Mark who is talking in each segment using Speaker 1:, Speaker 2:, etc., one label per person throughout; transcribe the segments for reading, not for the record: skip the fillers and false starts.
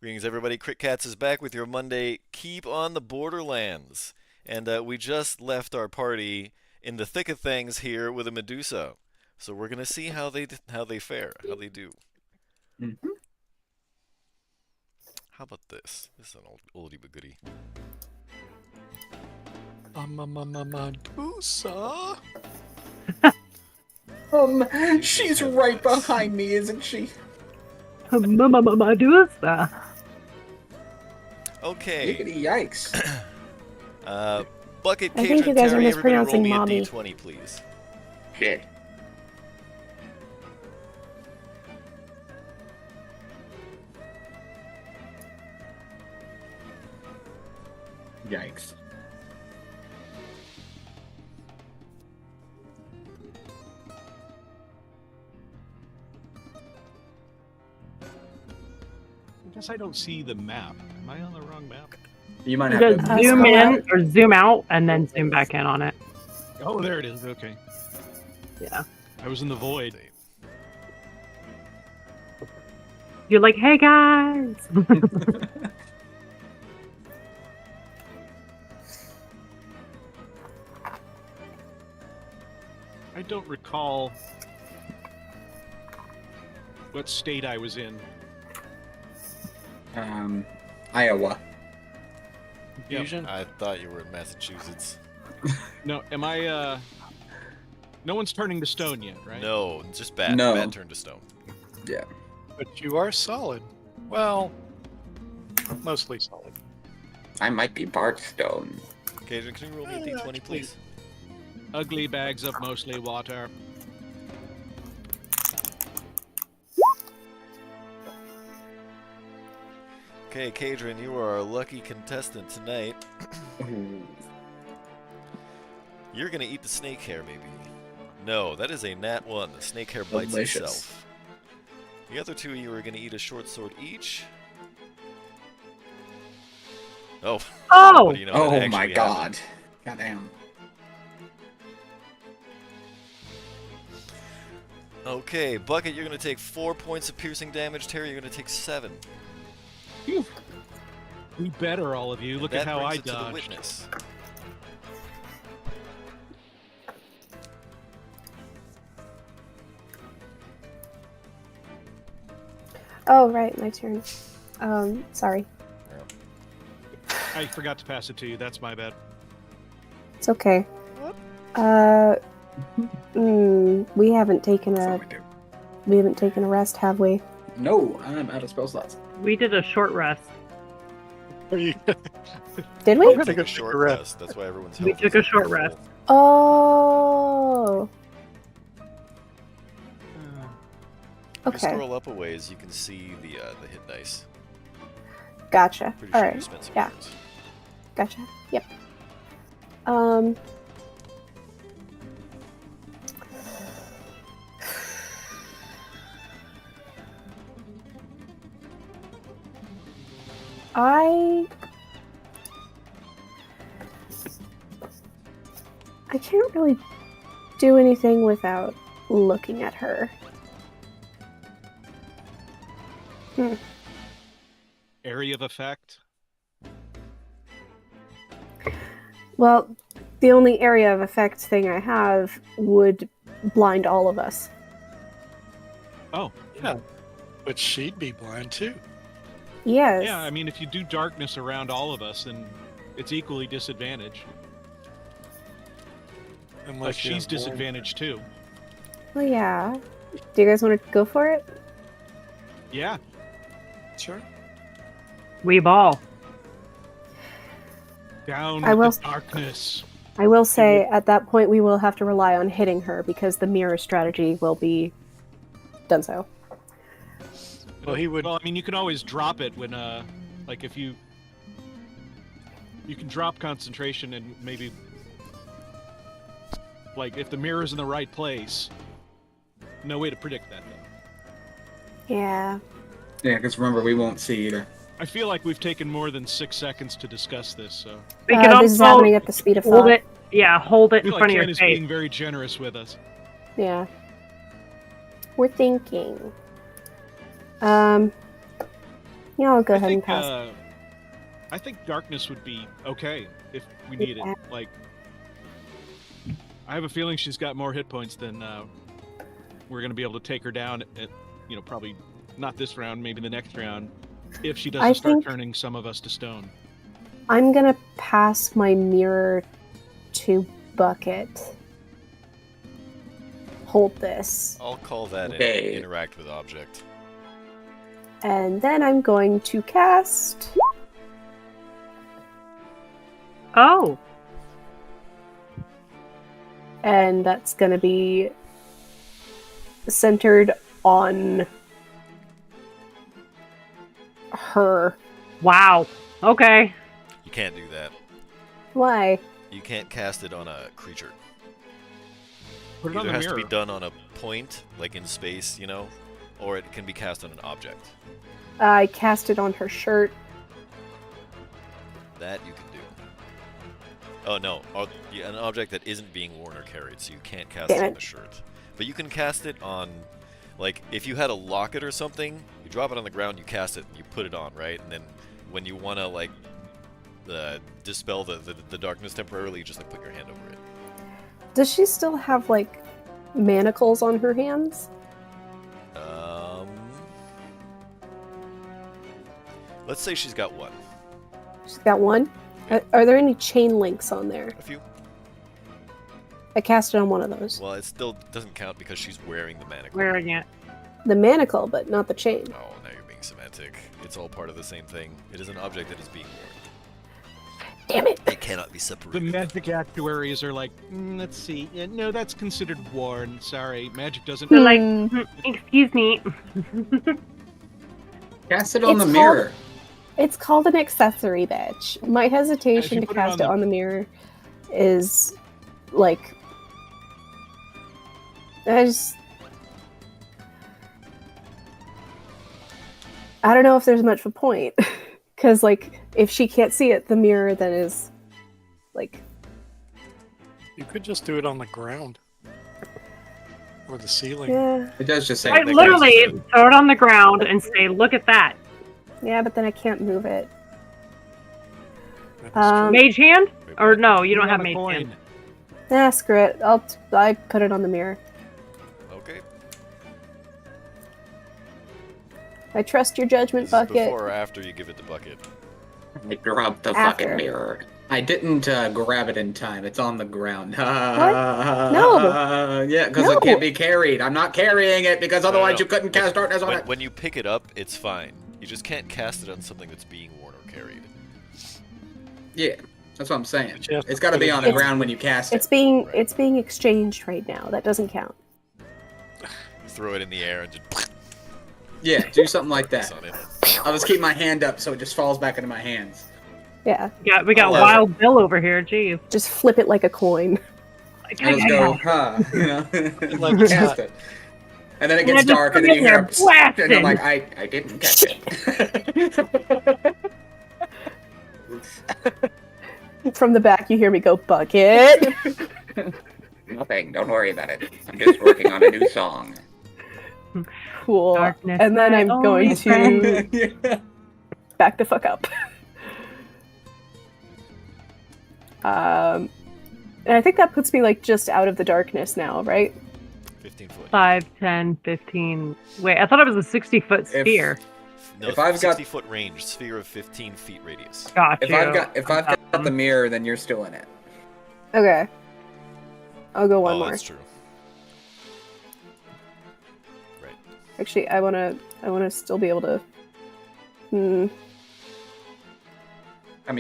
Speaker 1: Greetings, everybody. Crit Cats is back with your Monday Keep on the Borderlands. And we just left our party in the thick of things here with a Medusa. So we're going to see how they fare, how they do.
Speaker 2: Mm-hmm.
Speaker 1: How about this? This is an oldie but goodie.
Speaker 3: Medusa.
Speaker 2: She's right behind me, isn't she?
Speaker 4: Medusa.
Speaker 1: Okay.
Speaker 2: Yikes.
Speaker 1: Bucket,
Speaker 5: I
Speaker 1: Cage,
Speaker 5: think you
Speaker 1: and
Speaker 5: guys are
Speaker 1: Terry, everybody roll
Speaker 5: mispronouncing
Speaker 1: me
Speaker 5: mommy.
Speaker 1: a d20, please.
Speaker 2: Shit. Yikes.
Speaker 3: I guess I don't see the map. Am I on the wrong map?
Speaker 2: You might
Speaker 4: You
Speaker 2: have
Speaker 4: just
Speaker 2: to
Speaker 4: zoom
Speaker 5: scroll
Speaker 4: in
Speaker 5: out.
Speaker 4: or zoom out and then zoom back in on it.
Speaker 3: Oh, there it is. Okay.
Speaker 4: Yeah.
Speaker 3: I was in the void.
Speaker 4: You're like, hey guys.
Speaker 3: I don't recall what state I was in.
Speaker 2: Iowa.
Speaker 3: Fusion?
Speaker 1: I thought you were in Massachusetts.
Speaker 3: No, am I, no one's turning to stone yet, right?
Speaker 1: No, just Bat.
Speaker 2: No.
Speaker 1: Bat turned to stone.
Speaker 2: Yeah.
Speaker 6: But you are solid. Well, mostly solid.
Speaker 2: I might be Bartstone.
Speaker 1: Cajun, can you roll me a d20, please?
Speaker 3: Ugly bags of mostly water.
Speaker 1: Okay, Cadron, you are our lucky contestant tonight. You're gonna eat the snake hair, maybe. No, that is a nat 1. The snake hair bites
Speaker 2: Delicious.
Speaker 1: itself. The other two of you are gonna eat a short sword each. Oh.
Speaker 4: Oh!
Speaker 1: But, you know, that
Speaker 2: Oh
Speaker 1: actually
Speaker 2: my
Speaker 1: happened.
Speaker 2: god. Goddamn.
Speaker 1: Okay, Bucket, you're gonna take 4 points of piercing damage. Terry, you're gonna take 7.
Speaker 3: We better, all of you. Look
Speaker 1: that
Speaker 3: at how
Speaker 1: brings
Speaker 3: I
Speaker 1: it to the
Speaker 3: dodged.
Speaker 1: witness.
Speaker 5: Oh, right, my turn. Sorry.
Speaker 3: I forgot to pass it to you. That's my bad.
Speaker 5: It's okay. We haven't taken
Speaker 2: So
Speaker 5: a
Speaker 2: we do.
Speaker 5: rest, have we?
Speaker 2: No, I'm out of spell slots.
Speaker 4: We did a short rest.
Speaker 5: Did
Speaker 1: We're
Speaker 5: we?
Speaker 1: gonna
Speaker 6: Take
Speaker 1: take
Speaker 6: a
Speaker 1: a short
Speaker 6: rest.
Speaker 1: rest. That's why everyone's
Speaker 4: We
Speaker 1: health
Speaker 4: took
Speaker 1: is
Speaker 4: a short
Speaker 1: full.
Speaker 4: rest.
Speaker 5: Oh.
Speaker 1: If you
Speaker 5: Okay.
Speaker 1: scroll up a ways, you can see the hit dice.
Speaker 5: Gotcha.
Speaker 1: Pretty
Speaker 5: All
Speaker 1: sure you
Speaker 5: right.
Speaker 1: spent some
Speaker 5: Yeah.
Speaker 1: points.
Speaker 5: Gotcha. Yep. I can't really do anything without looking at her.
Speaker 3: Area of effect.
Speaker 5: Well, the only area of effect thing I have would blind all of us.
Speaker 3: Oh,
Speaker 6: Yeah. But she'd be blind too.
Speaker 5: Yes.
Speaker 3: yeah. I mean, if you do darkness around all of us, then it's equally disadvantaged. Like
Speaker 6: Unless you
Speaker 3: she's
Speaker 6: have blind.
Speaker 3: disadvantaged too.
Speaker 5: Well, yeah. Do you guys want to go for it?
Speaker 3: Yeah.
Speaker 6: Sure.
Speaker 4: We ball.
Speaker 3: Down
Speaker 5: I
Speaker 3: with
Speaker 5: will-
Speaker 3: the darkness.
Speaker 5: I will say at that point we will have to rely on hitting her because the mirror strategy will be done so.
Speaker 6: Well, he would.
Speaker 3: Well, I mean, you can always drop it when, like if you can drop concentration and maybe, like if the mirror's in the right place. No way to predict that though.
Speaker 5: Yeah.
Speaker 2: Yeah, because remember, we won't see either.
Speaker 3: I feel like we've taken more than 6 seconds to discuss this, so
Speaker 4: We can
Speaker 5: This is
Speaker 4: also
Speaker 5: happening at the speed of
Speaker 4: hold
Speaker 5: thought.
Speaker 4: it. Yeah, hold
Speaker 3: I
Speaker 4: it in
Speaker 3: feel like
Speaker 4: front of
Speaker 3: Ken
Speaker 4: your
Speaker 3: is
Speaker 4: face.
Speaker 3: being very generous with us.
Speaker 5: Yeah. We're thinking. Yeah, I'll go
Speaker 3: I
Speaker 5: ahead and
Speaker 3: think,
Speaker 5: pass.
Speaker 3: I think darkness would be okay if we need
Speaker 5: Yeah.
Speaker 3: it. Like, I have a feeling she's got more hit points than we're going to be able to take her down at, probably not this round, maybe the next round, if she doesn't start
Speaker 5: think-
Speaker 3: turning some of us to stone.
Speaker 5: I'm gonna pass my mirror to Bucket. Hold this.
Speaker 1: I'll call that
Speaker 2: Okay.
Speaker 1: an interact with object.
Speaker 5: And then I'm going to cast.
Speaker 4: Oh,
Speaker 5: And that's gonna be centered on her.
Speaker 4: wow. Okay.
Speaker 1: You can't do that.
Speaker 5: Why?
Speaker 1: You can't cast it on a creature.
Speaker 3: Put it
Speaker 1: It
Speaker 3: on
Speaker 1: either
Speaker 3: the
Speaker 1: has
Speaker 3: mirror.
Speaker 1: to be done on a point, like in space, or it can be cast on an object.
Speaker 5: I cast it on her shirt.
Speaker 1: That you can do. Oh no, an object that isn't being worn or carried, so you can't cast
Speaker 5: Damn
Speaker 1: it on
Speaker 5: it.
Speaker 1: the shirt. But you can cast it on, like, if you had a locket or something, you drop it on the ground, you cast it, and you put it on, right? And then when you want to, like, dispel the darkness temporarily, you just, like, put your hand over it.
Speaker 5: Does she still have, like, manacles on her hands?
Speaker 1: Let's say she's got one.
Speaker 5: She's got one. Are there any chain links on there?
Speaker 1: A few.
Speaker 5: I cast it on one of those.
Speaker 1: Well, it still doesn't count because she's wearing the manacle.
Speaker 4: Wearing it.
Speaker 5: The manacle, but not the chain.
Speaker 1: Oh, now you're being semantic. It's all part of the same thing. It is an object that is being worn.
Speaker 5: Damn it!
Speaker 1: It cannot be
Speaker 3: The
Speaker 1: separated.
Speaker 3: magic actuaries are like, let's see. No, that's considered worn. Sorry, magic doesn't.
Speaker 4: They're like,
Speaker 5: Hmm.
Speaker 4: excuse me.
Speaker 2: Cast it on
Speaker 5: It's
Speaker 2: the mirror.
Speaker 5: It's called an accessory, bitch. My hesitation to
Speaker 3: put it
Speaker 5: cast
Speaker 3: on
Speaker 5: it
Speaker 3: the-
Speaker 5: on the mirror is like I don't know if there's much of a point because like if she can't see it, the mirror then is like
Speaker 6: You could just do it on the ground. Or the ceiling.
Speaker 5: yeah,
Speaker 2: It does just say.
Speaker 4: I
Speaker 1: they
Speaker 4: literally
Speaker 1: can-
Speaker 4: throw it on the ground and say, look at that.
Speaker 5: yeah, but then I can't move it.
Speaker 6: That is
Speaker 5: Um,
Speaker 4: Mage hand?
Speaker 1: Wait,
Speaker 4: Or
Speaker 1: what?
Speaker 4: no, you don't
Speaker 3: Put it
Speaker 4: have
Speaker 3: on a
Speaker 4: mage
Speaker 3: coin.
Speaker 4: hand.
Speaker 5: Screw it. I put it on the mirror.
Speaker 1: Okay.
Speaker 5: I trust your judgment,
Speaker 1: This is
Speaker 5: Bucket.
Speaker 1: before or after you give it to Bucket.
Speaker 2: I dropped the
Speaker 5: After.
Speaker 2: fucking mirror. I didn't grab it in time. It's on the ground.
Speaker 5: No.
Speaker 2: Yeah, because
Speaker 5: No.
Speaker 2: it can't be carried. I'm not carrying it because otherwise
Speaker 1: No.
Speaker 2: you couldn't cast darkness on it.
Speaker 1: When you pick it up, it's fine. You just can't cast it on something that's being worn or carried.
Speaker 2: Yeah, that's what I'm saying.
Speaker 6: But you have to
Speaker 2: It's got to
Speaker 6: put
Speaker 2: be
Speaker 6: it
Speaker 2: on the
Speaker 6: down.
Speaker 2: ground when you cast
Speaker 5: It's
Speaker 2: it.
Speaker 5: being
Speaker 1: Right.
Speaker 5: it's being exchanged right now. That doesn't count.
Speaker 1: Throw it in the air and just
Speaker 2: Yeah, do something like
Speaker 1: press
Speaker 2: that.
Speaker 1: on it.
Speaker 2: I'll just keep my hand up so it just falls back into my hands.
Speaker 5: Yeah,
Speaker 4: We got
Speaker 1: I love
Speaker 4: Wild Bill over here, geez.
Speaker 5: just flip it like a coin.
Speaker 4: Like,
Speaker 2: I just go, huh,
Speaker 6: Like it's
Speaker 2: cast
Speaker 6: not-
Speaker 2: it. And then it
Speaker 4: And
Speaker 2: gets
Speaker 4: I just
Speaker 2: dark, and
Speaker 4: put
Speaker 2: then
Speaker 4: it
Speaker 2: you hear,
Speaker 4: there,
Speaker 2: "Psst," and I'm like,
Speaker 4: blasting.
Speaker 2: I didn't catch it.
Speaker 5: From the back, you hear me go, Bucket.
Speaker 2: Nothing. Don't worry about it. I'm just working on a new song.
Speaker 5: Cool.
Speaker 4: Darkness,
Speaker 5: And then
Speaker 4: my
Speaker 5: I'm
Speaker 4: only
Speaker 5: going
Speaker 4: friend.
Speaker 5: to back the fuck up. And I think that puts me like just out of the darkness now, right?
Speaker 1: 15 foot.
Speaker 4: 5, 10, 15. Wait, I thought it was a 60-foot
Speaker 2: If-
Speaker 4: sphere.
Speaker 1: No,
Speaker 2: If I've got-
Speaker 1: 60 foot range, sphere of 15 feet radius.
Speaker 4: Got
Speaker 2: If
Speaker 4: you.
Speaker 2: I've got the mirror, then you're still in it.
Speaker 5: Okay. I'll go one
Speaker 1: Oh,
Speaker 5: more.
Speaker 1: that's true. Right.
Speaker 5: Actually, I wanna still be able to.
Speaker 2: I mean,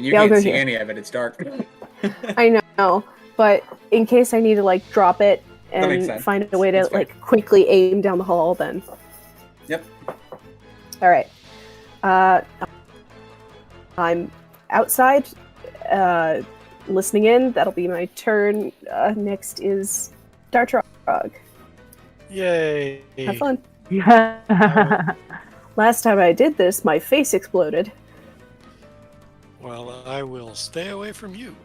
Speaker 2: you
Speaker 5: Yeah, I'll
Speaker 2: can't
Speaker 5: go
Speaker 2: see
Speaker 5: here.
Speaker 2: any of it. It's dark.
Speaker 5: I know, but in case I need to like drop it
Speaker 2: That makes
Speaker 5: and
Speaker 2: sense.
Speaker 5: find a way to
Speaker 2: That's fair.
Speaker 5: like quickly aim down the hall, then.
Speaker 2: Yep.
Speaker 5: All right. I'm outside, listening in. That'll be my turn. Next is Dartrog.
Speaker 6: Yay.
Speaker 5: Have fun.
Speaker 4: Yeah.
Speaker 5: Last time I did this, my face exploded.
Speaker 6: Well, I will stay away from you.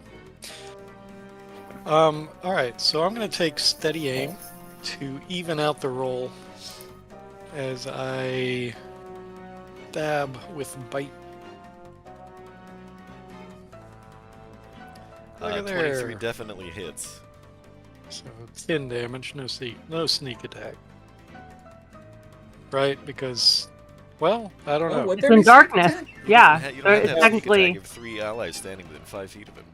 Speaker 6: Alright, so I'm going to take steady aim to even out the roll as I stab with bite. Look at
Speaker 1: 23
Speaker 6: there.
Speaker 1: definitely hits.
Speaker 6: So 10 damage, no sneak attack. Right? Because, well, I don't know.
Speaker 2: would
Speaker 4: It's
Speaker 2: there
Speaker 4: in
Speaker 2: be sneak
Speaker 4: darkness.
Speaker 2: attack?
Speaker 4: Yeah,
Speaker 1: You
Speaker 4: so
Speaker 1: don't have
Speaker 4: it's
Speaker 1: to have sneak attack.
Speaker 4: technically.
Speaker 1: You have 3 allies standing within 5 feet of him.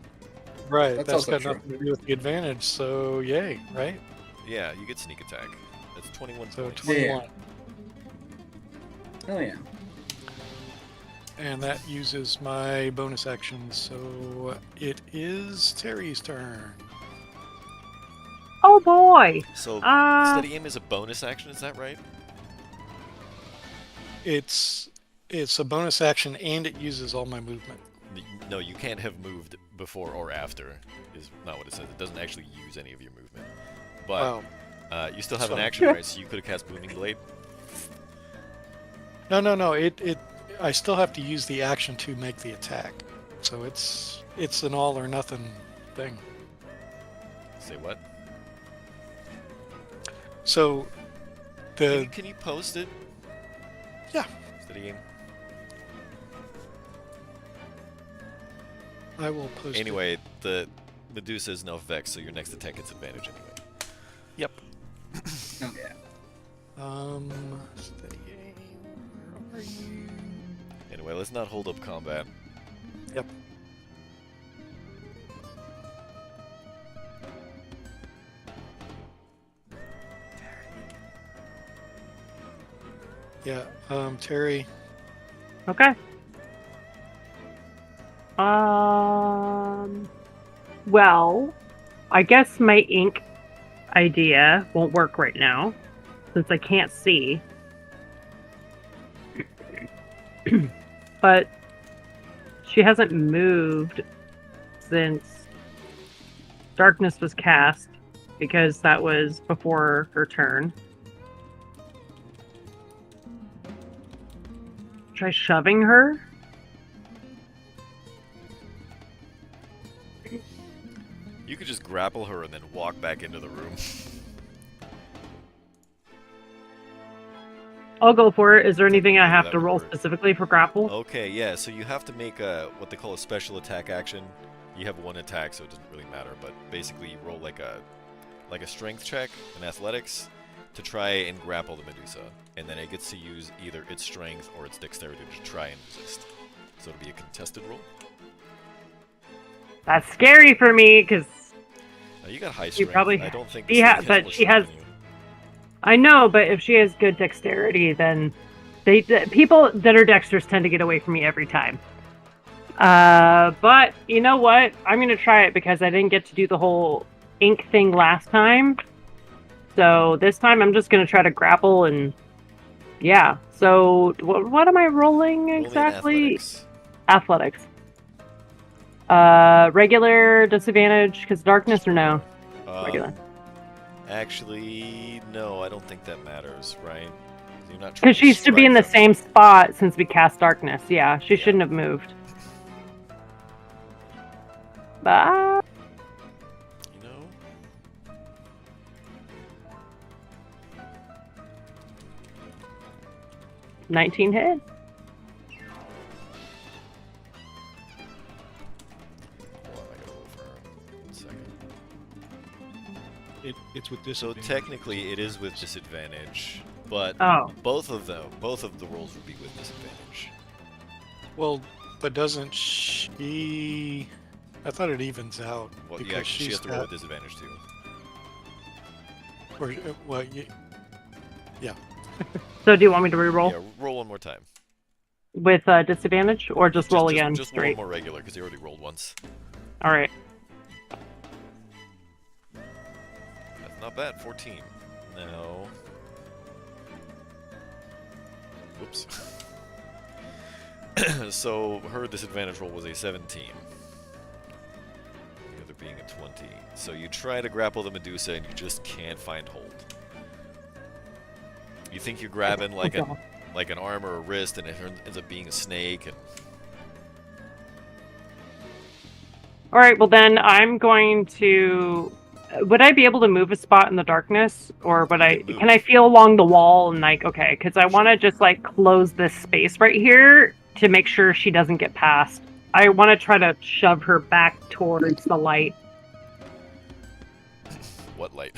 Speaker 6: Right,
Speaker 2: That's
Speaker 6: that's
Speaker 2: also
Speaker 6: got
Speaker 2: true.
Speaker 6: nothing to do with the advantage, so yay, right?
Speaker 1: Yeah, you get sneak attack. That's 21
Speaker 6: So
Speaker 1: points.
Speaker 6: 21.
Speaker 2: Oh yeah.
Speaker 6: And that uses my bonus action, so it is Terry's turn.
Speaker 4: Oh boy.
Speaker 1: So
Speaker 4: Uh,
Speaker 1: steady aim is a bonus action, is that right?
Speaker 6: It's a bonus action and it uses all my movement.
Speaker 1: No, you can't have moved before or after, is not what it says. It doesn't actually use any of your movement. But
Speaker 6: Wow.
Speaker 1: you still have an
Speaker 6: So-
Speaker 1: action, right? So you could have cast Booming Blade.
Speaker 6: No. I still have to use the action to make the attack. So it's an all or nothing thing.
Speaker 1: Say what?
Speaker 6: So
Speaker 1: Can you post it?
Speaker 6: Yeah.
Speaker 1: Steady aim.
Speaker 6: I will post it.
Speaker 1: Anyway, the Medusa is now vexed, so your next attack gets advantage anyway.
Speaker 6: Yep.
Speaker 2: Oh yeah.
Speaker 6: Steady aim. Where are you?
Speaker 1: Anyway, let's not hold up combat.
Speaker 6: Yep. Yeah, Terry.
Speaker 4: okay. Well, I guess my ink idea won't work right now since I can't see. But she hasn't moved since darkness was cast because that was before her turn. Try shoving her?
Speaker 1: You could just grapple her and then walk back into the room.
Speaker 4: I'll go for it. Is there anything I
Speaker 1: Maybe
Speaker 4: have
Speaker 1: that
Speaker 4: to
Speaker 1: would
Speaker 4: roll
Speaker 1: work.
Speaker 4: specifically for grapple?
Speaker 1: Okay, yeah, so you have to make what they call a special attack action. You have one attack, so it doesn't really matter, but basically you roll like a strength check in athletics to try and grapple the Medusa. And then it gets to use either its strength or its dexterity to try and resist. So it'll be a contested roll.
Speaker 4: That's scary for me because
Speaker 1: Now, you got high strength.
Speaker 4: probably-
Speaker 1: I don't think
Speaker 4: she
Speaker 1: this
Speaker 4: ha-
Speaker 1: thing has
Speaker 4: but
Speaker 1: more
Speaker 4: she
Speaker 1: strength
Speaker 4: has-
Speaker 1: than you.
Speaker 4: I know, but if she has good dexterity, then people that are dexterous tend to get away from me every time. But you know what? I'm gonna try it because I didn't get to do the whole ink thing last time. So this time I'm just gonna try to grapple and yeah. So what am I rolling
Speaker 1: Roll me an
Speaker 4: exactly?
Speaker 1: athletics.
Speaker 4: Regular disadvantage because darkness or no? Regular.
Speaker 1: Actually, no, I don't think that matters, right? You're not trying
Speaker 4: Because she used to be in the
Speaker 1: strike
Speaker 4: same spot since we cast darkness. Yeah, she shouldn't have moved. But
Speaker 1: them, you know?
Speaker 4: 19 hit.
Speaker 1: Hold on, I gotta roll for her. 1 second.
Speaker 3: It's with
Speaker 1: So
Speaker 3: disadvantage.
Speaker 1: technically, it is with disadvantage, but
Speaker 4: Oh,
Speaker 1: both of the rolls would be with disadvantage.
Speaker 6: Well, but doesn't she? I thought it evens out
Speaker 1: Well,
Speaker 6: because
Speaker 1: yeah, she
Speaker 6: she's
Speaker 1: has to roll
Speaker 6: got.
Speaker 1: with disadvantage too.
Speaker 6: Or, well,
Speaker 4: so do you want me to re-roll
Speaker 1: Yeah, roll one more time.
Speaker 4: with disadvantage or just roll again
Speaker 1: Just roll
Speaker 4: straight?
Speaker 1: more regular because you already rolled once.
Speaker 4: All right.
Speaker 1: That's not bad. 14. No. Whoops. So her disadvantage roll was a 17. The other being a 20. So you try to grapple the Medusa and you just can't find hold. You think you're grabbing like an arm or a wrist, and it ends up being a snake. And
Speaker 4: All right. Well, then I'm going to Would I be able to move a spot in the darkness, or would I?
Speaker 1: can move.
Speaker 4: Can I feel along the wall and like okay? Because I want to just like close this space right here to make sure she doesn't get past. I want to try to shove her back towards the light.
Speaker 1: What light?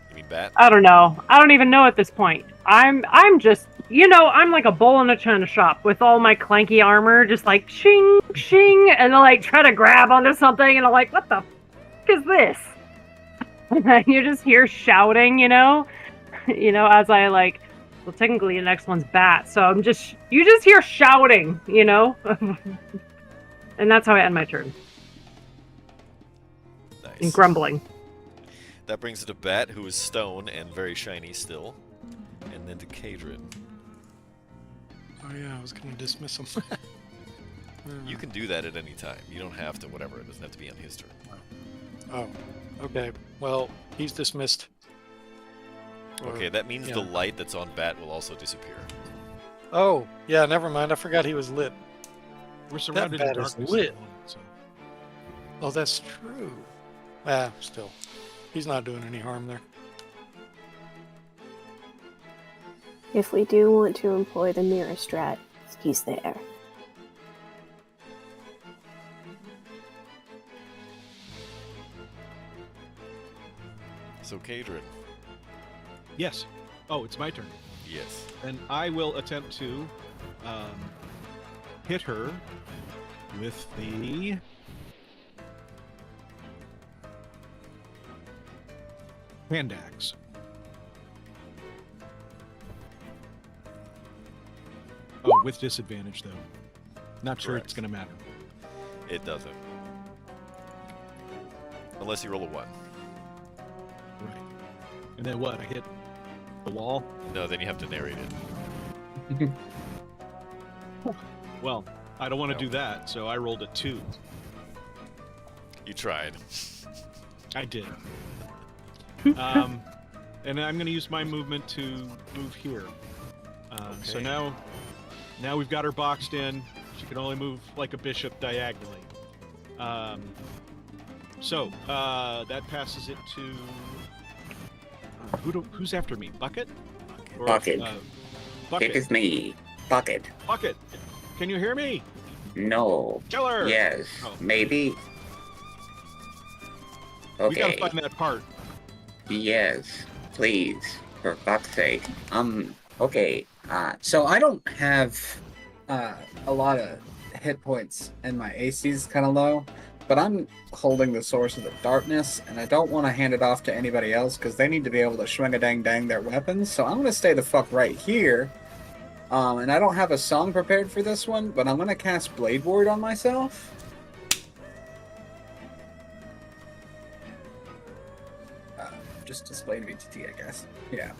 Speaker 1: You mean bat?
Speaker 4: I don't know. I don't even know at this point. I'm just I'm like a bull in a china shop with all my clanky armor, just like shing shing, and I like try to grab onto something, and I'm like, what the f- is this? And then you just hear shouting, as I like. Well, technically the next one's bat, so you just hear shouting, and that's how I end my turn. And
Speaker 1: Nice.
Speaker 4: grumbling.
Speaker 1: That brings it to Bat, who is stone and very shiny still. And then to Kadrin.
Speaker 6: Oh yeah, I was gonna dismiss him.
Speaker 1: You can do that at any time. You don't have to, whatever. It doesn't have to be on his turn.
Speaker 6: Oh, okay. Well, he's dismissed. Or-
Speaker 1: Okay, that means
Speaker 6: yeah.
Speaker 1: the light that's on Bat will also disappear.
Speaker 6: Oh, yeah. Never mind. I forgot he was lit.
Speaker 3: We're surrounded in
Speaker 6: bat is
Speaker 3: darkness.
Speaker 6: lit.
Speaker 3: at the moment, so.
Speaker 6: Oh, that's true. Ah, still, he's not doing any harm there.
Speaker 5: If we do want to employ the mirror strat, he's there.
Speaker 1: So Kadrin.
Speaker 3: Yes. Oh, it's my turn.
Speaker 1: Yes.
Speaker 3: And I will attempt to hit her with the hand axe. Oh, with disadvantage though. Not sure it's
Speaker 1: Correct.
Speaker 3: gonna matter.
Speaker 1: It doesn't. Unless you roll a 1.
Speaker 3: Right. And then what? I hit the wall?
Speaker 1: No, then you have to narrate it.
Speaker 3: Well, I don't want to
Speaker 1: No.
Speaker 3: do that, so I rolled a 2.
Speaker 1: You tried.
Speaker 3: I did. And I'm going to use my movement to move here. So
Speaker 1: Okay.
Speaker 3: now we've got her boxed in. She can only move like a bishop diagonally. So that passes it to who's after me? Bucket? Or,
Speaker 2: Bucket.
Speaker 3: Bucket.
Speaker 2: It is me. Bucket.
Speaker 3: Bucket. Can you hear me?
Speaker 2: No.
Speaker 3: Kill her.
Speaker 2: Yes.
Speaker 3: Oh.
Speaker 2: Maybe.
Speaker 3: We gotta
Speaker 2: Okay.
Speaker 3: find that part.
Speaker 2: Yes. Please. For fuck's sake.
Speaker 7: Okay. So I don't have a lot of hit points, and my AC is kind of low. But I'm holding the source of the darkness, and I don't want to hand it off to anybody else because they need to be able to swing-a-dang-dang their weapons. So I'm going to stay the fuck right here. And I don't have a song prepared for this one, but I'm going to cast Blade Ward on myself. Just display VTT, I guess. Yeah.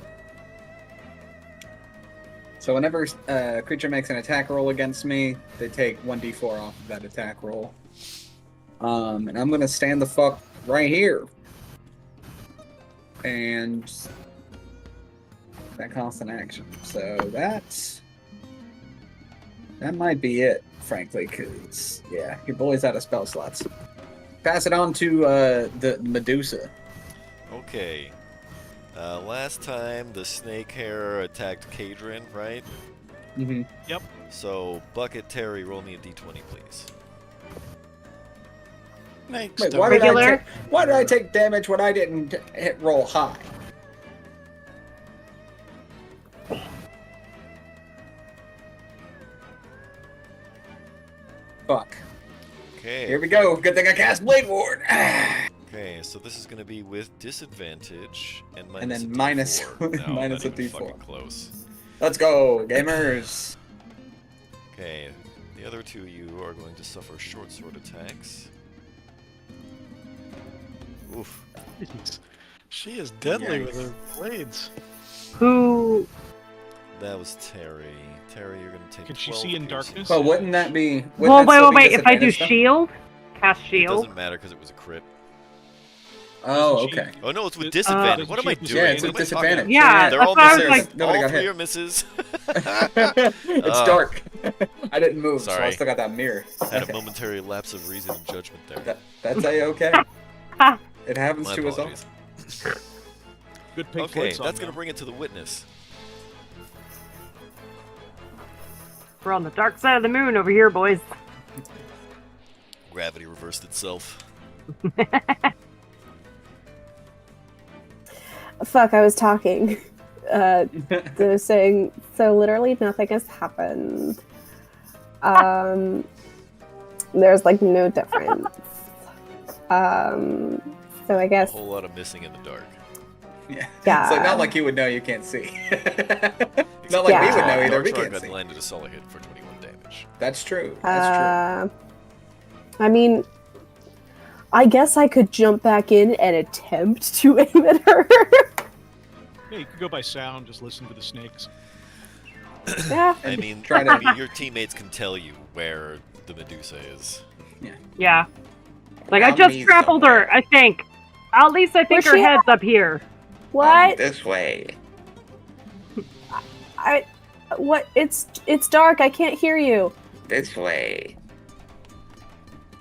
Speaker 7: So whenever a creature makes an attack roll against me, they take 1d4 off of that attack roll. And I'm gonna stand the fuck right here. And that costs an action. So that might be it, frankly, because, yeah, your boy's out of spell slots. Pass it on to the Medusa.
Speaker 1: Okay. Last time the snake hair attacked Kadrin, right?
Speaker 7: Mm-hmm.
Speaker 1: So Bucket Terry, roll me a d20, please.
Speaker 6: Next.
Speaker 7: Wait,
Speaker 4: Regular?
Speaker 7: why did I take damage when I didn't hit roll high? Fuck.
Speaker 1: Okay.
Speaker 7: Here we go. Good thing I cast Blade Ward.
Speaker 1: Okay, so this is going to be with disadvantage and minus
Speaker 7: And then
Speaker 1: a
Speaker 7: minus-
Speaker 1: D4. No,
Speaker 7: minus
Speaker 1: not
Speaker 7: a
Speaker 1: even
Speaker 7: D4.
Speaker 1: fucking close.
Speaker 7: Let's go, gamers.
Speaker 1: Okay, the other two of you are going to suffer short sword attacks. Oof.
Speaker 6: Jeez. She is deadly with her blades.
Speaker 4: Who?
Speaker 1: That was Terry. Terry, you're going to take
Speaker 3: Can she
Speaker 1: 12
Speaker 3: see in
Speaker 1: piercing
Speaker 3: darkness?
Speaker 7: Well,
Speaker 1: damage.
Speaker 7: wouldn't that be?
Speaker 4: Well, wait. If I do shield, cast
Speaker 1: It
Speaker 4: shield.
Speaker 1: doesn't matter because it was a crit.
Speaker 7: Oh,
Speaker 3: Doesn't she-
Speaker 7: okay.
Speaker 1: Oh no, it's with disadvantage.
Speaker 3: doesn't
Speaker 1: what am
Speaker 3: she
Speaker 1: I
Speaker 3: have
Speaker 1: doing?
Speaker 7: Yeah, it's
Speaker 1: What
Speaker 7: with
Speaker 1: am I talking
Speaker 7: disadvantage.
Speaker 1: about?
Speaker 4: Yeah,
Speaker 1: They're
Speaker 4: that's
Speaker 1: all
Speaker 4: why I was
Speaker 1: misses.
Speaker 4: like-
Speaker 7: Nobody
Speaker 1: all
Speaker 7: got
Speaker 1: 3
Speaker 7: hit.
Speaker 1: are misses.
Speaker 7: It's dark. I didn't move, so I
Speaker 1: Sorry.
Speaker 7: still got that mirror.
Speaker 1: Had a
Speaker 7: Okay.
Speaker 1: momentary lapse of reason and judgment there.
Speaker 7: That's a okay. It happens
Speaker 1: My
Speaker 7: to us all.
Speaker 1: apologies.
Speaker 3: Good Pink
Speaker 1: Okay,
Speaker 3: Floyd song,
Speaker 1: that's
Speaker 3: though.
Speaker 1: gonna bring it to the witness.
Speaker 4: We're on the dark side of the moon over here, boys.
Speaker 1: Gravity reversed itself.
Speaker 5: Fuck, I was talking. They were saying, so literally nothing has happened. There's like no difference. So I
Speaker 1: A
Speaker 5: guess,
Speaker 1: whole lot of missing in the dark.
Speaker 7: Yeah.
Speaker 5: Yeah.
Speaker 7: It's like not like you would know you can't see. Not like we would know either. We can't see.
Speaker 1: landed a solid hit for 21 damage.
Speaker 7: That's true. That's
Speaker 5: I mean, I guess I could jump back in and attempt to aim at her.
Speaker 3: Yeah, you could go by sound, just listen for the snakes.
Speaker 5: Yeah.
Speaker 1: I mean,
Speaker 7: Try to-
Speaker 1: your teammates can tell you where the Medusa is.
Speaker 4: Yeah. Like, I
Speaker 2: Around
Speaker 4: just
Speaker 2: me
Speaker 4: grappled her, I think. At least I think
Speaker 5: Where's
Speaker 4: her
Speaker 5: she
Speaker 4: head's up here.
Speaker 5: What?
Speaker 2: This way.
Speaker 5: What? It's dark. I can't hear you.
Speaker 2: This way.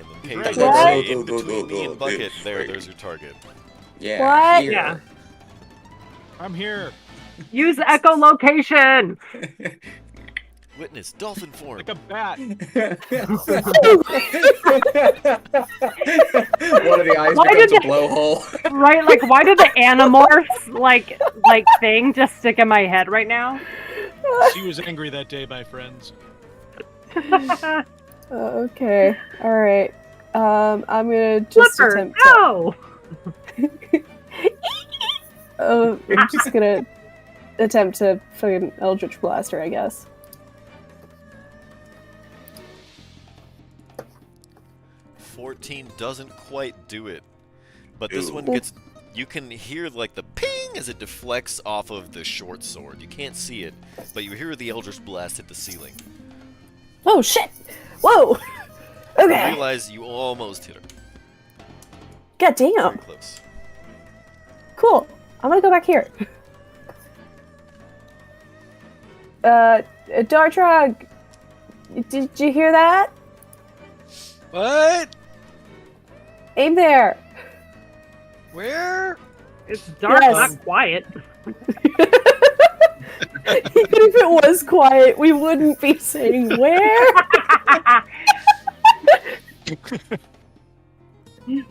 Speaker 1: And then
Speaker 3: Great.
Speaker 1: Paige
Speaker 5: What?
Speaker 1: say, in between me and Bucket, there's your target.
Speaker 2: Yeah.
Speaker 5: What?
Speaker 2: Here.
Speaker 4: Yeah.
Speaker 3: I'm here,
Speaker 4: Use echolocation!
Speaker 1: Witness, dolphin form.
Speaker 3: like a bat.
Speaker 7: One of the eyes
Speaker 4: Why
Speaker 7: becomes
Speaker 4: did
Speaker 7: a blowhole.
Speaker 4: Right? Like, why did the Animorphs, like thing just stick in my head right now?
Speaker 3: She was angry that day, my friends.
Speaker 5: Okay. All right. I'm gonna just
Speaker 4: Flipper,
Speaker 5: attempt.
Speaker 4: no!
Speaker 5: I'm just gonna attempt to fucking Eldritch Blast her, I guess.
Speaker 1: 14 doesn't quite do it. But this
Speaker 2: Ooh.
Speaker 1: one gets... You can hear, like, the ping as it deflects off of the short sword. You can't see it, but you hear the Eldritch Blast hit the ceiling.
Speaker 5: Oh shit! Whoa!
Speaker 1: You
Speaker 5: Okay.
Speaker 1: realize you almost hit her.
Speaker 5: God
Speaker 1: Very
Speaker 5: damn.
Speaker 1: close.
Speaker 5: Cool. I'm gonna go back here. Dartrog, did you hear that?
Speaker 6: What?
Speaker 5: Aim there.
Speaker 6: Where?
Speaker 4: It's dark,
Speaker 5: Yes.
Speaker 4: not quiet.
Speaker 5: Even if it was quiet, we wouldn't be saying where. You're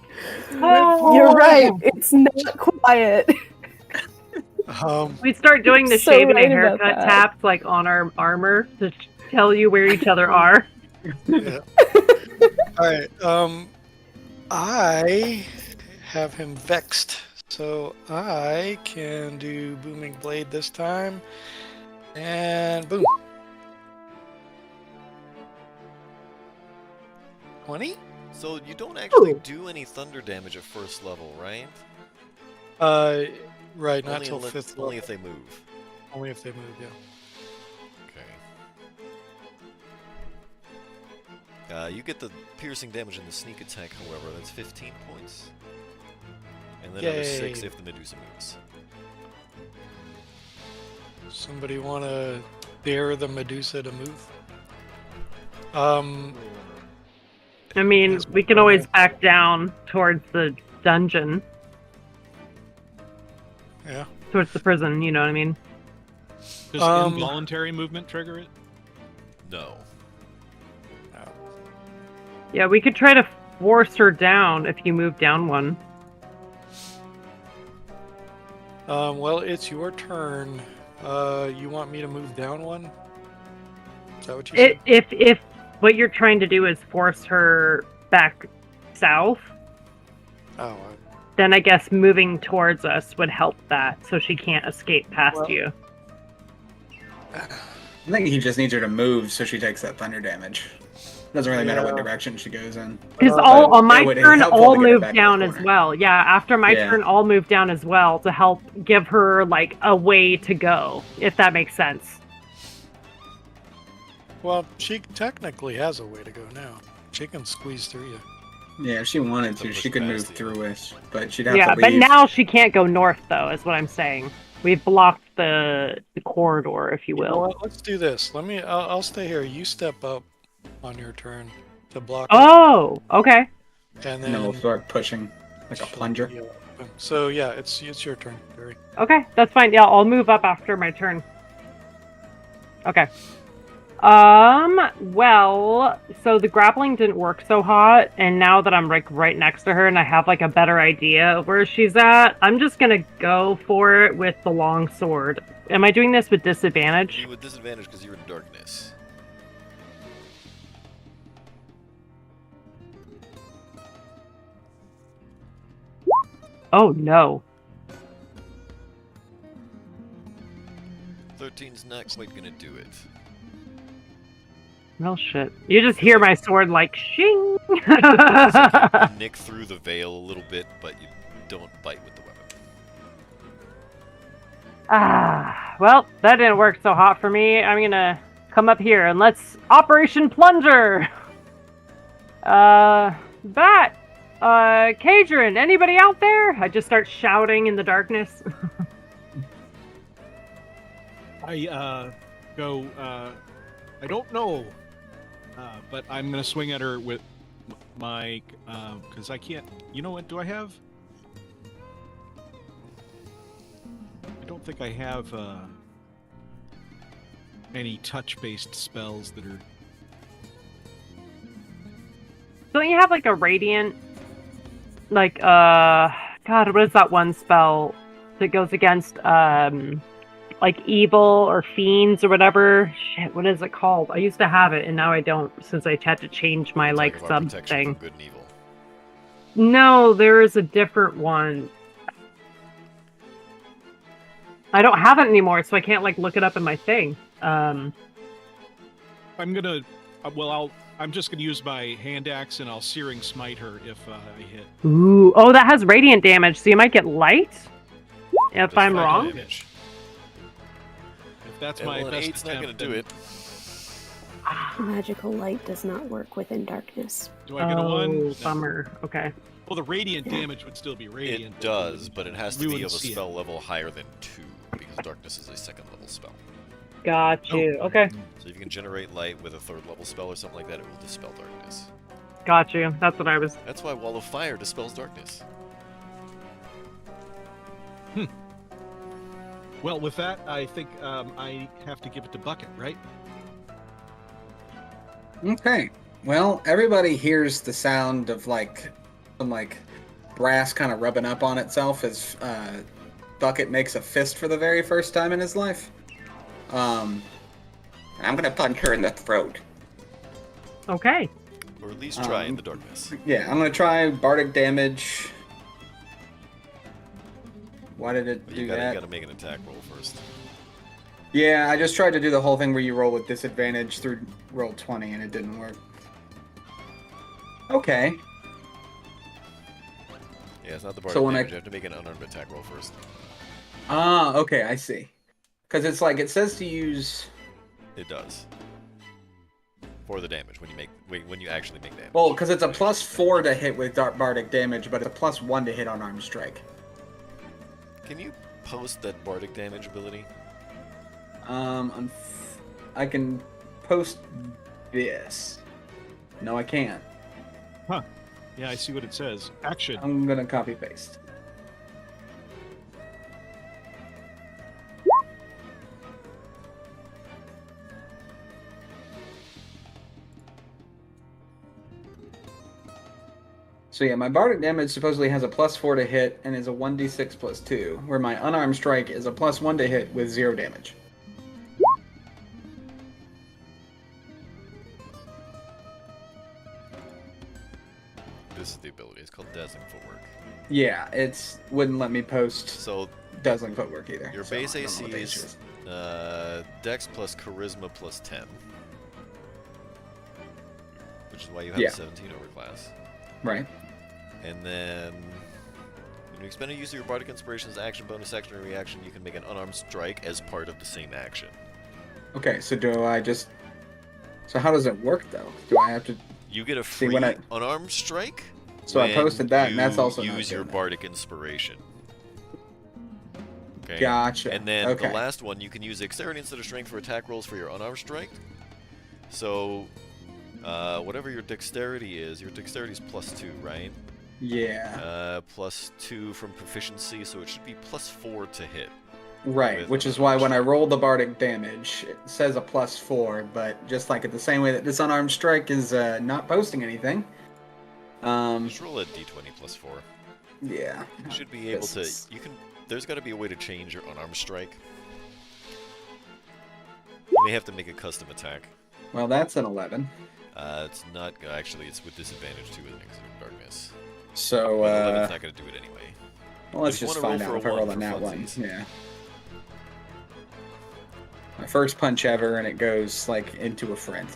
Speaker 5: right. It's not quiet.
Speaker 4: We start doing the
Speaker 5: So
Speaker 4: shaving
Speaker 5: right
Speaker 4: and
Speaker 5: about
Speaker 4: haircut
Speaker 5: that.
Speaker 4: taps like on our armor to tell you where each other are.
Speaker 6: Yeah. All right. I have him vexed, so I can do booming blade this time, and boom. 20?
Speaker 1: So you don't actually
Speaker 4: Ooh.
Speaker 1: do any thunder damage at first level, right?
Speaker 6: Right, not
Speaker 1: only
Speaker 6: till
Speaker 1: unless-
Speaker 6: fifth
Speaker 1: only
Speaker 6: level.
Speaker 1: if they move.
Speaker 6: Only if they move, yeah.
Speaker 1: Okay. You get the piercing damage and the sneak attack, however, that's 15 points. And then another 6
Speaker 6: Yay.
Speaker 1: if the Medusa moves.
Speaker 6: Somebody want to dare the Medusa to move?
Speaker 4: I mean, we can always back down towards the dungeon,
Speaker 6: Yeah.
Speaker 4: towards the prison, you know what I mean?
Speaker 3: Does involuntary movement trigger it?
Speaker 1: No.
Speaker 4: Yeah, we could try to force her down if you move down one.
Speaker 6: Well, it's your turn. You want me to move down one? Is that what you said?
Speaker 4: If what you're trying to do is force her back south,
Speaker 6: Oh,
Speaker 4: then I guess moving towards us would help that, so she can't escape past
Speaker 6: Well-
Speaker 4: you.
Speaker 7: I think he just needs her to move so she takes that thunder damage. Doesn't really matter what
Speaker 6: Yeah.
Speaker 7: direction she goes in.
Speaker 4: Because
Speaker 6: But
Speaker 4: all on my
Speaker 7: it would be
Speaker 4: turn,
Speaker 7: helpful
Speaker 4: I'll
Speaker 7: to get it
Speaker 4: move
Speaker 7: back in the
Speaker 4: down as
Speaker 7: corner.
Speaker 4: well. Yeah, after my
Speaker 7: Yeah.
Speaker 4: turn, I'll move down as well to help give her like a way to go, if that makes sense.
Speaker 6: well, she technically has a way to go now. She can squeeze through you.
Speaker 7: Yeah, if she wanted
Speaker 1: To
Speaker 7: to,
Speaker 1: push
Speaker 7: she could move
Speaker 1: past you.
Speaker 7: through it, but she'd have
Speaker 4: Yeah,
Speaker 7: to
Speaker 4: but
Speaker 7: leave.
Speaker 4: now she can't go north, though, is what I'm saying. We've blocked the corridor, if you
Speaker 6: You know
Speaker 4: will.
Speaker 6: what? Let's do this. I'll stay here. You step up on your turn to block.
Speaker 4: Oh, okay.
Speaker 6: And
Speaker 7: And then we'll
Speaker 6: then
Speaker 7: start pushing. like a plunger.
Speaker 6: Yeah. So yeah, it's your turn, Barry.
Speaker 4: Okay, that's fine. Yeah, I'll move up after my turn. Okay. Well, so the grappling didn't work so hot, and now that I'm like right next to her and I have like a better idea of where she's at, I'm just gonna go for it with the long sword. Am I doing this with disadvantage?
Speaker 1: You with disadvantage because you're in darkness.
Speaker 4: Oh no.
Speaker 1: 13's not quite gonna do it.
Speaker 4: Well, shit. You just hear my sword like shing.
Speaker 1: It's like you nick through the veil a little bit, but you don't bite with the weapon.
Speaker 4: Well, that didn't work so hot for me. I'm gonna come up here and let's Operation Plunger. Cadron, anybody out there? I just start shouting in the darkness.
Speaker 3: I go. I don't know, but I'm gonna swing at her with my because I can't. You know what? Do I have? I don't think I have any touch-based spells that are.
Speaker 4: Don't you have like a radiant, like God, what is that one spell that goes against like evil or fiends or whatever? Shit, what is it called? I used to have it and now I don't since I had to change my like
Speaker 1: Talk about
Speaker 4: sub
Speaker 1: protection
Speaker 4: thing.
Speaker 1: from good and evil.
Speaker 4: No, there is a different one. I don't have it anymore, so I can't like look it up in my thing.
Speaker 3: I'm gonna. I'm just gonna use my hand axe and I'll searing smite her if I hit.
Speaker 4: Ooh, oh, that has radiant damage, so you might get light. If
Speaker 1: Does
Speaker 4: I'm
Speaker 1: five
Speaker 4: wrong.
Speaker 1: damage.
Speaker 3: If that's
Speaker 1: Yeah,
Speaker 3: my
Speaker 1: well, an
Speaker 3: best
Speaker 1: 8's not gonna
Speaker 3: attempt,
Speaker 1: do
Speaker 3: then
Speaker 1: it.
Speaker 5: Magical light does not work within darkness.
Speaker 3: Do I get a one?
Speaker 4: Oh,
Speaker 3: No.
Speaker 4: bummer. Okay.
Speaker 3: Well, the radiant damage would still be radiant.
Speaker 1: It does, but it has to
Speaker 3: We
Speaker 1: be
Speaker 3: wouldn't
Speaker 1: of a
Speaker 3: see it.
Speaker 1: spell level higher than 2, because darkness is a 2nd level spell.
Speaker 4: Got you.
Speaker 3: Oh.
Speaker 4: Okay.
Speaker 1: So if you can generate light with a 3rd level spell or something like that, it will dispel darkness.
Speaker 4: Got you. That's what I was.
Speaker 1: That's why Wall of Fire dispels darkness.
Speaker 3: Well, with that, I think I have to give it to Bucket, right?
Speaker 7: Okay. Well, everybody hears the sound of like some like brass kind of rubbing up on itself as Bucket makes a fist for the very first time in his life.
Speaker 2: And I'm gonna punch her in the throat.
Speaker 4: Okay.
Speaker 1: Or at least try in the darkness.
Speaker 7: Yeah, I'm gonna try bardic damage. Why did it
Speaker 1: But
Speaker 7: do
Speaker 1: you
Speaker 7: that?
Speaker 1: gotta make an attack roll first.
Speaker 7: Yeah, I just tried to do the whole thing where you roll with disadvantage through roll 20 and it didn't work. Okay.
Speaker 1: Yeah, it's not the bardic
Speaker 7: So when
Speaker 1: damage. You have to make an unarmed attack roll first.
Speaker 7: Ah, okay, I see. Because it's like, it says to use...
Speaker 1: It does. For the damage, when you actually make damage.
Speaker 7: Well, because it's a +4 to hit with bardic damage, but it's a +1 to hit on armed strike.
Speaker 1: Can you post that bardic damage ability?
Speaker 7: I can post this. No, I can't.
Speaker 3: Yeah, I see what it says. Action.
Speaker 7: I'm gonna copy paste. So yeah, my bardic damage supposedly has a +4 to hit and is a 1d6 plus 2, where my unarmed strike is a +1 to hit with 0 damage.
Speaker 1: This is the ability. It's called Dazzling Footwork.
Speaker 7: Yeah, wouldn't let me post
Speaker 1: So
Speaker 7: dazzling footwork either.
Speaker 1: your
Speaker 7: so
Speaker 1: base
Speaker 7: I don't know
Speaker 1: AC
Speaker 7: what the issue
Speaker 1: is Dex plus Charisma plus 10. Which is why you have
Speaker 7: Yeah.
Speaker 1: a 17 overclass.
Speaker 7: Right.
Speaker 1: And then when you expend a use of your Bardic Inspiration's action, bonus action, or reaction, you can make an unarmed strike as part of the same action.
Speaker 7: Okay, so do I just... So how does it work, though? Do I have to...
Speaker 1: You get a
Speaker 7: See,
Speaker 1: free
Speaker 7: when I-
Speaker 1: unarmed strike.
Speaker 7: So I
Speaker 1: when
Speaker 7: posted that, and that's also not
Speaker 1: use your
Speaker 7: doing that.
Speaker 1: Bardic Inspiration. Okay.
Speaker 7: Gotcha.
Speaker 1: And then
Speaker 7: okay.
Speaker 1: the last one, you can use Dexterity instead of Strength for attack rolls for your unarmed strike. So, whatever your Dexterity is +2, right?
Speaker 7: Yeah.
Speaker 1: +2 from proficiency, so it should be +4 to hit.
Speaker 7: Right,
Speaker 1: with
Speaker 7: which is why when I
Speaker 1: strike.
Speaker 7: roll the bardic damage, it says a +4, but just like the same way that this unarmed strike is not posting anything.
Speaker 1: Just roll a d20 +4.
Speaker 7: Yeah.
Speaker 1: You should be able
Speaker 7: This
Speaker 1: to.
Speaker 7: is-
Speaker 1: You can. There's got to be a way to change your unarmed strike. You may have to make a custom attack.
Speaker 7: Well, that's an 11.
Speaker 1: It's not. Actually, it's with disadvantage too with Exit Darkness.
Speaker 7: So,
Speaker 1: But 11's not going to do it anyway.
Speaker 7: well, let's
Speaker 1: If you
Speaker 7: just
Speaker 1: wanna
Speaker 7: find
Speaker 1: roll
Speaker 7: out
Speaker 1: for
Speaker 7: if
Speaker 1: a
Speaker 7: I roll
Speaker 1: one
Speaker 7: on
Speaker 1: for
Speaker 7: that one.
Speaker 1: funsies.
Speaker 7: Yeah. My first punch ever, and it goes, like, into a friend.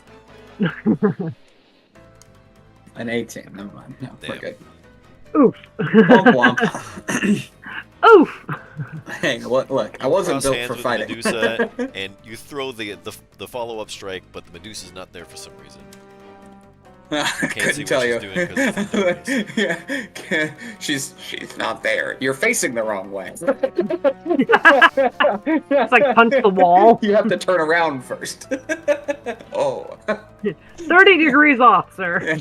Speaker 7: An 18. Never mind. No, we're
Speaker 1: Damn.
Speaker 7: good.
Speaker 4: Oof.
Speaker 7: Womp womp.
Speaker 4: Oof.
Speaker 7: Hey, look, I wasn't
Speaker 1: Cross
Speaker 7: built
Speaker 1: hands
Speaker 7: for
Speaker 1: with
Speaker 7: fighting.
Speaker 1: Medusa, and you throw the follow-up strike, but the Medusa's not there for some reason.
Speaker 7: I
Speaker 1: see
Speaker 7: couldn't
Speaker 1: what
Speaker 7: tell
Speaker 1: she's
Speaker 7: you.
Speaker 1: doing 'cause it's the
Speaker 7: Yeah, she's
Speaker 2: not there.
Speaker 7: You're facing the wrong way.
Speaker 4: It's like punch the wall.
Speaker 7: You have to turn around first.
Speaker 2: Oh.
Speaker 4: 30 degrees off, sir.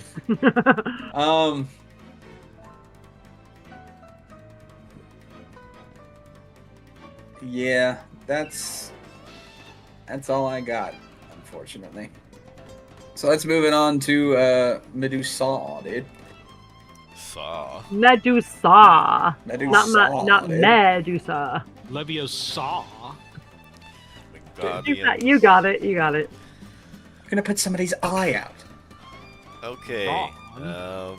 Speaker 7: Yeah, that's all I got, unfortunately. So let's move it on to Medusa, dude.
Speaker 1: Saw.
Speaker 4: Medusa.
Speaker 7: Medusa,
Speaker 4: Not
Speaker 7: dude.
Speaker 4: Medusa.
Speaker 3: Leviosa.
Speaker 4: You got it. You got it.
Speaker 7: I'm gonna put somebody's eye out.
Speaker 1: Okay.
Speaker 3: Wrong.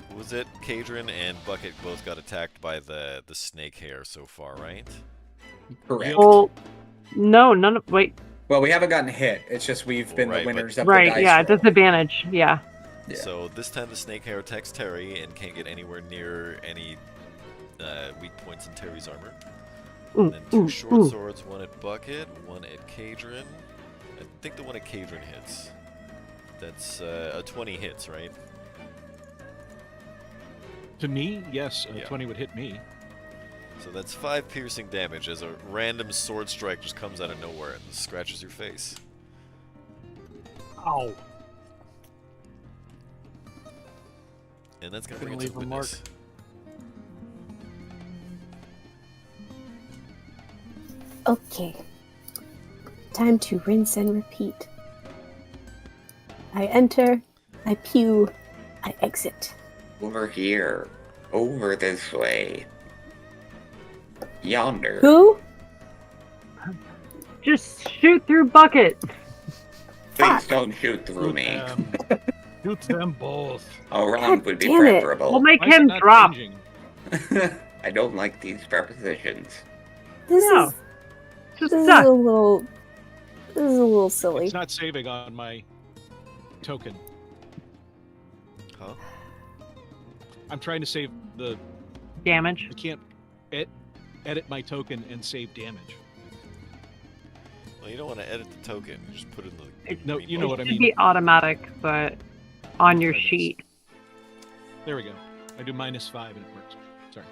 Speaker 1: Who was it? Kadrin and Bucket both got attacked by the snake hair so far, right?
Speaker 7: Correct.
Speaker 4: Well, no, none of. Wait.
Speaker 7: Well, we haven't gotten hit. It's just we've been
Speaker 1: Right,
Speaker 7: the
Speaker 1: but-
Speaker 7: winners of the
Speaker 4: Right.
Speaker 7: dice
Speaker 4: Yeah.
Speaker 7: roll.
Speaker 4: Disadvantage. Yeah.
Speaker 7: Yeah.
Speaker 1: So this time the snake hair attacks Terry and can't get anywhere near any weak points in Terry's armor.
Speaker 4: Ooh,
Speaker 1: And then two
Speaker 4: ooh,
Speaker 1: short
Speaker 4: ooh.
Speaker 1: swords, one at Bucket, one at Kadrin. I think the one at Kadrin hits. That's a 20 hits, right?
Speaker 3: To me, yes,
Speaker 1: Yeah.
Speaker 3: 20 would hit me.
Speaker 1: So that's 5 piercing damage as a random sword strike just comes out of nowhere and scratches your face.
Speaker 3: Ow.
Speaker 1: And that's gonna
Speaker 6: Gonna
Speaker 1: bring it to
Speaker 6: leave a mark.
Speaker 1: witness.
Speaker 5: Okay. Time to rinse and repeat. I enter, I pew, I exit.
Speaker 2: Over here. Over this way. Yonder.
Speaker 5: Who?
Speaker 4: Just shoot through Bucket.
Speaker 2: Please don't shoot through
Speaker 3: Shoot
Speaker 2: me.
Speaker 3: them. Shoot them both.
Speaker 2: A round
Speaker 5: God
Speaker 2: would be
Speaker 5: damn it.
Speaker 2: preferable.
Speaker 4: We'll make
Speaker 3: Why is it
Speaker 4: him
Speaker 3: not
Speaker 4: drop.
Speaker 3: changing?
Speaker 2: I don't like these prepositions.
Speaker 5: This
Speaker 4: No.
Speaker 5: is
Speaker 4: Just
Speaker 5: this is
Speaker 4: suck.
Speaker 5: a little silly.
Speaker 3: It's not saving on my token.
Speaker 1: Huh?
Speaker 3: I'm trying to save the.
Speaker 4: Damage.
Speaker 3: I can't edit my token and save damage.
Speaker 1: Well, you don't want to edit the token. You just put it in the.
Speaker 4: It-
Speaker 3: No, you know what I
Speaker 4: It should
Speaker 3: mean.
Speaker 4: be automatic, but on your
Speaker 3: Try this.
Speaker 4: sheet.
Speaker 3: There we go. I do -5 and it works. Sorry.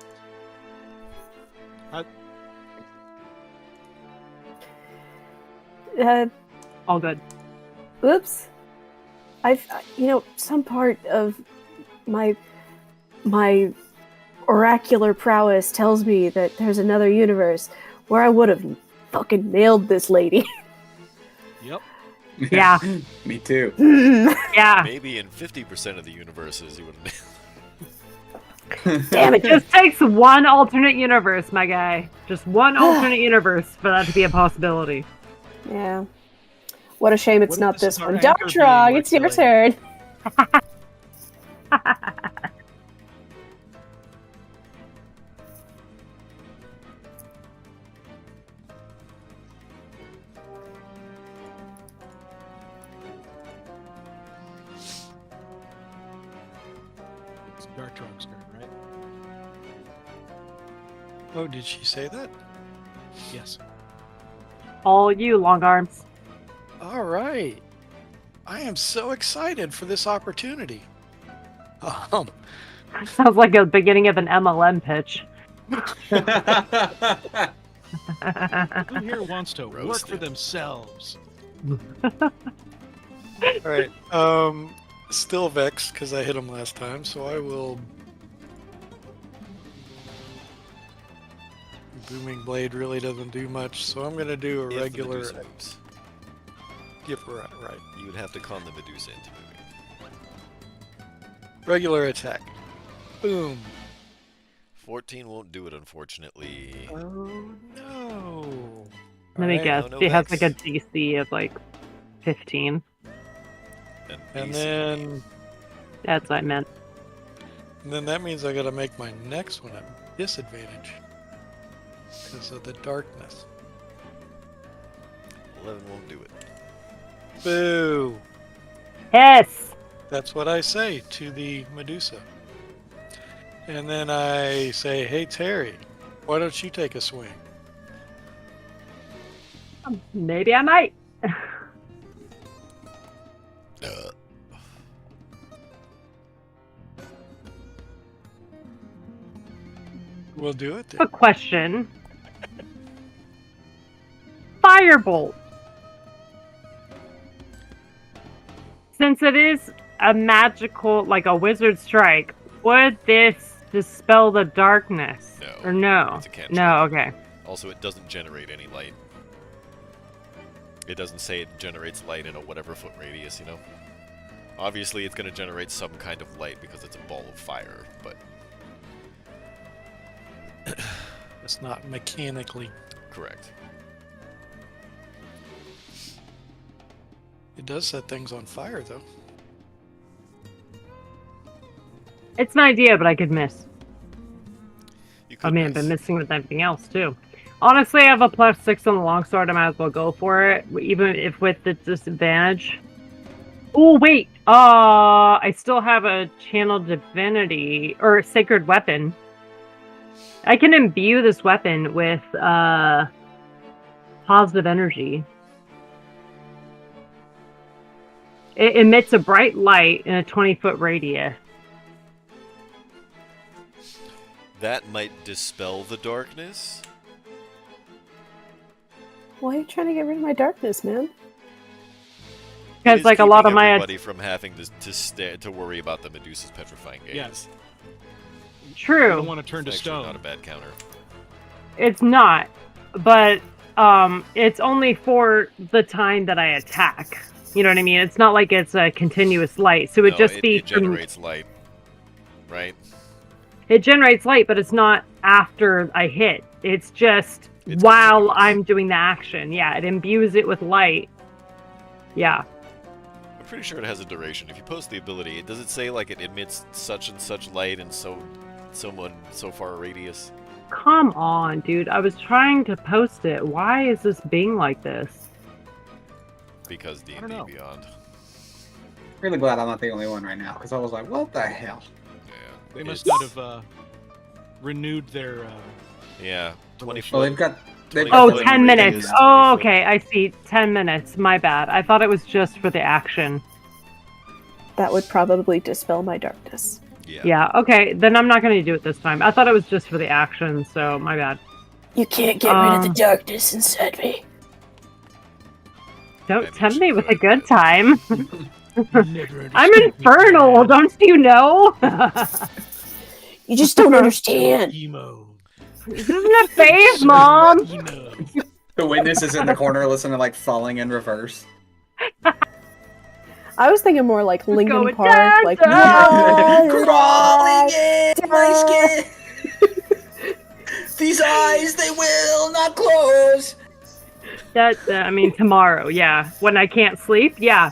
Speaker 4: All good.
Speaker 5: Oops. Some part of my oracular prowess tells me that there's another universe where I would have fucking nailed this lady.
Speaker 3: Yep.
Speaker 4: Yeah.
Speaker 7: Me too.
Speaker 4: Yeah.
Speaker 1: Maybe in 50% of the universes you would have.
Speaker 5: Damn
Speaker 4: It just takes one alternate universe, my guy. Just one alternate universe for that to be a possibility.
Speaker 5: Yeah. What a shame it's
Speaker 3: What if
Speaker 5: not
Speaker 3: this
Speaker 5: this
Speaker 3: is our
Speaker 5: one.
Speaker 3: anchor being
Speaker 5: Dartrog,
Speaker 3: we're
Speaker 5: it's your
Speaker 3: killing?
Speaker 5: turn.
Speaker 3: It's Dartrog's turn, right?
Speaker 6: Oh, did she say that?
Speaker 3: Yes.
Speaker 4: All you, long arms.
Speaker 6: All right. I am so excited for this opportunity.
Speaker 4: Sounds like the beginning of an MLM pitch.
Speaker 3: Who here wants to work for
Speaker 1: Roasted.
Speaker 3: themselves?
Speaker 6: All right. Still vexed because I hit him last time, so I will. Booming Blade really doesn't do much, so I'm gonna do a
Speaker 1: If the
Speaker 6: regular.
Speaker 1: Medusa moves.
Speaker 6: Yep, right.
Speaker 1: You would have to con the Medusa into moving.
Speaker 6: Regular attack. Boom.
Speaker 1: 14 won't do it, unfortunately.
Speaker 6: Oh no.
Speaker 4: Let me
Speaker 6: Alright,
Speaker 4: guess.
Speaker 1: no
Speaker 4: She has like a
Speaker 1: vex.
Speaker 4: DC of like 15.
Speaker 6: And
Speaker 1: AC.
Speaker 6: then
Speaker 4: That's what I meant.
Speaker 6: that means I gotta make my next one a disadvantage. Because of the darkness.
Speaker 1: 11 won't do it.
Speaker 6: Boo!
Speaker 4: Yes!
Speaker 6: That's what I say to the Medusa. And then I say, hey Terry, why don't you take a swing?
Speaker 4: Maybe I might.
Speaker 6: We'll do it then.
Speaker 4: A question. Firebolt. Since it is a magical, like a wizard strike, would this dispel the darkness?
Speaker 1: No.
Speaker 4: Or no?
Speaker 1: It's a cantrip.
Speaker 4: No, okay.
Speaker 1: Also, it doesn't generate any light. It doesn't say it generates light in a whatever foot radius, you know? Obviously, it's going to generate some kind of light because it's a ball of fire, but...
Speaker 6: It's not mechanically.
Speaker 1: Correct.
Speaker 6: It does set things on fire, though.
Speaker 4: It's an idea, but I could miss.
Speaker 1: You could
Speaker 4: I mean, I've been
Speaker 1: miss.
Speaker 4: missing with everything else, too. Honestly, I have a +6 on the longsword. I might as well go for it, even if with the disadvantage. Oh, wait! I still have a channel divinity, or sacred weapon. I can imbue this weapon with, positive energy. It emits a bright light in a 20-foot radius.
Speaker 1: That might dispel the darkness.
Speaker 5: Why are you trying to get rid of my darkness, man?
Speaker 1: It
Speaker 4: Because,
Speaker 1: is
Speaker 4: like, a lot of
Speaker 1: keeping
Speaker 4: my...
Speaker 1: everybody from having to worry about the Medusa's petrifying gaze.
Speaker 3: Yes.
Speaker 4: True.
Speaker 3: You don't want to turn to
Speaker 1: It's actually
Speaker 3: stone.
Speaker 1: not a bad counter.
Speaker 4: It's not, but it's only for the time that I attack. You know what I mean? It's not like it's a continuous light. So it
Speaker 1: No,
Speaker 4: just be
Speaker 1: it generates light, right?
Speaker 4: it generates light, but it's not after I hit. It's just
Speaker 1: It's
Speaker 4: while
Speaker 1: continuous.
Speaker 4: I'm doing the action. Yeah, it imbues it with light. Yeah.
Speaker 1: I'm pretty sure it has a duration. If you post the ability, does it say like it emits such and such light in so far a radius?
Speaker 4: Come on, dude. I was trying to post it. Why is this being like this?
Speaker 1: Because D&D
Speaker 3: don't know.
Speaker 1: Beyond.
Speaker 7: Really glad I'm not the only one right now, because I was like, what the hell?
Speaker 1: Yeah.
Speaker 3: They must
Speaker 1: it's-
Speaker 3: not have renewed their.
Speaker 1: Yeah. 20
Speaker 7: Well,
Speaker 1: foot.
Speaker 7: they've got.
Speaker 1: Twenty
Speaker 4: Oh,
Speaker 1: foot
Speaker 4: 10
Speaker 1: radius,
Speaker 4: minutes.
Speaker 1: 20
Speaker 4: Oh,
Speaker 1: foot.
Speaker 4: okay. I see. 10 minutes. My bad. I thought it was just for the action.
Speaker 5: That would probably dispel my darkness.
Speaker 1: Yeah.
Speaker 4: Yeah, okay. Then I'm not going to do it this time. I thought it was just for the action, so my bad.
Speaker 5: You can't get rid of the
Speaker 4: Um,
Speaker 5: darkness inside me.
Speaker 4: Don't
Speaker 1: Maybe
Speaker 4: tempt
Speaker 1: you
Speaker 4: me with a
Speaker 1: could.
Speaker 4: good time.
Speaker 3: Never
Speaker 4: I'm
Speaker 3: understood
Speaker 4: infernal,
Speaker 3: that.
Speaker 4: don't you know?
Speaker 5: You just don't understand.
Speaker 3: Emo.
Speaker 4: This isn't a phase, Mom.
Speaker 3: Emo.
Speaker 7: The witness is in the corner listening to like falling in reverse.
Speaker 5: I was thinking more like Linkin
Speaker 4: going,
Speaker 5: Park,
Speaker 4: "Da,
Speaker 5: like
Speaker 4: da."
Speaker 7: Crawling in my skin. These eyes, they will not close.
Speaker 4: That, I mean, tomorrow, yeah. When I can't sleep, yeah.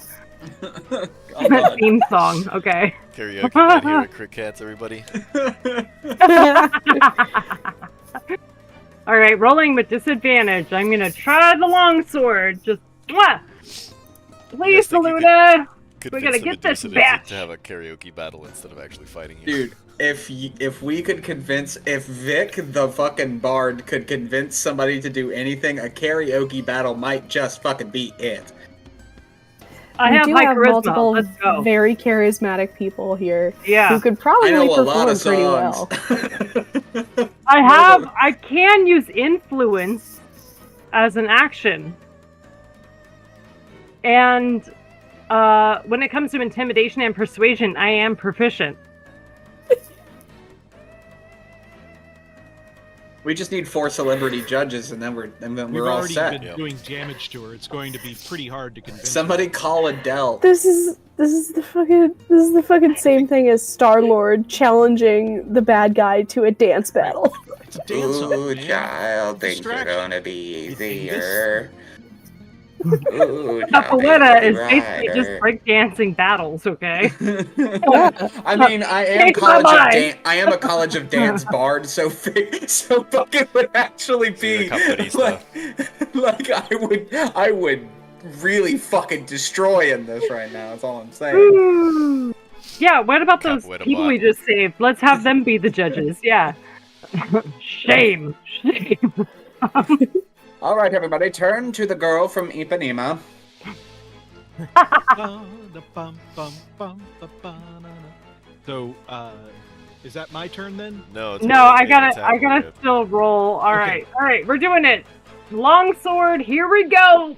Speaker 7: Oh, God.
Speaker 4: Theme song, okay.
Speaker 1: Karaoke night here at Crick Cats, everybody.
Speaker 4: Alright, rolling with disadvantage. I'm gonna try the longsword. Just, mwah! Please,
Speaker 1: think you could-
Speaker 4: Saluna!
Speaker 1: Convince
Speaker 4: gotta
Speaker 1: the
Speaker 4: get this
Speaker 1: Medusa
Speaker 4: batch.
Speaker 1: to have a karaoke battle instead of actually fighting you.
Speaker 7: Dude, if we could convince, if Vic the fucking bard could convince somebody to do anything, a karaoke battle might just fucking be it.
Speaker 4: I
Speaker 5: We
Speaker 4: have
Speaker 5: do
Speaker 4: high
Speaker 5: have
Speaker 4: charisma.
Speaker 5: multiple
Speaker 4: Let's go.
Speaker 5: very charismatic people here
Speaker 4: Yeah.
Speaker 5: who could
Speaker 7: I
Speaker 5: probably
Speaker 7: know a lot
Speaker 5: perform
Speaker 7: of
Speaker 5: pretty
Speaker 7: songs.
Speaker 5: well.
Speaker 4: I can use influence as an action. And When it comes to intimidation and persuasion, I am proficient.
Speaker 7: We just need 4 celebrity judges, and then we're
Speaker 3: We've
Speaker 7: all
Speaker 3: already
Speaker 7: set.
Speaker 3: been doing damage to her. It's going to be pretty hard to convince
Speaker 7: Somebody
Speaker 3: her.
Speaker 7: call Adele.
Speaker 5: This is the fucking same thing as Star-Lord challenging the bad guy to a dance battle.
Speaker 3: It's a dance off,
Speaker 2: Ooh,
Speaker 3: man.
Speaker 2: child, things are
Speaker 3: Distraction.
Speaker 2: gonna be
Speaker 3: You think
Speaker 2: easier. Ooh,
Speaker 4: Capoeira
Speaker 2: child,
Speaker 4: is basically just breakdancing battles, okay?
Speaker 7: I mean, I am
Speaker 4: Take my mind.
Speaker 7: I am a college of dance bard, so fucking would actually
Speaker 1: So you're
Speaker 7: be
Speaker 1: a capoeirista.
Speaker 7: like I would really fucking destroy in this right now. That's all I'm saying.
Speaker 4: Ooh. Yeah, what about those
Speaker 1: Capoeira
Speaker 4: people
Speaker 1: bot.
Speaker 4: we just saved? Let's have them be the judges. Yeah. Shame.
Speaker 7: All right, everybody, turn to the girl from Ipanema.
Speaker 3: So, is that my turn then?
Speaker 1: No, it's
Speaker 4: No, I gotta still roll. All right, we're doing it. Longsword, here we go.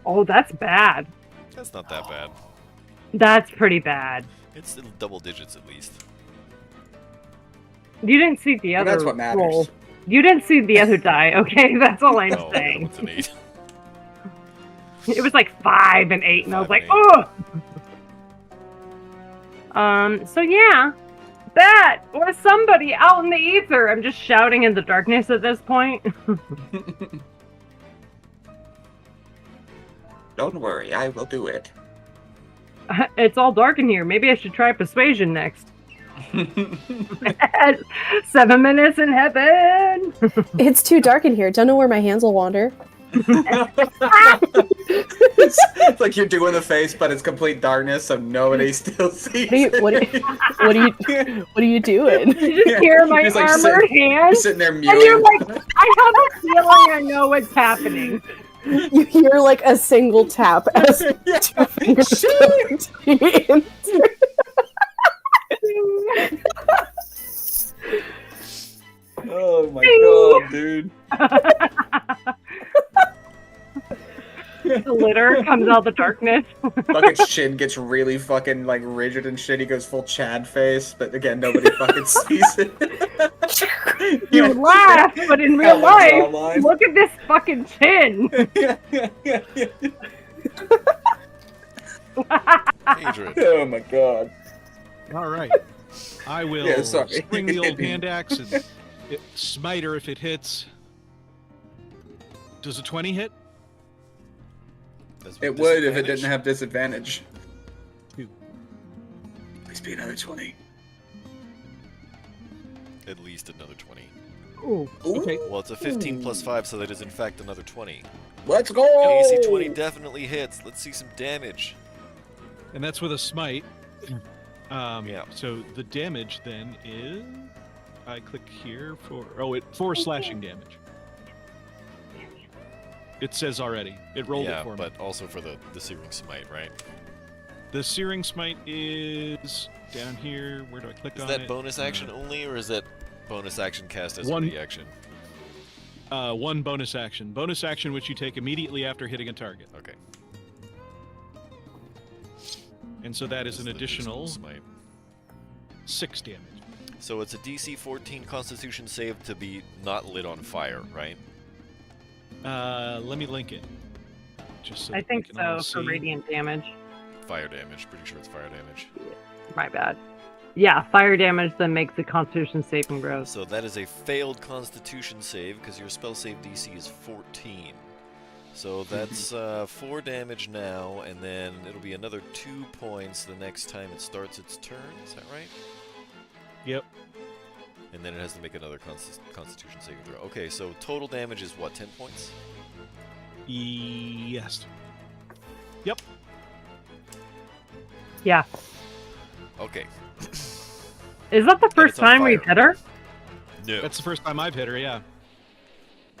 Speaker 4: Oh, that's bad.
Speaker 1: That's not that bad.
Speaker 4: That's pretty bad.
Speaker 1: It's in double digits at least.
Speaker 4: You didn't see the
Speaker 7: And
Speaker 4: other
Speaker 7: that's what matters.
Speaker 4: roll. You didn't see the other die, okay? That's all I'm
Speaker 1: Oh,
Speaker 4: saying.
Speaker 1: it's an 8.
Speaker 4: It was like 5 and 8, and I was
Speaker 1: 5
Speaker 4: like,
Speaker 1: and
Speaker 4: oh! So yeah. That or somebody out in the ether. I'm just shouting in the darkness at this point.
Speaker 2: Don't worry, I will do it.
Speaker 4: It's all dark in here. Maybe I should try persuasion next. 7 minutes in heaven.
Speaker 5: It's too dark in here. Don't know where my hands will wander.
Speaker 7: It's like you're doing the face, but it's complete darkness, so nobody still sees
Speaker 5: What are you doing?
Speaker 4: You just hear my
Speaker 7: Just, like,
Speaker 4: armored
Speaker 7: You're
Speaker 4: hand,
Speaker 7: sitting there
Speaker 4: and you're
Speaker 7: mewing.
Speaker 4: like, I have a feeling I know what's happening.
Speaker 5: You hear like a single tap as two fingers go into the insert.
Speaker 7: Oh my god, dude.
Speaker 4: The litter comes out of the darkness.
Speaker 7: Fucking chin gets really fucking like rigid and shit. He goes full Chad face, but again, nobody fucking sees it.
Speaker 4: You laugh, but in real life, look at this fucking chin.
Speaker 1: Adrian.
Speaker 7: Oh my god.
Speaker 3: All right. I will
Speaker 7: Yeah, sorry.
Speaker 3: swing the old hand axe and smite her if it hits. Does a 20 hit?
Speaker 1: That's
Speaker 7: It
Speaker 1: with
Speaker 7: would if it
Speaker 1: disadvantage.
Speaker 7: didn't have disadvantage.
Speaker 3: Two.
Speaker 7: Please be another 20.
Speaker 1: At least another 20.
Speaker 3: Ooh. Okay.
Speaker 1: Well, it's a 15 plus 5, so that is in fact another 20.
Speaker 7: Let's go!
Speaker 1: AC 20 definitely hits. Let's see some damage.
Speaker 3: And that's with a smite.
Speaker 1: Yeah.
Speaker 3: So the damage then is... I click here for... Oh, 4 slashing damage. It says already. It rolled
Speaker 1: Yeah,
Speaker 3: it for me.
Speaker 1: but also for the Searing Smite, right?
Speaker 3: The Searing Smite is down here. Where do I click
Speaker 1: Is
Speaker 3: on
Speaker 1: that
Speaker 3: it?
Speaker 1: bonus action only, or is that bonus action cast as
Speaker 3: One-
Speaker 1: a reaction?
Speaker 3: One bonus action. Bonus action which you take immediately after hitting a target.
Speaker 1: Okay.
Speaker 3: And so that is
Speaker 1: This
Speaker 3: an
Speaker 1: the Dismal
Speaker 3: additional
Speaker 1: Smite.
Speaker 3: 6 damage.
Speaker 1: So it's a DC 14 Constitution save to be not lit on fire, right?
Speaker 3: Let me link it. Just so
Speaker 4: I
Speaker 3: that we
Speaker 4: think
Speaker 3: can all
Speaker 4: so, for
Speaker 3: see.
Speaker 4: radiant damage.
Speaker 1: Fire damage. Pretty sure it's fire damage.
Speaker 4: My bad. Yeah, fire damage that makes the Constitution saving throw.
Speaker 1: So that is a failed Constitution save because your spell save DC is 14. So that's 4 damage now, and then it'll be another 2 points the next time it starts its turn. Is that right?
Speaker 3: Yep.
Speaker 1: And then it has to make another Constitution saving throw. Okay, so total damage is what, 10 points?
Speaker 3: Yes. Yep.
Speaker 4: Yeah.
Speaker 1: Okay.
Speaker 4: Is that the first
Speaker 1: it's on
Speaker 4: time we've
Speaker 1: fire.
Speaker 4: hit her?
Speaker 1: No.
Speaker 3: That's the first time I've hit her, yeah.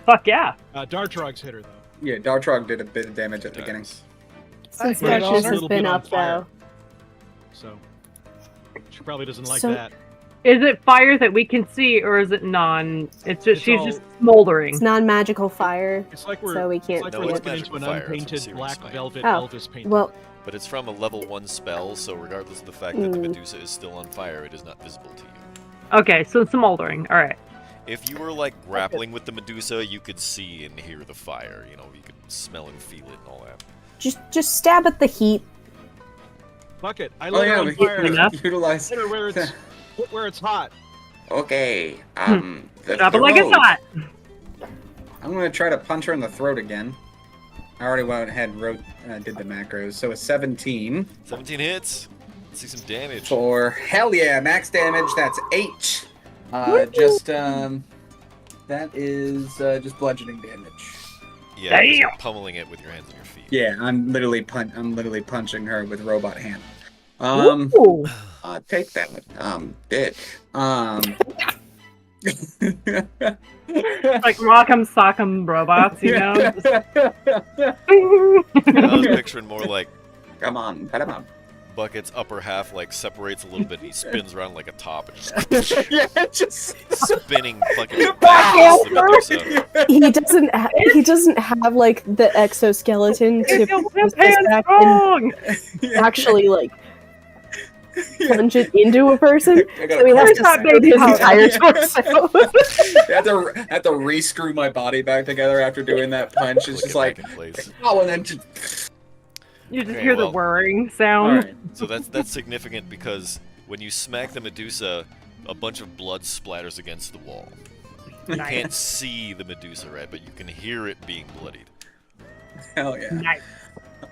Speaker 4: Fuck yeah.
Speaker 3: Dartrog's hit her, though.
Speaker 7: Yeah, Dartrog did a bit of damage at the beginning.
Speaker 5: Since
Speaker 3: Yeah, she's
Speaker 5: Duchess
Speaker 3: a
Speaker 5: has
Speaker 3: little
Speaker 5: been
Speaker 3: bit on
Speaker 5: up
Speaker 3: fire.
Speaker 5: though.
Speaker 3: So, she probably doesn't like
Speaker 5: So-
Speaker 3: that.
Speaker 4: Is it fire that we can see, or is it non? It's just
Speaker 3: It's
Speaker 4: she's
Speaker 3: all-
Speaker 4: just smoldering.
Speaker 5: It's non-magical fire,
Speaker 3: It's like we're,
Speaker 5: so we can't
Speaker 3: it's like
Speaker 1: No,
Speaker 3: we're
Speaker 1: it's
Speaker 3: looking into
Speaker 1: magical
Speaker 3: an
Speaker 1: fire, that's what
Speaker 3: unpainted
Speaker 1: Siri's
Speaker 3: black
Speaker 1: saying.
Speaker 3: velvet
Speaker 5: Oh,
Speaker 3: Elvis painting.
Speaker 5: well,
Speaker 1: But it's from a level 1 spell, so regardless of the fact that the Medusa is still on fire, it is not visible to you.
Speaker 4: Okay, so it's smoldering. All right.
Speaker 1: If you were like grappling with the Medusa, you could see and hear the fire. You know, you could smell and feel it and all that.
Speaker 5: just stab at the heat.
Speaker 3: Bucket, I
Speaker 7: Oh
Speaker 3: lit her
Speaker 7: yeah,
Speaker 3: on
Speaker 7: we
Speaker 3: fire.
Speaker 4: enough.
Speaker 7: utilize.
Speaker 3: Hit her where it's hot.
Speaker 2: Okay. The
Speaker 4: Drop it like it's
Speaker 2: throat.
Speaker 4: hot.
Speaker 7: I'm gonna try to punch her in the throat again. I already went ahead and did the macros, so a 17
Speaker 1: 17 hits. Let's see some damage.
Speaker 7: for hell yeah, max damage. That's 8. That is just bludgeoning damage.
Speaker 1: Yeah, you're
Speaker 4: Damn.
Speaker 1: just pummeling it with your hands and your feet.
Speaker 7: Yeah, I'm literally punching her with robot hand.
Speaker 4: Ooh.
Speaker 2: Take that. Bitch.
Speaker 4: Like rock'em sock'em robots, you know?
Speaker 1: I was picturing more like
Speaker 2: Come on, put him up.
Speaker 1: Bucket's upper half like separates a little bit and he spins around like a top and just
Speaker 7: Yeah, just
Speaker 1: spinning fucking past the Medusa.
Speaker 5: He doesn't have like the exoskeleton to
Speaker 4: It's
Speaker 5: push
Speaker 4: your
Speaker 5: this
Speaker 4: hand
Speaker 5: back and
Speaker 4: strong.
Speaker 5: actually like punch it into a person.
Speaker 7: I gotta
Speaker 5: So he has
Speaker 7: press
Speaker 5: to
Speaker 4: Stop,
Speaker 5: snap
Speaker 4: baby
Speaker 5: his
Speaker 4: powder.
Speaker 5: entire torso.
Speaker 7: I have to re-screw my body back together after doing that punch. It's
Speaker 1: Flick
Speaker 7: just
Speaker 1: it
Speaker 7: like,
Speaker 1: back in place.
Speaker 7: oh, and then just.
Speaker 4: You just
Speaker 1: Okay,
Speaker 4: hear
Speaker 1: well.
Speaker 4: the whirring sound.
Speaker 7: All right.
Speaker 1: So that's significant because when you smack the Medusa, a bunch of blood splatters against the wall. You
Speaker 4: Nice.
Speaker 1: can't see the Medusa, right? But you can hear it being bloodied.
Speaker 7: Hell yeah.
Speaker 4: Nice.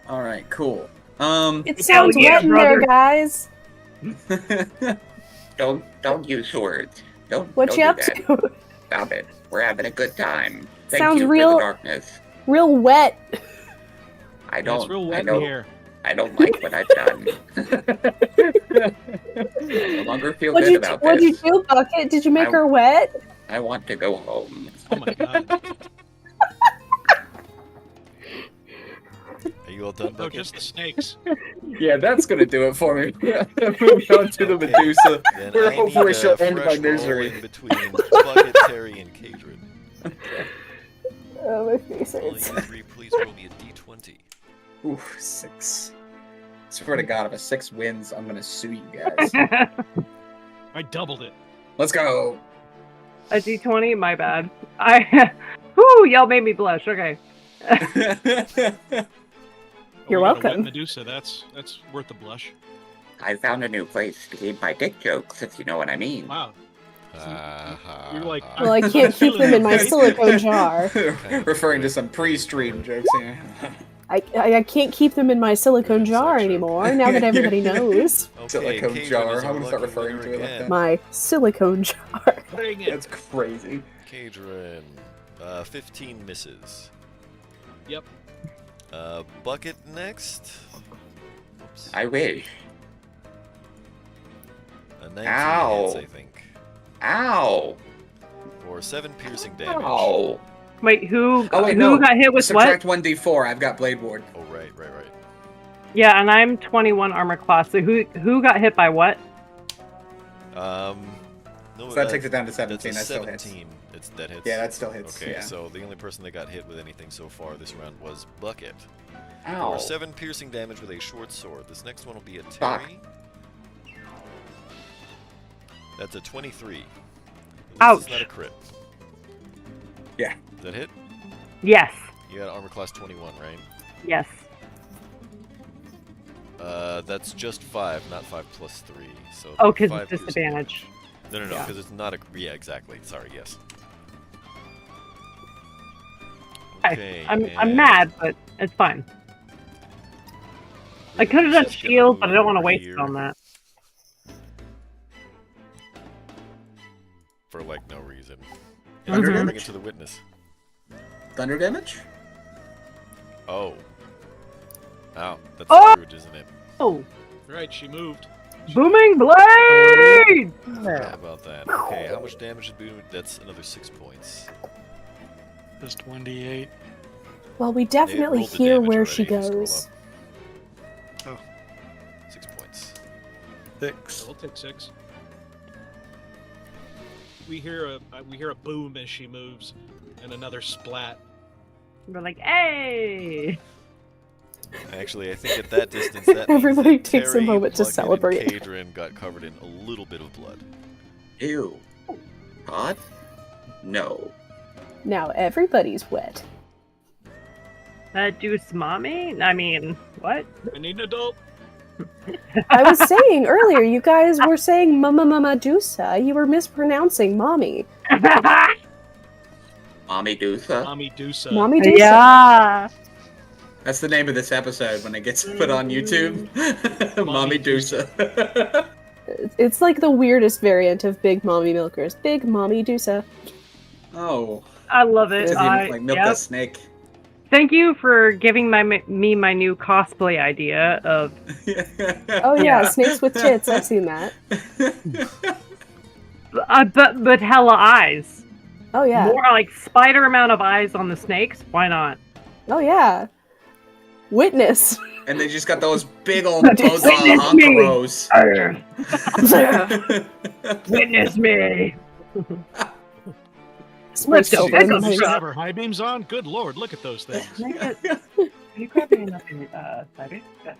Speaker 7: All right, cool.
Speaker 5: It sounds
Speaker 4: yeah,
Speaker 5: wet in
Speaker 4: brother.
Speaker 5: there, guys.
Speaker 2: Don't use words. Don't.
Speaker 5: What
Speaker 2: don't
Speaker 5: you
Speaker 2: do
Speaker 5: up
Speaker 2: that.
Speaker 5: to?
Speaker 2: Stop it. We're having a good time. Thank
Speaker 5: Sounds
Speaker 2: you
Speaker 5: real-
Speaker 2: for the darkness.
Speaker 5: Real wet.
Speaker 2: I
Speaker 3: Yeah,
Speaker 2: don't.
Speaker 3: it's real wet
Speaker 2: I
Speaker 3: in
Speaker 2: don't.
Speaker 3: here.
Speaker 2: I don't like what I've done. I no longer feel
Speaker 5: What'd
Speaker 2: good
Speaker 5: you
Speaker 2: about
Speaker 5: What'd you
Speaker 2: this.
Speaker 5: do, Bucket? Did you make
Speaker 2: I-
Speaker 5: her wet?
Speaker 2: I want to go home.
Speaker 3: Oh my god.
Speaker 1: Are you all done,
Speaker 3: No,
Speaker 1: Bucket?
Speaker 3: just the snakes.
Speaker 7: Yeah, that's gonna do it for me. Moving on to the
Speaker 1: Okay.
Speaker 7: Medusa.
Speaker 1: Then
Speaker 7: Where
Speaker 1: I
Speaker 7: hopefully
Speaker 1: need
Speaker 7: she'll
Speaker 1: a
Speaker 7: end my
Speaker 1: fresh roll
Speaker 7: misery.
Speaker 1: in between Bucket, Terry, and Cadron.
Speaker 5: Oh, my face
Speaker 1: All you
Speaker 5: hurts.
Speaker 1: three, please roll me a d20.
Speaker 7: Ooh, 6. Swear to God, if a 6 wins, I'm gonna sue you guys.
Speaker 3: I doubled it.
Speaker 7: Let's go.
Speaker 4: A D20? My bad. Whoo, y'all made me blush. Okay.
Speaker 3: Oh,
Speaker 5: You're
Speaker 3: we got a wet
Speaker 5: welcome.
Speaker 3: Medusa, that's worth a blush.
Speaker 2: I found a new place to keep my dick jokes, if you know what I mean.
Speaker 3: Wow. You're like,
Speaker 5: Well, I can't keep them in my silicone jar.
Speaker 7: Referring to some pre-stream jokes here.
Speaker 5: I can't keep them in my silicone jar anymore, now that everybody knows.
Speaker 1: Okay,
Speaker 7: Silicone
Speaker 1: Cadron
Speaker 7: jar.
Speaker 1: is
Speaker 7: I'm
Speaker 1: our
Speaker 7: gonna start
Speaker 1: lucky
Speaker 7: referring
Speaker 1: winner
Speaker 7: to it like
Speaker 1: again.
Speaker 7: that.
Speaker 5: My silicone jar.
Speaker 3: bring it.
Speaker 7: That's crazy.
Speaker 1: Cadron, 15 misses.
Speaker 3: Yep.
Speaker 1: Bucket next. Oops.
Speaker 2: I wish.
Speaker 1: A 19
Speaker 2: Ow.
Speaker 1: hits, I think.
Speaker 2: Ow!
Speaker 1: For 7 piercing damage.
Speaker 2: Ow!
Speaker 4: Wait, who
Speaker 7: Oh, wait,
Speaker 4: who
Speaker 7: no.
Speaker 4: got hit with
Speaker 7: Subtract
Speaker 4: what?
Speaker 7: 1d4. I've got Blade Ward.
Speaker 1: Oh, right.
Speaker 4: Yeah, and I'm 21 armor class. So who got hit by what?
Speaker 1: No,
Speaker 7: So that takes it down to
Speaker 1: that's
Speaker 7: 17.
Speaker 1: a
Speaker 7: That still hits.
Speaker 1: 17. That hits.
Speaker 7: Yeah, that still hits.
Speaker 1: Okay,
Speaker 7: Yeah.
Speaker 1: so the only person that got hit with anything so far this round was Bucket.
Speaker 2: Ow!
Speaker 1: For 7 piercing damage with a short sword. This next one will be a
Speaker 2: Fuck.
Speaker 1: Terry. That's a 23. At least
Speaker 4: Ouch.
Speaker 1: It's not a crit.
Speaker 7: Yeah.
Speaker 1: Does that hit?
Speaker 4: Yes.
Speaker 1: You got armor class 21, right?
Speaker 4: Yes.
Speaker 1: That's just 5, not 5 plus 3. So
Speaker 4: Oh, because
Speaker 1: 5
Speaker 4: it's
Speaker 1: piercing
Speaker 4: disadvantage.
Speaker 1: damage. No,
Speaker 4: Yeah.
Speaker 1: because it's not a. Yeah, exactly. Sorry, yes.
Speaker 4: Okay, I'm
Speaker 1: and
Speaker 4: mad, but it's fine. I could have done
Speaker 1: just gonna
Speaker 4: shield, but I
Speaker 1: move
Speaker 4: don't want to
Speaker 1: over
Speaker 4: waste
Speaker 1: here
Speaker 4: it on that.
Speaker 1: for like no reason.
Speaker 7: Thunder
Speaker 1: Bring it
Speaker 7: damage?
Speaker 1: to the witness.
Speaker 7: Thunder damage?
Speaker 1: Oh. Ow, that's
Speaker 4: Oh!
Speaker 1: Scrooge, isn't it?
Speaker 4: Oh,
Speaker 3: Right, she moved.
Speaker 4: booming blade!
Speaker 1: How about that? Okay, how much damage did Boom? That's another 6 points.
Speaker 6: Just 1d8.
Speaker 5: Well, we definitely
Speaker 1: rolled the
Speaker 5: hear
Speaker 1: damage
Speaker 5: where
Speaker 1: already,
Speaker 5: she
Speaker 1: you can scroll
Speaker 5: goes.
Speaker 1: up. 6 points.
Speaker 6: 6.
Speaker 3: We'll take 6. we hear a boom as she moves, and another splat.
Speaker 4: We're like, hey!
Speaker 1: Actually, I think at that distance, that
Speaker 5: Everybody
Speaker 1: means that
Speaker 5: takes a
Speaker 1: Terry,
Speaker 5: moment to
Speaker 1: Pluggin,
Speaker 5: celebrate.
Speaker 1: and Kadrin got covered in a little bit of blood.
Speaker 2: Ew. Hot? No.
Speaker 5: Now everybody's wet.
Speaker 4: Deuce mommy? I mean, what?
Speaker 3: I need an adult.
Speaker 5: I was saying earlier, you guys were saying Mommydusa. You were mispronouncing mommy.
Speaker 2: Mommydusa?
Speaker 3: Mommydusa.
Speaker 5: Mommydusa.
Speaker 4: Yeah!
Speaker 7: That's the name of this episode when it gets put on YouTube. Mommydusa.
Speaker 5: It's like the weirdest variant of Big Mommy Milkers. Big Mommydusa.
Speaker 7: Oh.
Speaker 4: I love it.
Speaker 7: Because you like milk a snake.
Speaker 4: Thank you for giving me my new cosplay idea of
Speaker 5: Oh yeah, snakes with tits. I've seen that.
Speaker 4: but hella eyes.
Speaker 5: Oh yeah.
Speaker 4: More like spider amount of eyes on the snakes. Why not?
Speaker 5: Oh yeah. Witness.
Speaker 7: And they just got those big old
Speaker 4: Witness me.
Speaker 7: Ankaros.
Speaker 4: Witness me.
Speaker 5: Smoked
Speaker 4: Let's
Speaker 5: over.
Speaker 4: go.
Speaker 3: Does she have her high beams on? Good lord, look at those things.
Speaker 4: Can you grab me enough cider? Yeah.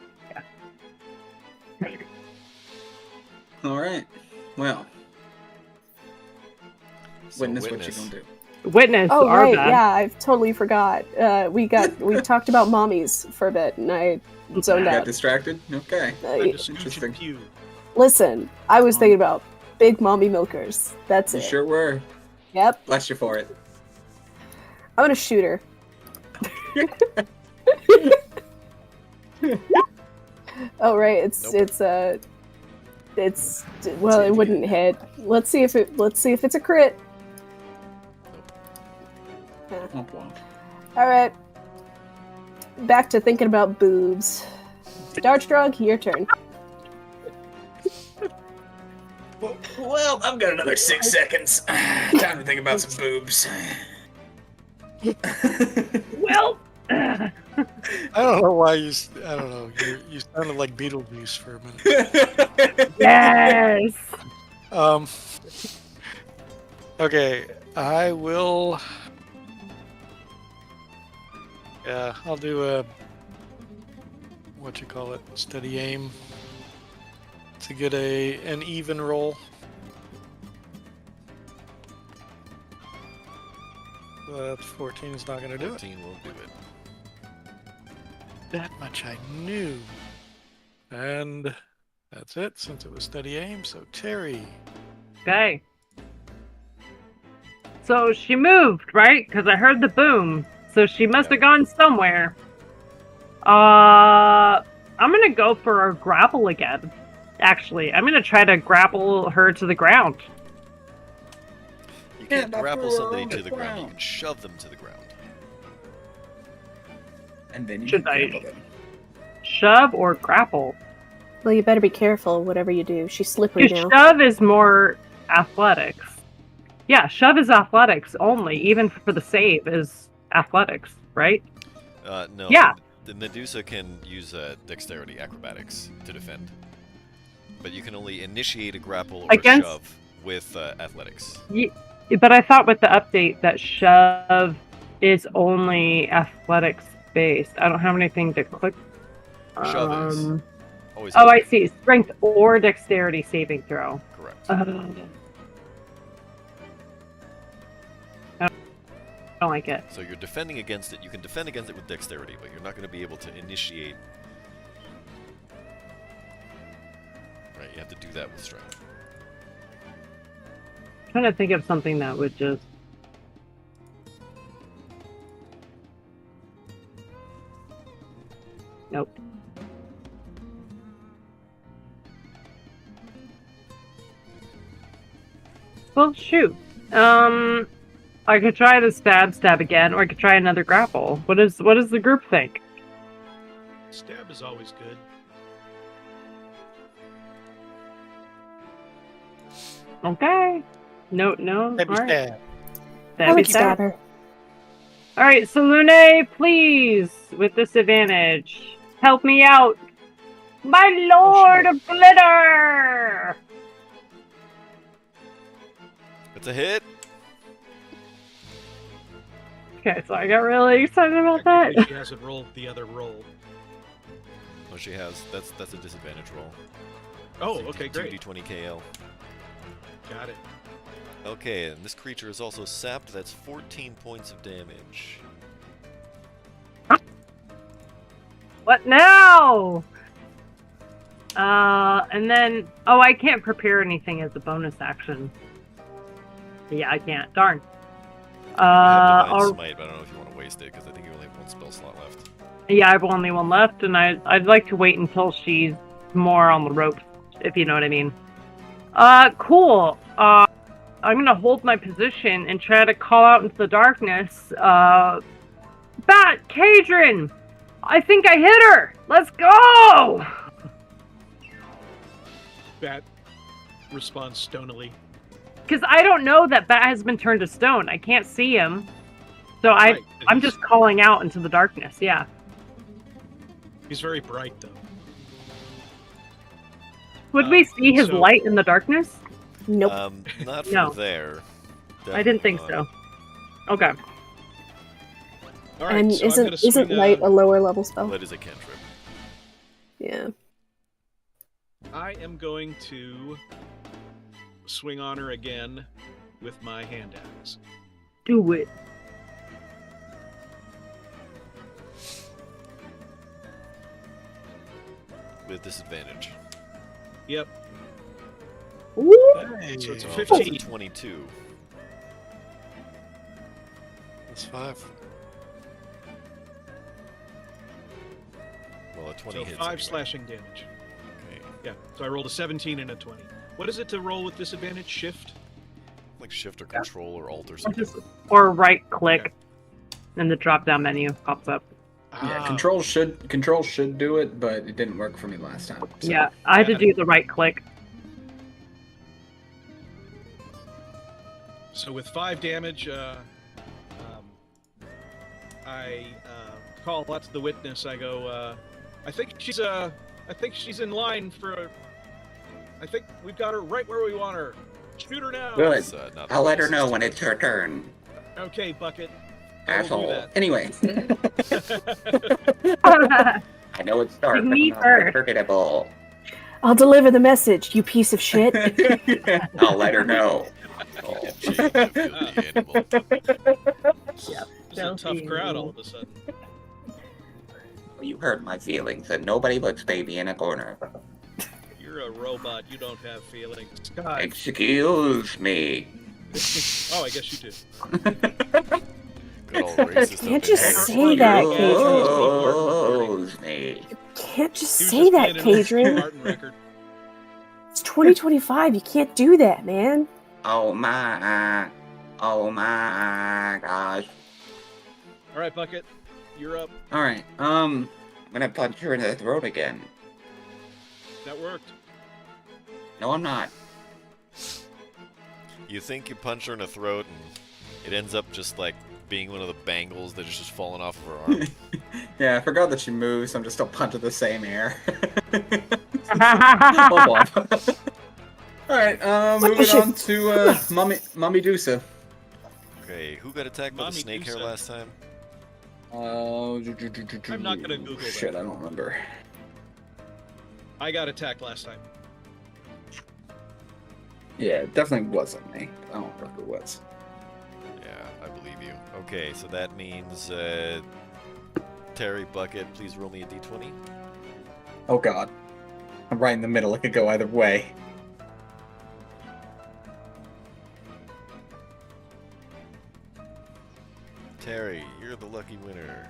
Speaker 7: All right. Well,
Speaker 1: So
Speaker 7: witness what you gonna do.
Speaker 4: Witness.
Speaker 5: Oh
Speaker 4: our
Speaker 5: right,
Speaker 4: bad.
Speaker 5: yeah, I totally forgot. We talked about mommies for a bit, and I zoned
Speaker 7: Got
Speaker 5: out.
Speaker 7: distracted? Okay.
Speaker 3: Time to scooch
Speaker 7: Interesting.
Speaker 3: and pew.
Speaker 5: Listen, I was thinking about Big Mommy Milkers. That's
Speaker 7: You
Speaker 5: it.
Speaker 7: sure were.
Speaker 5: Yep.
Speaker 7: Bless you for it.
Speaker 5: I'm gonna shoot her. Oh right, it's well, it wouldn't hit. Let's see if it's a crit.
Speaker 7: Womp womp.
Speaker 5: All right. Back to thinking about boobs. Darkstrug, your turn.
Speaker 7: Well, I've got another 6 seconds. Time to think about some boobs.
Speaker 4: Well.
Speaker 6: I don't know why you. I don't know. You sounded like Beetlejuice for a minute.
Speaker 4: Yes.
Speaker 6: Okay, I will. Yeah, I'll do a. What you call it? Steady aim. To get an even roll. But 14 is not going to do it.
Speaker 1: 14 won't do it.
Speaker 6: That much I knew. And that's it, since it was steady aim. So Terry.
Speaker 4: Okay. So she moved, right? Because I heard the boom. So she must have gone somewhere. I'm gonna go for a grapple again. Actually, I'm gonna try to grapple her to the ground.
Speaker 1: You can't
Speaker 7: Yeah,
Speaker 1: grapple
Speaker 7: that's
Speaker 1: somebody
Speaker 7: on
Speaker 1: to
Speaker 7: the
Speaker 1: the ground. You
Speaker 7: ground.
Speaker 1: can shove them to the ground.
Speaker 7: And then you
Speaker 4: Should
Speaker 7: can
Speaker 4: I-
Speaker 7: grapple them.
Speaker 4: Shove or grapple?
Speaker 5: Well, you better be careful, whatever you do. She's slippery now.
Speaker 4: Shove is more athletics. Yeah, shove is athletics only. Even for the save is athletics, right?
Speaker 1: No.
Speaker 4: Yeah.
Speaker 1: The Medusa can use dexterity, acrobatics, to defend. But you can only initiate a grapple or
Speaker 4: Against-
Speaker 1: shove with athletics.
Speaker 4: But I thought with the update that shove is only athletics based. I don't have anything to click.
Speaker 1: Shove is. Always
Speaker 4: Oh,
Speaker 1: has
Speaker 4: I
Speaker 1: been.
Speaker 4: see. Strength or dexterity saving throw.
Speaker 1: Correct.
Speaker 4: I don't like it.
Speaker 1: So you're defending against it. You can defend against it with dexterity, but you're not going to be able to initiate. Right, you have to do that with strength.
Speaker 4: I'm trying to think of something that would just. Nope. Well, shoot. I could try the stab again, or I could try another grapple. What does the group think?
Speaker 3: Stab is always good.
Speaker 4: Okay. No.
Speaker 6: Maybe
Speaker 4: All right.
Speaker 6: stab.
Speaker 5: I would
Speaker 4: Stabby
Speaker 5: stab
Speaker 4: stab.
Speaker 5: her.
Speaker 4: All right, so Lune, please, with disadvantage, help me out. My Lord of Glitter!
Speaker 1: It's a hit.
Speaker 4: Okay, so I got really excited about that.
Speaker 3: Technically, she hasn't rolled the other roll.
Speaker 1: Oh, she has. That's a disadvantage roll.
Speaker 3: Oh, okay, great.
Speaker 1: 2d20 KL.
Speaker 3: Got it.
Speaker 1: Okay, and this creature is also sapped. That's 14 points of damage.
Speaker 4: What now? And then, oh, I can't prepare anything as a bonus action. Yeah, I can't. Darn.
Speaker 1: You have Divine
Speaker 4: I'll-
Speaker 1: Smite, but I don't know if you want to waste it because I think you only have one spell slot left.
Speaker 4: yeah, I have only one left, and I'd like to wait until she's more on the ropes, if you know what I mean. Cool. I'm gonna hold my position and try to call out into the darkness. Bat, Kadrin! I think I hit her! Let's go!
Speaker 3: Bat responds stonily.
Speaker 4: Because I don't know that Bat has been turned to stone. I can't see him. So
Speaker 3: Right,
Speaker 4: I'm
Speaker 3: he's-
Speaker 4: just calling out into the darkness, yeah.
Speaker 3: He's very bright, though.
Speaker 4: Would we see his
Speaker 3: so-
Speaker 4: light in the darkness?
Speaker 5: Nope.
Speaker 1: Not from
Speaker 4: No.
Speaker 1: there.
Speaker 4: I didn't think
Speaker 1: Definitely
Speaker 4: so. Okay.
Speaker 3: All right,
Speaker 5: And
Speaker 3: so I'm gonna
Speaker 5: isn't
Speaker 3: swing,
Speaker 5: light a lower level
Speaker 1: not.
Speaker 5: spell?
Speaker 1: That is a cantrip.
Speaker 5: Yeah.
Speaker 3: I am going to swing on her again with my hand axe.
Speaker 4: Do it.
Speaker 1: With disadvantage.
Speaker 3: Yep.
Speaker 4: Ooh.
Speaker 6: Hey,
Speaker 3: So it's a
Speaker 1: Oh,
Speaker 3: 15.
Speaker 1: that's a 22.
Speaker 6: That's 5.
Speaker 1: Well, a 20
Speaker 3: So
Speaker 1: hits.
Speaker 3: 5
Speaker 1: anyway.
Speaker 3: slashing damage.
Speaker 1: Okay.
Speaker 3: Yeah. So I rolled a 17 and a 20. What is it to roll with disadvantage? Shift?
Speaker 1: Like shift or control or alt or something.
Speaker 4: Or right click, and the drop down menu pops up.
Speaker 7: Yeah,
Speaker 3: Ah,
Speaker 7: control should do it, but it didn't work for me last time. So.
Speaker 4: Yeah, I had to
Speaker 3: Yeah.
Speaker 4: do the right click.
Speaker 3: So with 5 damage, I call out to the witness. I go, I think she's in line for. I think we've got her right where we want her. Shoot her now.
Speaker 2: Good.
Speaker 1: It's, not
Speaker 2: I'll let her
Speaker 1: the
Speaker 2: know
Speaker 1: best.
Speaker 2: when it's her turn,
Speaker 3: Okay, Bucket. I will do
Speaker 2: asshole.
Speaker 3: that.
Speaker 2: Anyway, I know it's dark, but
Speaker 4: Me
Speaker 2: I'm not
Speaker 4: first.
Speaker 2: forgettable.
Speaker 5: I'll deliver the message, you piece of shit.
Speaker 2: I'll let her know.
Speaker 1: Oh, shame to feel the animal.
Speaker 3: It's a
Speaker 4: Don't
Speaker 3: tough
Speaker 4: be
Speaker 3: crowd
Speaker 4: mean.
Speaker 3: all of a sudden.
Speaker 2: You hurt my feelings, and nobody puts baby in a corner.
Speaker 3: You're a robot. You don't have feelings. God.
Speaker 2: Excuse me.
Speaker 3: Oh, I guess you do.
Speaker 1: Good old racist.
Speaker 5: Can't
Speaker 1: up
Speaker 5: just
Speaker 1: in here.
Speaker 5: say that,
Speaker 2: Excuse me.
Speaker 5: Can't just
Speaker 3: He was
Speaker 5: say
Speaker 3: just
Speaker 5: that,
Speaker 3: playing an
Speaker 5: Kadrian.
Speaker 3: Martin record.
Speaker 5: It's 2025. You can't do that, man.
Speaker 2: Oh my gosh.
Speaker 3: All right, Bucket. You're up.
Speaker 7: All right.
Speaker 2: I'm gonna punch her in the throat again.
Speaker 3: That worked.
Speaker 2: No, I'm not.
Speaker 1: You think you punch her in the throat and it ends up just like being one of the bangles that is just falling off of her arm.
Speaker 7: Yeah, I forgot that she moves. I'm just still punching the same air. Hold on. All right. Moving on to Mommydusa.
Speaker 1: Okay, who got attacked by the snake hair
Speaker 3: Mommydusa.
Speaker 1: last time?
Speaker 3: I'm not gonna Google that.
Speaker 7: Shit, I don't remember.
Speaker 3: I got attacked last time.
Speaker 7: Yeah, it definitely wasn't me. I don't remember who it was.
Speaker 1: Yeah, I believe you. Okay, so that means Terry Bucket, please roll me a d20.
Speaker 7: Oh god. I'm right in the middle. It could go either way.
Speaker 1: Terry, you're the lucky winner.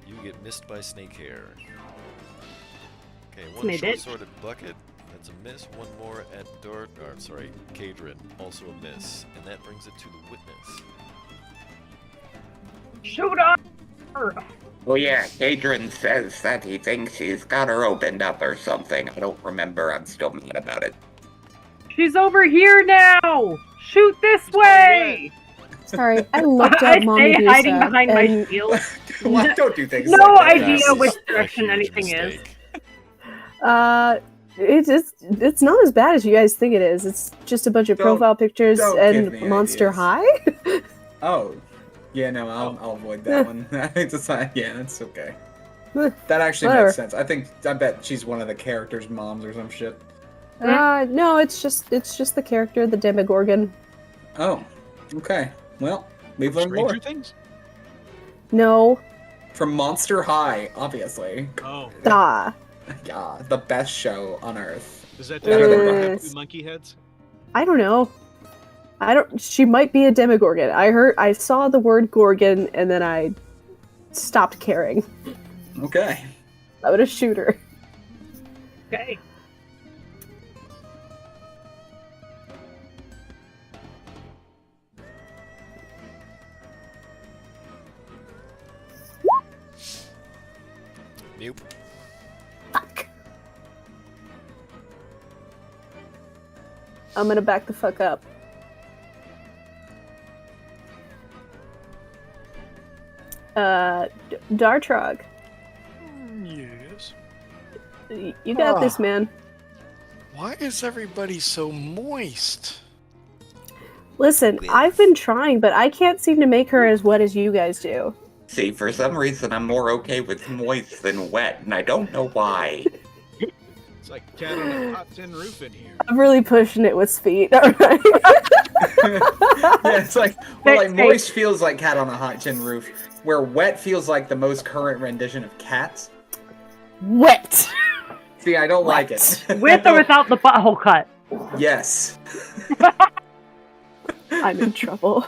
Speaker 1: You get missed by snake hair. Okay, one
Speaker 4: Made it.
Speaker 1: short-sworded bucket. That's a miss. One more at Dart. Or, sorry, Kadrin. Also a miss. And that brings it to the witness.
Speaker 4: Shoot on her!
Speaker 2: Oh yeah, Adrian says that he thinks he's got her opened up or something. I don't remember. I'm still mad about it.
Speaker 4: She's over here now! Shoot this way!
Speaker 5: Sorry, I looked
Speaker 4: I
Speaker 5: up
Speaker 4: stay hiding
Speaker 5: Mommydusa,
Speaker 4: behind my
Speaker 5: and
Speaker 4: shield.
Speaker 7: Why don't do things
Speaker 4: No
Speaker 7: like that?
Speaker 4: idea
Speaker 1: That was
Speaker 4: which
Speaker 1: a
Speaker 4: direction
Speaker 1: huge
Speaker 4: anything is.
Speaker 1: mistake.
Speaker 5: it's not as bad as you guys think it is. It's just a bunch of
Speaker 7: Don't-
Speaker 5: profile pictures
Speaker 7: don't
Speaker 5: and
Speaker 7: give me
Speaker 5: Monster
Speaker 7: ideas.
Speaker 5: High.
Speaker 7: Oh, yeah, no, I'll avoid that one. It's not, yeah, that's okay. That actually
Speaker 5: Whatever.
Speaker 7: makes sense. I bet she's one of the characters' moms or some shit.
Speaker 5: No, it's just the character, the Demogorgon.
Speaker 7: Oh, okay. Well, we've learned more.
Speaker 3: Stranger Things?
Speaker 5: No,
Speaker 7: From Monster High, obviously.
Speaker 3: Oh.
Speaker 5: ah,
Speaker 7: Yeah, the best show on Earth.
Speaker 3: Does that
Speaker 7: Better than
Speaker 3: have
Speaker 5: Rats.
Speaker 3: two monkey heads?
Speaker 5: I don't know. She might be a Demogorgon. I saw the word Gorgon, and then I stopped caring.
Speaker 7: Okay.
Speaker 5: I would have shoot her.
Speaker 4: Okay.
Speaker 1: Nope.
Speaker 5: Fuck. I'm gonna back the fuck up. Dartrog,
Speaker 6: Yes.
Speaker 5: you got this,
Speaker 6: Ah.
Speaker 5: man.
Speaker 6: Why is everybody so moist?
Speaker 5: Listen,
Speaker 1: With-
Speaker 5: I've been trying, but I can't seem to make her as wet as you guys do.
Speaker 2: See, for some reason, I'm more okay with moist than wet, and I don't know why.
Speaker 3: It's like cat on a hot tin roof in here.
Speaker 5: I'm really pushing it with speed. All right.
Speaker 7: Yeah, it's like, well, like
Speaker 4: Hey.
Speaker 7: moist feels like cat on a hot tin roof, where wet feels like the most current rendition of cats.
Speaker 5: Wet.
Speaker 7: See, I don't like it.
Speaker 4: With or without the butthole cut?
Speaker 7: Yes.
Speaker 5: I'm in trouble.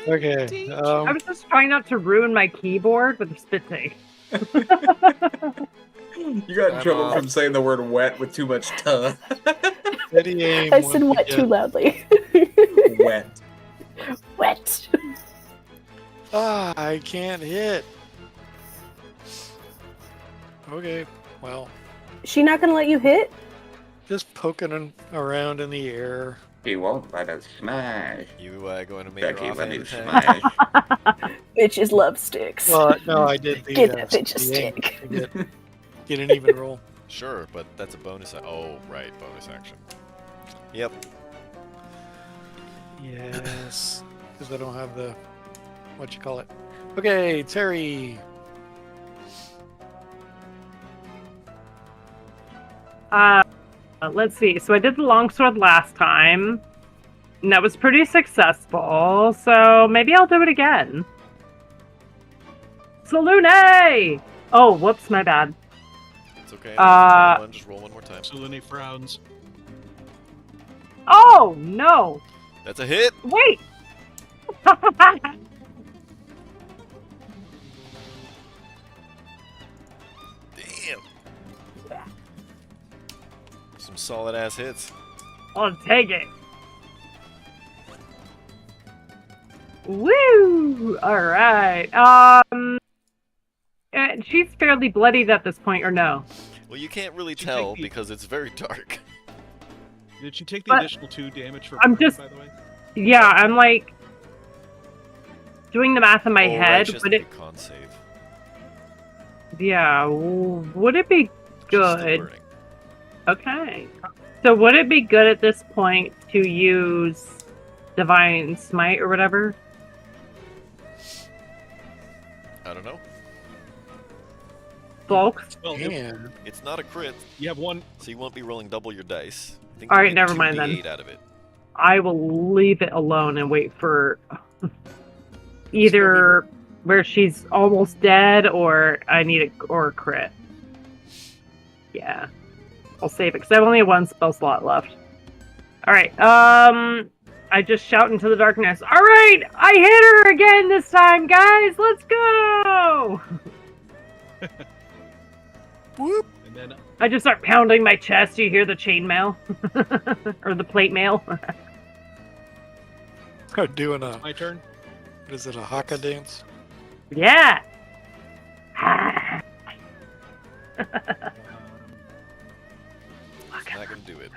Speaker 6: Okay.
Speaker 4: I was just trying not to ruin my keyboard with a spit take.
Speaker 7: You got in
Speaker 1: I'm
Speaker 7: trouble
Speaker 1: off.
Speaker 7: from saying the word wet with too much tuh.
Speaker 6: Steady aim
Speaker 5: I said
Speaker 6: once
Speaker 5: wet too
Speaker 6: again.
Speaker 5: loudly.
Speaker 7: Wet.
Speaker 5: Wet.
Speaker 6: Ah, I can't hit. Okay, well,
Speaker 5: She not gonna let you hit?
Speaker 6: just poking around in the air.
Speaker 2: He won't let us smash.
Speaker 1: You going to make
Speaker 2: Becky,
Speaker 1: your
Speaker 2: let me
Speaker 1: offhand attack?
Speaker 2: smash.
Speaker 5: Bitches love sticks.
Speaker 6: Well, no, I did the
Speaker 5: Give that bitch a
Speaker 6: the aim
Speaker 5: stick.
Speaker 6: to get an even roll.
Speaker 1: Sure, but that's a bonus. Oh, right, bonus action. Yep.
Speaker 6: Yes, because I don't have the what you call it. Okay, Terry.
Speaker 4: Let's see. So I did the longsword last time, and that was pretty successful. So maybe I'll do it again. Salune! Oh, whoops, my bad.
Speaker 1: It's okay. Just roll one more time.
Speaker 3: Salune frowns.
Speaker 4: Oh no!
Speaker 1: That's a hit.
Speaker 4: Wait.
Speaker 1: Damn. Some solid ass hits.
Speaker 4: I'll take it. Woo! All right. She's fairly bloodied at this point, or no?
Speaker 1: Well, you can't really
Speaker 3: Did you
Speaker 1: tell
Speaker 3: take the-
Speaker 1: because it's very dark.
Speaker 3: Did she take the
Speaker 4: But-
Speaker 3: additional 2 damage for
Speaker 4: I'm
Speaker 3: burning,
Speaker 4: just-
Speaker 3: by the way?
Speaker 4: Yeah, I'm like doing the math in my
Speaker 1: Oh, right,
Speaker 4: head.
Speaker 1: she has
Speaker 4: Would
Speaker 1: to
Speaker 4: it?
Speaker 1: do con save.
Speaker 4: Yeah. Would it be
Speaker 1: She's still
Speaker 4: good?
Speaker 1: burning.
Speaker 4: Okay. So would it be good at this point to use Divine Smite or whatever?
Speaker 1: I don't know.
Speaker 4: Folks?
Speaker 3: Well,
Speaker 6: Man,
Speaker 1: It's not a crit,
Speaker 3: you have one.
Speaker 1: so you won't be rolling double your dice. I think
Speaker 4: All
Speaker 1: you
Speaker 4: right,
Speaker 1: get
Speaker 4: never mind then.
Speaker 1: 2d8 out of it.
Speaker 4: I will leave it alone and wait for either where she's almost dead or I need a crit. Yeah. I'll save it because I only have one spell slot left. Alright, I just shout into the darkness. Alright! I hit her again this time, guys! Let's go!
Speaker 6: whoop.
Speaker 3: And then
Speaker 4: I just start pounding my chest. You hear the chainmail? Or the plate mail?
Speaker 6: Doing a
Speaker 3: my turn.
Speaker 6: what is it? A haka dance?
Speaker 4: Yeah!
Speaker 1: It's not gonna do it.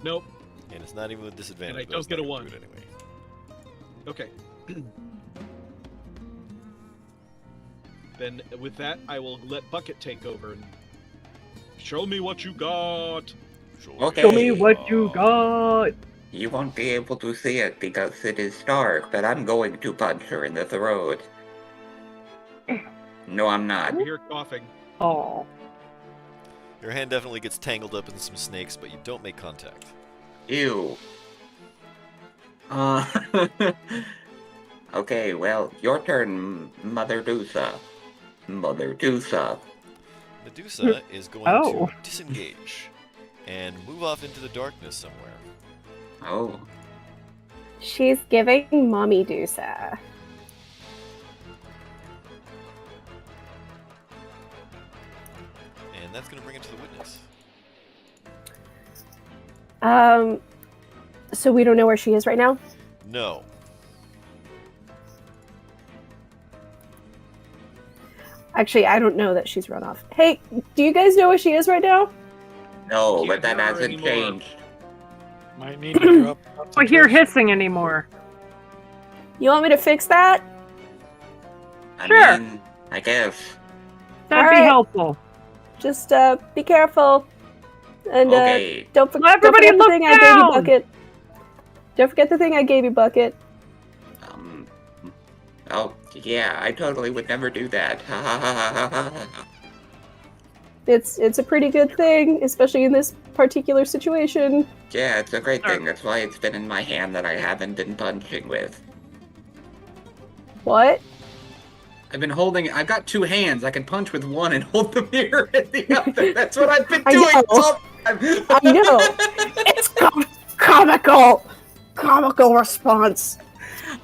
Speaker 3: Nope.
Speaker 1: And it's not even with disadvantage.
Speaker 3: And I
Speaker 1: but
Speaker 3: don't
Speaker 1: it's
Speaker 3: get
Speaker 1: not
Speaker 3: a
Speaker 1: gonna
Speaker 3: 1.
Speaker 1: do it anyway.
Speaker 3: Okay. Then with that, I will let Bucket take over and Show me what you got.
Speaker 2: Okay.
Speaker 4: Show me what you got.
Speaker 2: You won't be able to see it because it is dark, but I'm going to punch her in the throat. No, I'm not.
Speaker 3: I hear coughing.
Speaker 4: Oh.
Speaker 1: Your hand definitely gets tangled up in some snakes, but you don't make contact.
Speaker 2: Ew. Okay, well, your turn, Mommydusa. Mommydusa.
Speaker 1: Medusa is going
Speaker 4: Oh.
Speaker 1: to disengage and move off into the darkness somewhere.
Speaker 2: Oh.
Speaker 5: She's giving Mommydusa.
Speaker 1: And that's going to bring it to the witness.
Speaker 5: So we don't know where she is right now?
Speaker 1: No.
Speaker 5: Actually, I don't know that she's run off. Hey, do you guys know where she is right now?
Speaker 2: No,
Speaker 3: Can't
Speaker 2: but that
Speaker 3: hear her
Speaker 2: hasn't
Speaker 3: anymore.
Speaker 2: changed.
Speaker 6: Might need to drop.
Speaker 4: I hear
Speaker 6: concentration.
Speaker 4: hissing anymore.
Speaker 5: You want me to fix that?
Speaker 4: Sure.
Speaker 2: I mean, I guess.
Speaker 4: That'd be
Speaker 5: Alright.
Speaker 4: helpful.
Speaker 5: Just be careful. And
Speaker 2: Okay.
Speaker 5: don't,
Speaker 4: Let everybody
Speaker 5: don't forget the
Speaker 4: look
Speaker 5: thing I gave you,
Speaker 4: down!
Speaker 5: Bucket. Don't forget the thing I gave you, Bucket.
Speaker 2: Oh, yeah, I totally would never do that. Ha ha ha ha ha ha.
Speaker 5: It's a pretty good thing, especially in this particular situation.
Speaker 2: Yeah, it's a great
Speaker 4: Sure.
Speaker 2: thing. That's why it's been in my hand that I haven't been punching with.
Speaker 5: What?
Speaker 7: I've got two hands. I can punch with one and hold the mirror in the other. That's what I've been
Speaker 5: I
Speaker 7: doing
Speaker 5: know.
Speaker 7: all the time.
Speaker 5: I know. It's comical. Comical response.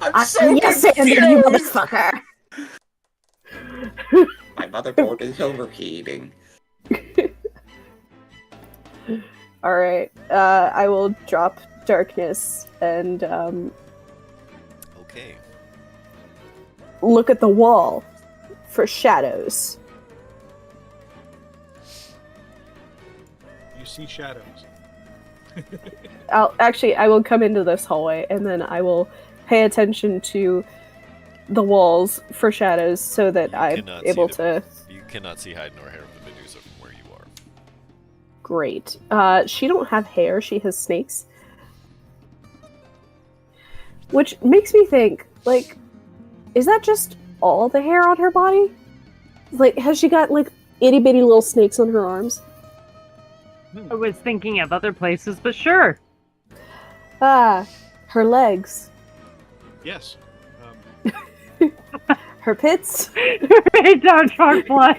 Speaker 7: I'm so
Speaker 5: yes, Andy, you
Speaker 7: confused.
Speaker 5: motherfucker.
Speaker 2: My motherboard is overheating.
Speaker 5: All right. I will drop darkness and
Speaker 1: Okay.
Speaker 5: look at the wall for shadows.
Speaker 3: You see shadows.
Speaker 5: I will come into this hallway and then I will pay attention to the walls for shadows so that
Speaker 1: You
Speaker 5: I'm
Speaker 1: cannot see
Speaker 5: able
Speaker 1: the-
Speaker 5: to.
Speaker 1: You cannot see hide nor hair of the Medusa from where you are.
Speaker 5: Great. She don't have hair. She has snakes, which makes me think, like, is that just all the hair on her body? Like, has she got like itty bitty little snakes on her arms?
Speaker 4: I was thinking of other places, but sure.
Speaker 5: Ah, her legs,
Speaker 3: Yes.
Speaker 5: her pits.
Speaker 4: Right down shark blood.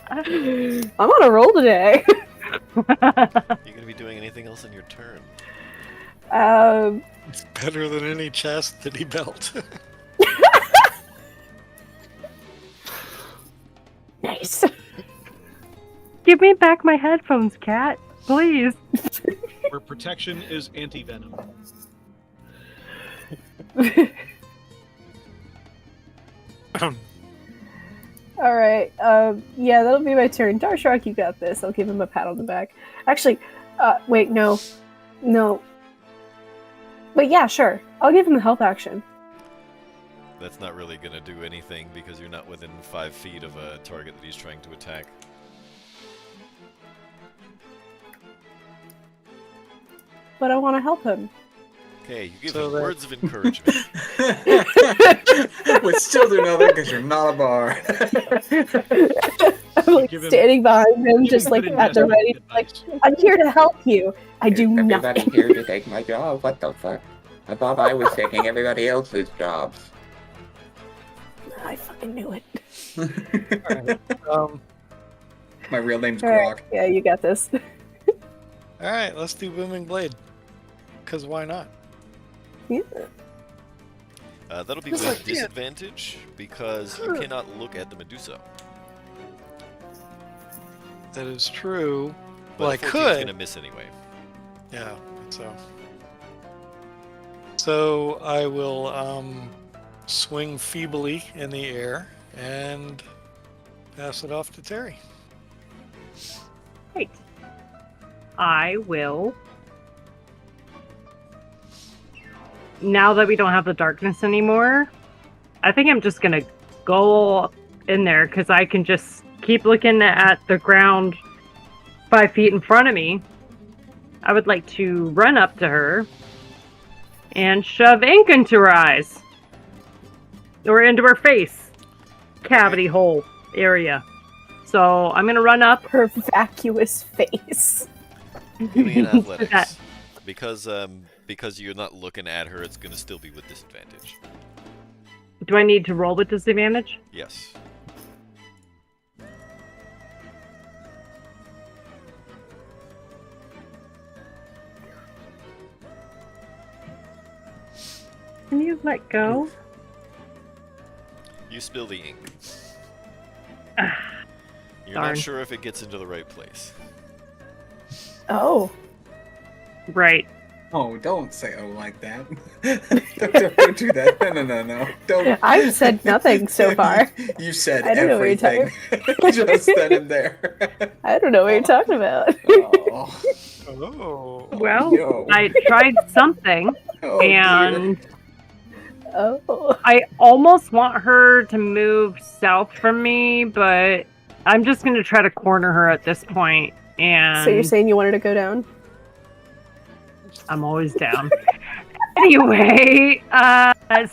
Speaker 5: I'm on a roll today.
Speaker 1: You gonna be doing anything else in your turn?
Speaker 6: It's better than any chastity belt.
Speaker 5: Nice.
Speaker 4: Give me back my headphones, cat. Please.
Speaker 3: Where protection is anti-venom.
Speaker 5: All right. Yeah, that'll be my turn. Darshark, you got this. I'll give him a pat on the back. Actually, wait, no. But yeah, sure. I'll give him the help action.
Speaker 1: That's not really gonna do anything because you're not within 5 feet of a target that he's trying to attack.
Speaker 5: But I want to help him.
Speaker 1: Okay, you give
Speaker 6: So
Speaker 1: him
Speaker 6: that-
Speaker 1: words of encouragement.
Speaker 7: Would still do nothing because you're not a bard.
Speaker 5: I'm like
Speaker 3: Give him-
Speaker 5: standing behind him,
Speaker 3: Give
Speaker 5: just
Speaker 3: him
Speaker 5: like
Speaker 3: good
Speaker 5: at the ready.
Speaker 3: investment
Speaker 5: Like,
Speaker 3: advice.
Speaker 5: I'm here to help you. I do
Speaker 2: Everybody
Speaker 5: nothing.
Speaker 2: here to take my job? What the fuck? I thought I was taking everybody else's jobs.
Speaker 5: I fucking knew it.
Speaker 7: My real name's
Speaker 5: All right.
Speaker 7: Grok.
Speaker 5: Yeah, you got this.
Speaker 6: All right, let's do booming blade. Cause why not?
Speaker 5: Yeah.
Speaker 1: That'll be
Speaker 6: Yes,
Speaker 1: with
Speaker 6: I can.
Speaker 1: disadvantage because you cannot look at the Medusa.
Speaker 6: That is true.
Speaker 1: But
Speaker 6: Well, I
Speaker 1: 14's
Speaker 6: could.
Speaker 1: gonna miss anyway.
Speaker 6: Yeah. So I will swing feebly in the air and pass it off to Terry.
Speaker 4: Great. I will. Now that we don't have the darkness anymore, I think I'm just gonna go in there because I can just keep looking at the ground 5 feet in front of me. I would like to run up to her and shove ink into her eyes. Or into her face. Cavity hole area. So I'm going to run up.
Speaker 5: Her vacuous face.
Speaker 1: Give me an athletics.
Speaker 4: That-
Speaker 1: Because you're not looking at her, it's gonna still be with disadvantage.
Speaker 4: Do I need to roll with disadvantage?
Speaker 1: Yes.
Speaker 4: Can you let go?
Speaker 1: You spill the ink. You're
Speaker 4: Darn.
Speaker 1: not sure if it gets into the right place.
Speaker 5: Oh.
Speaker 4: Right.
Speaker 7: Oh, don't say oh like that. don't do that. No. Don't.
Speaker 5: I've said nothing so far.
Speaker 7: You said
Speaker 5: I don't know what you're
Speaker 7: everything. Just then and there.
Speaker 5: I don't know what you're talking about.
Speaker 7: Oh.
Speaker 6: Oh.
Speaker 4: Well,
Speaker 7: No.
Speaker 4: I tried something,
Speaker 7: Oh, dear.
Speaker 4: and
Speaker 5: Oh.
Speaker 4: I almost want her to move south from me, but I'm just going to try to corner her at this point. And
Speaker 5: So you're saying you wanted to go down?
Speaker 4: I'm always down. Anyway,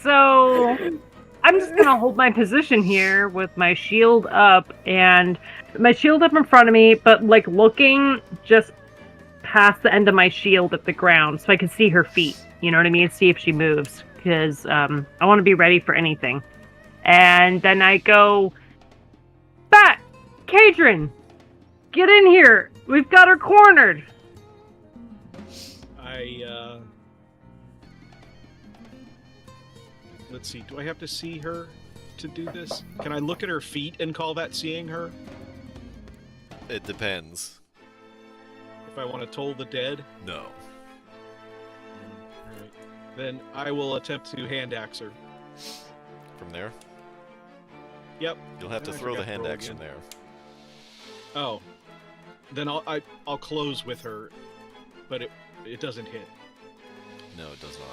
Speaker 4: so I'm just going to hold my position here with my shield up and my shield up in front of me, but like looking just past the end of my shield at the ground so I can see her feet. You know what I mean? See if she moves. Because I want to be ready for anything. And then I go, Bat! Kadrin! Get in here! We've got her cornered!
Speaker 3: Let's see, do I have to see her to do this? Can I look at her feet and call that seeing her?
Speaker 1: It depends.
Speaker 3: If I want to toll the dead?
Speaker 1: No.
Speaker 3: Alright. Then I will attempt to hand axe her.
Speaker 1: From there?
Speaker 3: Yep.
Speaker 1: You'll have to
Speaker 3: I
Speaker 1: throw the
Speaker 3: forgot to
Speaker 1: hand
Speaker 3: roll
Speaker 1: action
Speaker 3: again.
Speaker 1: there.
Speaker 3: Oh. Then I'll close with her, but it doesn't hit.
Speaker 1: No, it does not.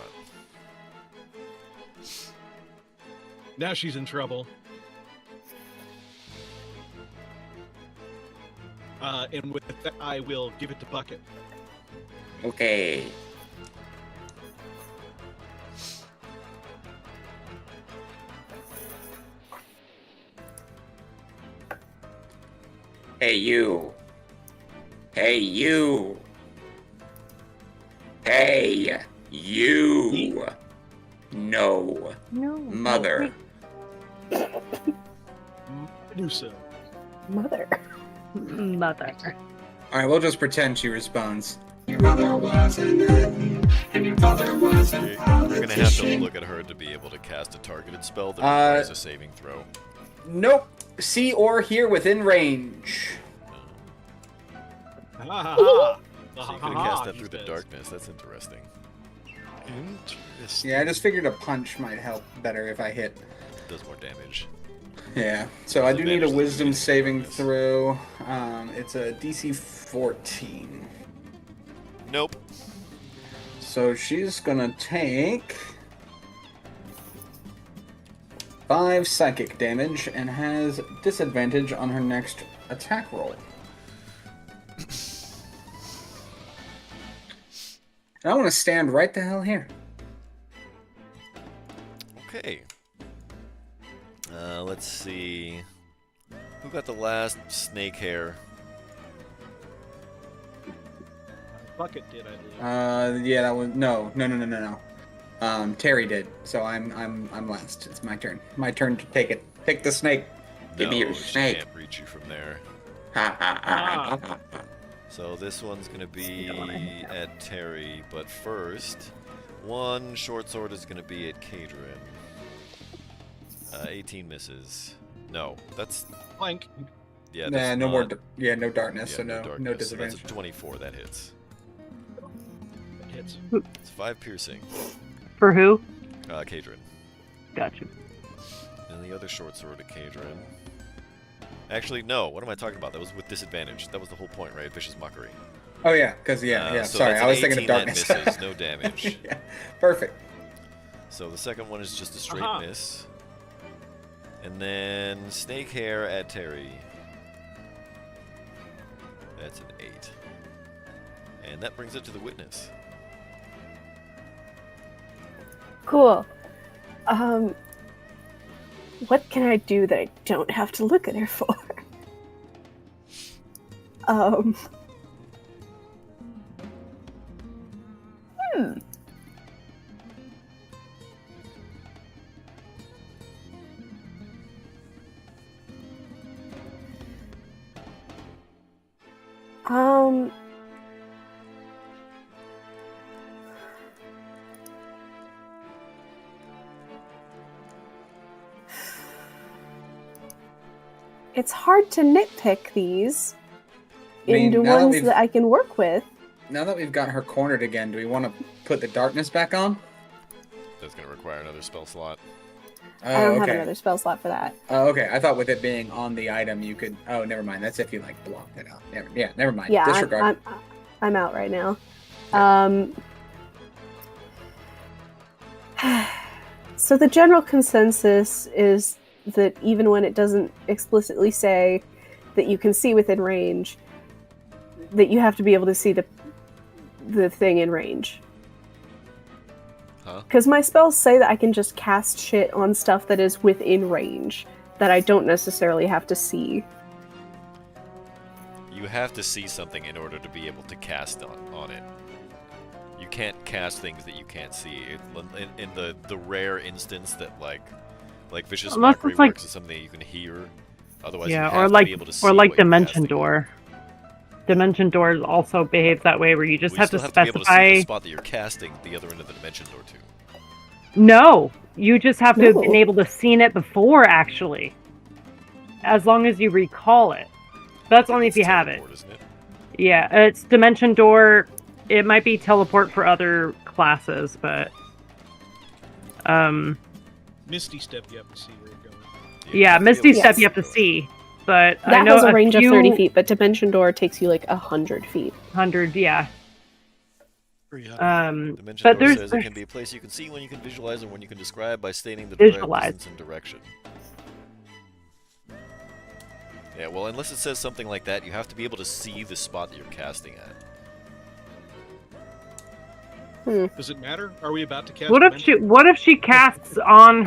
Speaker 3: Now she's in trouble. And with that, I will give it to Bucket.
Speaker 2: Okay. Hey, you. Hey, you. Hey, you. No.
Speaker 4: No.
Speaker 2: Mother.
Speaker 3: Medusa.
Speaker 5: Mother.
Speaker 4: Mother.
Speaker 7: Alright, we'll just pretend she responds.
Speaker 1: You're gonna have to look at her to be able to cast a targeted spell that requires a saving throw.
Speaker 7: Nope. See or hear within range.
Speaker 3: Ha ha ha!
Speaker 1: So you could have cast that through the darkness. That's interesting.
Speaker 6: Interesting.
Speaker 7: Yeah, I just figured a punch might help better if I hit.
Speaker 1: It does more damage.
Speaker 7: Yeah, so I do need a
Speaker 1: Disadvantage to
Speaker 7: wisdom
Speaker 1: the
Speaker 7: saving
Speaker 1: darkness.
Speaker 7: throw. It's a DC 14.
Speaker 1: Nope.
Speaker 7: So she's gonna take 5 psychic damage and has disadvantage on her next attack roll. And I want to stand right the hell here.
Speaker 1: Okay. Let's see. Who got the last snake hair?
Speaker 3: Bucket did, I believe.
Speaker 7: Yeah, that was no. Terry did. So I'm last. It's my turn. My turn to take it. Take the snake.
Speaker 2: Give me your
Speaker 1: No, she
Speaker 2: snake.
Speaker 1: can't reach you from there.
Speaker 2: Ha ha ha ha ha.
Speaker 1: So this one's gonna be at Terry, but first, one short sword is gonna be at Kadrin. 18 misses. No, that's
Speaker 3: Flank.
Speaker 1: yeah.
Speaker 7: Nah,
Speaker 1: That's
Speaker 7: no more.
Speaker 1: not-
Speaker 7: No darkness.
Speaker 1: yeah,
Speaker 7: So no
Speaker 1: darkness.
Speaker 7: disadvantage.
Speaker 1: So that's a 24. That hits.
Speaker 3: That hits.
Speaker 1: It's 5 piercing.
Speaker 4: For who?
Speaker 1: Kadrin.
Speaker 4: Gotcha.
Speaker 1: And the other short sword at Kadrin. Actually, no. What am I talking about? That was with disadvantage. That was the whole point, right? Vicious mockery.
Speaker 7: Oh yeah, because yeah.
Speaker 1: So
Speaker 7: Sorry,
Speaker 1: that's
Speaker 7: I
Speaker 1: an
Speaker 7: was thinking of
Speaker 1: 18 that
Speaker 7: darkness.
Speaker 1: misses, no damage.
Speaker 7: Yeah, perfect.
Speaker 1: So the second one is just a straight
Speaker 3: Aha.
Speaker 1: miss. And then snake hair at Terry. That's an 8. And that brings it to the witness.
Speaker 5: Cool. What can I do that I don't have to look at her for? Hmm. It's hard to nitpick these into
Speaker 7: now that
Speaker 5: ones
Speaker 7: we've-
Speaker 5: that I can work with.
Speaker 7: Now that we've got her cornered again, do we want to put the darkness back on?
Speaker 1: That's going to require another spell slot.
Speaker 7: Oh,
Speaker 5: I don't
Speaker 7: okay.
Speaker 5: have another spell slot for that.
Speaker 7: Oh, okay. I thought with it being on the item, you could. Oh, never mind. That's if you like blocked it out. Never mind.
Speaker 5: Yeah,
Speaker 7: Disregard.
Speaker 5: I'm out right now. So the general consensus is that even when it doesn't explicitly say that you can see within range, that you have to be able to see the thing in range.
Speaker 1: Huh?
Speaker 5: Because my spells say that I can just cast shit on stuff that is within range, that I don't necessarily have to see.
Speaker 1: You have to see something in order to be able to cast on it. You can't cast things that you can't see. In the rare instance that like vicious
Speaker 4: Unless
Speaker 1: mockery
Speaker 4: it's like-
Speaker 1: works as something that you can hear. Otherwise,
Speaker 4: Yeah,
Speaker 1: you
Speaker 4: or
Speaker 1: have
Speaker 4: like
Speaker 1: to be able to see
Speaker 4: or like
Speaker 1: what you're
Speaker 4: Dimension
Speaker 1: casting.
Speaker 4: Door. Dimension Door also behaves that way, where you just
Speaker 1: Well,
Speaker 4: have
Speaker 1: still
Speaker 4: to
Speaker 1: have to be able to see
Speaker 4: specify.
Speaker 1: the spot that you're casting the other end of the dimension door to.
Speaker 4: No, you just have to have
Speaker 5: No.
Speaker 4: been able to seen it before, actually. As long as you recall it. That's only if
Speaker 1: It's
Speaker 4: you have it.
Speaker 1: teleport, isn't it?
Speaker 4: Yeah, it's Dimension Door. It might be teleport for other classes, but
Speaker 3: Misty Step, you have to see where you're going.
Speaker 1: You
Speaker 4: yeah,
Speaker 1: have to be
Speaker 4: Misty
Speaker 1: able
Speaker 4: Step
Speaker 1: see
Speaker 4: you have to
Speaker 1: going.
Speaker 4: see. But I
Speaker 5: That
Speaker 4: know
Speaker 5: has a range
Speaker 4: few
Speaker 5: of 30 feet, but Dimension Door takes you like 100 feet.
Speaker 4: 100, yeah.
Speaker 3: Pretty high.
Speaker 1: Dimension
Speaker 4: But
Speaker 1: door
Speaker 4: there's
Speaker 1: says it can be a place you can see when you can visualize and when you can describe by stating the direct
Speaker 4: Visualize.
Speaker 1: distance and direction. Yeah, well, unless it says something like that, you have to be able to see the spot that you're casting at.
Speaker 3: Does it matter? Are we about to cast?
Speaker 4: What if she casts on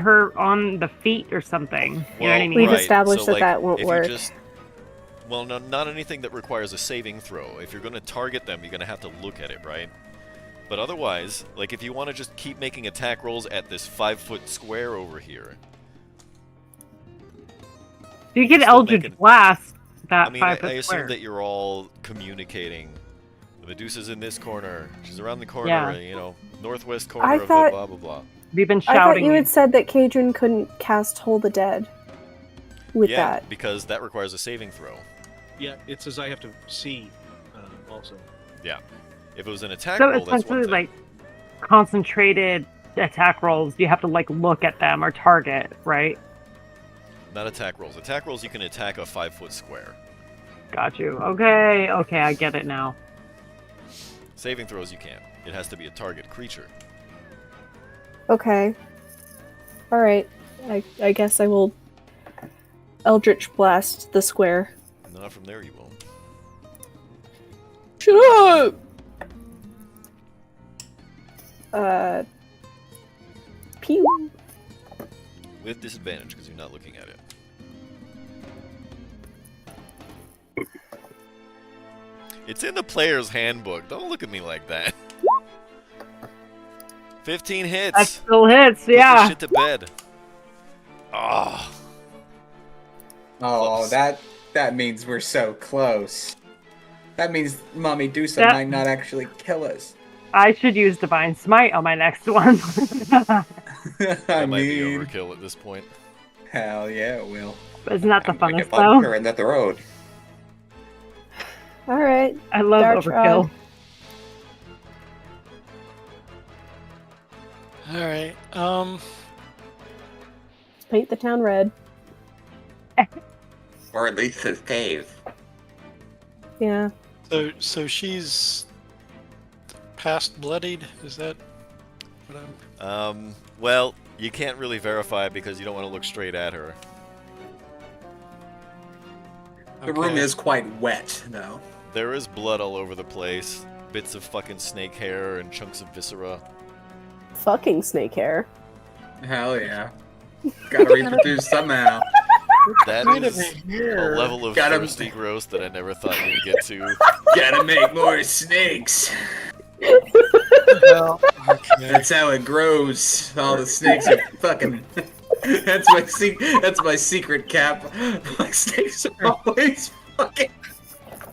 Speaker 4: the feet or something? You know what I
Speaker 1: Well,
Speaker 4: mean?
Speaker 5: We've
Speaker 1: right,
Speaker 5: established
Speaker 1: so,
Speaker 5: that that won't
Speaker 1: if
Speaker 5: work.
Speaker 1: You just, well, no, not anything that requires a saving throw. If you're going to target them, you're going to have to look at it, right? But otherwise, like if you want to just keep making attack rolls at this 5-foot square over here.
Speaker 4: You can
Speaker 1: still
Speaker 4: Eldritch
Speaker 1: making-
Speaker 4: Blast that
Speaker 1: I mean, I
Speaker 4: 5-foot
Speaker 1: assume
Speaker 4: square.
Speaker 1: that you're all communicating. The Medusa's in this corner. She's around the corner,
Speaker 4: Yeah.
Speaker 1: you know, northwest corner
Speaker 5: I
Speaker 1: of
Speaker 5: thought-
Speaker 1: the blah blah blah.
Speaker 4: We've been
Speaker 5: I thought
Speaker 4: shouting.
Speaker 5: you had said that Kadrin couldn't cast Hold the Dead with
Speaker 1: Yeah,
Speaker 5: that.
Speaker 1: because that requires a saving throw.
Speaker 3: Yeah, it says I have to see. Also,
Speaker 1: If it was an attack
Speaker 4: So
Speaker 1: roll, that's one
Speaker 4: essentially,
Speaker 1: thing.
Speaker 4: like concentrated attack rolls, you have to like look at them or target, right?
Speaker 1: Not attack rolls. Attack rolls, you can attack a 5-foot square.
Speaker 4: Got you. Okay, I get it now.
Speaker 1: Saving throws, you can't. It has to be a target creature.
Speaker 5: Okay. Alright. I guess I will Eldritch Blast the square.
Speaker 1: Not from there, you won't.
Speaker 5: Shut up! Pew.
Speaker 1: With disadvantage, because you're not looking at it. It's in the player's handbook. Don't look at me like that. 15 hits.
Speaker 4: That still hits,
Speaker 1: Put this
Speaker 4: yeah.
Speaker 1: shit to bed. Oh.
Speaker 7: Oh,
Speaker 1: Close.
Speaker 7: that means we're so close. That means Mommydusa
Speaker 4: That-
Speaker 7: might not actually kill us.
Speaker 4: I should use Divine Smite on my next one.
Speaker 7: I
Speaker 1: That might be
Speaker 7: mean,
Speaker 1: overkill at this point.
Speaker 7: hell yeah, it will.
Speaker 4: But isn't that the
Speaker 2: I'm gonna
Speaker 4: funnest
Speaker 2: get
Speaker 4: though?
Speaker 2: bunker in the road.
Speaker 5: Alright.
Speaker 4: I love
Speaker 5: Dart
Speaker 4: overkill.
Speaker 5: Rod.
Speaker 6: All right.
Speaker 5: Paint the town red.
Speaker 2: Or at least his cave.
Speaker 5: Yeah.
Speaker 6: So she's past bloodied. Is that what I'm?
Speaker 1: Well, you can't really verify because you don't want to look straight at her.
Speaker 7: The room
Speaker 6: Okay.
Speaker 7: is quite wet, though.
Speaker 1: There is blood all over the place. Bits of fucking snake hair and chunks of viscera.
Speaker 5: Fucking snake hair.
Speaker 7: Hell yeah. Gotta reproduce somehow.
Speaker 1: That
Speaker 6: Wait a
Speaker 1: is
Speaker 6: minute
Speaker 1: a
Speaker 6: here.
Speaker 1: level of
Speaker 7: Gotta-
Speaker 1: thirsty gross that I never thought we'd get to.
Speaker 7: Gotta make more snakes.
Speaker 6: Well, okay.
Speaker 7: That's how it grows. All the snakes are fucking. That's my secret cap. My snakes are always fucking.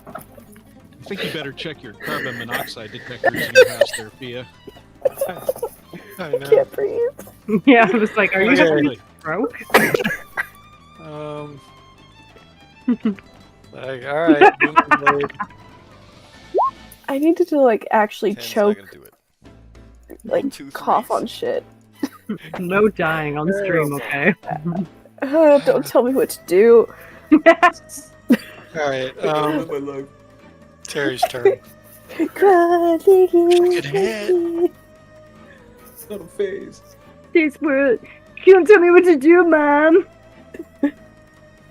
Speaker 3: I think you better check your carbon monoxide detectors in your house there, Pia.
Speaker 6: I know.
Speaker 5: Can't breathe.
Speaker 4: Yeah, I was like, are you
Speaker 6: Okay.
Speaker 4: having a stroke?
Speaker 6: Like, all right. Booming blade.
Speaker 5: I needed to like actually
Speaker 1: 10's not
Speaker 5: choke,
Speaker 1: gonna do it.
Speaker 5: like
Speaker 1: 2
Speaker 5: cough
Speaker 1: threes.
Speaker 5: on shit.
Speaker 4: No dying on stream, okay?
Speaker 5: Don't tell me what to do.
Speaker 6: All right. Terry's turn.
Speaker 5: Fucking
Speaker 6: head.
Speaker 7: Little face.
Speaker 4: This world. You don't tell me what to do, Mom.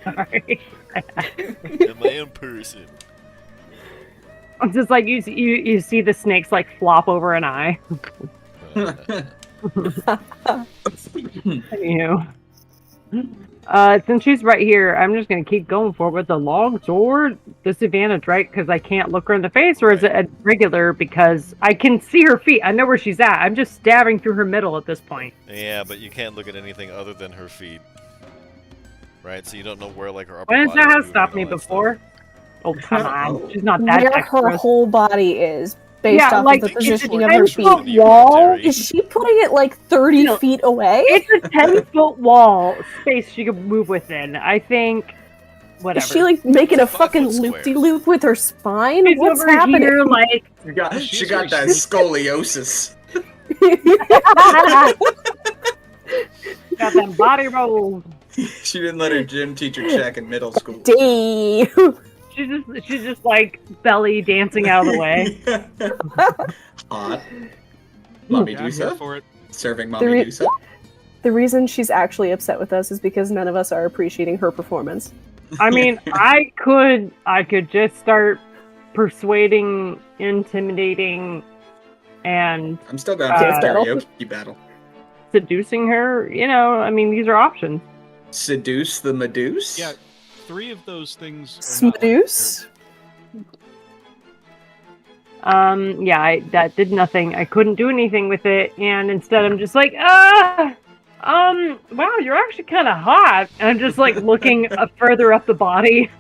Speaker 4: Sorry.
Speaker 1: Am I in person?
Speaker 4: I'm just like you see the snakes like flop over an eye. Anywho. Since she's right here, I'm just gonna keep going forward with the long sword. Disadvantage, right? Because I can't look her in the face, or is it a regular? Because I can see her feet. I know where she's at. I'm just stabbing through her middle at this point.
Speaker 1: Yeah, but you can't look at anything other than her feet. Right? So you don't know where like her upper
Speaker 4: When
Speaker 1: body
Speaker 4: that
Speaker 1: is
Speaker 4: has
Speaker 1: moving
Speaker 4: stopped
Speaker 1: and
Speaker 4: me
Speaker 1: all that stuff.
Speaker 4: before. Oh come on, she's not that
Speaker 5: Where her
Speaker 4: dexterous.
Speaker 5: whole body is, based
Speaker 4: Yeah,
Speaker 5: off
Speaker 4: like,
Speaker 5: of the
Speaker 1: it's
Speaker 5: positioning
Speaker 1: a
Speaker 5: of her
Speaker 4: 10-foot
Speaker 5: feet.
Speaker 4: wall.
Speaker 5: Is she putting it like 30
Speaker 4: No.
Speaker 5: feet away?
Speaker 4: It's a 10-foot wall space she could move within. I think. Whatever.
Speaker 5: Is she like making a
Speaker 1: It's a 5-foot
Speaker 5: fucking
Speaker 1: square.
Speaker 5: loop-de-loop with her spine?
Speaker 4: She's
Speaker 5: What's
Speaker 4: over
Speaker 5: happening?
Speaker 4: here, like.
Speaker 7: She
Speaker 3: She's
Speaker 7: got
Speaker 3: very
Speaker 7: that
Speaker 3: sneaky.
Speaker 7: scoliosis.
Speaker 4: Got them body rolls.
Speaker 7: She didn't let her gym teacher check in middle school.
Speaker 5: Damn.
Speaker 4: She's just like belly dancing out of the way.
Speaker 7: Hot.
Speaker 3: Yeah, I'm here
Speaker 7: Mommydusa.
Speaker 3: for it.
Speaker 7: Serving
Speaker 5: The re-
Speaker 7: Mommydusa.
Speaker 5: The reason she's actually upset with us is because none of us are appreciating her performance.
Speaker 4: I mean, I could just start persuading, intimidating, and
Speaker 7: I'm still going for the
Speaker 5: battle.
Speaker 7: karaoke battle.
Speaker 4: seducing her. You know, I mean, these are options.
Speaker 7: Seduce the Medusa?
Speaker 3: Yeah, 3 of those things. Are not like
Speaker 5: Smeduce?
Speaker 4: Yeah, that did nothing. I couldn't do anything with it, and instead I'm just like, wow, you're actually kind of hot. And I'm just like looking further up the body.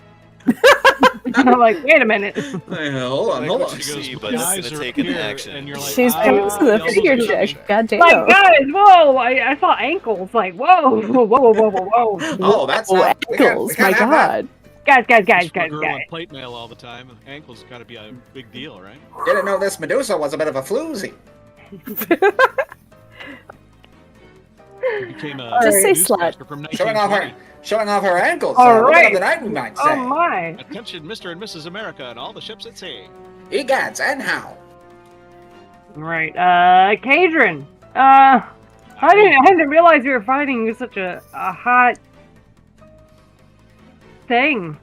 Speaker 4: I'm like, wait a minute.
Speaker 7: Hey, hold on,
Speaker 1: Like
Speaker 7: hold
Speaker 1: what
Speaker 7: on.
Speaker 1: you
Speaker 3: She goes,
Speaker 1: see,
Speaker 3: "My
Speaker 1: but it's
Speaker 3: eyes
Speaker 1: gonna
Speaker 3: are
Speaker 1: take an
Speaker 3: here,"
Speaker 1: action.
Speaker 3: and you're like,
Speaker 5: She's
Speaker 3: "Ah,
Speaker 5: going to the
Speaker 3: y'all
Speaker 5: figure
Speaker 3: don't
Speaker 5: check.
Speaker 3: see me."
Speaker 5: God damn.
Speaker 4: Like, guys, whoa! I saw ankles. Like, whoa, whoa, whoa, whoa, whoa, whoa.
Speaker 7: Oh, that's
Speaker 5: Oh,
Speaker 7: not. we can't- we
Speaker 5: ankles, my
Speaker 7: can't have that.
Speaker 5: god.
Speaker 4: Guys,
Speaker 3: For a girl
Speaker 4: guys.
Speaker 3: on plate mail all the time, ankles got to be a big deal, right?
Speaker 7: Didn't know this Medusa was a bit of a floozy.
Speaker 3: You became a
Speaker 5: Just say
Speaker 3: newscaster
Speaker 5: slut.
Speaker 3: from
Speaker 7: Showing off
Speaker 3: 1920.
Speaker 7: her, showing off her ankles.
Speaker 4: All
Speaker 7: Woman
Speaker 4: right.
Speaker 7: of the night, we might say.
Speaker 4: Oh my!
Speaker 3: Attention, Mr. and Mrs. America, and all the ships at sea.
Speaker 7: Egads and how?
Speaker 4: Right, Kadrin. I didn't realize you were fighting such a hot thing.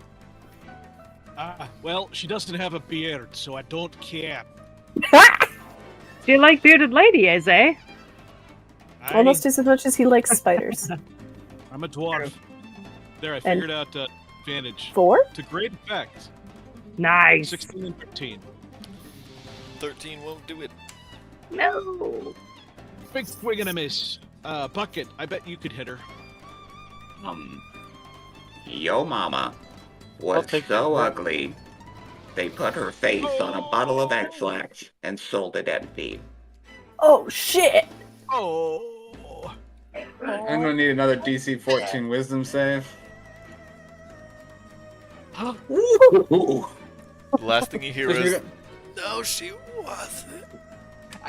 Speaker 3: Well, she doesn't have a beard, so I don't care.
Speaker 4: Do you like bearded ladies, eh?
Speaker 5: Almost as much as he likes spiders.
Speaker 3: I'm a dwarf. There, I
Speaker 5: And-
Speaker 3: figured out advantage.
Speaker 5: 4?
Speaker 3: To great effect.
Speaker 4: Nice.
Speaker 3: 16 and 13.
Speaker 1: 13 won't do it.
Speaker 4: No.
Speaker 3: Big swing and a miss. Bucket, I bet you could hit her.
Speaker 2: Yo mama
Speaker 6: I'll
Speaker 2: was
Speaker 6: take
Speaker 2: so
Speaker 6: that.
Speaker 2: ugly. They put her face on a bottle of X-Lax and sold it empty.
Speaker 5: Oh shit!
Speaker 3: Oh.
Speaker 7: I'm gonna need another DC 14 Wisdom save. Ooh.
Speaker 1: The last thing you hear
Speaker 7: Did
Speaker 1: is,
Speaker 7: you-
Speaker 1: no, she wasn't.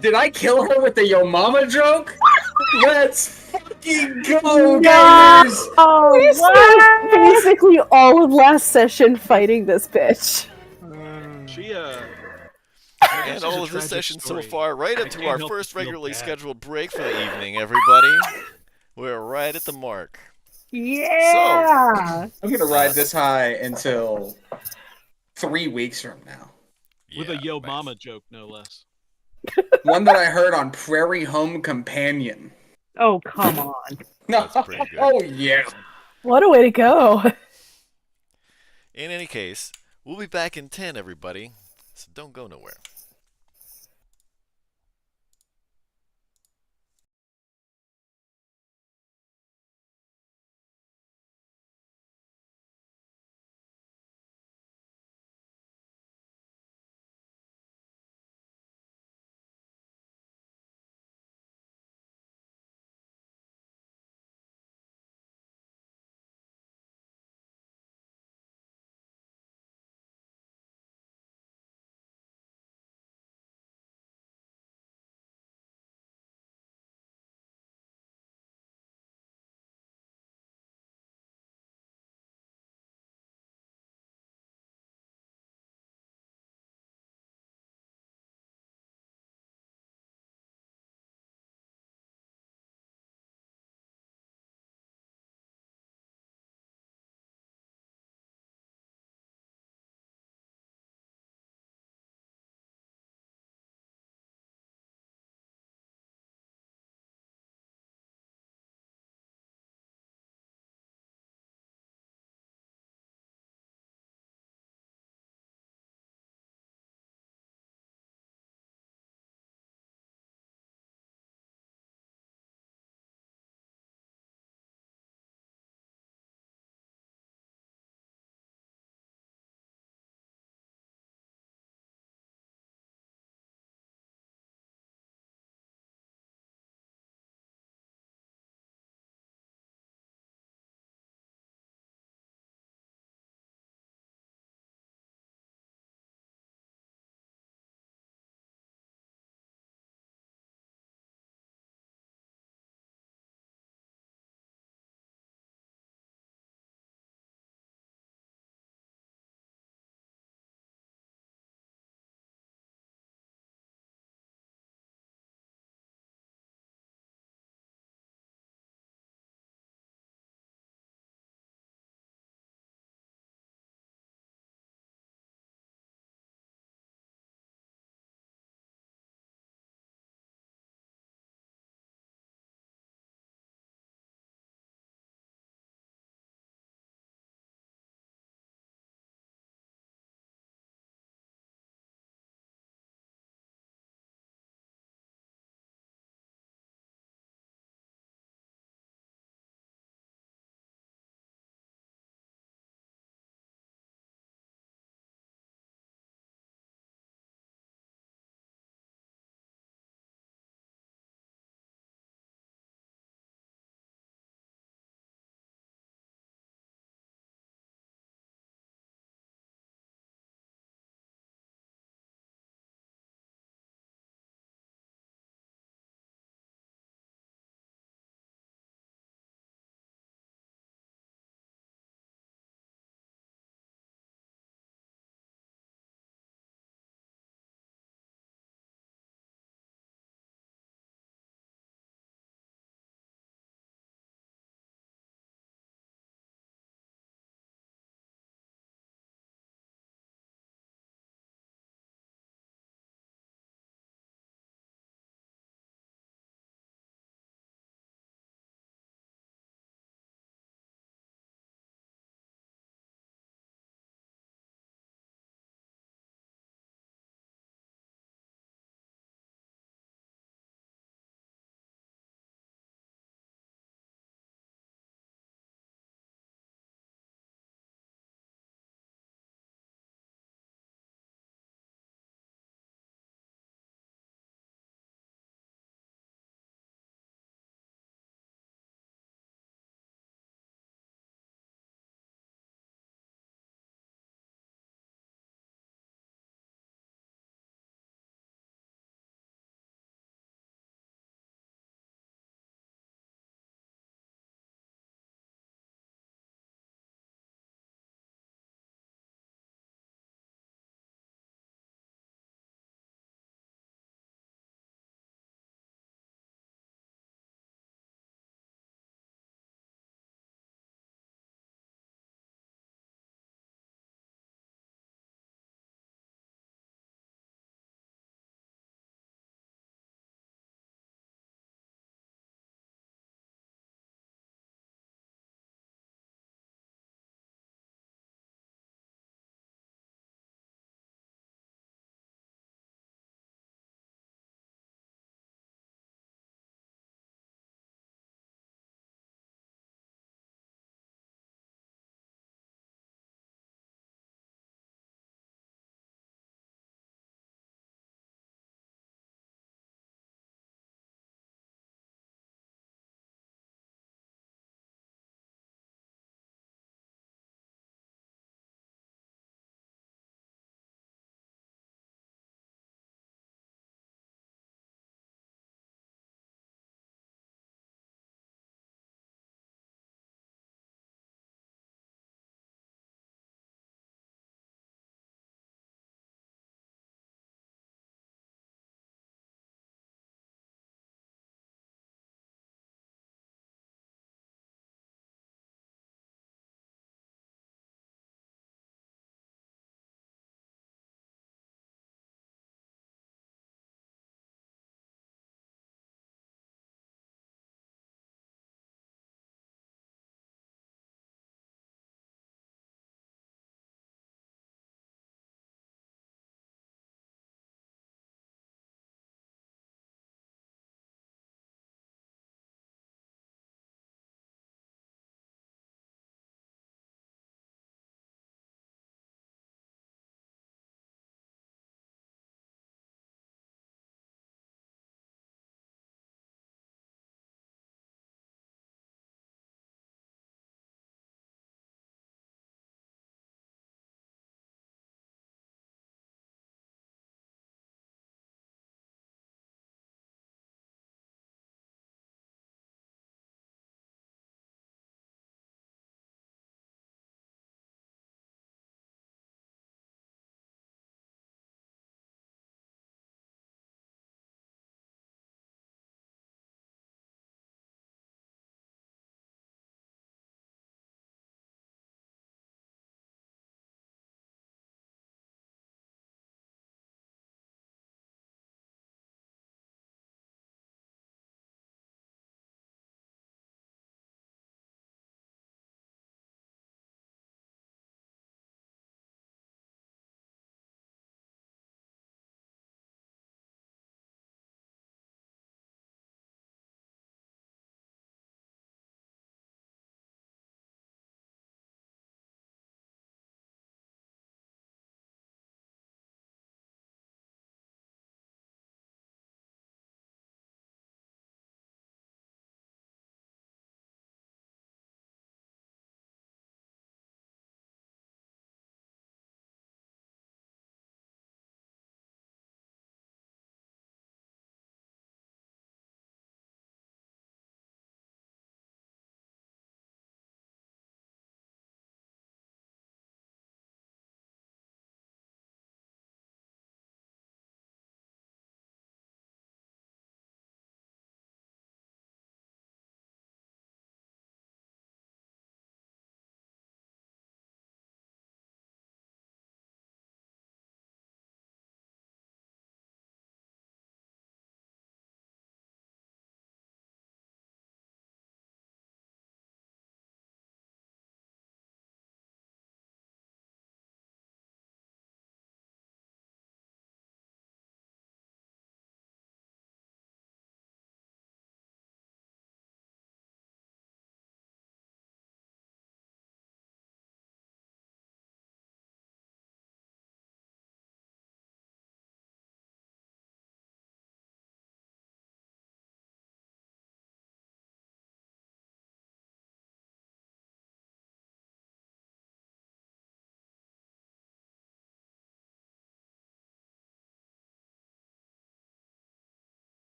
Speaker 7: Did I kill her with the Yo Mama joke? Let's fucking go,
Speaker 4: No!
Speaker 7: guys!
Speaker 4: Oh,
Speaker 5: We
Speaker 4: what?
Speaker 5: spent basically all of last session fighting this bitch.
Speaker 3: She,
Speaker 1: And all of this session so far, right up
Speaker 3: I
Speaker 1: to
Speaker 3: can't
Speaker 1: our
Speaker 3: help
Speaker 1: first
Speaker 3: but feel
Speaker 1: regularly
Speaker 3: bad.
Speaker 1: scheduled break for the evening, everybody. We're right at the mark.
Speaker 4: Yeah.
Speaker 7: I'm gonna ride this high until 3 weeks from now.
Speaker 3: With a Yo
Speaker 1: nice.
Speaker 3: Mama joke, no less.
Speaker 7: One that I heard on Prairie Home Companion.
Speaker 4: Oh, come on.
Speaker 1: That's pretty good.
Speaker 7: Oh yeah.
Speaker 5: What a way to go!
Speaker 1: In any case, we'll be back in 10, everybody. So don't go nowhere.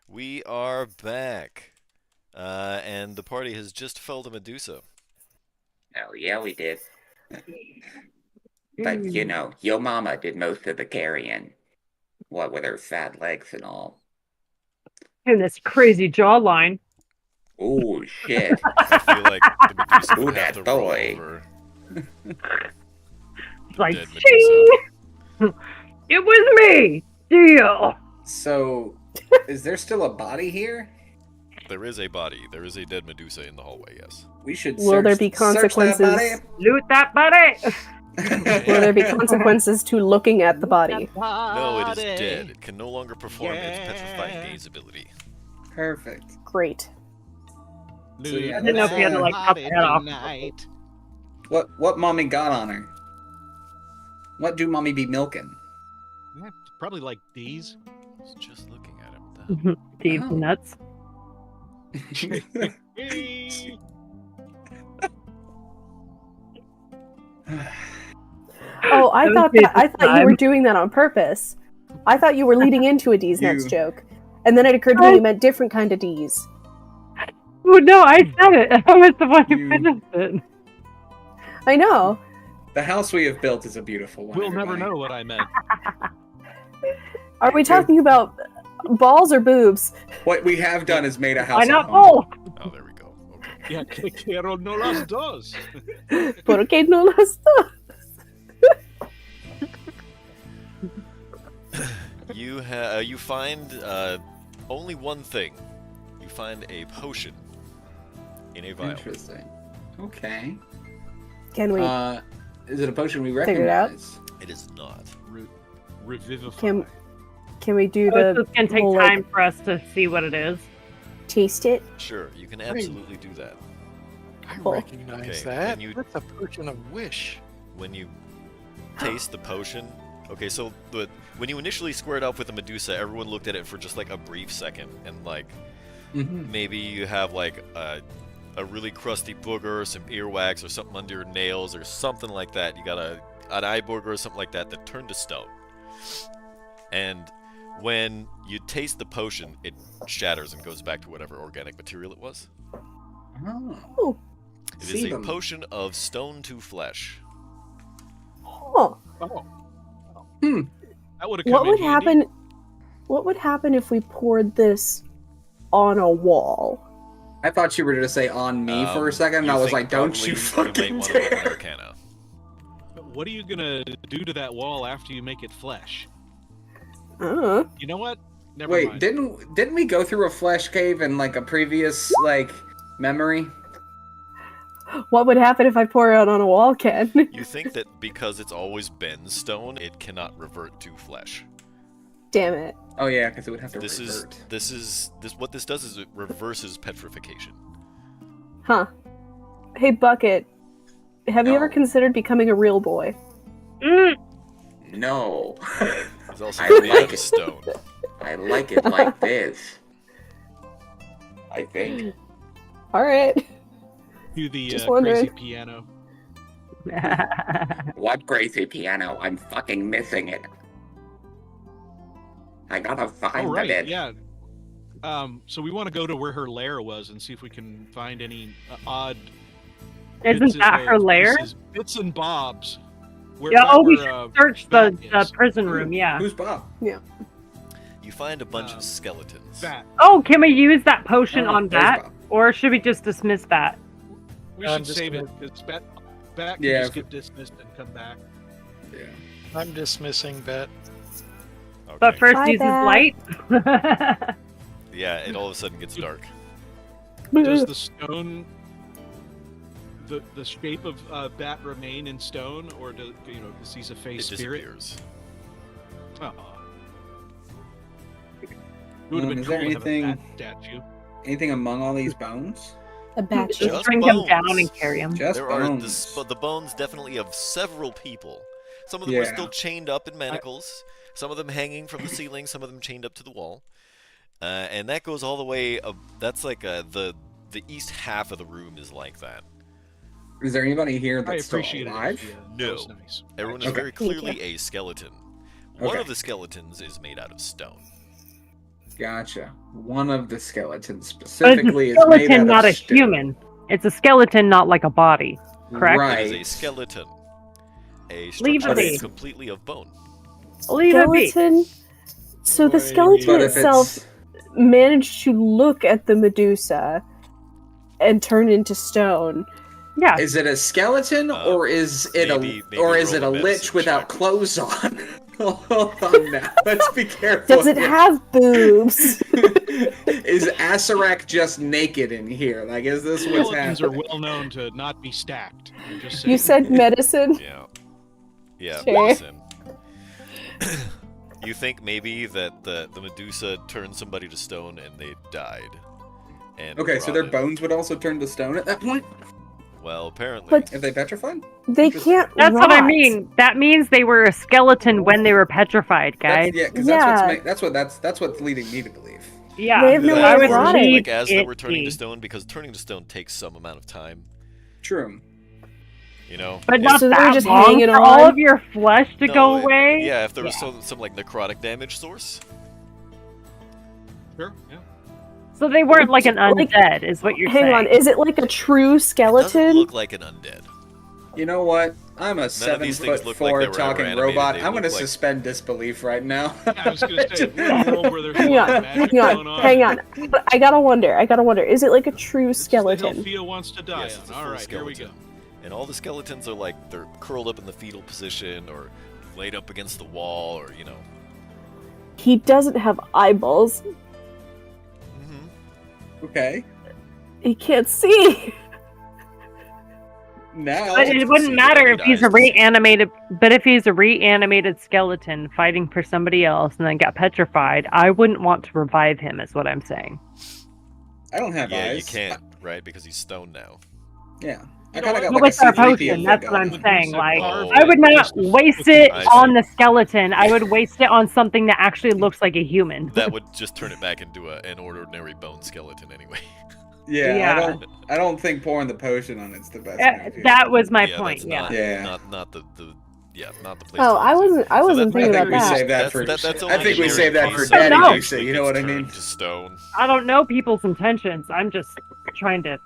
Speaker 1: We are back. And the party has just felled a Medusa.
Speaker 2: Oh, yeah, we did. But, you know, your mama did most of the carrying. What with her fat legs and all.
Speaker 4: And this crazy jawline.
Speaker 2: Oh, shit.
Speaker 1: I feel like the Medusa
Speaker 2: Ooh,
Speaker 1: would have
Speaker 2: that
Speaker 1: to roll
Speaker 2: boy.
Speaker 1: over.
Speaker 4: Like,
Speaker 1: Dead Medusa.
Speaker 4: "Ching! It was me! Deal!
Speaker 7: So, is there still a body here?
Speaker 1: There is a body. There is a dead Medusa in the hallway, yes.
Speaker 7: We should
Speaker 5: Will there
Speaker 7: search-
Speaker 5: be
Speaker 7: search that
Speaker 5: consequences?
Speaker 4: Loot that body!
Speaker 7: body.
Speaker 5: Will there be consequences to looking at the body?
Speaker 1: No, it is dead. It can no longer perform its petrifying gaze ability.
Speaker 7: Perfect.
Speaker 5: Great.
Speaker 7: So, yeah,
Speaker 4: I didn't know if you had to, like, cut the head off.
Speaker 3: Tonight.
Speaker 7: What mommy got on her? What do mommy be milking?
Speaker 3: Yeah, probably like these.
Speaker 1: I was just looking at him. What the hell?
Speaker 4: Deep
Speaker 7: Oh.
Speaker 4: nuts.
Speaker 3: Hey.
Speaker 5: Oh, I
Speaker 4: That
Speaker 5: thought
Speaker 4: was
Speaker 5: that I thought you
Speaker 4: time.
Speaker 5: were doing that on purpose. I thought you were leading into a D's nuts
Speaker 7: You-
Speaker 5: joke, and then it occurred to me you meant different kind of D's.
Speaker 4: Oh, no, I said it. I was the one who
Speaker 7: You-
Speaker 4: finished it.
Speaker 5: I know.
Speaker 7: The house we have built is a beautiful one.
Speaker 3: We'll never
Speaker 7: everybody.
Speaker 3: know what I meant.
Speaker 5: Are we talking about balls or boobs?
Speaker 7: What we have done is made a house.
Speaker 4: Why
Speaker 7: at
Speaker 4: not
Speaker 7: home.
Speaker 4: both?
Speaker 1: Oh, there we go. Okay.
Speaker 3: Yeah, que quiero no las dos.
Speaker 5: ¿Por qué no las dos?
Speaker 1: You find only one thing. You find a potion in a vial.
Speaker 7: Interesting. Okay.
Speaker 5: Can we?
Speaker 7: Is it a potion we
Speaker 5: Figure it out?
Speaker 7: recognize?
Speaker 1: It is not.
Speaker 3: Revivify.
Speaker 5: Can we do
Speaker 4: So
Speaker 5: the
Speaker 4: it's gonna take
Speaker 5: whole, like,
Speaker 4: time for us to see what it is.
Speaker 5: taste it?
Speaker 1: Sure, you can absolutely do that.
Speaker 6: I
Speaker 5: Cool.
Speaker 6: recognize
Speaker 1: Okay,
Speaker 6: that.
Speaker 1: and you-
Speaker 6: That's a potion of wish.
Speaker 1: When you taste the potion, okay, so when you initially squared up with the Medusa, everyone looked at it for just like a brief second, and like
Speaker 7: Mm-hmm.
Speaker 1: maybe you have like a really crusty booger, some earwax, or something under your nails, or something like that. You got an eye booger or something like that that turned to stone. And when you taste the potion, it shatters and goes back to whatever organic material it was.
Speaker 7: Oh.
Speaker 1: It is a
Speaker 7: Sebum.
Speaker 1: potion of stone to flesh.
Speaker 5: Huh.
Speaker 3: Oh.
Speaker 7: Hmm.
Speaker 3: That would have come
Speaker 5: What
Speaker 3: in
Speaker 5: would
Speaker 3: handy.
Speaker 5: happen? What would happen if we poured this on a wall?
Speaker 7: I thought you were going to say on me for a second, and
Speaker 1: you
Speaker 7: I was
Speaker 1: think
Speaker 7: like, don't
Speaker 1: probably
Speaker 7: you fucking
Speaker 1: might want to roll an
Speaker 7: dare.
Speaker 1: Arcana.
Speaker 3: What are you gonna do to that wall after you make it flesh?
Speaker 5: Uh,
Speaker 3: You know what? Never
Speaker 7: Wait,
Speaker 3: mind.
Speaker 7: didn't we go through a flesh cave in like a previous like memory?
Speaker 5: what would happen if I pour it on a wall, Ken?
Speaker 1: You think that because it's always been stone, it cannot revert to flesh.
Speaker 5: Damn it.
Speaker 7: Oh yeah, because it would have to
Speaker 1: This
Speaker 7: revert.
Speaker 1: is what this does is it reverses petrification.
Speaker 5: Huh. Hey, Bucket. Have you ever
Speaker 2: No.
Speaker 5: considered becoming a real boy?
Speaker 4: Mm,
Speaker 2: No.
Speaker 1: It's also
Speaker 2: I
Speaker 1: made
Speaker 2: like
Speaker 1: out of
Speaker 2: it.
Speaker 1: stone.
Speaker 2: I like it like this. I think.
Speaker 5: All right.
Speaker 3: Do the
Speaker 5: Just
Speaker 3: crazy
Speaker 5: wondering.
Speaker 3: piano.
Speaker 2: What crazy piano? I'm fucking missing it. I gotta find
Speaker 3: Oh right,
Speaker 2: it.
Speaker 3: yeah. So we want to go to where her lair was and see if we can find any odd.
Speaker 4: Isn't
Speaker 3: bits
Speaker 4: that
Speaker 3: of
Speaker 4: her lair?
Speaker 3: pieces, bits and bobs. Where,
Speaker 4: Yeah,
Speaker 3: right
Speaker 4: oh, we
Speaker 3: where,
Speaker 4: should search the,
Speaker 3: Bat is.
Speaker 4: the prison room, yeah.
Speaker 7: Who's Bob?
Speaker 1: You find a bunch
Speaker 3: Um,
Speaker 1: of skeletons.
Speaker 3: Bat.
Speaker 4: Oh, can we use that potion on
Speaker 7: there's
Speaker 4: that?
Speaker 7: Bob.
Speaker 4: Or should we just dismiss that?
Speaker 3: We
Speaker 6: I'm
Speaker 3: should
Speaker 6: just
Speaker 3: save
Speaker 6: gonna-
Speaker 3: it because Bat can
Speaker 7: Yeah,
Speaker 3: just
Speaker 7: if-
Speaker 3: get dismissed and come back.
Speaker 7: Yeah.
Speaker 6: I'm dismissing Bet.
Speaker 1: Okay.
Speaker 4: But first
Speaker 5: Bye,
Speaker 4: uses
Speaker 5: Bat.
Speaker 4: light?
Speaker 1: Yeah, it all of a sudden gets dark.
Speaker 3: Does the stone, the shape of Bat remain in stone, or does does he a
Speaker 1: It
Speaker 3: face spirit?
Speaker 1: disappears.
Speaker 3: Oh. It would have been
Speaker 7: Is
Speaker 3: cool
Speaker 7: there
Speaker 3: to have a
Speaker 7: anything-
Speaker 3: bat statue.
Speaker 7: Anything among all these bones?
Speaker 5: A batch.
Speaker 1: Just
Speaker 4: Just bring him
Speaker 1: bones.
Speaker 4: down and carry him.
Speaker 7: Just
Speaker 1: There are
Speaker 7: bones.
Speaker 1: the bones definitely of several people. Some of them are
Speaker 7: Yeah.
Speaker 1: still chained up in manacles. Some of them hanging from the ceiling. Some of them chained up to the wall. And that goes all the way up. That's like the east half of the room is like that.
Speaker 7: Is there anybody here
Speaker 3: I
Speaker 7: that's still
Speaker 3: appreciate it.
Speaker 7: alive?
Speaker 3: Yeah,
Speaker 1: No.
Speaker 3: that was nice.
Speaker 1: Everyone is
Speaker 7: Okay.
Speaker 1: very
Speaker 5: Thank
Speaker 1: clearly a skeleton. One
Speaker 7: Okay.
Speaker 1: of the skeletons is made out of stone.
Speaker 7: Gotcha. One of the skeletons
Speaker 4: But it's
Speaker 7: specifically
Speaker 4: a
Speaker 7: is made out
Speaker 4: skeleton,
Speaker 7: of
Speaker 4: not a
Speaker 7: stone.
Speaker 4: human. It's a skeleton, not like a body. Correct?
Speaker 1: It is a
Speaker 7: Right.
Speaker 1: skeleton. A
Speaker 4: Leave
Speaker 1: structure
Speaker 4: it
Speaker 1: made
Speaker 4: be.
Speaker 1: completely of bone.
Speaker 4: Leave it be.
Speaker 5: Skeleton. So the
Speaker 6: Wait,
Speaker 5: skeleton
Speaker 7: But if
Speaker 5: itself
Speaker 7: it's
Speaker 5: managed to look at the Medusa and turn into stone.
Speaker 4: Yeah.
Speaker 7: is it a skeleton or is it
Speaker 1: maybe
Speaker 7: a or is
Speaker 1: roll
Speaker 7: it
Speaker 1: a
Speaker 7: a
Speaker 1: medicine
Speaker 7: lich without
Speaker 1: check.
Speaker 7: clothes on? Hold on now. Let's be careful.
Speaker 5: Does it
Speaker 7: here.
Speaker 5: have boobs?
Speaker 7: Is Asarak just naked in here? Like, is this what's
Speaker 3: Skeletons are
Speaker 7: happening?
Speaker 3: well known to not be stacked. I'm just saying.
Speaker 5: You said medicine?
Speaker 1: Yeah. Yeah,
Speaker 5: Sure.
Speaker 1: medicine. You think maybe that the Medusa turned somebody to stone and they died. And
Speaker 7: Okay, so their
Speaker 1: rotted.
Speaker 7: bones would also turn to stone at that point
Speaker 1: Well, apparently.
Speaker 5: But-
Speaker 7: if they petrified.
Speaker 5: They can't
Speaker 4: That's what I
Speaker 5: rot.
Speaker 4: mean. That means they were a skeleton when they were petrified, guys.
Speaker 7: Yeah, because
Speaker 5: Yeah.
Speaker 7: that's what's leading me to believe.
Speaker 4: Yeah.
Speaker 5: They have no
Speaker 1: That
Speaker 5: way
Speaker 4: I
Speaker 5: of
Speaker 4: would
Speaker 5: rotting.
Speaker 4: leave
Speaker 1: like as they
Speaker 4: it
Speaker 1: were turning to
Speaker 4: be.
Speaker 1: stone, because turning to stone takes some amount of time.
Speaker 7: True.
Speaker 1: You know.
Speaker 4: But
Speaker 1: If-
Speaker 4: not
Speaker 5: So they're
Speaker 4: that
Speaker 5: just
Speaker 4: long
Speaker 5: hanging
Speaker 4: for all
Speaker 5: on?
Speaker 4: of your flesh to
Speaker 1: no,
Speaker 4: go
Speaker 1: it-
Speaker 4: away.
Speaker 1: Yeah, if there was
Speaker 4: Yeah.
Speaker 1: some like necrotic damage source.
Speaker 3: Sure, yeah.
Speaker 4: So they weren't like an
Speaker 5: Like-
Speaker 4: undead, is what you're
Speaker 5: Hang
Speaker 4: saying.
Speaker 5: on, is it like a true
Speaker 1: It doesn't
Speaker 5: skeleton?
Speaker 1: look like an undead.
Speaker 7: You know what? I'm a
Speaker 1: of these things look like
Speaker 7: 7'4"
Speaker 1: they were
Speaker 7: talking
Speaker 1: ever animated.
Speaker 7: robot.
Speaker 1: They
Speaker 7: I'm gonna
Speaker 1: look like-
Speaker 7: suspend disbelief right now.
Speaker 3: I was gonna say, we're in a world where there's a
Speaker 5: Hang
Speaker 3: lot
Speaker 5: on,
Speaker 3: of magic
Speaker 5: hang
Speaker 3: going
Speaker 5: on, hang on. But I gotta wonder. Is it like a true
Speaker 3: It's the hill
Speaker 5: skeleton?
Speaker 3: Theo wants to die
Speaker 1: Yes, it's a
Speaker 3: on.
Speaker 1: full
Speaker 3: All right, here we go.
Speaker 1: skeleton. And all the skeletons are like they're curled up in the fetal position or laid up against the wall or you know.
Speaker 5: He doesn't have eyeballs.
Speaker 7: Okay.
Speaker 5: He can't see.
Speaker 7: Now.
Speaker 4: But it wouldn't
Speaker 1: See,
Speaker 4: matter
Speaker 1: nobody
Speaker 4: if he's a
Speaker 1: dies.
Speaker 4: reanimated. But if he's a reanimated skeleton fighting for somebody else and then got petrified, I wouldn't want to revive him. Is what I'm saying.
Speaker 7: I don't have
Speaker 1: Yeah,
Speaker 7: eyes.
Speaker 1: you can't, right? Because he's stone now.
Speaker 7: Yeah. I
Speaker 3: You know
Speaker 7: kind of
Speaker 3: what?
Speaker 7: got
Speaker 4: But
Speaker 7: like
Speaker 4: with our
Speaker 7: a C3PO
Speaker 4: potion,
Speaker 7: thing
Speaker 4: that's what
Speaker 7: going
Speaker 4: I'm
Speaker 7: on.
Speaker 4: saying. Like,
Speaker 1: Oh.
Speaker 4: I would not waste it
Speaker 1: I see.
Speaker 4: on the skeleton. I would waste it on something that actually looks like a human.
Speaker 1: That would just turn it back into an ordinary bone skeleton anyway.
Speaker 7: Yeah,
Speaker 4: Yeah.
Speaker 7: I don't think pouring the potion on it's the best. move here.
Speaker 4: That was my
Speaker 1: Yeah,
Speaker 4: point.
Speaker 1: that's
Speaker 4: Yeah.
Speaker 1: not,
Speaker 7: Yeah.
Speaker 1: not the not the place.
Speaker 5: Oh,
Speaker 1: to
Speaker 5: I
Speaker 1: use it.
Speaker 5: wasn't. I
Speaker 1: So
Speaker 5: wasn't
Speaker 1: that-
Speaker 5: thinking
Speaker 7: I
Speaker 5: about
Speaker 7: think we
Speaker 5: that.
Speaker 7: save that for.
Speaker 1: that's
Speaker 7: I
Speaker 1: only
Speaker 7: think we
Speaker 1: a
Speaker 7: save that for
Speaker 1: piece
Speaker 7: Daddy
Speaker 4: No.
Speaker 7: Dusa. You know what I mean?
Speaker 1: To stone.
Speaker 4: I don't know people's intentions. I'm just trying to,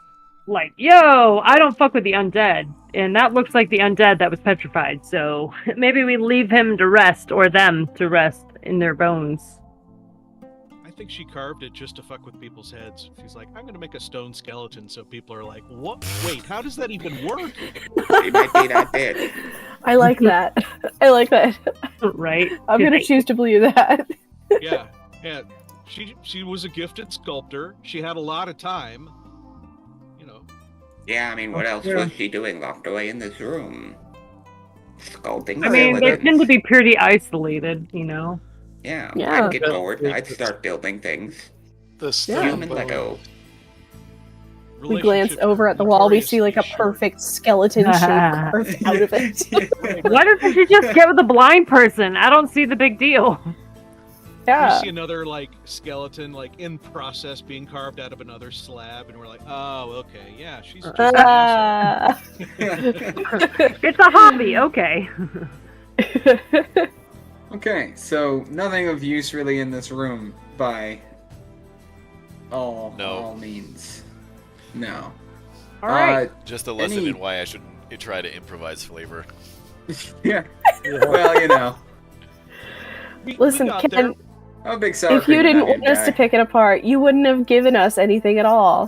Speaker 4: like, yo, I don't fuck with the undead. And that looks like the undead that was petrified. So maybe we leave him to rest, or them to rest in their bones.
Speaker 3: I think she carved it just to fuck with people's heads. She's like, I'm gonna make a stone skeleton so people are like, what? Wait, how does that even work?
Speaker 2: He might be not dead.
Speaker 5: I like that. I like that.
Speaker 4: Right?
Speaker 5: I'm gonna choose to believe that.
Speaker 3: Yeah, yeah. She was a gifted sculptor. She had a lot of time. You know.
Speaker 2: Yeah, I mean, what else
Speaker 4: Yeah.
Speaker 2: was she doing locked away in this room? Sculpting
Speaker 4: I mean, they
Speaker 2: skeletons.
Speaker 4: tend to be pretty isolated, you know?
Speaker 2: Yeah,
Speaker 5: Yeah.
Speaker 2: I'd get bored. I'd start building things.
Speaker 6: The
Speaker 5: Yeah.
Speaker 6: stone
Speaker 2: Human
Speaker 6: bone.
Speaker 2: Lego.
Speaker 5: We glance
Speaker 3: Relationships
Speaker 5: over
Speaker 3: are
Speaker 5: at the wall. We see like a
Speaker 3: notoriously short.
Speaker 5: perfect skeleton shape carved out of it.
Speaker 4: Why doesn't she just get with a blind person? I don't see the big deal.
Speaker 3: We
Speaker 5: Yeah.
Speaker 3: see another like skeleton like in process being carved out of another slab, and we're like, oh, okay, yeah, she's just an asshole.
Speaker 4: It's a hobby, okay.
Speaker 7: Okay, so nothing of use really in this room by all means. No.
Speaker 4: All right.
Speaker 1: Just a lesson
Speaker 7: Any-
Speaker 1: in why I shouldn't try to improvise flavor.
Speaker 7: Yeah. Well, you know,
Speaker 3: We
Speaker 5: Listen,
Speaker 3: got
Speaker 5: Ken,
Speaker 3: there.
Speaker 7: I'm a big sour
Speaker 5: if you
Speaker 7: cream
Speaker 5: didn't
Speaker 7: and onion
Speaker 5: want us
Speaker 7: guy.
Speaker 5: to pick it apart, you wouldn't have given us anything at all.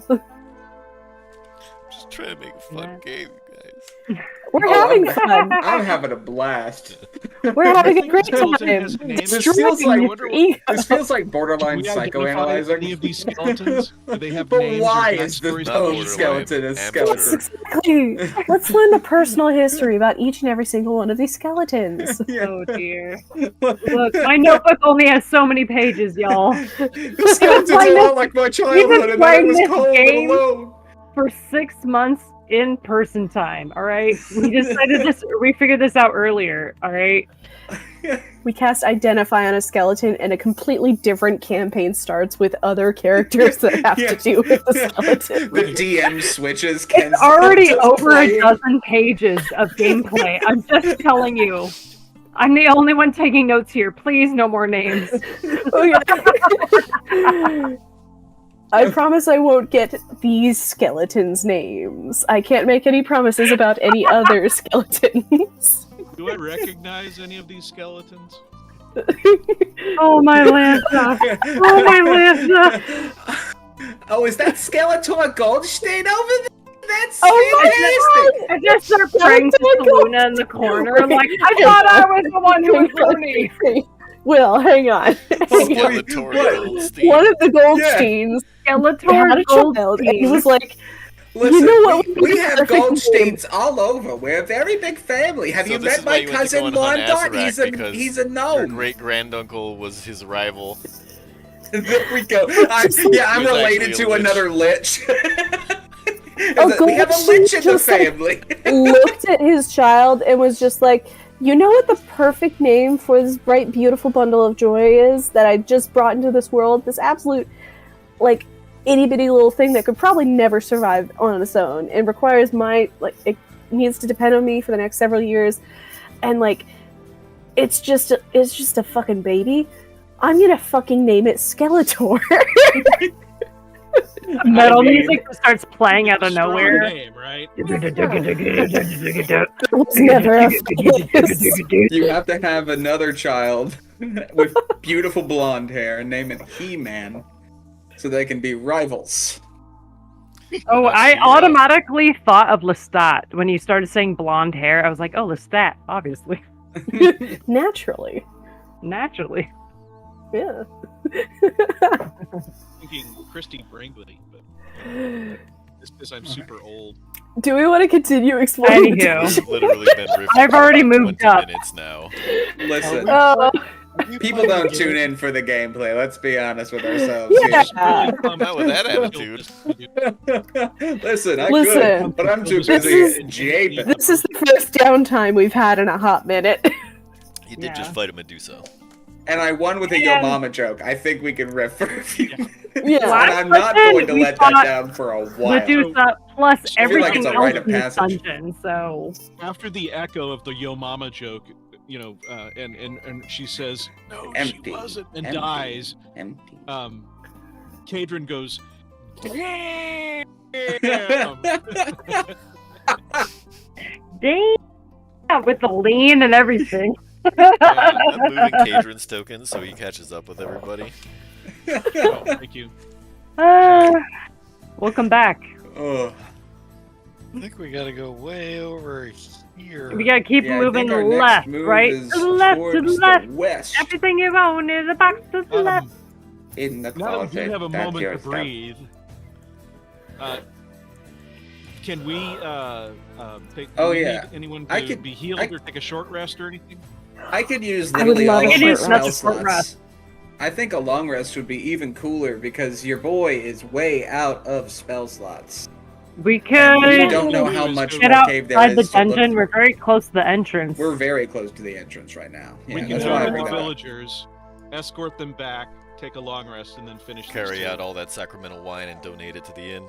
Speaker 1: Just trying to make a fun
Speaker 4: Yeah.
Speaker 1: game, guys.
Speaker 5: We're
Speaker 7: Oh,
Speaker 5: having
Speaker 7: I'm-
Speaker 5: fun.
Speaker 7: I'm having a blast.
Speaker 5: We're having a great
Speaker 3: Skeleton
Speaker 5: time.
Speaker 3: has names.
Speaker 7: This feels like-
Speaker 5: Your ego.
Speaker 7: This feels like
Speaker 3: Do
Speaker 7: borderline
Speaker 3: we identify
Speaker 7: psychoanalyzing.
Speaker 3: any of these skeletons? Do they have
Speaker 7: But
Speaker 3: names or
Speaker 7: why is the
Speaker 3: backstories?
Speaker 1: Not
Speaker 7: stone
Speaker 1: borderline,
Speaker 7: skeleton a
Speaker 1: amateur.
Speaker 7: skeleton?
Speaker 5: Exactly. Let's learn the personal history about each and every single one of these skeletons.
Speaker 7: Yeah.
Speaker 4: Oh dear. Look, my notebook only has so many pages, y'all.
Speaker 7: The skeleton's a lot like my childhood, and then I
Speaker 4: playing
Speaker 7: was
Speaker 4: this
Speaker 7: cold
Speaker 4: game.
Speaker 7: and alone.
Speaker 4: For 6 months in person time, alright? We decided this, we figured this out earlier, alright?
Speaker 5: We cast Identify on a skeleton, and a completely different campaign starts with other characters that have
Speaker 7: Yeah.
Speaker 5: to do with the skeleton.
Speaker 7: The DM switches.
Speaker 4: It's already over a dozen pages of gameplay. I'm just telling you. I'm the only one taking notes here. Please, no more names.
Speaker 5: Okay. I promise I won't get these skeletons' names. I can't make any promises about any other skeletons.
Speaker 3: Do I recognize any of these skeletons?
Speaker 4: Oh, my Lanta. Oh, my Lanta.
Speaker 2: Oh, is that Skeletor Goldstein over there? That's
Speaker 5: Oh
Speaker 2: fantastic!
Speaker 4: I just start praying to Luna in the corner. I'm like, I thought I was the one who was Tony.
Speaker 5: Will, hang on.
Speaker 1: Skeletor Goldstein.
Speaker 5: One of the Goldsteins had
Speaker 4: Skeletor
Speaker 5: a child, and he was like,
Speaker 2: Listen,
Speaker 5: you know what?
Speaker 2: we have
Speaker 5: Perfect
Speaker 2: Goldsteins all over. We're a very big family. Have
Speaker 1: So
Speaker 2: you
Speaker 1: this
Speaker 2: met
Speaker 1: is why
Speaker 2: my
Speaker 1: you went to
Speaker 2: cousin
Speaker 1: go and hunt
Speaker 2: London?
Speaker 1: Azarac, because
Speaker 2: He's a
Speaker 1: Your
Speaker 2: gnome.
Speaker 1: great granduncle was his rival.
Speaker 2: There we go. I'm
Speaker 1: He was
Speaker 2: related
Speaker 1: actually
Speaker 2: to
Speaker 1: a lich.
Speaker 2: another lich.
Speaker 5: Oh,
Speaker 2: We have a
Speaker 5: Goldstein
Speaker 2: lich in the
Speaker 5: just, like,
Speaker 2: family.
Speaker 5: looked at his child and was just like, you know what the perfect name for this bright, beautiful bundle of joy is that I just brought into this world? This absolute, like, itty-bitty little thing that could probably never survive on its own and requires it needs to depend on me for the next several years. And, like, it's just a fucking baby. I'm gonna fucking name it Skeletor.
Speaker 4: Metal music just starts playing out of
Speaker 3: Strong
Speaker 4: nowhere.
Speaker 3: name, right?
Speaker 5: It was never a focus.
Speaker 2: You have to have another child with beautiful blonde hair and name it He-Man so they can be rivals.
Speaker 4: Oh,
Speaker 1: That's
Speaker 4: I
Speaker 1: you.
Speaker 4: automatically thought of Lestat when you started saying blonde hair. I was like, oh, Lestat, obviously,
Speaker 5: Naturally.
Speaker 4: naturally.
Speaker 5: Yeah.
Speaker 3: Thinking Christy Brinkley, but it's because I'm super old.
Speaker 5: Do we want to continue exploring?
Speaker 4: Anywho.
Speaker 1: We've literally been riffing
Speaker 4: I've
Speaker 1: for
Speaker 4: already
Speaker 1: about
Speaker 4: moved
Speaker 1: 20
Speaker 4: up.
Speaker 1: minutes now.
Speaker 2: Listen,
Speaker 5: Oh,
Speaker 2: people don't tune in for the gameplay. Let's be honest with ourselves
Speaker 5: yeah.
Speaker 1: Come out with that attitude.
Speaker 2: here. Listen, I
Speaker 5: Listen,
Speaker 2: could, but I'm too
Speaker 5: this
Speaker 2: busy
Speaker 5: is-
Speaker 2: japing.
Speaker 5: This is the first downtime we've had in a hot minute.
Speaker 1: You did
Speaker 4: Yeah.
Speaker 1: just fight a Medusa.
Speaker 2: And I won with a Yo Mama joke. I think we can riff for a few minutes.
Speaker 5: Yeah.
Speaker 2: And
Speaker 4: Last
Speaker 2: I'm not
Speaker 4: person,
Speaker 2: going to
Speaker 4: we
Speaker 2: let that
Speaker 4: fought
Speaker 2: down for a while.
Speaker 4: Medusa plus
Speaker 3: I feel like
Speaker 4: everything
Speaker 2: it's a
Speaker 4: else
Speaker 2: rite of
Speaker 4: in this
Speaker 2: passage.
Speaker 4: dungeon. So
Speaker 3: After the echo of the Yo Mama joke, you know, and she says, "No,
Speaker 2: Empty.
Speaker 3: she wasn't," and
Speaker 2: Empty.
Speaker 3: dies.
Speaker 2: Empty.
Speaker 3: Kadrin goes, "Damn!"
Speaker 4: damn, with the lean and everything.
Speaker 1: Yeah, I'm moving Kadrin's tokens so he catches up with everybody.
Speaker 3: Oh, thank you.
Speaker 4: Welcome back.
Speaker 2: Ugh.
Speaker 6: I think we gotta go way over here.
Speaker 4: We gotta keep
Speaker 2: Yeah, I
Speaker 4: moving
Speaker 2: think our next
Speaker 4: left,
Speaker 2: move
Speaker 4: right?
Speaker 2: is
Speaker 4: To the left, to
Speaker 2: towards
Speaker 4: the left.
Speaker 2: west.
Speaker 4: Everything you own is a box to the left.
Speaker 2: In the
Speaker 3: Now that we
Speaker 2: closet.
Speaker 3: have a
Speaker 2: That's
Speaker 3: moment
Speaker 2: your
Speaker 3: to
Speaker 2: stuff.
Speaker 3: breathe, can we take?
Speaker 2: Oh,
Speaker 3: do we
Speaker 2: yeah.
Speaker 3: need anyone
Speaker 2: I
Speaker 3: to
Speaker 2: could-
Speaker 3: be healed
Speaker 2: I-
Speaker 3: or take a short rest or anything?
Speaker 2: I could use
Speaker 5: I would
Speaker 2: literally
Speaker 5: love
Speaker 2: all
Speaker 5: a
Speaker 2: of
Speaker 5: short
Speaker 2: our
Speaker 5: rest.
Speaker 2: spell
Speaker 4: Not a short
Speaker 2: slots.
Speaker 4: rest.
Speaker 2: I think a long rest would be even cooler because your boy is way out of spell slots.
Speaker 4: We
Speaker 2: We
Speaker 4: could
Speaker 2: don't know how much
Speaker 4: get
Speaker 2: more cave there
Speaker 4: outside
Speaker 2: is
Speaker 4: the
Speaker 2: to look
Speaker 4: dungeon.
Speaker 2: for.
Speaker 4: We're very close to the entrance.
Speaker 2: We're very close to the entrance right now.
Speaker 3: We
Speaker 2: Yeah,
Speaker 3: can
Speaker 2: that's
Speaker 3: join
Speaker 2: why I
Speaker 3: the
Speaker 2: bring that up.
Speaker 3: villagers, escort them back, take a long rest, and then finish.
Speaker 1: Carry
Speaker 3: these
Speaker 1: out
Speaker 3: two.
Speaker 1: all that sacramental wine and donate it to the inn.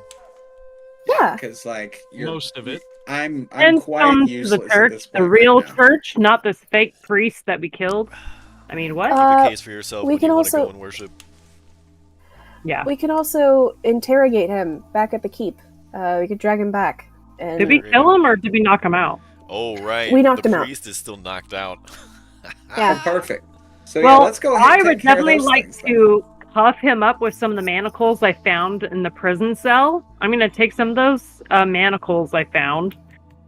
Speaker 5: Yeah.
Speaker 2: Because like you're,
Speaker 3: most of it.
Speaker 2: I'm
Speaker 4: and
Speaker 2: quite
Speaker 4: come to
Speaker 2: useless
Speaker 4: the
Speaker 2: at
Speaker 4: church,
Speaker 2: this
Speaker 4: the
Speaker 2: point
Speaker 4: real
Speaker 2: right now.
Speaker 4: church, not this fake priest that we killed. I mean, what?
Speaker 1: Keep a case for yourself
Speaker 5: we
Speaker 1: when
Speaker 5: can
Speaker 1: you want to
Speaker 5: also-
Speaker 1: go and worship.
Speaker 4: Yeah.
Speaker 5: We can also interrogate him back at the keep. We could drag him back. And
Speaker 4: Did we kill him or did we knock him out?
Speaker 1: Oh, right.
Speaker 5: We knocked
Speaker 1: the
Speaker 5: him out.
Speaker 1: priest is still knocked out.
Speaker 2: Oh,
Speaker 5: Yeah.
Speaker 2: perfect. So
Speaker 4: Well,
Speaker 2: yeah, let's go ahead
Speaker 4: I
Speaker 2: and
Speaker 4: would
Speaker 2: take care of
Speaker 4: definitely
Speaker 2: those
Speaker 4: like
Speaker 2: things, then.
Speaker 4: to cuff him up with some of the manacles I found in the prison cell. I'm gonna take some of those manacles I found,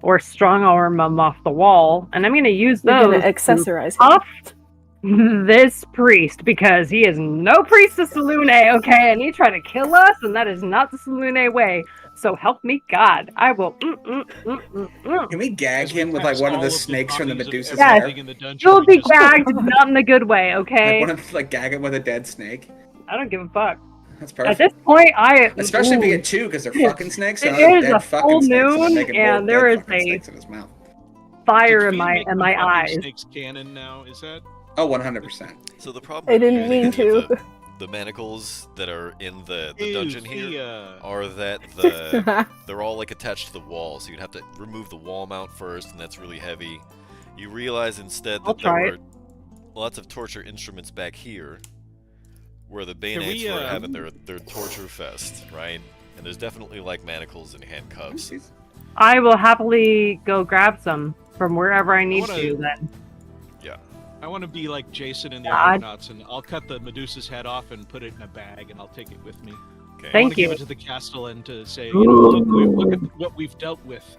Speaker 4: or strong arm them off the wall, and I'm gonna use
Speaker 5: We're
Speaker 4: those
Speaker 5: gonna
Speaker 4: to
Speaker 5: accessorize him.
Speaker 4: cuff this priest because he is no priest of Salune, okay? And he tried to kill us, and that is not the Salune way. So help me God. I will.
Speaker 2: Can we gag
Speaker 3: As we
Speaker 2: him with like
Speaker 3: pass
Speaker 2: one of
Speaker 3: all
Speaker 2: the snakes from the
Speaker 3: copies of
Speaker 2: Medusa's
Speaker 4: Yes.
Speaker 2: hair?
Speaker 3: everything in the dungeon,
Speaker 4: You'll
Speaker 3: we
Speaker 4: be
Speaker 3: just-
Speaker 4: gagged, not in the good way, okay?
Speaker 2: Like one of like gag him with a dead snake.
Speaker 4: I don't give a fuck.
Speaker 2: That's
Speaker 4: At
Speaker 2: perfect.
Speaker 4: this point, I
Speaker 2: Especially if you
Speaker 4: ooh.
Speaker 2: get two because they're
Speaker 4: It is-
Speaker 2: fucking snakes
Speaker 4: it
Speaker 2: and other
Speaker 4: is
Speaker 2: dead
Speaker 4: a
Speaker 2: fucking
Speaker 4: full
Speaker 2: snakes. and
Speaker 4: moon,
Speaker 2: making more
Speaker 4: and there
Speaker 2: dead
Speaker 4: is
Speaker 2: fucking
Speaker 4: a-
Speaker 2: snakes in his mouth.
Speaker 4: fire
Speaker 3: Did
Speaker 4: in
Speaker 3: we
Speaker 4: my
Speaker 3: make
Speaker 4: in
Speaker 3: the
Speaker 4: my
Speaker 3: fucking
Speaker 4: eyes.
Speaker 3: Snakes canon now? Is that?
Speaker 2: Oh, 100%.
Speaker 1: So the problem
Speaker 5: I didn't
Speaker 1: with
Speaker 5: mean
Speaker 1: any of
Speaker 5: to.
Speaker 1: the manacles that are in the
Speaker 3: Ew,
Speaker 1: dungeon here
Speaker 3: Thea.
Speaker 1: are that they're all like attached to the wall, so you'd have to remove the wall mount first, and that's really heavy. You realize instead
Speaker 4: I'll
Speaker 1: that there
Speaker 4: try
Speaker 1: were
Speaker 4: it.
Speaker 1: lots of torture instruments back here, where the
Speaker 3: we,
Speaker 1: bayonets were having their torture fest, right? And there's definitely like manacles and handcuffs.
Speaker 4: I will happily go grab some from wherever I need
Speaker 3: wanna-
Speaker 4: to then.
Speaker 3: I want to be like Jason in the
Speaker 4: God.
Speaker 3: Argonauts, and I'll cut the Medusa's head off and put it in a bag, and I'll take it with me.
Speaker 1: Okay.
Speaker 3: I
Speaker 4: Thank
Speaker 3: want to give
Speaker 4: you.
Speaker 3: it to the Castellan to say, you know, look at what we've dealt with.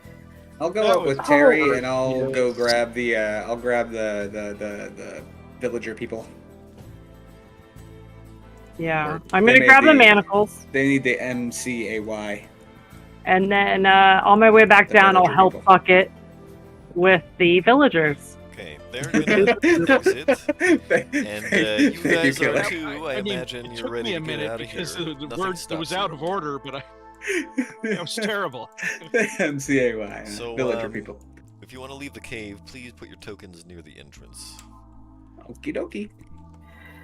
Speaker 2: I'll go
Speaker 6: That
Speaker 2: up with
Speaker 6: was
Speaker 2: Terry
Speaker 6: hard.
Speaker 2: and I'll go
Speaker 6: Yes.
Speaker 2: grab the the villager people.
Speaker 4: Yeah.
Speaker 2: Or
Speaker 4: I'm
Speaker 2: they
Speaker 4: gonna
Speaker 2: may
Speaker 4: grab the
Speaker 2: be-
Speaker 4: manacles,
Speaker 2: They need the MCAY.
Speaker 4: and then on my way back
Speaker 2: The
Speaker 4: down, I'll
Speaker 2: villager
Speaker 4: help
Speaker 2: people.
Speaker 4: Bucket with the villagers.
Speaker 1: Okay, they're gonna exit. And you guys
Speaker 2: kill
Speaker 1: are
Speaker 2: it.
Speaker 1: too, I imagine
Speaker 3: it
Speaker 1: you're
Speaker 3: took
Speaker 1: ready
Speaker 3: me a
Speaker 1: to get
Speaker 3: minute
Speaker 1: out of here.
Speaker 3: because the
Speaker 1: Nothing
Speaker 3: word
Speaker 1: stops
Speaker 3: was
Speaker 1: you.
Speaker 3: out of order, but that was terrible.
Speaker 2: The MCAY.
Speaker 1: So,
Speaker 2: villager people.
Speaker 1: If you want to leave the cave, please put your tokens near the entrance.
Speaker 2: Okie dokie.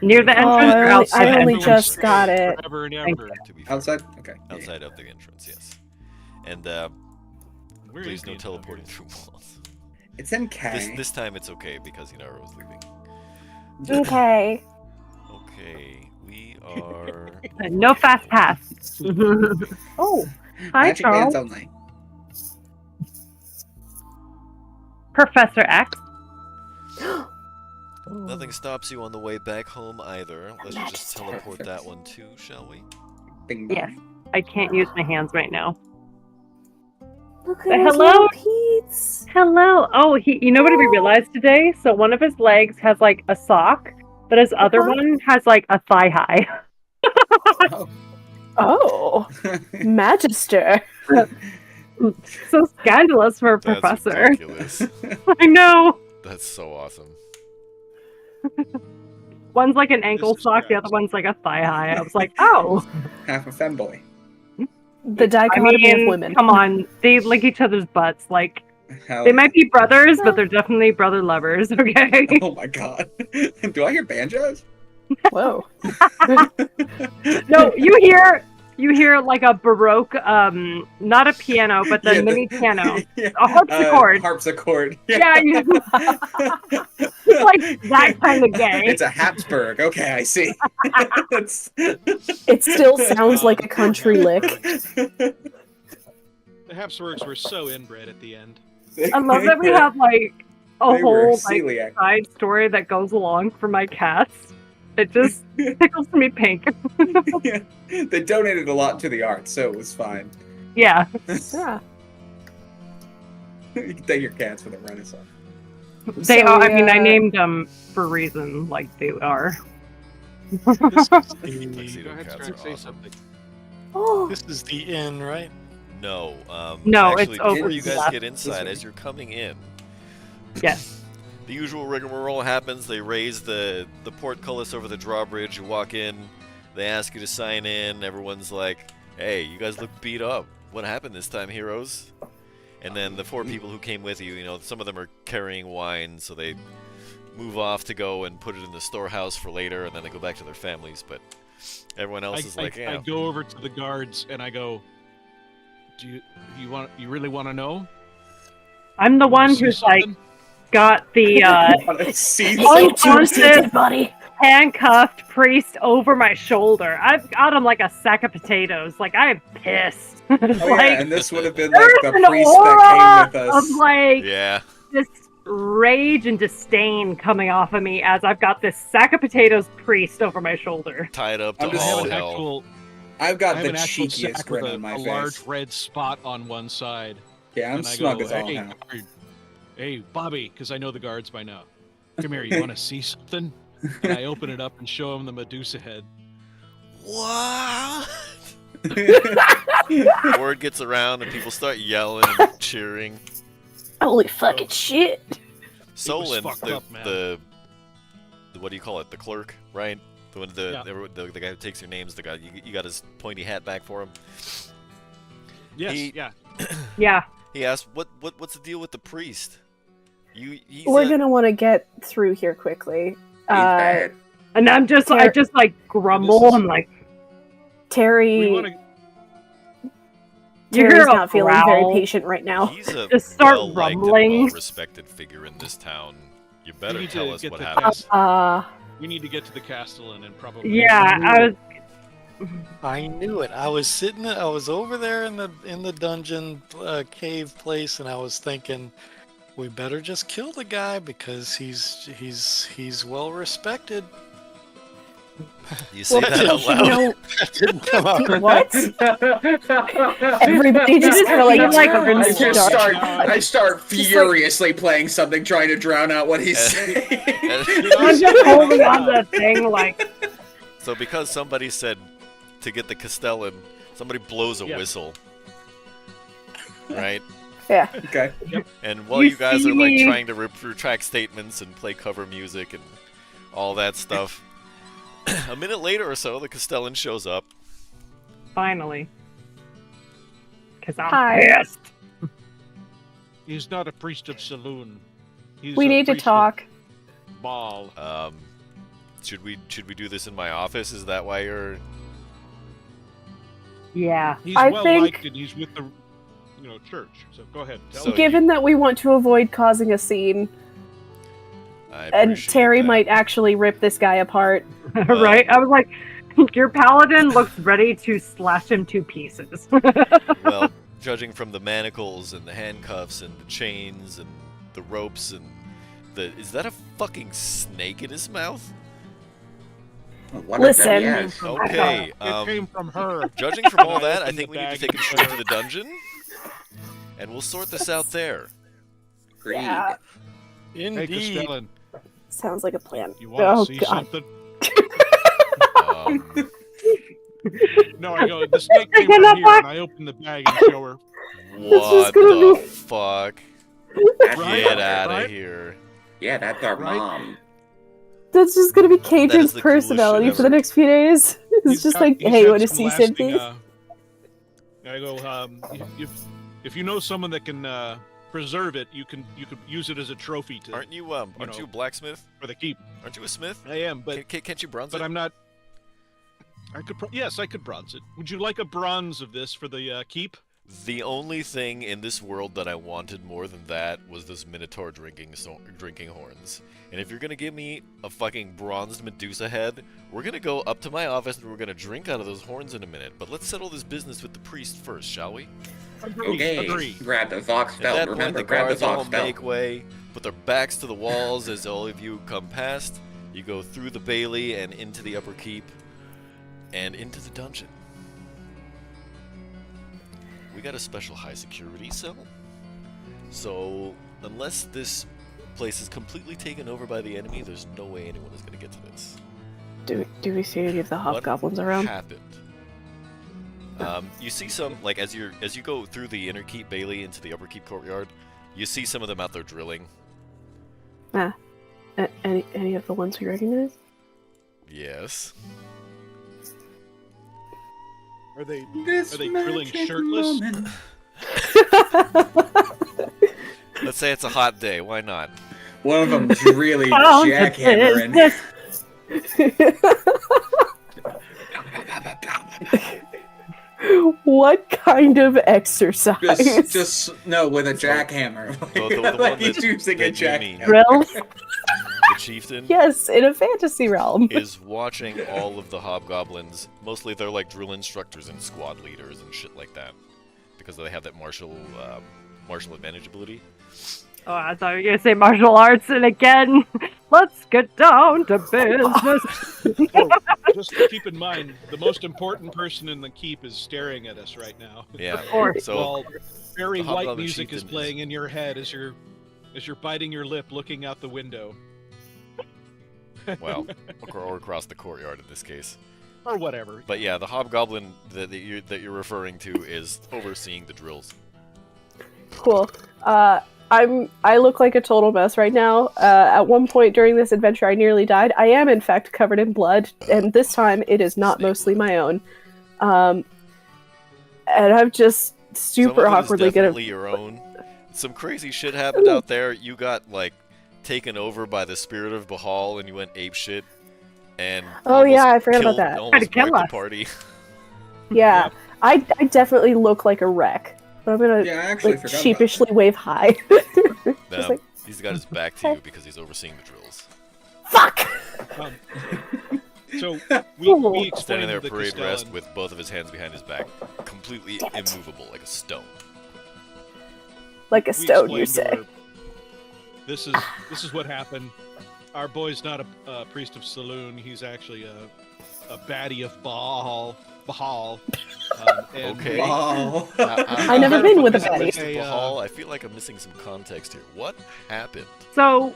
Speaker 4: Near the
Speaker 5: Oh,
Speaker 4: entrance or
Speaker 5: I
Speaker 4: outside the
Speaker 5: only
Speaker 4: entrance?
Speaker 5: just got it.
Speaker 3: Forever and
Speaker 4: Thank
Speaker 3: ever.
Speaker 1: To be fair,
Speaker 2: Outside? Okay. Yeah.
Speaker 1: outside of the entrance, yes. And
Speaker 3: Where
Speaker 1: please
Speaker 3: is
Speaker 1: no
Speaker 3: the
Speaker 1: teleporting through walls.
Speaker 2: It's in K.
Speaker 1: This time it's okay because Inara was leaving.
Speaker 5: Okay.
Speaker 1: Okay, we are.
Speaker 4: No fast pass. Oh, hi,
Speaker 2: Magic
Speaker 4: Charles.
Speaker 2: bands only.
Speaker 4: Professor X.
Speaker 1: Nothing stops you on the way back home either. Let's just teleport
Speaker 2: Perfect.
Speaker 1: that one too, shall we?
Speaker 2: Bing bong.
Speaker 4: Yes. I can't use my hands right now.
Speaker 5: Look at
Speaker 4: Hello?
Speaker 5: his little Pete's.
Speaker 4: Hello. Oh, you know what we realized today? So one of his legs has like a sock, but his other
Speaker 5: Uh-huh.
Speaker 4: one has like a thigh high.
Speaker 2: Oh.
Speaker 5: Oh, Magister.
Speaker 4: So scandalous for a
Speaker 1: That's
Speaker 4: professor.
Speaker 1: ridiculous.
Speaker 4: I know.
Speaker 1: That's so awesome.
Speaker 4: One's like an ankle
Speaker 3: is
Speaker 4: sock, the
Speaker 3: gross.
Speaker 4: other one's like a thigh high. I was like, oh.
Speaker 2: Half a femboy.
Speaker 5: The
Speaker 4: I
Speaker 5: dichotomy of
Speaker 4: mean,
Speaker 5: women.
Speaker 4: come on. They lick each other's butts. Like,
Speaker 2: Hell
Speaker 4: they
Speaker 2: yeah.
Speaker 4: might be brothers, but they're definitely brother lovers, okay?
Speaker 2: Oh my god. Do I hear banjos?
Speaker 5: Whoa.
Speaker 4: No, you hear like a Baroque, not a piano, but the
Speaker 2: Yeah,
Speaker 4: mini piano.
Speaker 2: Yeah.
Speaker 4: A harpsichord.
Speaker 2: Harpsichord.
Speaker 4: Yeah, it's like that kind of gay.
Speaker 2: It's a Habsburg. Okay, I see. It's-
Speaker 5: It still sounds like a country lick.
Speaker 3: The Habsburgs were so inbred at the end.
Speaker 4: I love that we have like a
Speaker 2: They were
Speaker 4: whole like
Speaker 2: celiac.
Speaker 4: side story that goes along for my cats. It just tickles me pink.
Speaker 2: Yeah. They donated a lot to the arts, so it was fine.
Speaker 4: Yeah.
Speaker 5: Yeah.
Speaker 2: You can thank your cats for the Renaissance.
Speaker 4: They
Speaker 5: So
Speaker 4: are. I
Speaker 5: we,
Speaker 4: mean, I named them for a reason, like they are.
Speaker 3: This is the...
Speaker 1: Tuxedo
Speaker 3: Go ahead,
Speaker 1: cats
Speaker 3: Scar,
Speaker 1: are
Speaker 3: say
Speaker 1: awesome.
Speaker 3: something.
Speaker 5: Oh,
Speaker 6: This is the inn, right?
Speaker 1: No,
Speaker 4: No,
Speaker 1: actually,
Speaker 4: it's over
Speaker 1: before you
Speaker 4: to
Speaker 1: guys
Speaker 4: that.
Speaker 1: get inside, as you're coming in,
Speaker 4: Yes.
Speaker 1: the usual rigmarole happens. They raise the portcullis over the drawbridge. You walk in, they ask you to sign in. Everyone's like, "Hey, you guys look beat up. What happened this time, heroes?" And then the four people who came with you, you know, some of them are carrying wine, so they move off to go and put it in the storehouse for later, and then they go back to their families. But everyone else is like,
Speaker 3: I
Speaker 1: "Yeah,
Speaker 3: go over to the guards and I go, "Do you really want to know?
Speaker 4: I'm the
Speaker 3: You wanna
Speaker 4: one
Speaker 3: see
Speaker 4: who's like
Speaker 3: something?"
Speaker 4: got the
Speaker 2: See,
Speaker 4: unconscious,
Speaker 5: buddy.
Speaker 4: handcuffed priest over my shoulder. I've got him like a sack of potatoes. Like I'm pissed.
Speaker 2: Oh
Speaker 4: like
Speaker 2: yeah, and this would have been like
Speaker 4: there's
Speaker 2: the
Speaker 4: an
Speaker 2: priest
Speaker 4: aura
Speaker 2: that came with us.
Speaker 4: of like
Speaker 1: yeah."
Speaker 4: this rage and disdain coming off of me as I've got this sack of potatoes priest over my shoulder.
Speaker 1: Tied up to
Speaker 2: I'm just
Speaker 3: I have
Speaker 1: all
Speaker 3: an
Speaker 1: hell.
Speaker 3: actual,
Speaker 2: I've
Speaker 3: I
Speaker 2: got
Speaker 3: have
Speaker 2: the
Speaker 3: an actual
Speaker 2: cheekiest
Speaker 3: sack
Speaker 2: grin
Speaker 3: with
Speaker 2: on my
Speaker 3: a
Speaker 2: face.
Speaker 3: large red spot on one side.
Speaker 2: Yeah, I'm
Speaker 3: and I
Speaker 2: smug
Speaker 3: go,
Speaker 2: as all
Speaker 3: hey,
Speaker 2: hell.
Speaker 3: guard, hey, Bobby, because I know the guards by now. Come here, you want to see something? And I open it up and show him the Medusa head.
Speaker 1: What? Word gets around and people start yelling and cheering.
Speaker 5: Holy fucking shit.
Speaker 1: Solon,
Speaker 3: fucked
Speaker 1: the,
Speaker 3: up, man.
Speaker 1: the what do you call it? The clerk, right? The one,
Speaker 3: Yeah.
Speaker 1: the guy who takes your names. The guy you got his pointy hat back for him.
Speaker 3: Yes,
Speaker 1: He-
Speaker 3: yeah.
Speaker 4: Yeah.
Speaker 1: He asked, "What's the deal with the priest?" He's
Speaker 5: We're
Speaker 1: a-
Speaker 5: gonna want to get through here quickly.
Speaker 2: bad.
Speaker 4: And I just like grumble.
Speaker 3: This is-
Speaker 4: I'm like,
Speaker 3: We
Speaker 5: Terry
Speaker 3: want to.
Speaker 4: You
Speaker 5: Terry's
Speaker 4: hear a
Speaker 5: not feeling very
Speaker 4: growl.
Speaker 5: patient right now.
Speaker 1: He's a
Speaker 4: Just start
Speaker 1: well-liked and
Speaker 4: rumbling.
Speaker 1: well-respected figure in this town. You better
Speaker 3: need
Speaker 1: tell
Speaker 3: to
Speaker 1: us
Speaker 3: get
Speaker 1: what
Speaker 3: the
Speaker 1: happened.
Speaker 3: We need to get to the castle and then probably.
Speaker 4: Yeah, I was.
Speaker 6: I knew it. I was sitting. I was over there in the dungeon cave place, and I was thinking, we better just kill the guy because he's well respected.
Speaker 1: You say that out loud.
Speaker 5: No,
Speaker 6: That didn't come out right.
Speaker 5: what? Everybody just kind of like
Speaker 4: feel like
Speaker 5: turns
Speaker 2: I
Speaker 5: to
Speaker 2: just
Speaker 5: dark.
Speaker 2: I start furiously playing something, trying to drown out what he's saying.
Speaker 4: I'm just holding on to that thing like.
Speaker 1: So because somebody said to get the Castellan, somebody blows a
Speaker 3: Yeah.
Speaker 1: whistle. Right?
Speaker 5: Yeah.
Speaker 2: Okay.
Speaker 1: And while
Speaker 4: You
Speaker 1: you guys
Speaker 4: see
Speaker 1: are like
Speaker 4: me?
Speaker 1: trying to retract statements and play cover music and all that stuff, a minute later or so, the Castellan shows up.
Speaker 4: Finally. Because I'm
Speaker 5: Hi.
Speaker 4: pissed.
Speaker 3: He's not a priest of Saloon. He's
Speaker 5: We
Speaker 3: a
Speaker 5: need to
Speaker 3: priest of
Speaker 5: talk.
Speaker 3: Baal.
Speaker 1: Should we do this in my office? Is that why you're?
Speaker 4: Yeah.
Speaker 3: He's
Speaker 5: I
Speaker 3: well
Speaker 5: think-
Speaker 3: liked and he's with the church. So go ahead. Tell
Speaker 1: So
Speaker 3: us.
Speaker 5: Given that we want to avoid causing a scene,
Speaker 1: I
Speaker 5: and
Speaker 1: appreciate
Speaker 5: Terry
Speaker 1: that.
Speaker 5: might actually rip this guy apart.
Speaker 4: Right? I was like, your paladin looks ready to slash him to pieces.
Speaker 1: Well, judging from the manacles and the handcuffs and the chains and the ropes and is that a fucking snake in his mouth?
Speaker 2: What if that-
Speaker 5: Listen.
Speaker 2: yes.
Speaker 1: Okay.
Speaker 3: It came from her.
Speaker 1: Judging from all that, I
Speaker 3: Open
Speaker 1: think
Speaker 3: the
Speaker 1: we need to
Speaker 3: bag
Speaker 1: take him
Speaker 3: and
Speaker 1: straight
Speaker 3: put
Speaker 1: to the dungeon, and we'll sort this out there.
Speaker 2: Agreed.
Speaker 5: Yeah.
Speaker 3: Hey,
Speaker 6: Indeed.
Speaker 3: Castellan,
Speaker 5: Sounds like a plan.
Speaker 3: you want to
Speaker 5: Oh
Speaker 3: see
Speaker 5: god.
Speaker 3: something?
Speaker 1: Um,
Speaker 3: No, I go. The snake came
Speaker 4: Taking
Speaker 3: from
Speaker 4: that
Speaker 3: here,
Speaker 4: back.
Speaker 3: and I open the bag and show her.
Speaker 1: what
Speaker 5: gonna
Speaker 1: the
Speaker 5: be-
Speaker 1: fuck?
Speaker 2: That's
Speaker 3: Right?
Speaker 1: Get out of
Speaker 3: Right?
Speaker 1: here.
Speaker 2: Yeah, that's our
Speaker 3: Right?
Speaker 2: mom.
Speaker 5: That's just gonna be
Speaker 1: is
Speaker 5: Caitlin's
Speaker 1: the coolest
Speaker 5: personality
Speaker 1: shit
Speaker 5: for the
Speaker 1: ever.
Speaker 5: next few days. It's
Speaker 3: He's
Speaker 5: just
Speaker 3: got-
Speaker 5: like,
Speaker 3: he's
Speaker 5: hey,
Speaker 3: had
Speaker 5: want to
Speaker 3: some
Speaker 5: see
Speaker 3: lasting,
Speaker 5: something?
Speaker 3: I go. If you know someone that can preserve it, you could use it as a trophy to
Speaker 1: Aren't you a blacksmith?
Speaker 3: for the keep.
Speaker 1: Aren't you a smith?
Speaker 3: I am, but
Speaker 1: Can't you bronze
Speaker 3: but
Speaker 1: it?
Speaker 3: I'm not. I could. Yes, I could bronze it. Would you like a bronze of this for the keep?
Speaker 1: The only thing in this world that I wanted more than that was those Minotaur drinking horns. And if you're gonna give me a fucking bronzed Medusa head, we're gonna go up to my office and we're gonna drink out of those horns in a minute. But let's settle this business with the priest first, shall we?
Speaker 2: Okay.
Speaker 3: Agree.
Speaker 2: Grab the Vox
Speaker 1: At
Speaker 2: belt.
Speaker 1: that point,
Speaker 2: Remember,
Speaker 1: the
Speaker 2: grab the
Speaker 1: guards all
Speaker 2: Vox belt.
Speaker 1: make way, put their backs to the walls as all of you come past. You go through the bailey and into the upper keep, and into the dungeon. We got a special high security cell, so unless this place is completely taken over by the enemy, there's no way anyone is going to get to this.
Speaker 5: Do we see any of the
Speaker 1: What
Speaker 5: hobgoblins around?
Speaker 1: happened? You see some, like, as you go through the inner keep bailey into the upper keep courtyard, you see some of them out there drilling.
Speaker 5: Any of the ones we recognize?
Speaker 1: Yes.
Speaker 3: Are they
Speaker 2: This
Speaker 3: Are they drilling
Speaker 2: magic
Speaker 3: shirtless?
Speaker 2: moment.
Speaker 1: Let's say it's a hot day. Why not?
Speaker 2: One of them's really
Speaker 4: Found the
Speaker 2: jackhammering.
Speaker 4: business.
Speaker 5: What kind of exercise?
Speaker 2: Just no, with a jackhammer.
Speaker 1: The
Speaker 2: Like
Speaker 1: one
Speaker 2: he's
Speaker 1: that-
Speaker 2: using a
Speaker 1: that you mean.
Speaker 2: jackhammer.
Speaker 4: Drills?
Speaker 1: The chieftain
Speaker 5: Yes, in a fantasy realm.
Speaker 1: is watching all of the hobgoblins. Mostly they're like drill instructors and squad leaders and shit like that, because they have that martial advantage ability.
Speaker 4: Oh, I thought you were gonna say martial arts, and again, let's get down to business.
Speaker 3: Oh, just keep in mind, the most important person in the keep is staring at us right now.
Speaker 1: Yeah.
Speaker 4: Or-
Speaker 1: So
Speaker 3: While very
Speaker 1: the
Speaker 3: white
Speaker 1: hobgoblin
Speaker 3: music is
Speaker 1: chieftain
Speaker 3: playing in your head as you're biting your lip, looking out the window,
Speaker 1: well, or across the courtyard in this case.
Speaker 3: or whatever.
Speaker 1: But yeah, the hobgoblin that you're referring to is overseeing the drills.
Speaker 5: Cool. I look like a total mess right now. At one point during this adventure, I nearly died. I am, in fact, covered in blood, and this time it is not
Speaker 1: Snake
Speaker 5: mostly
Speaker 1: blood.
Speaker 5: my own. And I'm just super
Speaker 1: Some of it is
Speaker 5: awkwardly gonna.
Speaker 1: definitely your own. Some crazy shit happened out there. You got like taken over by the spirit of Bahal, and you went ape shit. And
Speaker 5: Oh, yeah,
Speaker 1: almost
Speaker 5: I forgot about
Speaker 1: killed-
Speaker 5: that.
Speaker 1: Almost
Speaker 4: Tried to kill
Speaker 1: wrecked the
Speaker 4: us.
Speaker 1: party.
Speaker 5: Yeah, I definitely look like a wreck, but I'm gonna
Speaker 2: Yeah, I actually
Speaker 5: like
Speaker 2: forgot about
Speaker 5: sheepishly wave high.
Speaker 1: No,
Speaker 5: Just like,
Speaker 1: he's got his back to you because he's overseeing the drills.
Speaker 5: fuck!
Speaker 3: Um, so
Speaker 5: Cool.
Speaker 3: we explained
Speaker 1: Standing there
Speaker 3: to
Speaker 1: at
Speaker 3: the
Speaker 1: parade rest
Speaker 3: Castellan-
Speaker 1: with both of his hands behind his back, completely
Speaker 5: Damn it.
Speaker 1: immovable, like a stone.
Speaker 5: Like a
Speaker 3: we
Speaker 5: stone, you
Speaker 3: explained to
Speaker 5: say.
Speaker 3: her, this is what happened. Our boy's not a priest of Saloon. He's actually a baddie of Baal. And
Speaker 1: Okay.
Speaker 2: Wow.
Speaker 5: I never been with a
Speaker 3: This is
Speaker 5: baddie.
Speaker 3: like a,
Speaker 1: Bahal, I feel like I'm missing some context here. What happened?
Speaker 4: So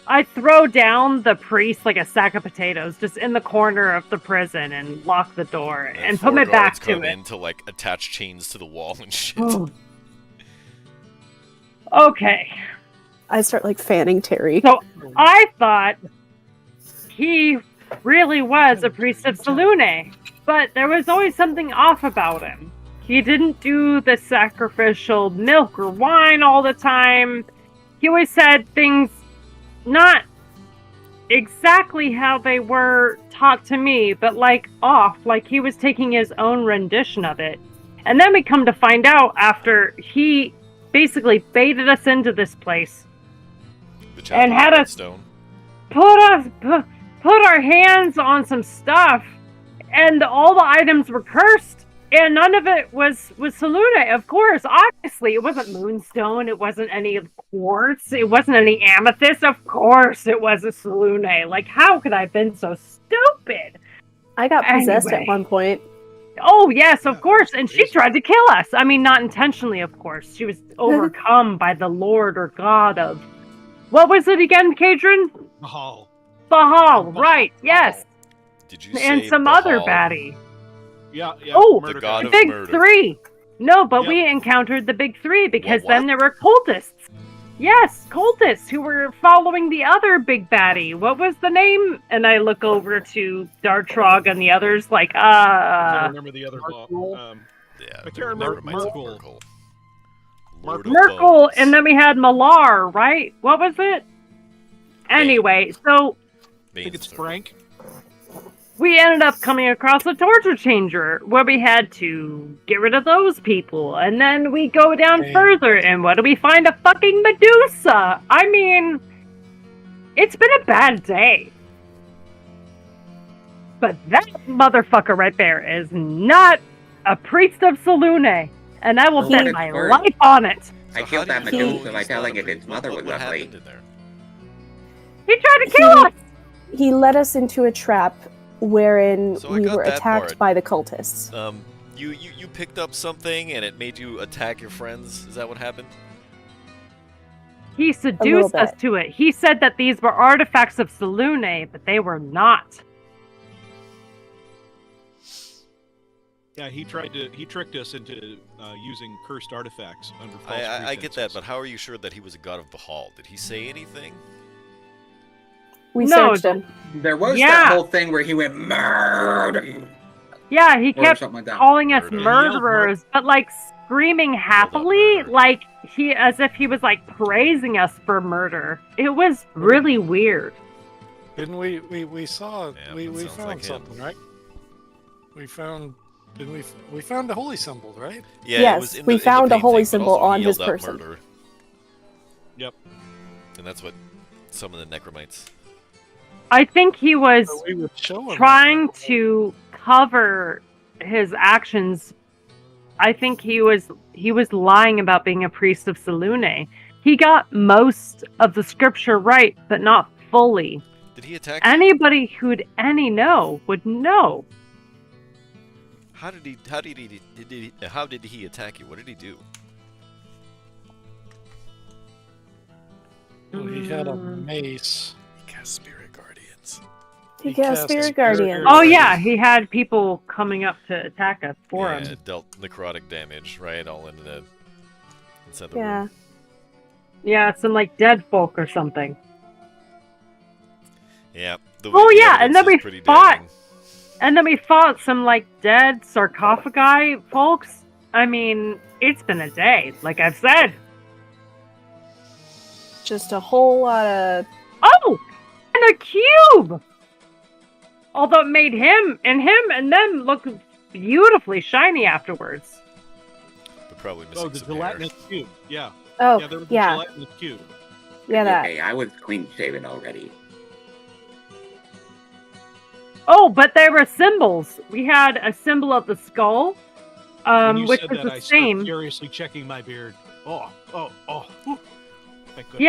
Speaker 4: I throw down the priest like a sack of potatoes just in the corner of the prison and lock the door and put
Speaker 1: four
Speaker 4: my back
Speaker 1: guards
Speaker 4: to
Speaker 1: come
Speaker 4: it.
Speaker 1: in to like attach chains to the wall and shit.
Speaker 4: Oh. Okay.
Speaker 5: I start like fanning Terry.
Speaker 4: So I thought he really was a priest of Salune, but there was always something off about him. He didn't do the sacrificial milk or wine all the time. He always said things not exactly how they were taught to me, but like off, like he was taking his own rendition of it. And then we come to find out after he basically baited us into this place,
Speaker 1: The chapel
Speaker 4: and had
Speaker 1: of
Speaker 4: us-
Speaker 1: stone.
Speaker 4: put our hands on some stuff, and all the items were cursed, and none of it was Salune. Of course, obviously, it wasn't moonstone, it wasn't any quartz, it wasn't any amethyst. Of course, it wasn't Salune. Like, how could I have been so stupid?
Speaker 5: I got possessed
Speaker 4: Anyway.
Speaker 5: at one point.
Speaker 4: Oh yes, of
Speaker 3: Yeah,
Speaker 4: course, and she
Speaker 3: crazy.
Speaker 4: tried to kill us. I mean, not intentionally, of course. She was overcome by the Lord or God of what was it again, Kadron?
Speaker 3: Baal.
Speaker 4: Bahal, right? Yes.
Speaker 1: Did you
Speaker 4: And
Speaker 1: say
Speaker 4: some other
Speaker 1: Bahal?
Speaker 4: baddie.
Speaker 3: Yeah, yeah.
Speaker 4: Oh,
Speaker 3: murder
Speaker 1: The god
Speaker 3: guy.
Speaker 1: of
Speaker 4: Big
Speaker 1: murder.
Speaker 4: three. No, but
Speaker 3: Yep.
Speaker 4: we encountered the big three because
Speaker 1: What?
Speaker 4: then there were cultists. Yes, cultists who were following the other big baddie. What was the name? And I look over to Dartrog and the others like,
Speaker 3: I don't remember the other Baal.
Speaker 1: Yeah,
Speaker 3: I can't
Speaker 1: there were
Speaker 3: remember
Speaker 1: Mites of
Speaker 3: Merkel.
Speaker 1: Lord of
Speaker 4: Merkel,
Speaker 1: Bones.
Speaker 4: and then we had Malar, right? What was it? Anyway, so
Speaker 3: I think it's
Speaker 1: Mainster.
Speaker 3: Frank.
Speaker 4: we ended up coming across a torture changer where we had to get rid of those people. And then we go down
Speaker 6: Dang.
Speaker 4: further, and what do we find? A fucking Medusa! I mean, it's been a bad day. But that motherfucker right there is not a priest of Salune. And I will
Speaker 7: Oh,
Speaker 4: bet
Speaker 7: good
Speaker 4: my
Speaker 7: word.
Speaker 4: life on it.
Speaker 1: So
Speaker 7: I
Speaker 1: how
Speaker 7: killed
Speaker 1: do
Speaker 7: that
Speaker 1: you know
Speaker 7: Medusa
Speaker 1: he's
Speaker 7: by
Speaker 1: not
Speaker 7: telling
Speaker 1: a
Speaker 7: it its
Speaker 1: priest?
Speaker 7: mother
Speaker 1: What
Speaker 7: was ugly.
Speaker 1: happened in there?
Speaker 4: He tried to kill us!
Speaker 5: He led us into a trap wherein
Speaker 1: So I
Speaker 5: we
Speaker 1: got
Speaker 5: were
Speaker 1: that
Speaker 5: attacked
Speaker 1: part.
Speaker 5: by the cultists.
Speaker 1: You picked up something and it made you attack your friends. Is that what happened?
Speaker 4: He seduced us
Speaker 5: bit.
Speaker 4: to it. He said that these were artifacts of Salune, but they were not.
Speaker 3: Yeah, he tricked us into using cursed artifacts under false
Speaker 1: I get that,
Speaker 3: pretenses.
Speaker 1: but how are you sure that he was a god of Bahal? Did he say anything?
Speaker 5: We
Speaker 4: No,
Speaker 5: searched him.
Speaker 2: There was
Speaker 4: Yeah.
Speaker 2: that whole thing where he went murder
Speaker 4: Yeah, he
Speaker 2: or
Speaker 4: kept
Speaker 2: something like that.
Speaker 4: calling us
Speaker 1: Murder.
Speaker 3: He yelled
Speaker 4: murderers, but like screaming happily,
Speaker 1: murder.
Speaker 4: like he as if he was like praising us for murder. It was really weird.
Speaker 6: Didn't we saw
Speaker 1: Yeah,
Speaker 6: we
Speaker 1: that sounds
Speaker 6: found
Speaker 1: like him.
Speaker 6: something, right? We found didn't we found a holy symbol, right?
Speaker 1: Yeah,
Speaker 5: Yes,
Speaker 1: it was in
Speaker 5: we
Speaker 1: the, in the
Speaker 5: found a holy
Speaker 1: painting, but
Speaker 5: symbol
Speaker 1: also he
Speaker 5: on his
Speaker 1: yelled out
Speaker 5: person.
Speaker 1: Murder.
Speaker 3: Yep.
Speaker 1: And that's what some of the necromites.
Speaker 4: I think he was
Speaker 6: So we would show him
Speaker 4: trying
Speaker 6: that.
Speaker 4: to cover his actions. I think he was lying about being a priest of Salune. He got most of the scripture right, but not fully.
Speaker 1: Did he attack you?
Speaker 4: Anybody who'd any know would know.
Speaker 1: How did he attack you? What did he do?
Speaker 6: Well, he had a mace.
Speaker 1: He cast spirit guardians.
Speaker 5: He
Speaker 6: He
Speaker 5: got
Speaker 6: cast
Speaker 5: Spirit
Speaker 6: Spirit
Speaker 5: Guardian.
Speaker 4: Oh yeah, he had people coming up to attack us for
Speaker 1: Yeah,
Speaker 4: him.
Speaker 1: it dealt necrotic damage, right? All into the inside the
Speaker 5: Yeah.
Speaker 1: room.
Speaker 4: Yeah, some like dead folk or something.
Speaker 1: Yeah. The,
Speaker 4: Oh,
Speaker 1: the
Speaker 4: yeah, and
Speaker 1: evidence
Speaker 4: then we
Speaker 1: is pretty
Speaker 4: fought.
Speaker 1: damning.
Speaker 4: And then we fought some like dead sarcophagi folks. I mean, it's been a day, like I've said.
Speaker 5: Just a whole lot of.
Speaker 4: Oh, and a cube. Although it made him and them look beautifully shiny afterwards.
Speaker 1: But probably missing
Speaker 3: Oh, the
Speaker 1: some hair.
Speaker 3: gelatinous cube. Yeah.
Speaker 5: Oh,
Speaker 3: Yeah, there was a
Speaker 5: yeah,
Speaker 3: gelatinous cube.
Speaker 5: yeah, that.
Speaker 7: Okay, I was clean shaven already.
Speaker 4: Oh, but there were symbols. We had a symbol of the skull,
Speaker 3: When you
Speaker 4: which
Speaker 3: said
Speaker 4: was
Speaker 3: that,
Speaker 4: the
Speaker 3: I started
Speaker 4: same.
Speaker 3: furiously checking my beard. Oh. Whew. Thank goodness.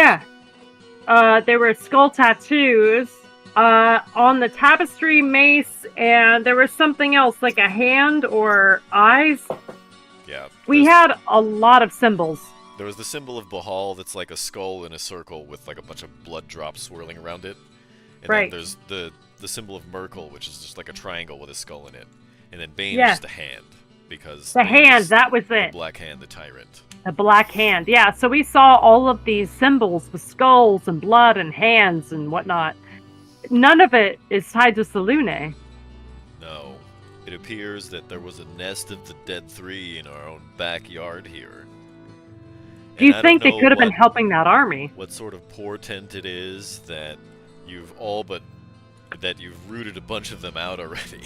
Speaker 4: Yeah. There were skull tattoos on the tapestry mace, and there was something else like a hand or eyes.
Speaker 1: Yeah.
Speaker 4: We
Speaker 1: there's-
Speaker 4: had a lot of symbols.
Speaker 1: There was the symbol of Bahal that's like a skull in a circle with like a bunch of blood drops swirling around it. And
Speaker 4: Right.
Speaker 1: then there's the symbol of Merkel, which is just like a triangle with a skull in it. And then Bane
Speaker 4: Yeah.
Speaker 1: is just a hand. Because
Speaker 4: The
Speaker 1: Bane
Speaker 4: hand,
Speaker 1: is
Speaker 4: that was
Speaker 1: the
Speaker 4: it.
Speaker 1: Black Hand, the tyrant.
Speaker 4: The black hand. Yeah, so we saw all of these symbols with skulls and blood and hands and whatnot. None of it is tied to Salune.
Speaker 1: No. It appears that there was a nest of the Dead Three in our own backyard here.
Speaker 4: Do you
Speaker 1: And I
Speaker 4: think
Speaker 1: don't
Speaker 4: they
Speaker 1: know
Speaker 4: could have been
Speaker 1: what-
Speaker 4: helping that army?
Speaker 1: What sort of portent it is that you've rooted a bunch of them out already.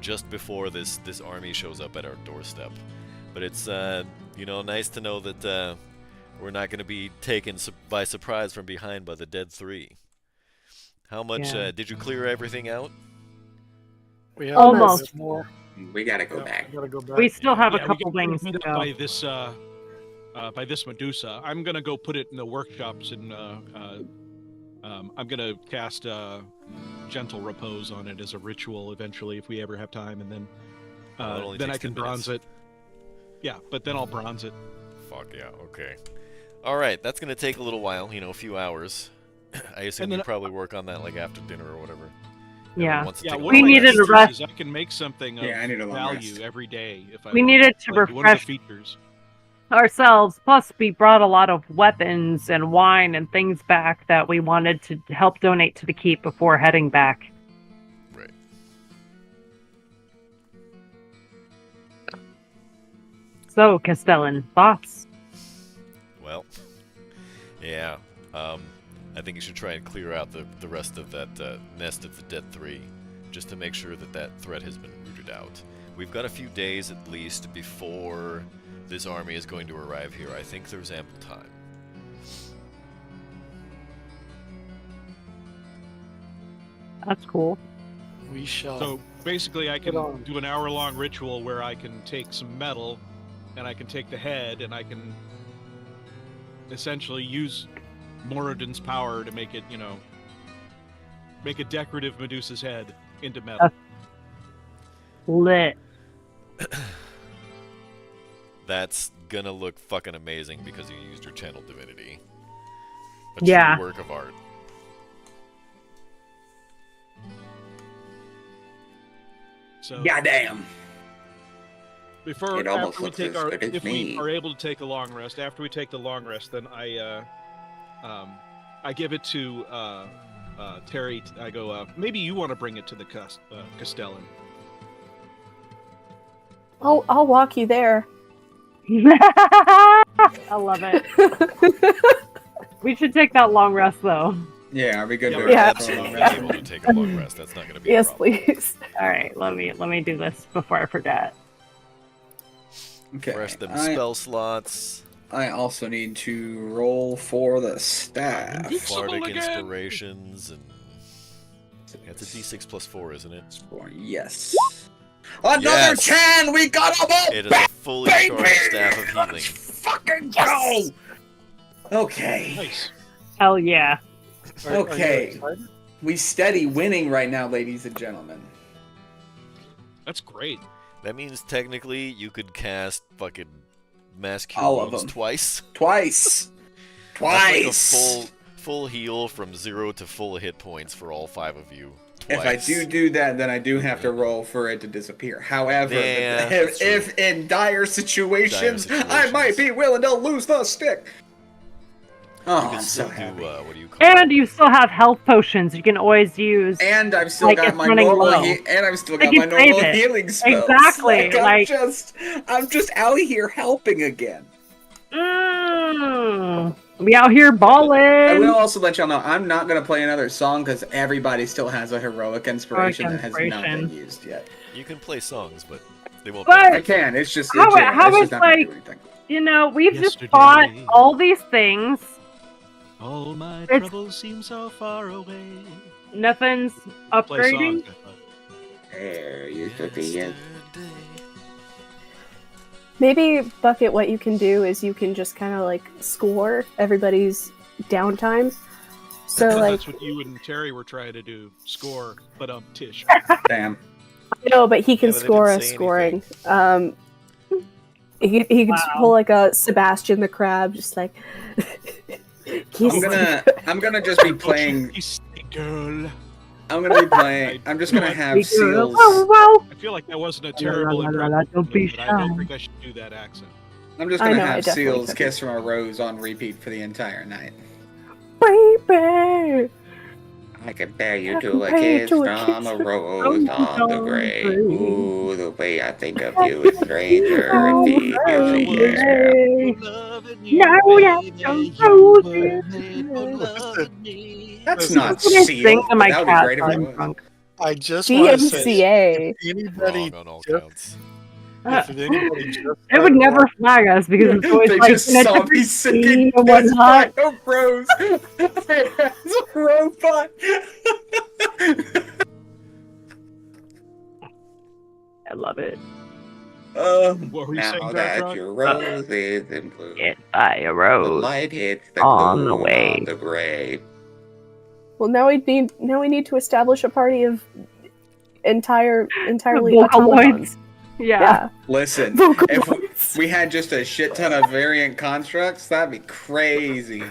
Speaker 1: Just before this army shows up at our doorstep. But it's nice to know that we're not going to be taken by surprise from behind by the Dead Three. How much
Speaker 4: Yeah.
Speaker 1: did you clear everything out?
Speaker 6: We have
Speaker 4: Almost.
Speaker 6: a bit more.
Speaker 7: We gotta go
Speaker 6: Yeah,
Speaker 7: back.
Speaker 6: we gotta go back.
Speaker 4: We still have
Speaker 3: Yeah,
Speaker 4: a
Speaker 3: we
Speaker 4: couple
Speaker 3: got
Speaker 4: wings to
Speaker 3: beat up
Speaker 4: go.
Speaker 3: by this Medusa. I'm gonna go put it in the workshops, and I'm gonna cast gentle repose on it as a ritual eventually, if we ever have time, and then
Speaker 1: Well, it only
Speaker 3: then I
Speaker 1: takes
Speaker 3: can
Speaker 1: 10
Speaker 3: bronze
Speaker 1: minutes.
Speaker 3: it. Yeah, but then I'll bronze it.
Speaker 1: Fuck yeah, okay. Alright, that's going to take a little while, a few hours. I assume
Speaker 3: And then-
Speaker 1: you probably work on that like after dinner or whatever.
Speaker 4: Yeah.
Speaker 1: Everyone wants to
Speaker 3: Yeah,
Speaker 1: take a
Speaker 3: one
Speaker 4: We
Speaker 3: of my
Speaker 1: long
Speaker 4: needed
Speaker 1: rest.
Speaker 4: a
Speaker 3: features
Speaker 4: rest.
Speaker 3: is I can make something of
Speaker 2: Yeah, I need a long
Speaker 3: value
Speaker 2: rest.
Speaker 3: every day if I.
Speaker 4: We needed to
Speaker 3: like, one of the
Speaker 4: refresh
Speaker 3: features.
Speaker 4: ourselves. Plus, we brought a lot of weapons and wine and things back that we wanted to help donate to the keep before heading back.
Speaker 1: Right.
Speaker 4: So, Castellan, thoughts?
Speaker 1: Well, yeah. I think you should try and clear out the rest of that nest of the Dead Three, just to make sure that threat has been rooted out. We've got a few days at least before this army is going to arrive here. I think there's ample time.
Speaker 4: That's cool.
Speaker 6: We shall.
Speaker 3: So basically, I
Speaker 6: Get on.
Speaker 3: can do an hour-long ritual where I can take some metal, and I can take the head, and I can essentially use Moradin's power to make it, make a decorative Medusa's head into metal.
Speaker 4: Lit.
Speaker 1: That's gonna look fucking amazing because you used your channel divinity. A
Speaker 4: Yeah.
Speaker 1: true work of art.
Speaker 3: So
Speaker 7: Goddamn.
Speaker 3: before
Speaker 7: It almost
Speaker 3: after we
Speaker 7: looks
Speaker 3: take
Speaker 7: as
Speaker 3: our,
Speaker 7: good as
Speaker 3: if we
Speaker 7: me.
Speaker 3: are able to take a long rest, after we take the long rest, then I give it to Terry. I go, maybe you want to bring it to the Castellan.
Speaker 5: I'll walk you there.
Speaker 4: I love it. We should take that long rest, though.
Speaker 2: Yeah, are we good
Speaker 3: Yeah,
Speaker 2: to
Speaker 3: we're
Speaker 5: Yeah.
Speaker 2: rest?
Speaker 1: Absolutely
Speaker 5: Yeah.
Speaker 1: able to take a long rest. That's not gonna be a
Speaker 5: Yes,
Speaker 1: problem.
Speaker 5: please.
Speaker 4: All right, let me do this before I forget.
Speaker 2: Okay.
Speaker 1: Fresh them
Speaker 2: I,
Speaker 1: spell slots.
Speaker 2: I also need to roll for the staff.
Speaker 3: Invincible
Speaker 1: Bardic
Speaker 3: again!
Speaker 1: inspirations and it's a D6 plus 4, isn't it?
Speaker 2: Yes. Another
Speaker 1: Yes.
Speaker 2: 10! We got them all
Speaker 1: It is
Speaker 2: back,
Speaker 1: a fully
Speaker 2: baby!
Speaker 1: charged staff of healing.
Speaker 2: Let's fucking go! Okay.
Speaker 3: Nice.
Speaker 4: Hell yeah.
Speaker 6: Are you
Speaker 2: Okay.
Speaker 6: excited?
Speaker 2: We steady winning right now, ladies and gentlemen.
Speaker 3: That's great.
Speaker 1: That means technically you could cast fucking mass cure
Speaker 2: All of
Speaker 1: wounds
Speaker 2: them.
Speaker 1: twice.
Speaker 2: Twice!
Speaker 1: That's like
Speaker 2: Twice!
Speaker 1: a full heal from 0 to full hit points for all 5 of you.
Speaker 2: If I
Speaker 1: Twice.
Speaker 2: do that, then I do have to roll for it to disappear. However,
Speaker 1: Yeah, that's
Speaker 2: if in dire situations, I might
Speaker 1: situations.
Speaker 2: be willing to lose the stick. Oh,
Speaker 1: You can
Speaker 2: I'm
Speaker 1: still
Speaker 2: so
Speaker 1: do
Speaker 2: happy.
Speaker 1: what do you call
Speaker 4: And
Speaker 1: it?
Speaker 4: you still have health potions you can always use.
Speaker 2: And I've still
Speaker 4: Like
Speaker 2: got
Speaker 4: it's
Speaker 2: my
Speaker 4: running
Speaker 2: normal
Speaker 4: low.
Speaker 2: and I've still
Speaker 4: I
Speaker 2: got
Speaker 4: can
Speaker 2: my normal
Speaker 4: save it.
Speaker 2: healing spells.
Speaker 4: Exactly,
Speaker 2: I'm just out here helping again.
Speaker 4: Mm. We out here balling.
Speaker 2: I will also let y'all know I'm not gonna play another song because everybody still has a heroic inspiration that has not been used yet.
Speaker 1: You can play songs, but they won't.
Speaker 4: But-
Speaker 2: I can. It's just
Speaker 4: How
Speaker 2: it's
Speaker 4: it's
Speaker 2: just not gonna
Speaker 4: like-
Speaker 2: do anything.
Speaker 4: You know, we've just
Speaker 3: Yesterday.
Speaker 4: fought all these things.
Speaker 3: All my
Speaker 4: It's-
Speaker 3: troubles seem so far away.
Speaker 4: Nothing's
Speaker 3: Play
Speaker 4: upgrading.
Speaker 3: songs. I thought.
Speaker 2: There used to be a...
Speaker 5: Maybe, Bucket, what you can do is you can just kind of like score everybody's downtime. So like,
Speaker 3: That's what you and Terry were trying to do. Score, but Tish.
Speaker 2: Damn.
Speaker 5: no, but he can
Speaker 1: Yeah, but they
Speaker 5: score
Speaker 1: didn't
Speaker 5: a
Speaker 1: say
Speaker 5: scoring. He can just
Speaker 2: Wow.
Speaker 5: pull like a Sebastian the Crab, just like.
Speaker 2: I'm gonna just be playing.
Speaker 3: Girl.
Speaker 2: I'm gonna be playing. I'm just gonna have Seals.
Speaker 4: Wow.
Speaker 3: I feel like that wasn't a terrible
Speaker 4: La, la, la, la,
Speaker 3: impression,
Speaker 4: don't be
Speaker 3: but I don't
Speaker 4: shy.
Speaker 3: think I should do that accent.
Speaker 2: I'm just
Speaker 5: I
Speaker 2: gonna
Speaker 5: know, I
Speaker 2: have
Speaker 5: definitely
Speaker 2: Seals
Speaker 5: couldn't.
Speaker 2: "Kiss from a Rose" on repeat for the entire night.
Speaker 5: Baby.
Speaker 2: I compare you
Speaker 5: I
Speaker 2: to a
Speaker 5: compare you
Speaker 2: kiss
Speaker 5: to a
Speaker 2: from
Speaker 5: kiss
Speaker 2: a
Speaker 5: from
Speaker 2: rose on the
Speaker 5: the
Speaker 2: grave.
Speaker 5: grave.
Speaker 2: Ooh, the way I think of you is stranger.
Speaker 5: Oh,
Speaker 2: It feels the air.
Speaker 5: baby.
Speaker 4: Now that's
Speaker 2: That's not
Speaker 4: Seals.
Speaker 2: Seals.
Speaker 4: To my
Speaker 2: That would be
Speaker 4: cat
Speaker 2: great if
Speaker 4: while
Speaker 2: it
Speaker 4: I'm
Speaker 2: was.
Speaker 4: drunk.
Speaker 6: I just want to say,
Speaker 5: DMCA.
Speaker 6: if anybody,
Speaker 1: Wrong on all
Speaker 6: just,
Speaker 1: counts.
Speaker 6: if anybody just
Speaker 4: It would never flag us because it's always
Speaker 2: They
Speaker 4: like
Speaker 2: just
Speaker 4: in a
Speaker 2: saw
Speaker 4: different
Speaker 2: me
Speaker 4: scene
Speaker 2: singing
Speaker 4: and
Speaker 2: "Kiss by
Speaker 4: whatnot.
Speaker 2: a Rose" as a robot.
Speaker 4: I love it.
Speaker 3: What were you
Speaker 2: Now
Speaker 3: saying,
Speaker 2: that
Speaker 3: Dark
Speaker 2: your rose is in bloom,
Speaker 4: It by a
Speaker 2: the
Speaker 4: rose.
Speaker 2: light hits the
Speaker 4: on the
Speaker 2: gloom
Speaker 4: way.
Speaker 2: on the grave.
Speaker 5: Well, now we need to establish a party of entirely
Speaker 4: Vocaloids.
Speaker 5: automatons.
Speaker 4: Yeah.
Speaker 5: Yeah.
Speaker 2: Listen, if
Speaker 5: Vocaloids.
Speaker 2: we had just a shit ton of variant constructs, that'd be crazy.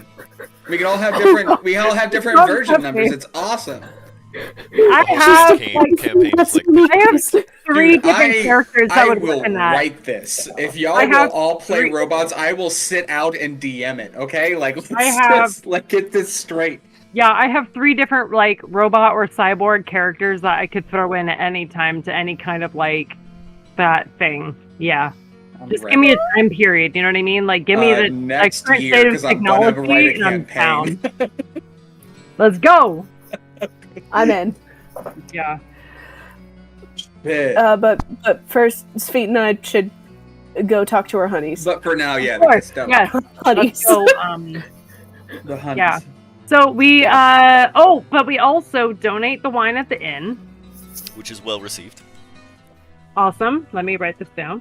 Speaker 2: We could all have different. We all have different
Speaker 4: Oh,
Speaker 2: version
Speaker 4: okay.
Speaker 2: numbers. It's awesome.
Speaker 4: I
Speaker 1: Also,
Speaker 4: have
Speaker 1: campaigns like
Speaker 4: I have three
Speaker 2: Dude,
Speaker 4: different characters that
Speaker 2: I
Speaker 4: would
Speaker 2: will
Speaker 4: work in that.
Speaker 2: write this. If y'all
Speaker 4: I
Speaker 2: will
Speaker 4: have
Speaker 2: all play
Speaker 4: three-
Speaker 2: robots, I will sit out and DM it. Okay, like let's
Speaker 4: I have-
Speaker 2: just like get this straight.
Speaker 4: Yeah, I have three different like robot or cyborg characters that I could throw in at any time to any kind of like that thing. Yeah.
Speaker 2: I'm
Speaker 4: Just
Speaker 2: ready.
Speaker 4: give me a time period, you know what I mean? Like give me the
Speaker 2: next
Speaker 4: current
Speaker 2: year
Speaker 4: state of
Speaker 2: because I'm gonna
Speaker 4: technology
Speaker 2: write a
Speaker 4: and I'm
Speaker 2: campaign.
Speaker 4: down. Let's go.
Speaker 5: I'm in.
Speaker 4: Yeah.
Speaker 2: Shit.
Speaker 5: But first, Sfeet and I should go talk to our honeys.
Speaker 2: But for now, yeah,
Speaker 4: Of course,
Speaker 2: the
Speaker 4: yes.
Speaker 5: Honeys.
Speaker 4: So
Speaker 2: the hunt.
Speaker 4: Yeah. So we but we also donate the wine at the inn.
Speaker 1: which is well received.
Speaker 4: Awesome. Let me write this down.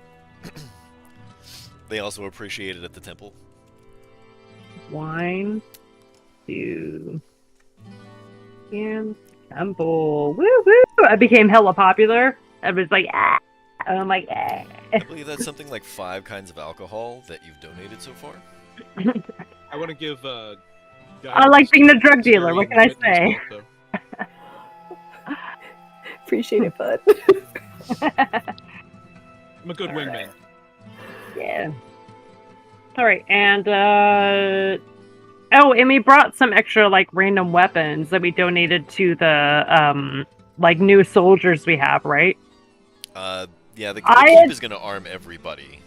Speaker 1: They also appreciate it at the temple.
Speaker 4: Wine to and temple. Woo woo! I became hella popular. I was like, ah. And I'm like, ah.
Speaker 1: I believe that's something like 5 kinds of alcohol that you've donated so far.
Speaker 3: I want to give.
Speaker 4: I like being the drug dealer. What can I say?
Speaker 5: Appreciate it, bud.
Speaker 3: I'm a good wingman.
Speaker 4: Yeah. All right, and and we brought some extra like random weapons that we donated to the like new soldiers we have, right?
Speaker 1: Yeah, the
Speaker 4: I
Speaker 1: keep
Speaker 4: had-
Speaker 1: is going to arm everybody.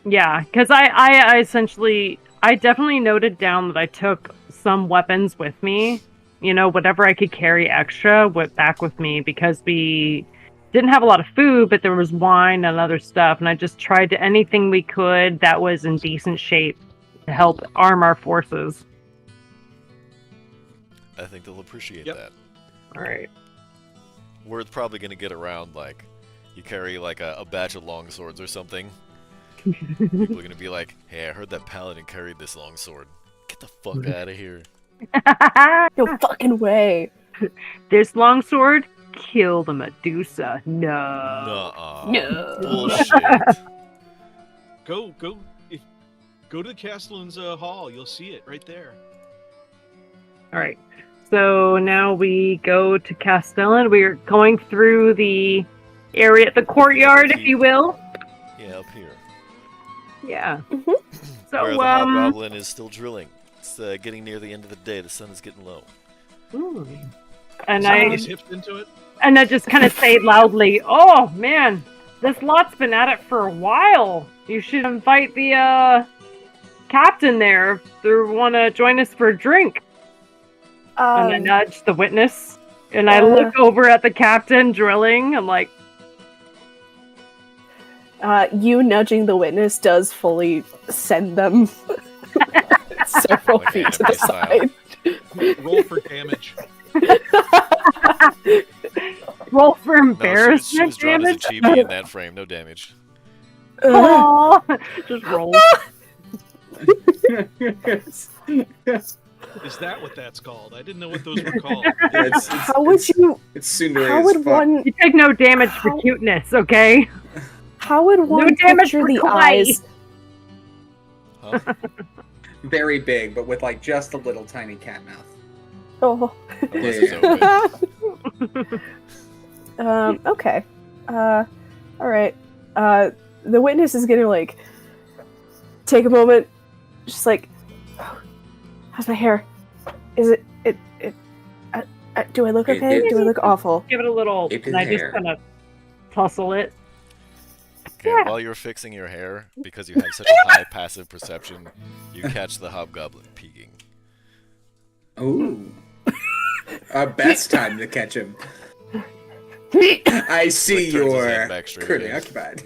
Speaker 4: Yeah, because I essentially I definitely noted down that I took some weapons with me. You know, whatever I could carry extra went back with me because we didn't have a lot of food, but there was wine and other stuff, and I just tried to anything we could that was in decent shape to help arm our forces.
Speaker 1: I think they'll appreciate
Speaker 3: Yep.
Speaker 1: that.
Speaker 4: All right.
Speaker 1: Word's probably going to get around like you carry like a batch of long swords or something. People are going to be like, hey, I heard that paladin carried this long sword. Get the fuck out of here.
Speaker 5: No fucking way.
Speaker 4: This longsword killed a Medusa. No.
Speaker 1: Nuh-uh.
Speaker 5: No.
Speaker 1: Bullshit.
Speaker 3: Go to the Castellan's hall. You'll see it right there.
Speaker 4: All right. So now we go to Castellan. We're going through the area, the courtyard, if you will.
Speaker 1: Yeah, up here.
Speaker 4: Yeah.
Speaker 5: Mhm.
Speaker 1: Where
Speaker 4: So
Speaker 1: the hobgoblin is still drilling. It's getting near the end of the day. The sun is getting low.
Speaker 4: and
Speaker 3: Someone
Speaker 4: I
Speaker 3: has hipped into it.
Speaker 4: and I just kind of say loudly, "Oh man, this lot's been at it for a while. You should invite the captain there. Do you want to join us for a drink? And I nudge the witness, and I look over at the captain drilling. I'm like,
Speaker 5: you nudging the witness does fully send them several
Speaker 1: Like
Speaker 5: feet to the
Speaker 1: anime style.
Speaker 5: side.
Speaker 3: Roll for damage.
Speaker 4: roll for
Speaker 1: No,
Speaker 4: embarrassment
Speaker 1: she was drawn as a
Speaker 4: damage.
Speaker 1: chibi in that frame. No damage.
Speaker 4: Aw, just roll.
Speaker 3: Is that what that's called? I didn't know what those were called.
Speaker 2: Yeah,
Speaker 5: How would you?
Speaker 2: It's tsundere
Speaker 5: How
Speaker 2: as
Speaker 5: would
Speaker 2: fuck.
Speaker 5: one?
Speaker 4: You take no damage for
Speaker 5: How-
Speaker 4: cuteness, okay?
Speaker 5: How would one
Speaker 4: damage
Speaker 5: picture
Speaker 4: for
Speaker 5: the
Speaker 4: kawaii.
Speaker 5: eyes?
Speaker 1: Huh?
Speaker 2: Very big, but with like just a little tiny cat mouth.
Speaker 5: Oh.
Speaker 1: Unless it's open.
Speaker 5: Okay. All right. The witness is gonna like take a moment, just like, oh, how's my hair? Is it? Do I look okay? Do I look awful?
Speaker 4: Give it a little,
Speaker 2: Keep
Speaker 4: and
Speaker 2: his
Speaker 4: I just
Speaker 2: hair.
Speaker 4: kind of tussle it.
Speaker 1: Okay,
Speaker 4: Yeah.
Speaker 1: while you're fixing your hair, because you have such a high passive perception, you catch the hobgoblin peeking.
Speaker 2: Ooh. Best time to catch him. I see
Speaker 1: Like, turns his
Speaker 2: you're
Speaker 1: head back straight
Speaker 2: currently
Speaker 1: again.
Speaker 2: occupied.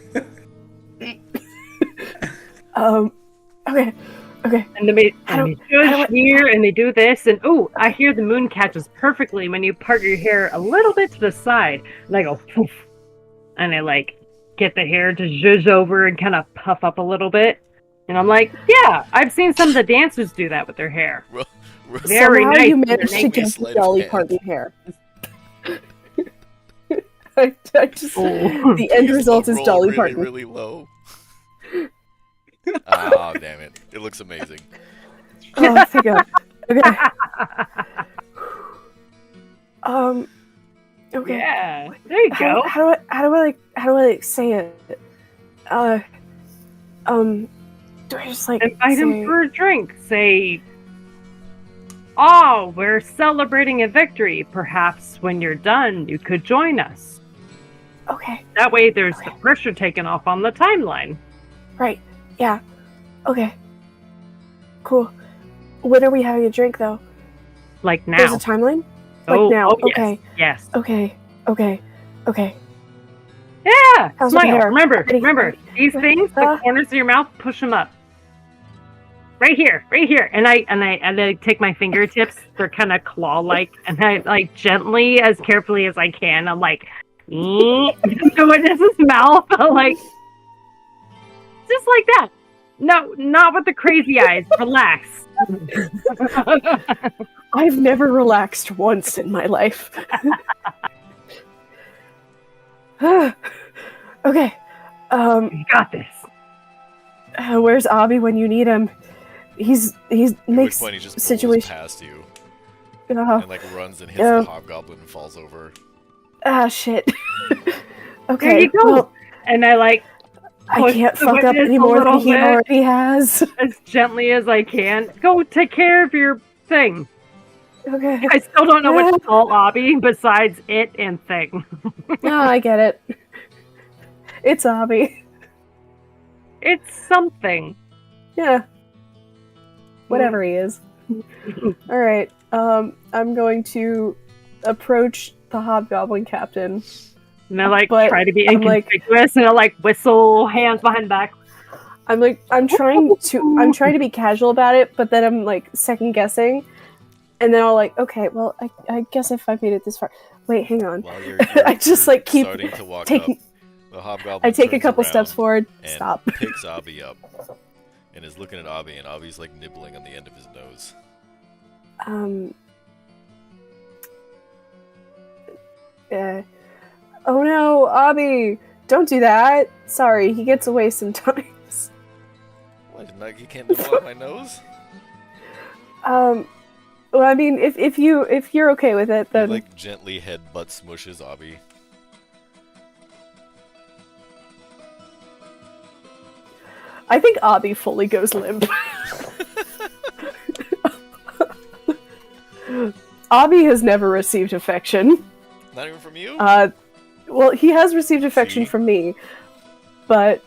Speaker 5: Okay.
Speaker 4: And they
Speaker 5: How do-
Speaker 4: just here, and they do this, and oh, I hear the moon catches perfectly when you part your hair a little bit to the side, and I go poof, and I like get the hair to zhuzh over and kind of puff up a little bit, and I'm like, yeah, I've seen some of the dancers do that with their hair. Very
Speaker 5: Somehow
Speaker 4: nice.
Speaker 5: you
Speaker 4: when they're
Speaker 5: managed to
Speaker 4: naked.
Speaker 5: get the
Speaker 1: Sleight of
Speaker 5: Dolly
Speaker 1: hand.
Speaker 5: Parton hair. I just
Speaker 4: Oh.
Speaker 5: the end result is
Speaker 1: Roll
Speaker 5: Dolly
Speaker 1: really,
Speaker 5: Parton.
Speaker 1: really low. Oh, damn it. It looks amazing.
Speaker 5: Oh, thank God. Okay. Okay.
Speaker 4: Yeah, there you go.
Speaker 5: How do I like say it? Do I just like
Speaker 4: Invite
Speaker 5: say,
Speaker 4: him for a drink. Say, oh, we're celebrating a victory. Perhaps when you're done, you could join us.
Speaker 5: okay,
Speaker 4: That way, there's the
Speaker 5: Okay.
Speaker 4: pressure taken off on the timeline.
Speaker 5: right, yeah, okay, cool. When are we having a drink though?
Speaker 4: Like
Speaker 5: There's
Speaker 4: now.
Speaker 5: a timeline? Like
Speaker 4: Oh,
Speaker 5: now?
Speaker 4: oh, yes,
Speaker 5: Okay,
Speaker 4: Yes.
Speaker 5: okay.
Speaker 4: Yeah.
Speaker 5: How's my
Speaker 4: Smile.
Speaker 5: hair?
Speaker 4: Remember.
Speaker 5: Ready,
Speaker 4: Remember.
Speaker 5: ready.
Speaker 4: These things, the corners of your mouth, push them up. Right here. Right here. And I take my fingertips. They're kind of claw-like, and I like gently, as carefully as I can. I'm like, into witness's mouth. I'm like, just like that. No, not with the crazy eyes. Relax.
Speaker 5: I've never relaxed once in my life. Okay.
Speaker 4: You got this.
Speaker 5: Where's Abby when you need him? He's
Speaker 1: At which
Speaker 5: makes
Speaker 1: point he just bowls
Speaker 5: situation.
Speaker 1: past you
Speaker 5: Oh,
Speaker 1: and like runs and hits
Speaker 5: Yeah.
Speaker 1: the hobgoblin and falls over.
Speaker 5: shit. Okay.
Speaker 4: There you go.
Speaker 5: Well,
Speaker 4: And I like
Speaker 5: I
Speaker 4: push
Speaker 5: can't
Speaker 4: the
Speaker 5: fuck up
Speaker 4: witness
Speaker 5: any
Speaker 4: a
Speaker 5: more than
Speaker 4: little
Speaker 5: he
Speaker 4: bit.
Speaker 5: already has.
Speaker 4: as gently as I can. Go take care of your thing.
Speaker 5: Okay.
Speaker 4: I still don't know what to call Abby besides it and thing.
Speaker 5: No, I get it. It's Abby.
Speaker 4: It's something.
Speaker 5: Yeah. Whatever he is. All right. I'm going to approach the hobgoblin captain.
Speaker 4: And I like
Speaker 5: But
Speaker 4: try to be
Speaker 5: I'm like-
Speaker 4: inconspicuous, and I like whistle, hands behind back.
Speaker 5: I'm trying to be casual about it, but then I'm like second guessing, and then I'll like, okay, well, I guess if I made it this far, wait, hang on.
Speaker 1: While
Speaker 5: I just, like, keep
Speaker 1: starting to walk
Speaker 5: taking-
Speaker 1: up, the hobgoblin
Speaker 5: I take a
Speaker 1: turns
Speaker 5: couple steps
Speaker 1: around
Speaker 5: forward.
Speaker 1: and
Speaker 5: Stop.
Speaker 1: picks Abby up and is looking at Abby, and Abby's like nibbling on the end of his nose.
Speaker 5: Oh no, Abby, don't do that. Sorry, he gets away sometimes.
Speaker 1: What? Like, you can't nibble on my nose?
Speaker 5: Well, I mean, if you're okay with it,
Speaker 1: He,
Speaker 5: then
Speaker 1: like gently head butt smushes Abby.
Speaker 5: I think Abby fully goes limp. Abby has never received affection.
Speaker 1: Not even from you?
Speaker 5: Well, he has received affection
Speaker 1: See?
Speaker 5: from me, but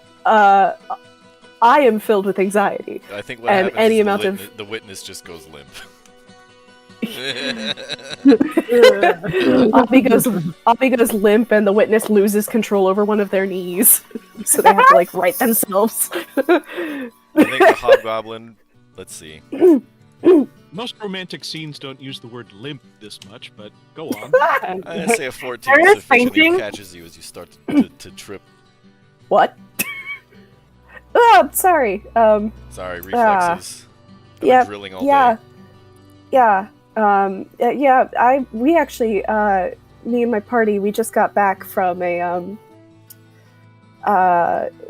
Speaker 5: I am filled with anxiety.
Speaker 1: I think what
Speaker 5: And
Speaker 1: happens
Speaker 5: any
Speaker 1: is
Speaker 5: amount
Speaker 1: the witness just goes limp.
Speaker 5: Abby goes limp, and the witness loses control over one of their knees, so they have to like right themselves.
Speaker 1: I think the hobgoblin. Let's see.
Speaker 3: Most romantic scenes don't use the word limp this much, but go on.
Speaker 1: I'm gonna say a 14
Speaker 4: There is
Speaker 1: sufficiently
Speaker 4: fainting.
Speaker 1: catches you as you start to trip.
Speaker 5: What? Oh, sorry.
Speaker 1: Sorry, reflexes. Been
Speaker 5: yeah,
Speaker 1: drilling all
Speaker 5: yeah,
Speaker 1: day.
Speaker 5: yeah. We actually, me and my party, we just got back from a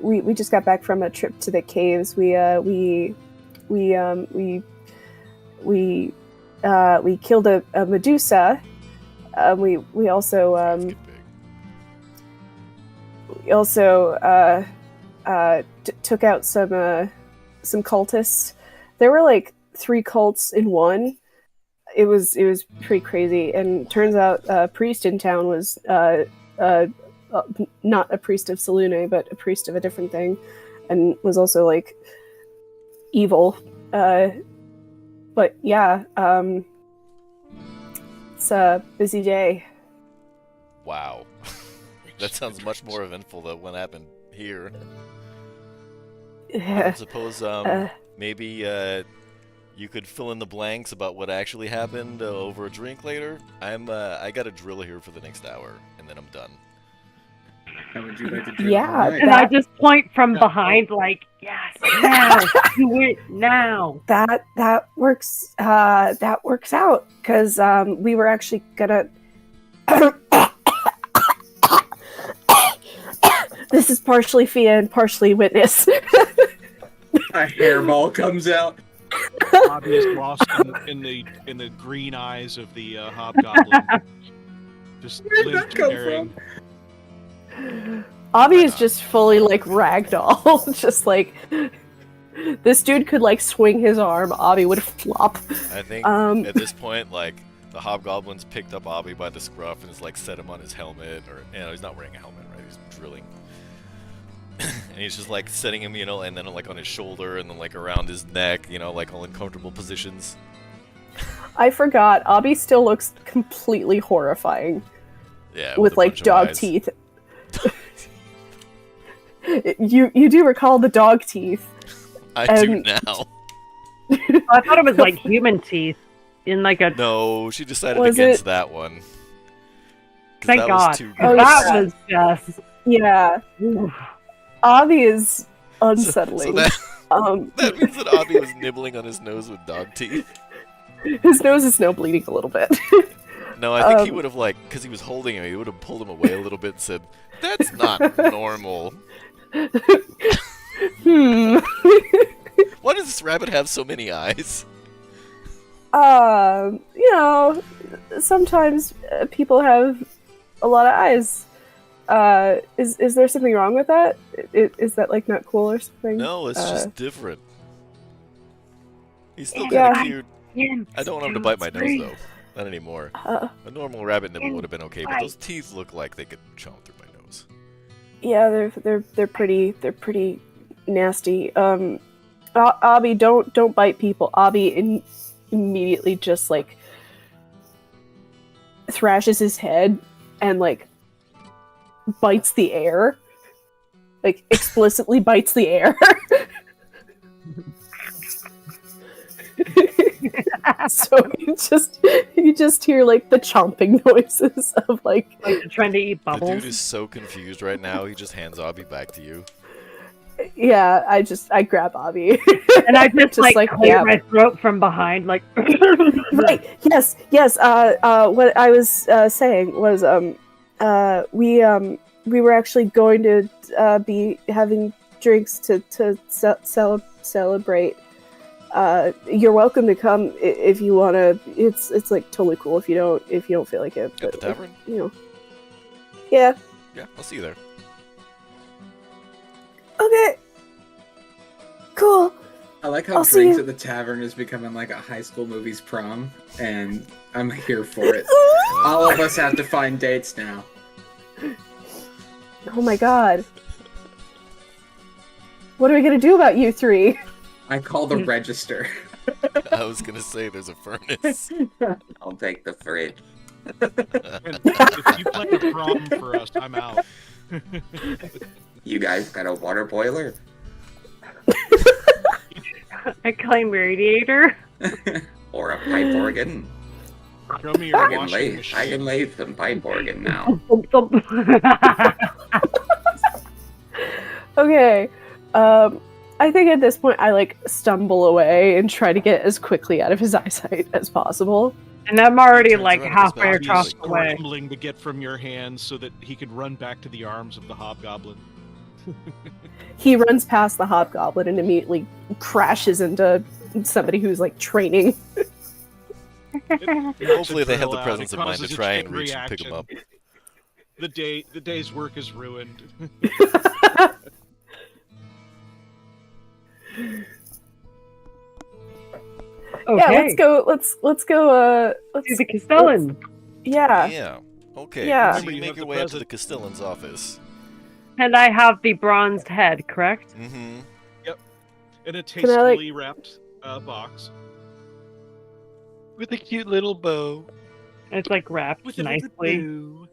Speaker 5: we just got back from a trip to the caves. We killed a Medusa. We also
Speaker 1: Let's get big.
Speaker 5: took out some cultists. There were like 3 cults in one. It was pretty crazy. And turns out a priest in town was not a priest of Selune, but a priest of a different thing, and was also like evil. But yeah, it's a busy day.
Speaker 1: Wow. That sounds much more eventful than what happened here. I suppose maybe you could fill in the blanks about what actually happened over a drink later. I got a drill here for the next hour, and then I'm done.
Speaker 2: How would you like to do
Speaker 5: Yeah,
Speaker 2: it?
Speaker 4: And I just point from behind, like, yes, now, do it now.
Speaker 5: That works. That works out because we were actually gonna. This is partially Fia and partially Witness.
Speaker 2: A hairball comes out.
Speaker 3: Obvious lost in the green eyes of the hobgoblin. Just
Speaker 2: Where'd
Speaker 3: limp
Speaker 2: that come
Speaker 3: staring.
Speaker 5: Avi is just fully like ragdoll, just like this dude could like swing his arm, Avi would flop.
Speaker 1: I think at this point, like, the hobgoblin's picked up Abby by the scruff and has like set him on his helmet, or he's not wearing a helmet, right? He's drilling. And he's just like setting him, and then like on his shoulder and then like around his neck, like all in comfortable positions.
Speaker 5: I forgot, Avi still looks completely horrifying
Speaker 1: Yeah,
Speaker 5: with
Speaker 1: a
Speaker 5: like
Speaker 1: bunch of
Speaker 5: dog
Speaker 1: eyes.
Speaker 5: teeth. You do recall the dog teeth.
Speaker 1: I do
Speaker 5: and-
Speaker 1: now.
Speaker 4: I thought it was like human teeth in like a.
Speaker 1: No, she decided
Speaker 5: Was
Speaker 1: against
Speaker 5: it-
Speaker 1: that one. 'Cause
Speaker 4: Thank
Speaker 1: that
Speaker 4: God.
Speaker 1: was too
Speaker 5: Oh,
Speaker 1: gross.
Speaker 4: That was just.
Speaker 5: Yeah,
Speaker 4: Oof.
Speaker 5: Avi is
Speaker 1: So
Speaker 5: unsettling.
Speaker 1: that
Speaker 5: That
Speaker 1: means that Abby was nibbling on his nose with dog teeth.
Speaker 5: his nose is now bleeding a little bit.
Speaker 1: No, I think he
Speaker 5: Um,
Speaker 1: would have, like, because he was holding him, he would have pulled him away a little bit and said, "That's not normal. Why does this rabbit have so many eyes?"
Speaker 5: Sometimes people have a lot of eyes. Is there something wrong with that? Is that like not cool or something?
Speaker 1: No, it's just different. He's still kind
Speaker 5: Yeah.
Speaker 1: of cute. I don't want him to bite my nose, though. Not anymore. A normal rabbit nibble would have been okay, but those teeth look like they could chomp through my nose.
Speaker 5: Yeah, they're pretty nasty. Abby, don't bite people. Abby immediately just like thrashes his head and like bites the air, like explicitly bites the air. So you just hear like the chomping noises of like
Speaker 4: Trying to eat
Speaker 1: The dude
Speaker 4: bubbles.
Speaker 1: is so confused right now, he just hands Abby back to you.
Speaker 5: yeah. I grab Abby.
Speaker 4: And I just, like clear
Speaker 5: yeah.
Speaker 4: my throat from behind, like.
Speaker 5: Right. Yes. What I was saying was we were actually going to be having drinks to celebrate. You're welcome to come if you wanna. It's like totally cool if you don't feel like it.
Speaker 1: At
Speaker 5: But
Speaker 1: the tavern?
Speaker 5: Yeah.
Speaker 1: Yeah, I'll see you there.
Speaker 5: Okay. Cool.
Speaker 2: I like how
Speaker 5: I'll see
Speaker 2: drinks
Speaker 5: you.
Speaker 2: at the tavern is becoming like a high school movie's prom, and I'm here for it. All of us have to find dates now.
Speaker 5: Oh my god. What are we gonna do about you three?
Speaker 2: I call the register.
Speaker 1: I was gonna say there's a furnace.
Speaker 2: I'll take the fridge.
Speaker 3: And if you plan a prom for us, I'm out.
Speaker 2: You guys got a water boiler?
Speaker 4: I claim radiator.
Speaker 2: Or a pipe organ?
Speaker 3: Show me your
Speaker 2: I
Speaker 3: washing machine.
Speaker 2: can lay some pipe organ now.
Speaker 5: Okay. I think at this point I like stumble away and try to get as quickly out of his eyesight as possible.
Speaker 4: And I'm already
Speaker 1: Turns
Speaker 4: like
Speaker 1: around,
Speaker 4: halfway
Speaker 1: his back
Speaker 4: across
Speaker 1: is
Speaker 4: the way.
Speaker 3: Scrambling to get from your hands so that he could run back to the arms of the hobgoblin.
Speaker 5: He runs past the hobgoblin and immediately crashes into somebody who's like training.
Speaker 1: Hopefully they have the
Speaker 3: It
Speaker 1: presence of mind to
Speaker 3: causes a
Speaker 1: try
Speaker 3: chain
Speaker 1: and reach and pick him up.
Speaker 3: reaction. The day's work is ruined.
Speaker 4: Okay.
Speaker 5: Yeah, let's go. Let's
Speaker 4: to the Castellan.
Speaker 5: Yeah.
Speaker 1: Yeah. Okay.
Speaker 5: Yeah.
Speaker 1: So
Speaker 3: Remember,
Speaker 1: you
Speaker 3: you
Speaker 1: make
Speaker 3: have
Speaker 1: your
Speaker 3: the
Speaker 1: way up to the
Speaker 3: present.
Speaker 1: Castellan's office.
Speaker 4: And I have the bronzed head, correct?
Speaker 1: Mm-hmm.
Speaker 3: In a
Speaker 5: I,
Speaker 3: tastefully wrapped box.
Speaker 6: With a cute little bow.
Speaker 4: It's like wrapped
Speaker 3: With a little
Speaker 4: nicely.
Speaker 3: bow.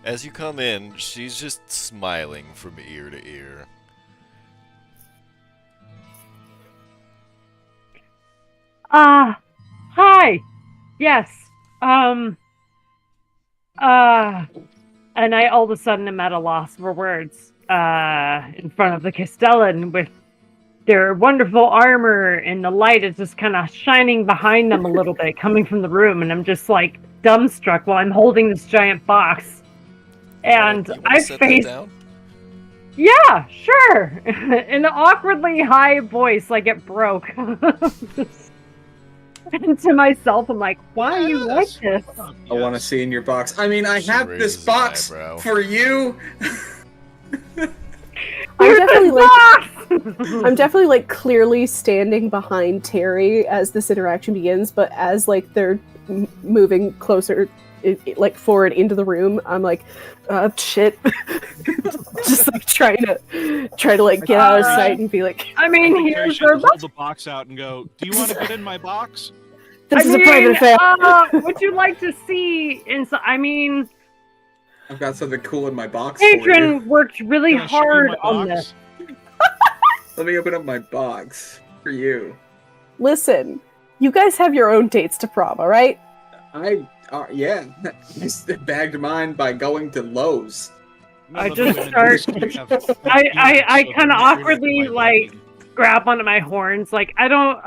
Speaker 1: As you come in, she's just smiling from ear to ear.
Speaker 4: Hi. Yes. And I all of a sudden am at a loss for words. In front of the Castellan with their wonderful armor, and the light is just kind of shining behind them a little bit, coming from the room, and I'm just like dumbstruck while I'm holding this giant box. And
Speaker 1: You wanna
Speaker 4: I
Speaker 1: set that
Speaker 4: face,
Speaker 1: down?
Speaker 4: yeah, sure, in an awkwardly high voice, like it broke. And to myself, I'm like, why are you like this?
Speaker 2: I want to see in your box. I mean, I
Speaker 1: She
Speaker 2: have
Speaker 1: raises
Speaker 2: this
Speaker 1: an
Speaker 2: box
Speaker 1: eyebrow.
Speaker 2: for you.
Speaker 5: I'm definitely like clearly standing behind Terry as this interaction begins, but as like they're moving closer, like forward into the room, I'm like, shit, just like trying to like get out of sight and be like,
Speaker 4: I
Speaker 3: I
Speaker 4: mean,
Speaker 3: think
Speaker 4: here's
Speaker 3: Terry
Speaker 4: her
Speaker 3: should hold the box out and go, "Do you want to get in my box?"
Speaker 5: this is a private affair.
Speaker 4: Would you like to see inside? I mean,
Speaker 2: I've got something cool in my box for you.
Speaker 4: Adrian worked really
Speaker 3: Can I show you
Speaker 4: hard
Speaker 3: my
Speaker 4: on
Speaker 3: box?
Speaker 4: this.
Speaker 2: Let me open up my box for you.
Speaker 5: Listen, you guys have your own dates to prom, all right?
Speaker 2: Yeah. I bagged mine by going to Lowe's.
Speaker 3: None
Speaker 4: I
Speaker 3: of the
Speaker 4: just
Speaker 3: women
Speaker 4: start-
Speaker 3: in this have beards,
Speaker 4: I
Speaker 3: so
Speaker 4: kinda
Speaker 3: they're not really
Speaker 4: awkwardly,
Speaker 3: like
Speaker 4: like, grab onto my horns, like, I don't,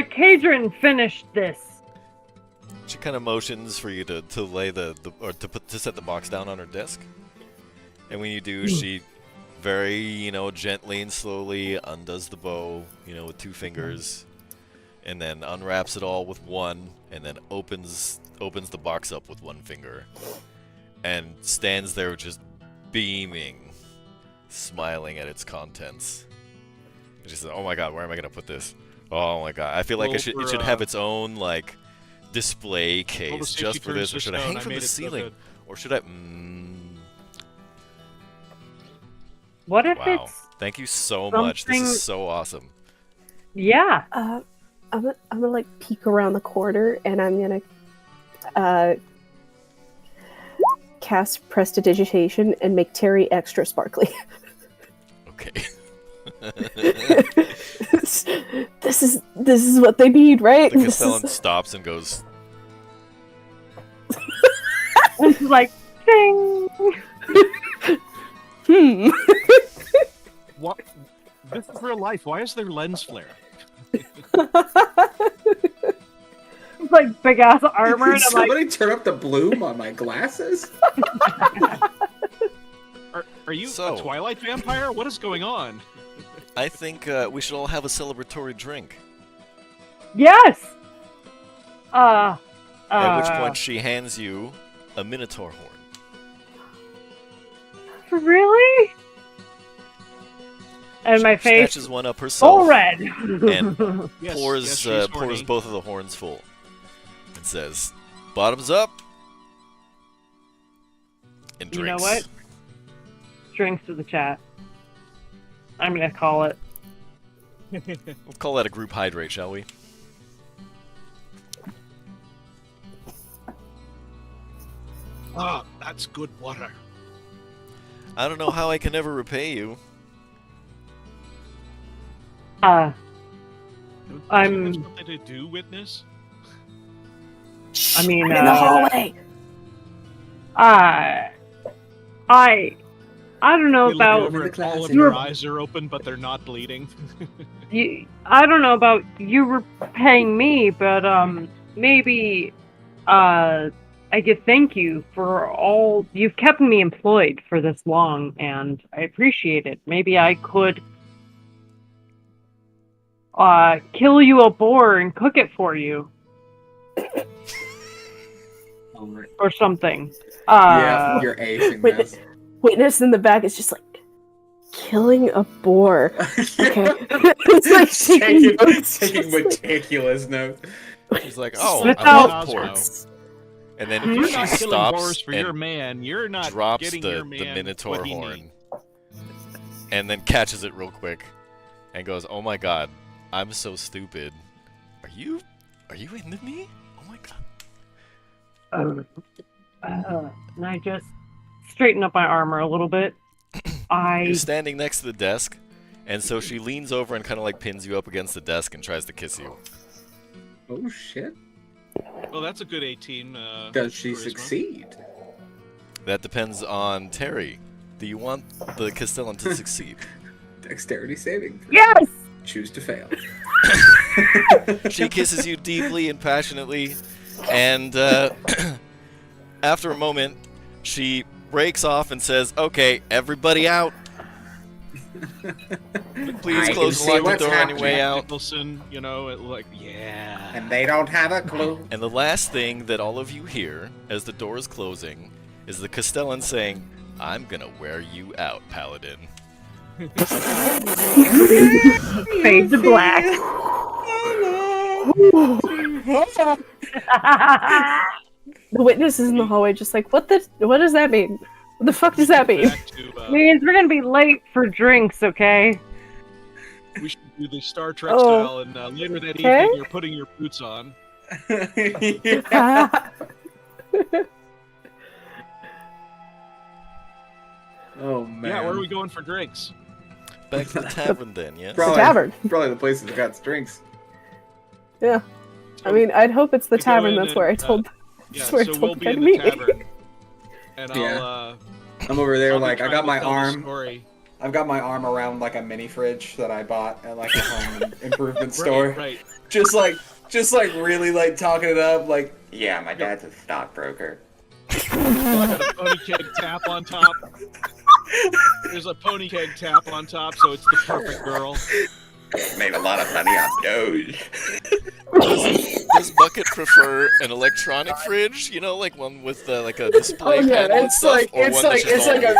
Speaker 4: Cadron finished this.
Speaker 1: She kind of motions for you to lay to set the box down on her desk. And when you do, she very, gently and slowly undoes the bow, with 2 fingers, and then unwraps it all with one, and then opens the box up with 1 finger, and stands there just beaming, smiling at its contents. And she says, "Oh my God, where am I gonna put this? Oh my God, I feel like
Speaker 3: Roll
Speaker 1: it
Speaker 3: for,
Speaker 1: should have its own like display
Speaker 3: Roll to
Speaker 1: case
Speaker 3: see if
Speaker 1: just
Speaker 3: she
Speaker 1: for
Speaker 3: turns
Speaker 1: this,
Speaker 3: to
Speaker 1: or should I
Speaker 3: stone.
Speaker 1: hang
Speaker 3: I
Speaker 1: from
Speaker 3: made
Speaker 1: the
Speaker 3: it so
Speaker 1: ceiling,
Speaker 3: good.
Speaker 1: or should I?"
Speaker 4: What if
Speaker 1: Wow.
Speaker 4: it's,
Speaker 1: Thank you so much. This
Speaker 4: something-
Speaker 1: is so awesome.
Speaker 4: yeah,
Speaker 5: I'm gonna like peek around the corner and I'm gonna cast Prestidigitation and make Terry extra sparkly.
Speaker 1: Okay.
Speaker 5: this is what they need, right?
Speaker 1: The
Speaker 5: This
Speaker 1: Castellan
Speaker 5: is-
Speaker 1: stops and goes,
Speaker 4: it's like, ding!
Speaker 3: What? This is real life. Why is there lens flare?
Speaker 4: It's like big ass armor, and
Speaker 2: Did
Speaker 4: I'm like,
Speaker 2: somebody turn up the bloom on my glasses?
Speaker 3: Are you
Speaker 1: So-
Speaker 3: a Twilight vampire? What is going on?
Speaker 1: "I think we should all have a celebratory drink."
Speaker 4: yes!
Speaker 1: At which point she hands you a minotaur horn.
Speaker 4: Really? And
Speaker 1: She
Speaker 4: my face,
Speaker 1: snatches one up
Speaker 4: full
Speaker 1: herself
Speaker 4: red.
Speaker 1: and
Speaker 3: Yes,
Speaker 1: pours
Speaker 3: yes, she's
Speaker 1: pours
Speaker 3: horny.
Speaker 1: both of the horns full. And says, "Bottoms up." And
Speaker 4: You know
Speaker 1: drinks.
Speaker 4: what? Drinks to the chat. I'm gonna call it.
Speaker 1: We'll call that a group hydrate, shall we?
Speaker 3: Ah, that's good water.
Speaker 1: I don't know how I can ever repay you.
Speaker 4: I'm-
Speaker 3: Have something to do, witness?
Speaker 4: I mean,
Speaker 5: I'm in the hallway.
Speaker 4: I don't know
Speaker 3: You look
Speaker 4: about
Speaker 3: over and all of
Speaker 2: You're-
Speaker 3: your eyes are open, but they're not bleeding.
Speaker 4: you. I don't know about you repaying me, but maybe I could thank you for all you've kept me employed for this long, and I appreciate it. Maybe I could kill you a boar and cook it for you or something.
Speaker 2: Yeah, you're acing
Speaker 5: Wait,
Speaker 2: this.
Speaker 5: Witness in the back is just like killing a boar. Okay. It's like taking notes,
Speaker 2: taking
Speaker 5: just like-
Speaker 2: meticulous notes.
Speaker 1: He's like, oh,
Speaker 4: Without-
Speaker 1: I love pork.
Speaker 3: Cosmo.
Speaker 1: And then
Speaker 3: If you're
Speaker 1: she
Speaker 3: not killing boars
Speaker 1: stops
Speaker 3: for your
Speaker 1: and
Speaker 3: man, you're not
Speaker 1: drops
Speaker 3: getting
Speaker 1: the
Speaker 3: your man
Speaker 1: Minotaur
Speaker 3: what he
Speaker 1: horn.
Speaker 3: needs.
Speaker 1: And then catches it real quick. And goes, oh my god, I'm so stupid. Are you into me? Oh my god.
Speaker 4: And I just straighten up my armor a little bit.
Speaker 1: You're standing next to the desk, and so she leans over and kind of like pins you up against the desk and tries to kiss you.
Speaker 2: Oh shit!
Speaker 3: Well, that's a good 18.
Speaker 2: Does she
Speaker 3: charisma.
Speaker 2: succeed?
Speaker 1: That depends on Terry. Do you want the Castellan to succeed?
Speaker 2: Dexterity saving.
Speaker 4: Yes!
Speaker 2: Choose to fail.
Speaker 1: She kisses you deeply and passionately, and after a moment, she breaks off and says, "Okay, everybody out. Please
Speaker 2: I
Speaker 1: close
Speaker 2: can
Speaker 1: and
Speaker 2: see
Speaker 1: lock the
Speaker 2: what's
Speaker 1: door on your way
Speaker 2: happening."
Speaker 1: out."
Speaker 3: Nicholson, you know, yeah.
Speaker 2: And they don't have a clue.
Speaker 1: And the last thing that all of you hear as the door is closing is the Castellan saying, "I'm gonna wear you out, Paladin."
Speaker 4: Fade to black.
Speaker 5: The witness is in the hallway, just like, what does that mean? What the fuck does that mean?
Speaker 3: Back to,
Speaker 4: Means we're gonna be late for drinks, okay?
Speaker 3: we should do the Star Trek
Speaker 5: Oh.
Speaker 3: style, and later that
Speaker 5: Okay.
Speaker 3: evening, you're putting your boots on.
Speaker 2: Oh man.
Speaker 3: Yeah, where are we going for drinks?
Speaker 1: Back to the tavern then, yes?
Speaker 2: Probably,
Speaker 5: tavern.
Speaker 2: Probably the place that's got drinks.
Speaker 5: Yeah. I mean, I'd hope it's the
Speaker 3: We go
Speaker 5: tavern.
Speaker 3: in
Speaker 5: That's where I
Speaker 3: and,
Speaker 5: told.
Speaker 3: Yeah,
Speaker 5: That's where I
Speaker 3: so
Speaker 5: told
Speaker 3: we'll
Speaker 5: the
Speaker 3: be
Speaker 5: guy
Speaker 3: in
Speaker 5: to
Speaker 3: the
Speaker 5: meet me.
Speaker 3: tavern, and
Speaker 2: Yeah. I'm over there
Speaker 3: I'll be
Speaker 2: like I
Speaker 3: trying
Speaker 2: got
Speaker 3: to
Speaker 2: my
Speaker 3: tell the
Speaker 2: arm.
Speaker 3: story.
Speaker 2: I've got my arm around like a mini fridge that I bought at like a home improvement
Speaker 3: Right,
Speaker 2: store.
Speaker 3: right.
Speaker 2: Just like really like talking it up. Like, yeah, my dad's a stockbroker.
Speaker 3: Got a pony keg tap on top. There's a pony keg tap on top, so it's the perfect girl.
Speaker 2: Made a lot of money on those.
Speaker 1: Does Bucket prefer an electronic fridge? You know, like one with like a display
Speaker 2: Oh, yeah,
Speaker 1: panel and
Speaker 2: it's
Speaker 1: stuff,
Speaker 2: like-
Speaker 1: or
Speaker 2: it's
Speaker 1: one
Speaker 2: like-
Speaker 1: that's just
Speaker 2: it's
Speaker 1: all
Speaker 2: like a-
Speaker 1: old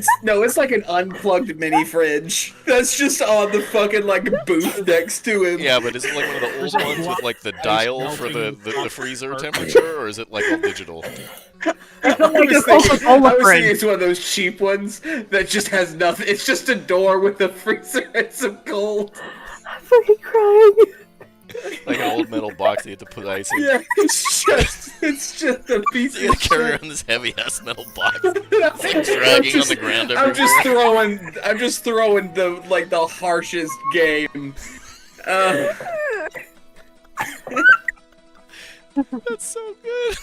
Speaker 1: school?
Speaker 2: It's like an unplugged mini fridge that's just on the fucking like booth next to him.
Speaker 1: Yeah, but is it like one of the old
Speaker 3: There's a
Speaker 1: ones with
Speaker 3: block
Speaker 1: like the
Speaker 3: ice
Speaker 1: dial for the
Speaker 3: melting
Speaker 1: freezer
Speaker 3: hot
Speaker 1: temperature, or is it like all digital?
Speaker 4: It's like
Speaker 2: I
Speaker 4: a
Speaker 2: was
Speaker 4: Coca-Cola
Speaker 2: thinking
Speaker 4: fridge.
Speaker 2: it's one of those cheap ones that just has nothing. It's just a door with a freezer and some gold.
Speaker 5: I'm fucking crying.
Speaker 1: Like an old metal box that you have to put ice in.
Speaker 2: Yeah, it's just a piece
Speaker 1: You
Speaker 2: of
Speaker 1: gotta carry
Speaker 2: shit.
Speaker 1: around this heavy ass metal box.
Speaker 2: I'm
Speaker 1: Dragging
Speaker 2: just-
Speaker 1: on the ground
Speaker 2: I'm
Speaker 1: everywhere.
Speaker 2: just throwing the harshest game.
Speaker 1: That's so good.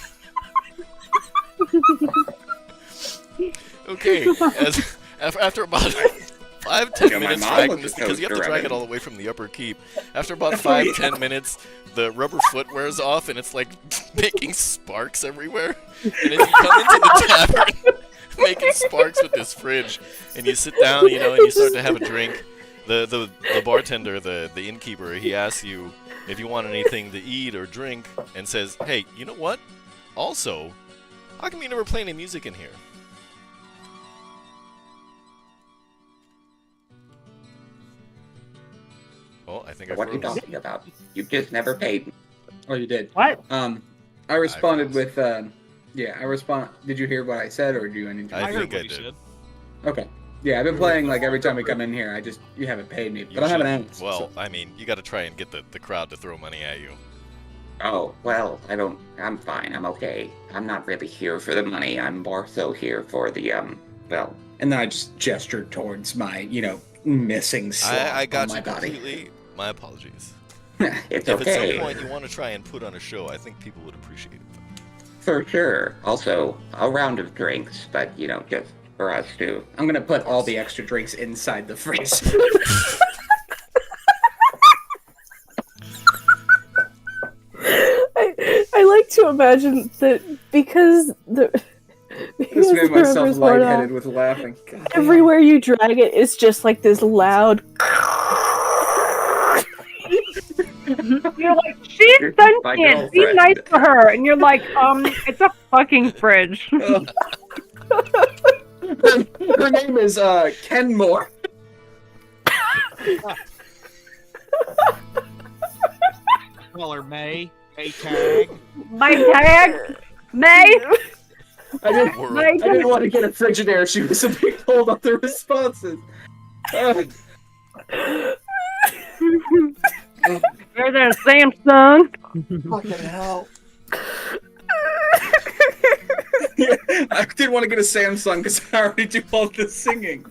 Speaker 1: Okay, after about 5-10
Speaker 2: Yeah, my
Speaker 1: minutes
Speaker 2: mom
Speaker 1: dragging
Speaker 2: was
Speaker 1: this,
Speaker 2: a
Speaker 1: because you have to
Speaker 2: toaster
Speaker 1: drag it
Speaker 2: oven.
Speaker 1: all the way from the upper keep. After about 5-10 minutes, the rubber foot wears off and it's like making sparks everywhere. And as you come into the tavern, making sparks with this fridge, and you sit down, you know, and you start to have a drink. The bartender, the innkeeper, he asks you if you want anything to eat or drink, and says, "Hey, you know what? Also, how come you never play any music in here?" Oh, I think I
Speaker 8: What are you
Speaker 1: froze.
Speaker 8: talking about? You just never paid me.
Speaker 2: Oh, you did.
Speaker 4: What?
Speaker 2: I responded
Speaker 1: froze.
Speaker 2: with, yeah, I respond. Did you hear what I said, or do you need to?
Speaker 1: I
Speaker 3: I heard
Speaker 1: think I
Speaker 3: what he
Speaker 1: did.
Speaker 3: said.
Speaker 2: Okay. Yeah, I've been playing like every time we come in here. You haven't paid me, but I have an ounce.
Speaker 1: Well, I mean, you got to try and get the crowd to throw money at you.
Speaker 8: Oh, well, I'm fine. I'm okay. I'm not really here for the money. I'm more so here for the, well.
Speaker 2: And then I just gestured towards my, missing slot
Speaker 1: I got
Speaker 2: on
Speaker 1: you
Speaker 2: my body.
Speaker 1: completely. My apologies.
Speaker 8: It's
Speaker 1: If at some
Speaker 8: okay.
Speaker 1: point you want to try and put on a show, I think people would appreciate it.
Speaker 8: For sure. Also, a round of drinks, but, just for us too.
Speaker 2: I'm gonna put all the extra drinks inside the fridge.
Speaker 5: I like to imagine that because
Speaker 2: Just made
Speaker 5: the
Speaker 2: myself
Speaker 5: river's worn
Speaker 2: lightheaded
Speaker 5: off,
Speaker 2: with laughing. God damn.
Speaker 5: everywhere you drag it is just like this loud.
Speaker 4: You're like, she's
Speaker 8: My
Speaker 4: sentient. Be
Speaker 8: girlfriend.
Speaker 4: nice to her. And you're like, it's a fucking fridge.
Speaker 2: Her name is Kenmore.
Speaker 3: Call her May. May tag.
Speaker 4: My tag, May.
Speaker 2: I didn't,
Speaker 1: World.
Speaker 2: I didn't want to get a Frigidaire. She was a big hold on the responses.
Speaker 4: You're there, Samsung.
Speaker 2: Fucking hell. Yeah, I didn't want to get a Samsung because I already do all the singing.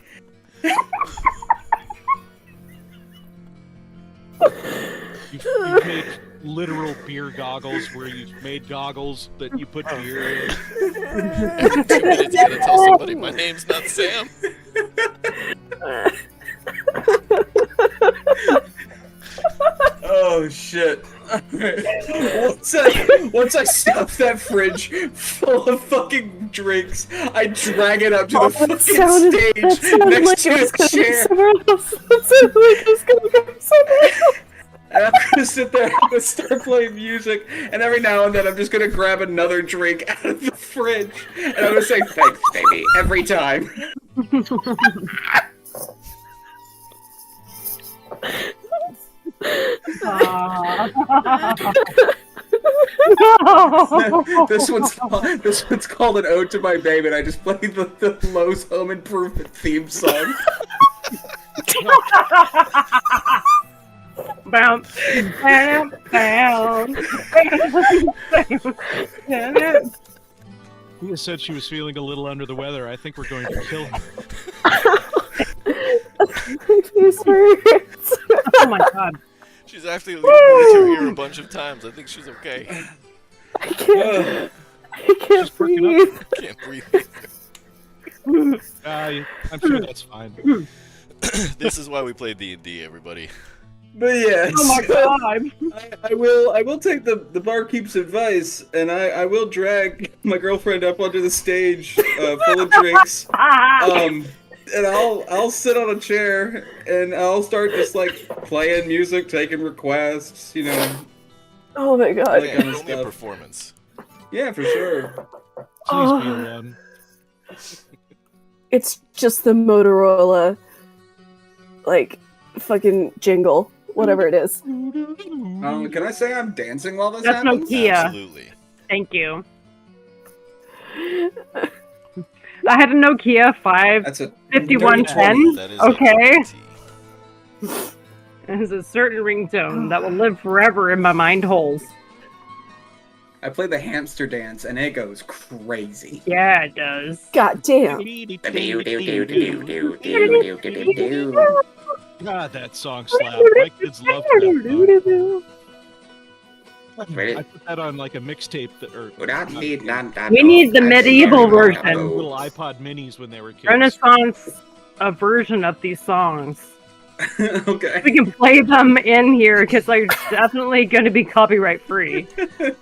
Speaker 3: You've made literal beer goggles where you've made goggles that you put beer in.
Speaker 1: Every 2 minutes, you gotta tell somebody my name's not Sam.
Speaker 2: Oh shit. Once I stuff that fridge full of fucking drinks, I drag it up to the fucking stage next to a chair.
Speaker 5: Somewhere else. That sounded like it was gonna go somewhere else.
Speaker 2: And I'm gonna sit there and start playing music, and every now and then I'm just gonna grab another drink out of the fridge, and I'm gonna say thanks, baby, every time. this one's called an ode to my babe, and I just played the Lowe's Home Improvement theme song.
Speaker 4: Bounce, bounce, bounce.
Speaker 3: Tia said she was feeling a little under the weather. I think we're going to kill her.
Speaker 5: My face hurts.
Speaker 4: Oh my god.
Speaker 1: She's actually leaned into her ear a bunch of times. I think she's okay.
Speaker 5: I can't
Speaker 3: Just perking up.
Speaker 5: breathe.
Speaker 1: Can't breathe.
Speaker 3: I'm sure that's fine.
Speaker 1: This is why we play D&D, everybody.
Speaker 2: But yeah,
Speaker 4: Oh my
Speaker 2: so
Speaker 4: god.
Speaker 2: I will take the barkeep's advice, and I will drag my girlfriend up onto the stage full of drinks. And I'll sit on a chair and I'll start just like playing music, taking requests,
Speaker 5: Oh my
Speaker 2: all
Speaker 5: god.
Speaker 2: that kind of
Speaker 1: Only a
Speaker 2: stuff.
Speaker 1: performance.
Speaker 2: Yeah, for sure.
Speaker 3: Please be one.
Speaker 5: It's just the Motorola, like, fucking jingle, whatever it is.
Speaker 2: Can I say I'm dancing while this
Speaker 4: That's
Speaker 2: happens?
Speaker 4: Nokia.
Speaker 1: Absolutely.
Speaker 4: Thank you. I had a Nokia
Speaker 2: That's a
Speaker 4: 5110.
Speaker 1: That is
Speaker 4: Okay.
Speaker 1: a TNT.
Speaker 4: It has a certain ringtone that will live forever in my mind holes.
Speaker 2: I play the hamster dance, and it goes crazy.
Speaker 4: Yeah, it does.
Speaker 5: God damn.
Speaker 3: God, that song slapped. My kids love that song. I put that on like a mixtape
Speaker 4: We need the medieval version.
Speaker 3: little iPod minis when they were kids.
Speaker 4: Renaissance a version of these songs.
Speaker 2: Okay.
Speaker 4: We can play them in here because they're definitely going to be copyright free.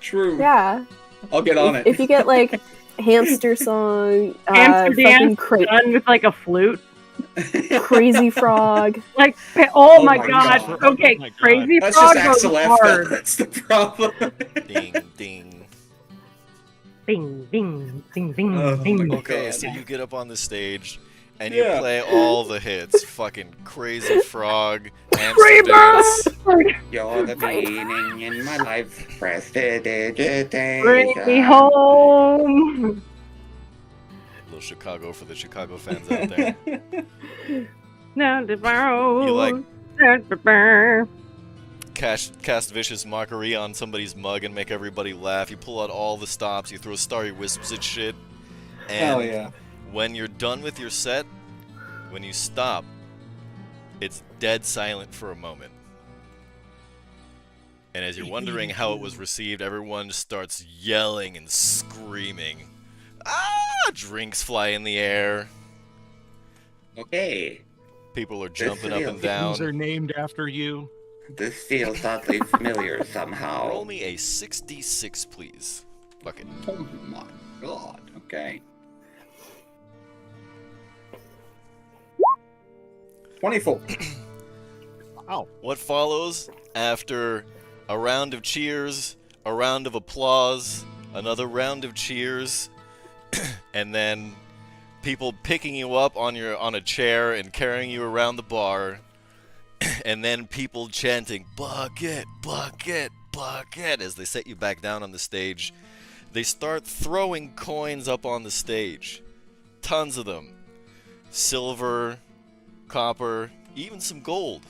Speaker 2: True.
Speaker 5: Yeah.
Speaker 2: I'll get on it.
Speaker 5: If you get, like, hamster song,
Speaker 4: Hamster
Speaker 5: fucking
Speaker 4: dance done with like a flute.
Speaker 5: crazy frog.
Speaker 4: Like, oh,
Speaker 2: Oh
Speaker 4: my
Speaker 2: my
Speaker 4: god.
Speaker 2: God.
Speaker 4: Okay,
Speaker 3: Oh my God.
Speaker 4: crazy
Speaker 2: That's
Speaker 4: frog
Speaker 2: just
Speaker 4: goes
Speaker 2: Axel F.
Speaker 4: hard.
Speaker 2: That's the problem.
Speaker 1: Ding, ding.
Speaker 4: Bing, bing, bing, bing,
Speaker 2: Oh
Speaker 4: bing.
Speaker 2: my
Speaker 1: Okay,
Speaker 2: God.
Speaker 1: so you get up on the stage and
Speaker 2: Yeah.
Speaker 1: you play all the hits. Fucking Crazy Frog, Hamster
Speaker 4: Freebird!
Speaker 1: Dance.
Speaker 8: You're the meaning in my life. Prestidigitation.
Speaker 4: Bring me home.
Speaker 1: little Chicago for the Chicago fans out there.
Speaker 4: No, tomorrow.
Speaker 1: You like cast vicious mockery on somebody's mug and make everybody laugh. You pull out all the stops. You throw starry wisps at shit. And
Speaker 2: Hell yeah.
Speaker 1: when you're done with your set, when you stop, it's dead silent for a moment. And as you're wondering how it was received, everyone starts yelling and screaming. Ah! Drinks fly in the air.
Speaker 8: Okay,
Speaker 1: People are jumping up and
Speaker 8: feels-
Speaker 3: Things are
Speaker 1: down.
Speaker 3: named after you.
Speaker 8: this feels oddly familiar somehow.
Speaker 1: Roll me a 6d6, please. Bucket.
Speaker 7: Oh my god. Okay. 24.
Speaker 3: Wow.
Speaker 1: What follows after a round of cheers, a round of applause, another round of cheers, and then people picking you up on a chair and carrying you around the bar, and then people chanting bucket, bucket, bucket as they set you back down on the stage. They start throwing coins up on the stage. Tons of them. Silver, copper, even some gold.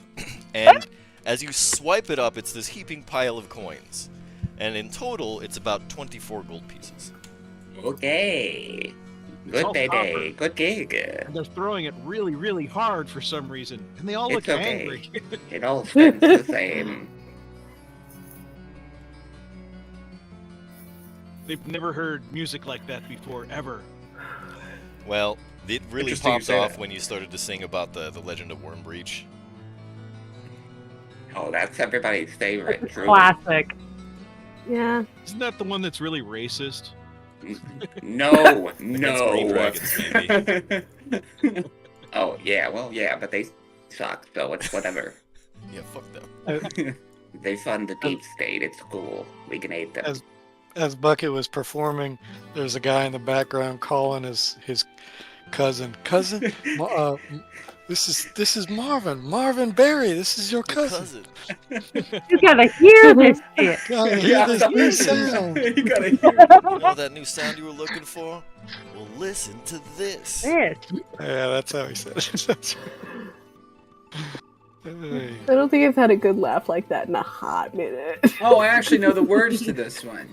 Speaker 1: And as you swipe it up, it's this heaping pile of coins. And in total, it's about 24 gold pieces.
Speaker 8: Okay.
Speaker 3: It's all
Speaker 8: Good
Speaker 3: copper.
Speaker 8: day, good gig.
Speaker 3: And they're throwing it really, really hard for some reason. And they all look
Speaker 8: It's okay.
Speaker 3: angry.
Speaker 8: It all spends the same.
Speaker 3: They've never heard music like that before, ever.
Speaker 1: Well, it really
Speaker 2: Interesting you
Speaker 1: popped
Speaker 2: say
Speaker 1: off
Speaker 2: that.
Speaker 1: when you started to sing about the Legend of Wormbreach.
Speaker 8: Oh, that's everybody's favorite. True.
Speaker 4: Classic.
Speaker 5: Yeah.
Speaker 3: Isn't that the one that's really racist?
Speaker 8: No,
Speaker 1: Green
Speaker 8: no.
Speaker 1: Dragons,
Speaker 8: Oh yeah, well yeah, but they suck, so it's whatever.
Speaker 1: Yeah, fuck them.
Speaker 8: They fund the deep state. It's cool. We can hate them.
Speaker 6: As Bucket was performing, there's a guy in the background calling his cousin. Cousin, this is Marvin Berry. This is your
Speaker 1: Your
Speaker 6: cousin.
Speaker 4: You gotta hear this shit.
Speaker 6: Gotta hear this new sound.
Speaker 2: You gotta hear
Speaker 1: You know that new sound you were looking for? Well, listen to this.
Speaker 4: This.
Speaker 6: Yeah, that's how he said it. That's Hey.
Speaker 5: I don't think I've had a good laugh like that in a hot minute.
Speaker 2: Oh, I actually know the words to this one.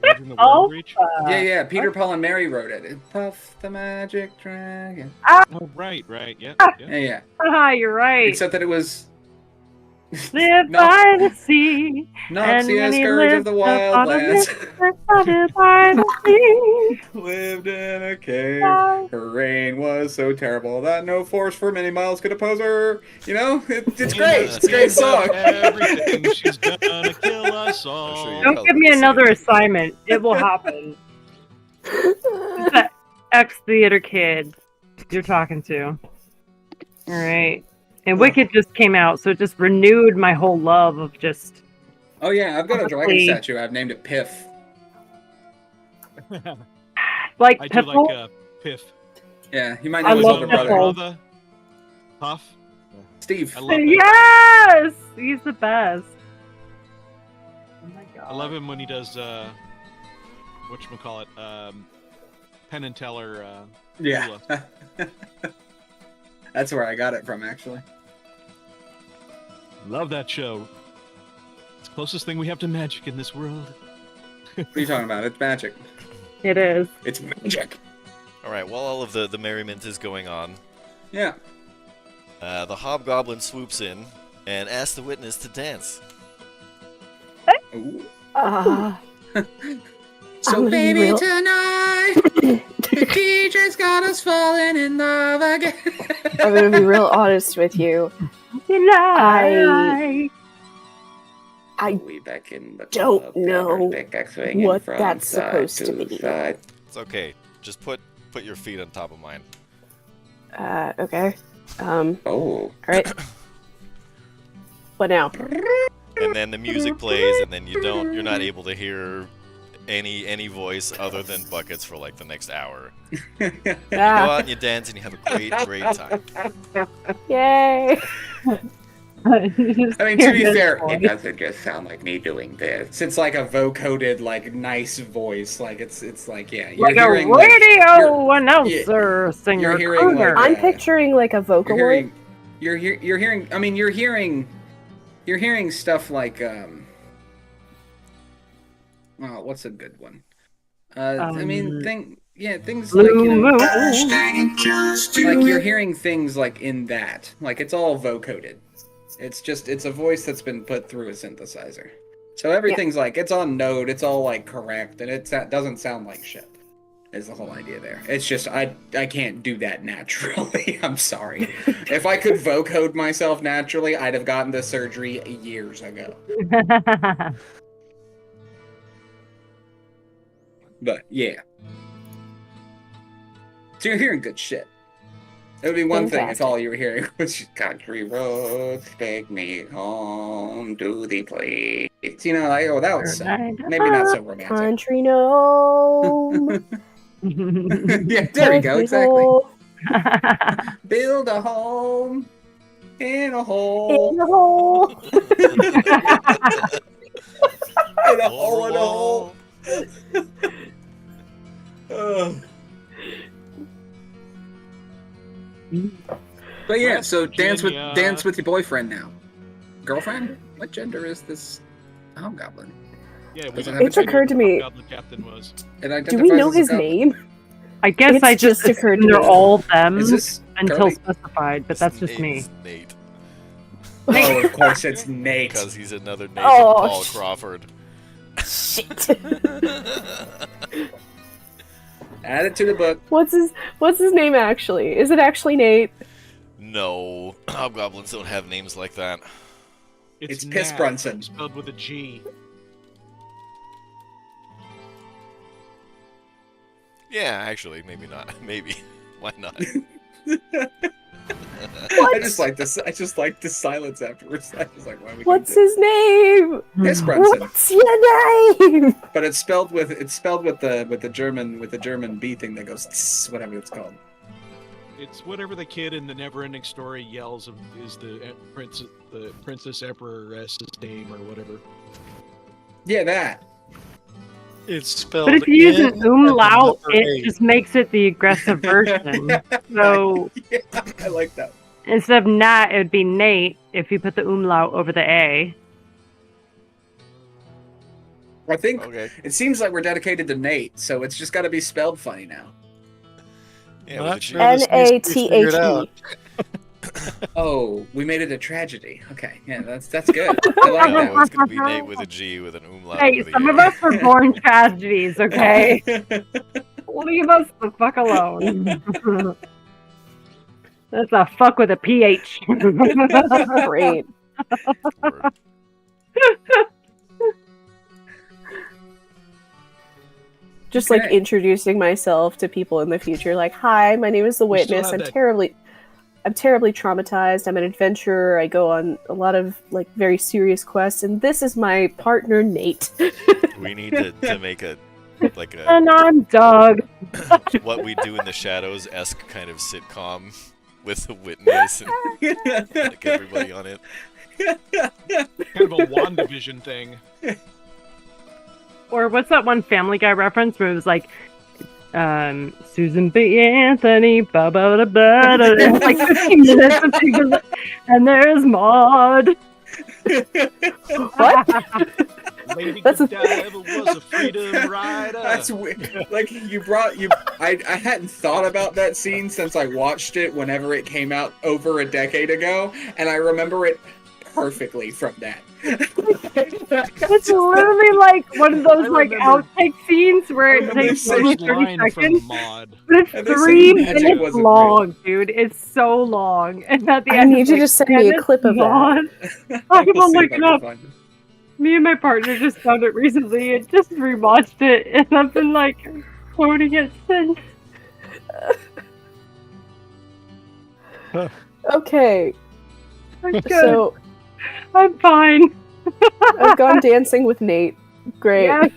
Speaker 3: Legend of
Speaker 4: Oh,
Speaker 3: Wormbreach?
Speaker 2: Yeah, Peter, Paul, and Mary wrote it. It's Puff the Magic Dragon.
Speaker 3: Oh, right, yeah.
Speaker 2: Yeah.
Speaker 4: Haha, you're right.
Speaker 2: Except that it was
Speaker 4: Live
Speaker 2: No.
Speaker 4: by the sea.
Speaker 2: Noxia,
Speaker 4: when he
Speaker 2: Scourge of
Speaker 4: lived
Speaker 2: the
Speaker 4: upon a
Speaker 2: Wildlands.
Speaker 4: Live by the sea.
Speaker 2: Lived in a cave. Her reign was so terrible that no force for many miles could oppose her. You know, it's great. It's a great song.
Speaker 3: Everything, she's gonna kill us all.
Speaker 1: sure you're
Speaker 4: Don't give me another assignment. It will happen. It's that ex-theater kid you're talking to. Alright. And Wicked just came out, so it just renewed my whole love of just...
Speaker 2: Oh yeah, I've got a dragon
Speaker 4: Honestly.
Speaker 2: statue. I've named it Piff.
Speaker 4: Like
Speaker 3: I do
Speaker 4: Piffle.
Speaker 3: like Piff.
Speaker 2: Yeah, you might
Speaker 4: I
Speaker 2: know his
Speaker 4: love
Speaker 2: older
Speaker 4: Piffle.
Speaker 2: brother,
Speaker 3: Brother, Puff.
Speaker 2: Steve.
Speaker 3: I love that.
Speaker 4: Yes! He's the best. Oh my god.
Speaker 3: I love him when he does whatchamacallit, Penn and Teller
Speaker 2: Yeah,
Speaker 3: Hula.
Speaker 2: that's where I got it from, actually.
Speaker 3: Love that show. It's the closest thing we have to magic in this world.
Speaker 2: What are you talking about? It's magic.
Speaker 4: It is.
Speaker 2: It's magic.
Speaker 1: All right, while all of the merriment is going on,
Speaker 2: Yeah.
Speaker 1: the hobgoblin swoops in and asks the witness to dance.
Speaker 2: Ooh.
Speaker 5: Ah.
Speaker 2: So
Speaker 5: I'm gonna be
Speaker 2: baby
Speaker 5: real-
Speaker 2: tonight, the DJ's got us falling in love again.
Speaker 5: I'm gonna be real honest with you.
Speaker 4: I...
Speaker 8: We back in the
Speaker 5: don't
Speaker 8: club,
Speaker 5: know
Speaker 8: Dick X-winging
Speaker 5: what
Speaker 8: from
Speaker 5: that's
Speaker 8: side
Speaker 5: supposed to
Speaker 8: to
Speaker 5: mean.
Speaker 8: side.
Speaker 1: It's okay. Just put your feet on top of mine.
Speaker 5: Okay.
Speaker 8: Oh,
Speaker 5: Alright. What now?
Speaker 1: And then the music plays, and then you're not able to hear any voice other than Buckets for like the next hour. You go
Speaker 5: Ah,
Speaker 1: out and you dance and you have a great time.
Speaker 5: yay!
Speaker 8: I mean, to be fair, it doesn't just sound like me doing this.
Speaker 7: It's like a vocoded, like nice voice. Like it's like you're
Speaker 4: Like a
Speaker 7: hearing
Speaker 4: radio announcer, singer.
Speaker 7: you're hearing like
Speaker 5: I'm picturing like a Vocaloid.
Speaker 7: you're hearing. I mean, you're hearing stuff like oh, what's a good one? I mean, things like,
Speaker 4: Blue
Speaker 7: you know,
Speaker 4: Moon.
Speaker 7: like you're hearing things like in that, like it's all vocoded. It's a voice that's been put through a synthesizer. So everything's like, it's on note, it's all like correct, and it doesn't sound like shit. Is the whole idea there. It's just, I can't do that naturally. I'm sorry. If I could vocode myself naturally, I'd have gotten the surgery years ago. But yeah. So you're hearing good shit. It would be one thing if all you were hearing was
Speaker 8: Country roads take me home to the place.
Speaker 7: you know, like, oh, that would suck. Maybe not so romantic.
Speaker 5: Country gnome.
Speaker 7: Yeah, there we go, exactly. Build a home in a hole.
Speaker 5: In the hole.
Speaker 7: In a hole in a hole. Ugh. But yeah, so dance with your boyfriend now. Girlfriend? What gender is this hobgoblin?
Speaker 3: Yeah,
Speaker 5: It's occurred to me.
Speaker 3: Goblin Captain was.
Speaker 5: Do we know his name?
Speaker 4: I guess
Speaker 5: It's
Speaker 4: I just
Speaker 5: occurred to
Speaker 4: they're
Speaker 5: me.
Speaker 4: all them
Speaker 7: Is this
Speaker 4: until
Speaker 7: Curly?
Speaker 4: specified, but that's just me.
Speaker 1: Name's Nate.
Speaker 7: Oh, of course it's Nate.
Speaker 1: Because he's another Nathan
Speaker 5: Oh,
Speaker 1: Paul Crawford.
Speaker 5: Shit.
Speaker 7: Add it to the book.
Speaker 5: What's his name actually? Is it actually Nate?
Speaker 1: No, hobgoblins don't have names like that.
Speaker 7: It's Piss
Speaker 3: Nat,
Speaker 7: Brunson.
Speaker 3: spelled with a G.
Speaker 1: Yeah, actually, maybe not. Maybe. Why not?
Speaker 7: I just like this. I just like the silence afterwards. I was like, why we?
Speaker 5: What's his name?
Speaker 7: Piss Brunson?
Speaker 5: What's your name?
Speaker 7: But it's spelled with the German B thing that goes tss, whatever it's called.
Speaker 3: It's whatever the kid in the Neverending Story yells is the Princess Emperoress's name or whatever.
Speaker 7: Yeah, that.
Speaker 6: It's spelled.
Speaker 4: But if you use an
Speaker 6: in
Speaker 4: umlaut,
Speaker 6: and
Speaker 4: it just makes it the aggressive version. So
Speaker 7: Yeah, I like that.
Speaker 4: instead of Nat, it would be Nate if you put the umlaut over the A.
Speaker 7: I think
Speaker 1: Okay.
Speaker 7: it seems like we're dedicated to Nate, so it's just got to be spelled funny now.
Speaker 1: Yeah,
Speaker 6: Not
Speaker 1: with a
Speaker 6: sure
Speaker 1: G.
Speaker 6: this needs to be figured
Speaker 5: Nathe.
Speaker 6: out.
Speaker 7: Oh, we made it a tragedy. Okay, yeah, that's good. I like
Speaker 1: No,
Speaker 7: that.
Speaker 1: it's gonna be Nate with a G with an umlaut.
Speaker 4: Hey,
Speaker 1: over the
Speaker 4: some
Speaker 1: A.
Speaker 4: of us were born tragedies, okay? Leave us the fuck alone. That's a fuck with a PH.
Speaker 5: Great.
Speaker 1: Word.
Speaker 5: Just like
Speaker 7: Okay.
Speaker 5: introducing myself to people in the future, like, "Hi, my name is the
Speaker 3: We still
Speaker 5: Witness.
Speaker 3: have
Speaker 5: I'm
Speaker 3: that-
Speaker 5: terribly traumatized. I'm an adventurer. I go on a lot of like very serious quests, and this is my partner Nate."
Speaker 1: We need to make a like a
Speaker 4: And I'm Doug.
Speaker 1: What We Do in the Shadows esque kind of sitcom with a witness and like everybody on it.
Speaker 3: Kind of a WandaVision thing.
Speaker 4: Or what's that one Family Guy reference where it was like, Susan B. Anthony, blah, blah, blah, blah, blah. It was like 15 minutes of people, and there's Maud.
Speaker 5: What?
Speaker 3: Lady
Speaker 5: That's a-
Speaker 3: Godiva was a freedom rider.
Speaker 7: That's weird. Like I hadn't thought about that scene since I watched it whenever it came out over a decade ago, and I remember it perfectly from that.
Speaker 4: It's literally like one of those like
Speaker 3: remember-
Speaker 4: outtake scenes where it
Speaker 7: remember
Speaker 4: takes
Speaker 7: the
Speaker 4: only
Speaker 3: First
Speaker 4: 30
Speaker 3: line
Speaker 4: seconds,
Speaker 3: from Maud.
Speaker 4: but it's
Speaker 7: And they said
Speaker 4: 3
Speaker 7: magic
Speaker 4: minutes
Speaker 7: wasn't
Speaker 4: long, dude. It's so long. And at the
Speaker 5: I
Speaker 4: end,
Speaker 5: need
Speaker 4: it's
Speaker 5: you to
Speaker 4: like,
Speaker 5: send me a
Speaker 4: "And it's
Speaker 5: clip of that."
Speaker 4: Maud." I
Speaker 7: We'll
Speaker 4: will
Speaker 7: see
Speaker 4: look
Speaker 7: if I
Speaker 4: it
Speaker 7: can
Speaker 4: up.
Speaker 7: find it.
Speaker 4: Me and my partner just found it recently and just rewatched it, and I've been like quoting it since.
Speaker 5: Okay,
Speaker 4: I'm good.
Speaker 5: so
Speaker 4: I'm fine.
Speaker 5: I've gone dancing with Nate. Great.
Speaker 4: Yeah.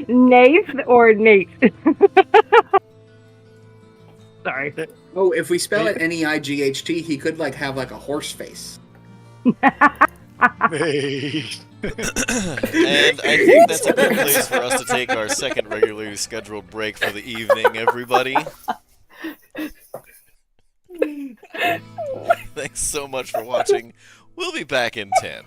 Speaker 4: Nath or Nate? Sorry.
Speaker 7: Oh, if we spell it Neight, he could like have like a horse face.
Speaker 6: Hey.
Speaker 1: And I think that's a good place for us to take our second regularly scheduled break for the evening, everybody. Thanks so much for watching. We'll be back in 10.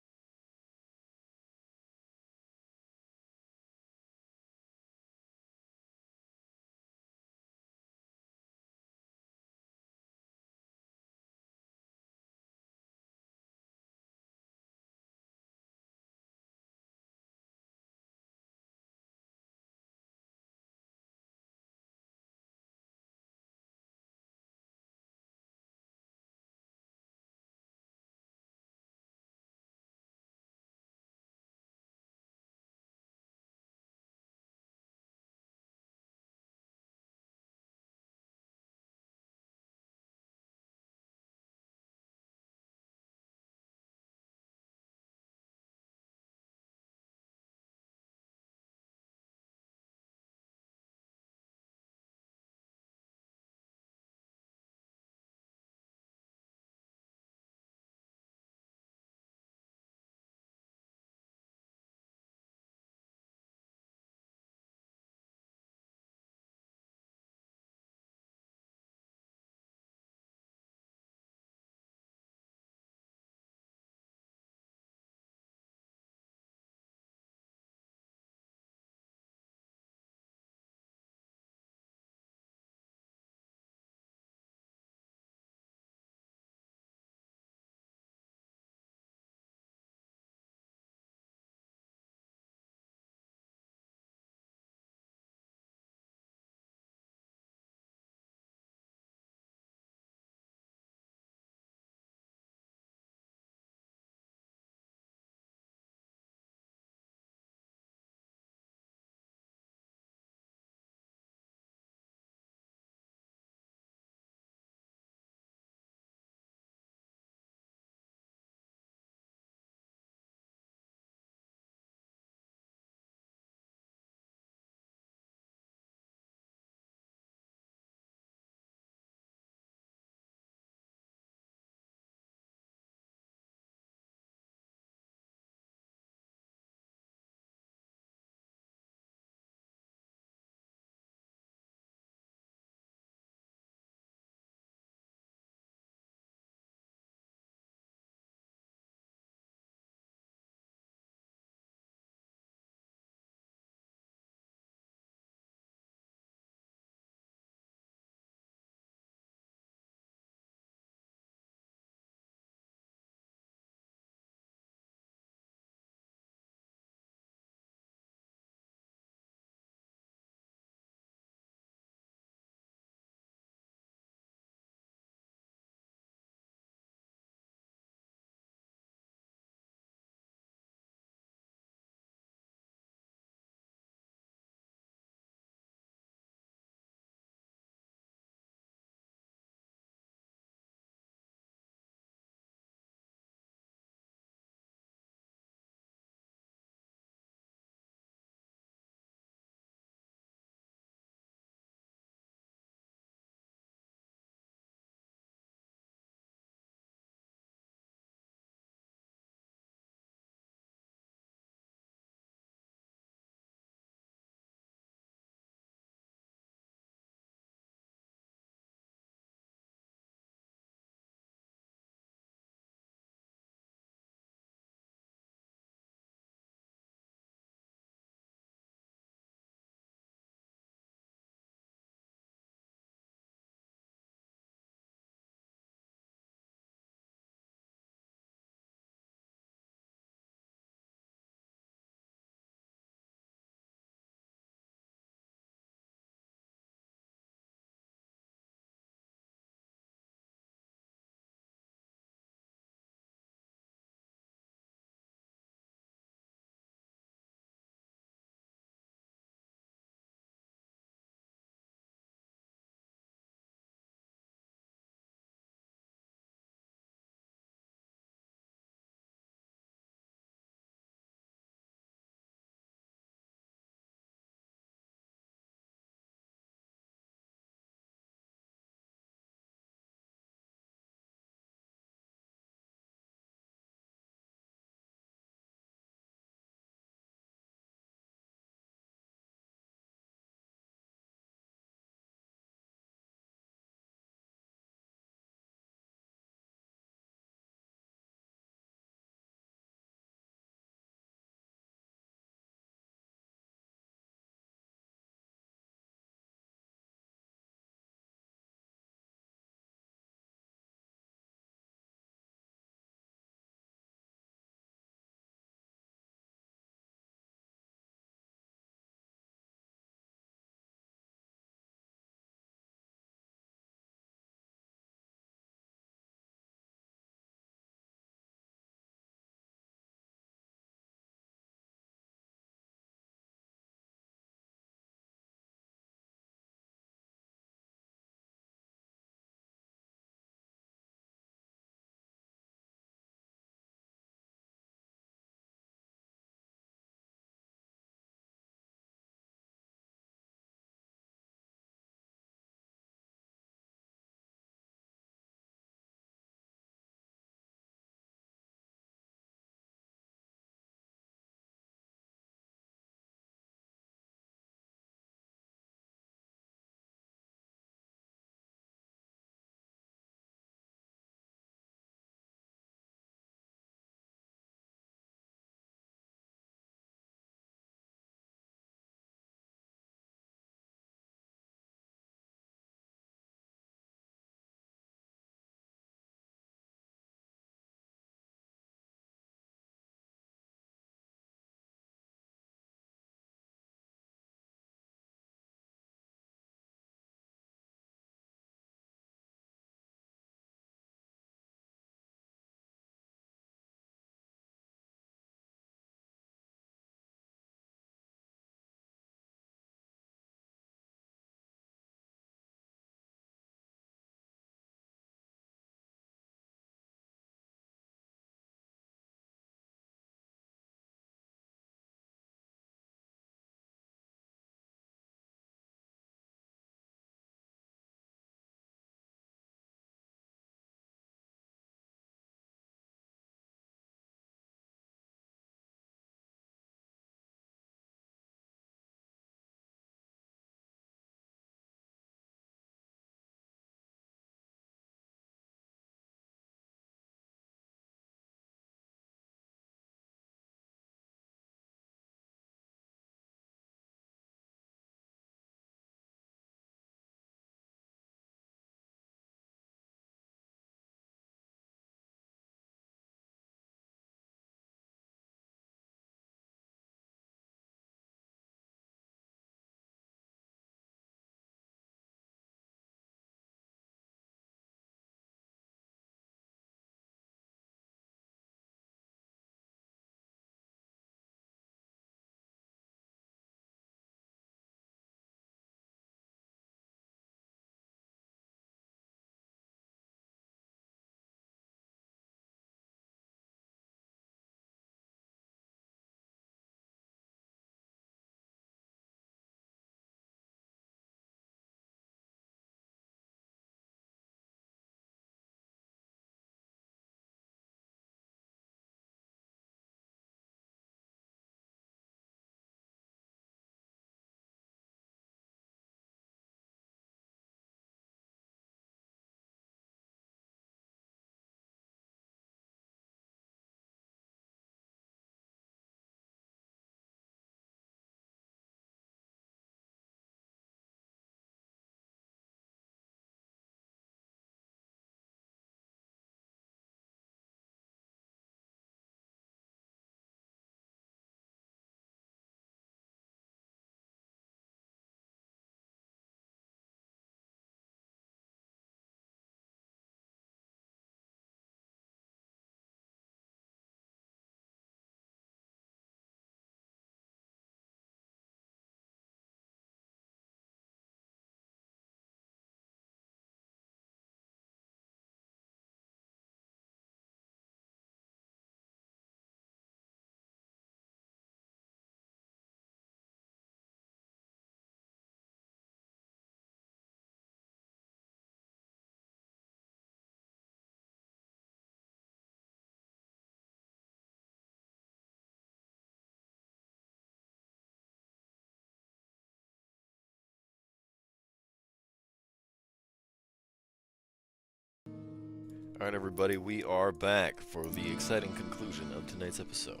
Speaker 1: Alright, everybody, we are back for the exciting conclusion of tonight's episode.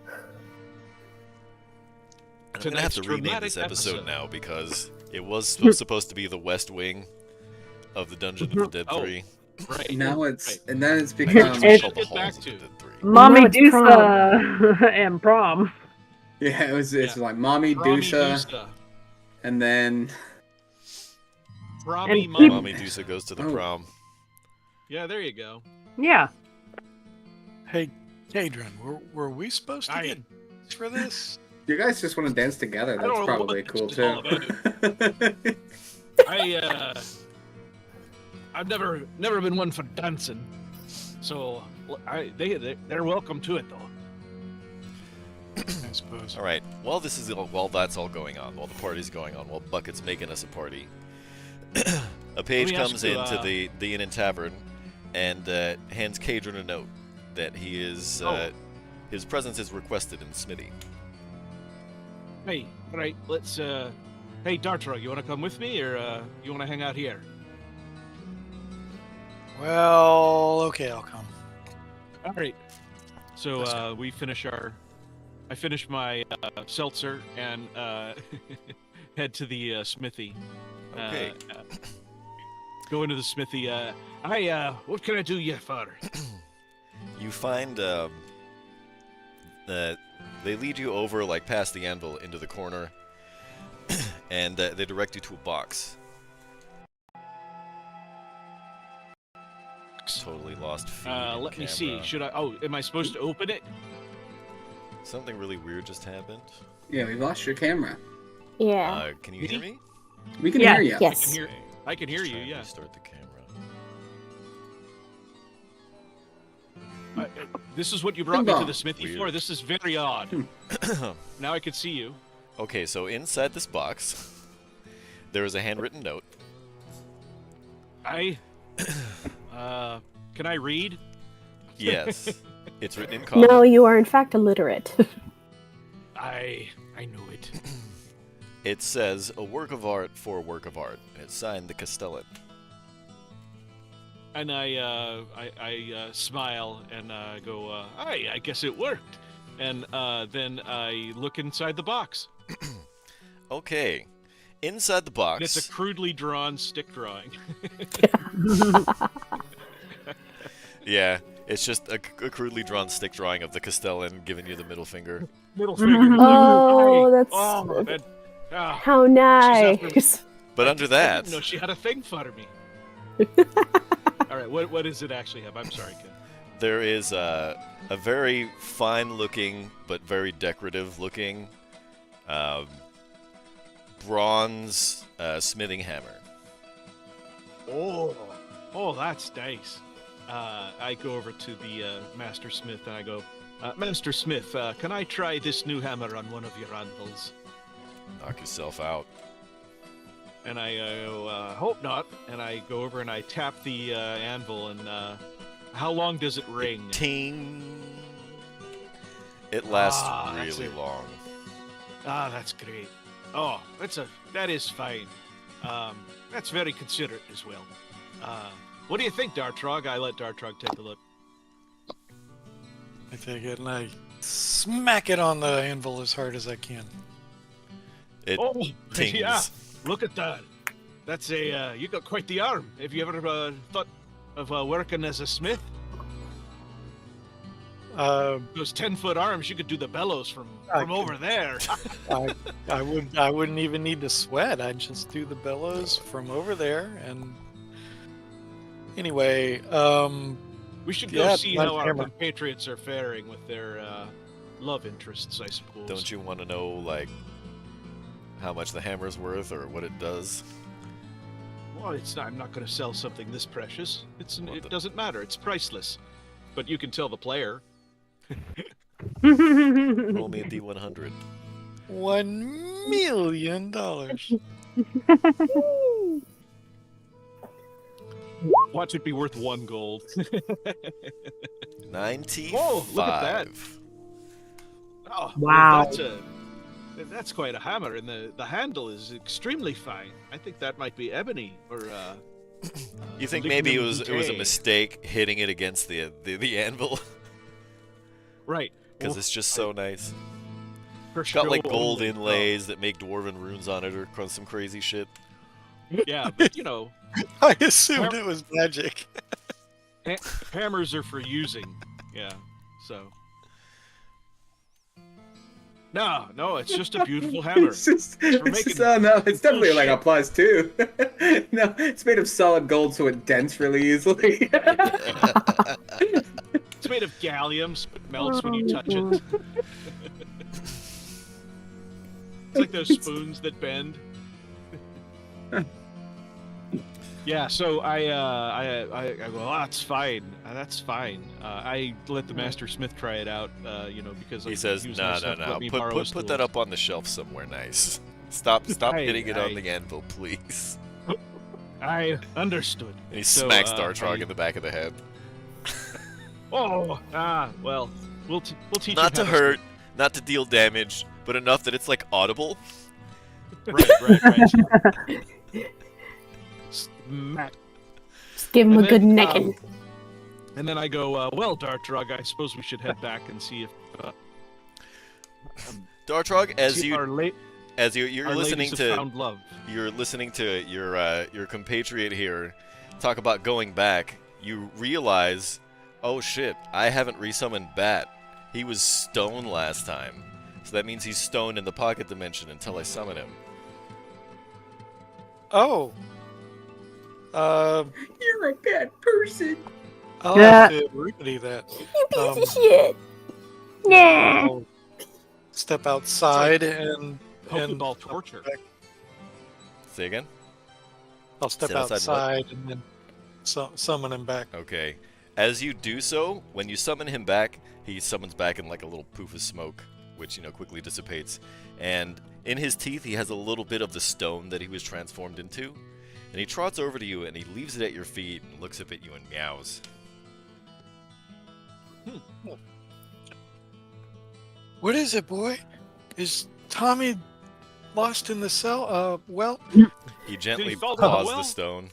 Speaker 1: And I'm gonna have to rename this episode now because it was supposed to be the West Wing of the Dungeon of the Dead 3.
Speaker 3: Right.
Speaker 2: Now it's and then it's
Speaker 1: I think
Speaker 2: become
Speaker 1: it's called the
Speaker 3: Get back
Speaker 1: Halls of the
Speaker 3: to-
Speaker 1: Dead 3.
Speaker 4: Mommydusa and prom.
Speaker 2: yeah, it's
Speaker 3: Yeah.
Speaker 2: like Mommydusa,
Speaker 3: Mommydusa.
Speaker 2: and then
Speaker 3: Promi
Speaker 4: And
Speaker 3: Mommy.
Speaker 1: Mommydusa goes to the
Speaker 2: Oh.
Speaker 1: prom.
Speaker 3: Yeah, there you go.
Speaker 4: Yeah.
Speaker 6: Hey, Kadron, were we supposed to
Speaker 3: Aye.
Speaker 6: get for this?
Speaker 2: you guys just want to dance together.
Speaker 3: I don't
Speaker 2: That's
Speaker 3: know
Speaker 2: probably
Speaker 3: what
Speaker 2: cool
Speaker 3: this is all
Speaker 2: too.
Speaker 3: I've never been one for dancing, so they're welcome to it though.
Speaker 6: I suppose.
Speaker 1: Alright, while that's all going on, while the party's going on, while Bucket's making us a party, a page
Speaker 3: Let me ask
Speaker 1: comes
Speaker 3: you,
Speaker 1: into the Inn and Tavern and hands Kadron a note that he is his presence is requested in Smithy.
Speaker 3: Hey, all right, let's. Hey, Dartrog, you want to come with me, or you want to hang out here?
Speaker 6: Well, okay, I'll come.
Speaker 3: All right. So we finish our. I finish my seltzer and head to the smithy.
Speaker 1: Okay.
Speaker 3: Go into the smithy. What can I do you for?
Speaker 1: You find they lead you over like past the anvil into the corner, and they direct you to a box. Totally lost feed. and
Speaker 3: Let me see.
Speaker 1: camera.
Speaker 3: Should I? Oh, am I supposed to open it?
Speaker 1: Something really weird just happened.
Speaker 2: yeah, we lost your camera.
Speaker 5: Yeah.
Speaker 1: Can you hear me?
Speaker 2: We can
Speaker 4: Yeah,
Speaker 2: hear you.
Speaker 5: yes.
Speaker 3: I can hear
Speaker 1: Just
Speaker 3: you.
Speaker 1: trying to
Speaker 3: Yeah.
Speaker 1: Restart the camera.
Speaker 3: This is what you brought me to the smithy
Speaker 1: Weird.
Speaker 3: for. This is very odd. Now I can see you.
Speaker 1: Okay, so inside this box, there is a handwritten note.
Speaker 3: Can I read?
Speaker 1: Yes, it's written in common.
Speaker 5: No, you are in fact illiterate.
Speaker 3: I knew it.
Speaker 1: It says a work of art for a work of art. And it's signed the Castellan.
Speaker 3: And I smile and go, I guess it worked. And then I look inside the box.
Speaker 1: Okay, inside the box.
Speaker 3: And it's a crudely drawn stick drawing.
Speaker 1: Yeah, it's just a crudely drawn stick drawing of the Castellan giving you the middle finger.
Speaker 3: Middle finger.
Speaker 5: Oh, that's
Speaker 3: Oh, man. Ah,
Speaker 5: how nice.
Speaker 1: But under
Speaker 3: I
Speaker 1: that,
Speaker 3: didn't know she had a thing for me. All right, what does it actually have? I'm sorry, kid.
Speaker 1: there is a very fine-looking but very decorative-looking bronze smithing hammer.
Speaker 3: Oh, that's nice. I go over to the Master Smith and I go, Master Smith, can I try this new hammer on one of your anvils?
Speaker 1: Knock yourself out.
Speaker 3: And I go, hope not. And I go over and I tap the anvil and how long does it ring?
Speaker 1: Ting. It lasts
Speaker 3: that's
Speaker 1: really
Speaker 3: it.
Speaker 1: long.
Speaker 3: Ah, that's great. Oh, that is fine. That's very considerate as well. What do you think, Dartrog? I let Dartrog take a look.
Speaker 6: I take it and I smack it on the anvil as hard as I can.
Speaker 1: It
Speaker 3: Oh,
Speaker 1: tings.
Speaker 3: yeah. Look at that. That's you got quite the arm. Have you ever thought of working as a smith? Those 10-foot arms, you could do the bellows from over there.
Speaker 6: I wouldn't even need to sweat. I'd just do the bellows from over there. And anyway,
Speaker 3: We should go
Speaker 6: Yeah,
Speaker 3: see
Speaker 6: my
Speaker 3: how our
Speaker 6: camera.
Speaker 3: compatriots are faring with their love interests, I suppose.
Speaker 1: Don't you want to know, like, how much the hammer's worth or what it does?
Speaker 3: Well, I'm not going to sell something this precious.
Speaker 1: What
Speaker 3: It
Speaker 1: the-
Speaker 3: doesn't matter. It's priceless. But you can tell the player.
Speaker 1: Roll me a D100.
Speaker 6: $1 million.
Speaker 3: Watch it be worth 1 gold.
Speaker 1: 95.
Speaker 3: Whoa, look at that. Oh,
Speaker 4: Wow.
Speaker 3: Well, that's quite a hammer, and the handle is extremely fine. I think that might be ebony or
Speaker 1: You think maybe it was a
Speaker 3: Lignum
Speaker 1: mistake hitting it against the anvil
Speaker 3: Right.
Speaker 1: because
Speaker 3: Well,
Speaker 1: it's just so nice.
Speaker 3: for
Speaker 1: It's got like
Speaker 3: show
Speaker 1: gold
Speaker 3: only.
Speaker 1: inlays that make dwarven runes on it or some crazy shit.
Speaker 3: Yeah, but you know,
Speaker 6: I assumed it was magic.
Speaker 3: hammers are for using. Yeah. So. No, it's just a beautiful hammer.
Speaker 2: It's just,
Speaker 3: for
Speaker 2: it's
Speaker 3: making
Speaker 2: just, oh no, it's definitely like a
Speaker 3: bullshit.
Speaker 2: +2. No, it's made of solid gold, so it dents really easily.
Speaker 3: It's made of gallium, so it melts when you touch it. It's like those spoons that bend. Yeah, so I go, oh, that's fine. That's fine. I let the master smith try it out, because
Speaker 1: He says,
Speaker 3: was
Speaker 1: "No,
Speaker 3: nice
Speaker 1: no,
Speaker 3: enough to
Speaker 1: no.
Speaker 3: let me borrow his
Speaker 1: Put that
Speaker 3: tools."
Speaker 1: up on the shelf somewhere nice. Stop hitting it on
Speaker 3: I-
Speaker 1: the anvil, please."
Speaker 3: I understood.
Speaker 1: And he
Speaker 3: So,
Speaker 1: smacks Dartrog
Speaker 3: I-
Speaker 1: in the back of the head.
Speaker 3: well, we'll teach
Speaker 1: Not
Speaker 3: you
Speaker 1: to
Speaker 3: how
Speaker 1: hurt, not to deal damage, but enough that it's like audible.
Speaker 3: Right. Smack.
Speaker 5: Just give him
Speaker 3: And
Speaker 5: a good
Speaker 3: then,
Speaker 5: necking.
Speaker 3: And then I go, well, Dartrog, I suppose we should head back and see if
Speaker 1: Dartrog, as
Speaker 3: see if our
Speaker 1: you're
Speaker 3: our
Speaker 1: listening
Speaker 3: ladies have
Speaker 1: to
Speaker 3: found love.
Speaker 1: you're listening to your compatriot here talk about going back, you realize, oh shit, I haven't resummoned Bat. He was stoned last time. So that means he's stoned in the pocket dimension until I summon him.
Speaker 6: Oh.
Speaker 2: You're a bad person.
Speaker 6: I'll
Speaker 5: Yeah.
Speaker 6: have to remedy that.
Speaker 5: You piece
Speaker 6: um,
Speaker 5: of shit. Nah.
Speaker 6: I'll step outside and
Speaker 3: Pokeball torture.
Speaker 1: Say again?
Speaker 6: I'll step
Speaker 1: Step outside
Speaker 6: outside and then summon him back.
Speaker 1: Okay. As you do so, when you summon him back, he summons back in like a little poof of smoke, which, quickly dissipates. And in his teeth, he has a little bit of the stone that he was transformed into. And he trots over to you and he leaves it at your feet and looks up at you and meows.
Speaker 6: What is it, boy? Is Tommy lost in the cell? Well,
Speaker 1: He gently
Speaker 3: fall down the
Speaker 1: paws
Speaker 3: well?
Speaker 1: the stone.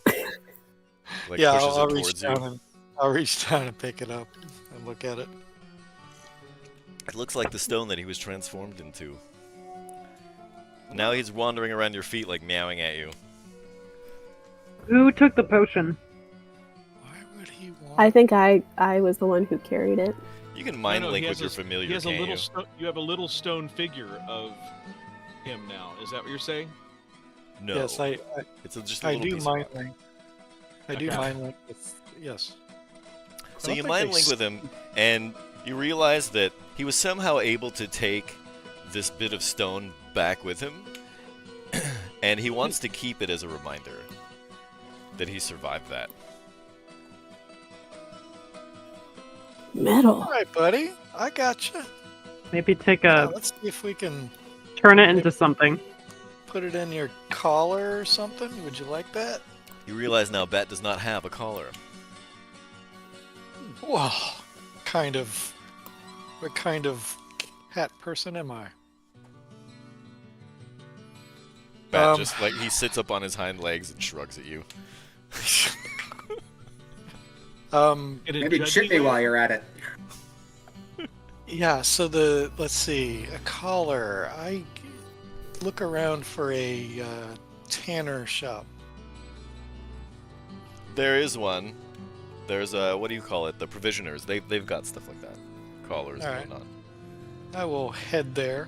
Speaker 1: Like
Speaker 6: yeah,
Speaker 1: pushes
Speaker 6: I'll
Speaker 1: it
Speaker 6: reach
Speaker 1: towards
Speaker 6: down
Speaker 1: you.
Speaker 6: and I'll reach down and pick it up and look at it.
Speaker 1: It looks like the stone that he was transformed into. Now he's wandering around your feet like meowing at you.
Speaker 4: Who took the potion?
Speaker 6: Why would he want?
Speaker 5: I think I was the one who carried it.
Speaker 1: You can mind
Speaker 3: No,
Speaker 1: link
Speaker 3: he
Speaker 1: with
Speaker 3: has
Speaker 1: your
Speaker 3: a-
Speaker 1: familiar,
Speaker 3: He has a
Speaker 1: can't
Speaker 3: little.
Speaker 1: you?
Speaker 3: You have a little stone figure of him now. Is that what you're saying?
Speaker 1: No.
Speaker 6: Yes,
Speaker 1: It's just a
Speaker 6: I
Speaker 1: little
Speaker 6: do
Speaker 1: piece
Speaker 6: mind
Speaker 1: of rock.
Speaker 6: link. I do
Speaker 3: Okay.
Speaker 6: mind link with yes.
Speaker 1: So
Speaker 6: don't
Speaker 1: you
Speaker 6: think
Speaker 1: mind
Speaker 6: they
Speaker 1: link with him, and you realize that he was somehow able to take this bit of stone back with him, and he wants to keep it as a reminder that he survived that.
Speaker 5: Metal.
Speaker 6: All right, buddy, I gotcha.
Speaker 4: Maybe take
Speaker 6: Now,
Speaker 4: a
Speaker 6: let's see if we can
Speaker 4: turn it into something.
Speaker 6: put it in your collar or something. Would you like that?
Speaker 1: You realize now Bat does not have a collar.
Speaker 6: Well, what kind of hat person am I?
Speaker 1: Bat just like he sits up on his hind legs and shrugs at you.
Speaker 6: Um,
Speaker 3: In a
Speaker 2: Maybe
Speaker 3: judgy
Speaker 2: chip me
Speaker 3: way?
Speaker 2: while you're at it.
Speaker 6: yeah. So let's see, a collar. I look around for a tanner shop.
Speaker 1: There is one. There's what do you call it? The provisioners. They've got stuff like that, collars and
Speaker 6: Alright.
Speaker 1: whatnot.
Speaker 6: I will head there.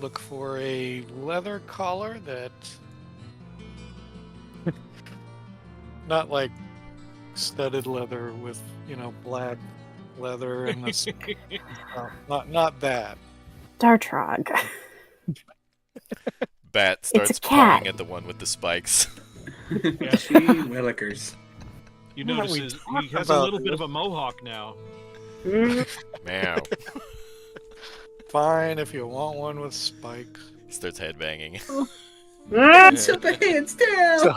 Speaker 6: Look for a leather collar that, not like studded leather with black leather and this. Not that.
Speaker 5: Dartrog.
Speaker 1: Bat starts
Speaker 5: a cat.
Speaker 1: pawing at the one with the spikes.
Speaker 3: Yes.
Speaker 2: Gee willikers.
Speaker 3: You
Speaker 6: What are
Speaker 3: notice
Speaker 6: we
Speaker 3: he
Speaker 6: talking
Speaker 3: has a
Speaker 6: about,
Speaker 3: little bit
Speaker 6: dude?
Speaker 3: of a mohawk now.
Speaker 1: Meow.
Speaker 6: Fine if you want one with spikes.
Speaker 1: He starts headbanging.
Speaker 2: Put the hands down.
Speaker 6: So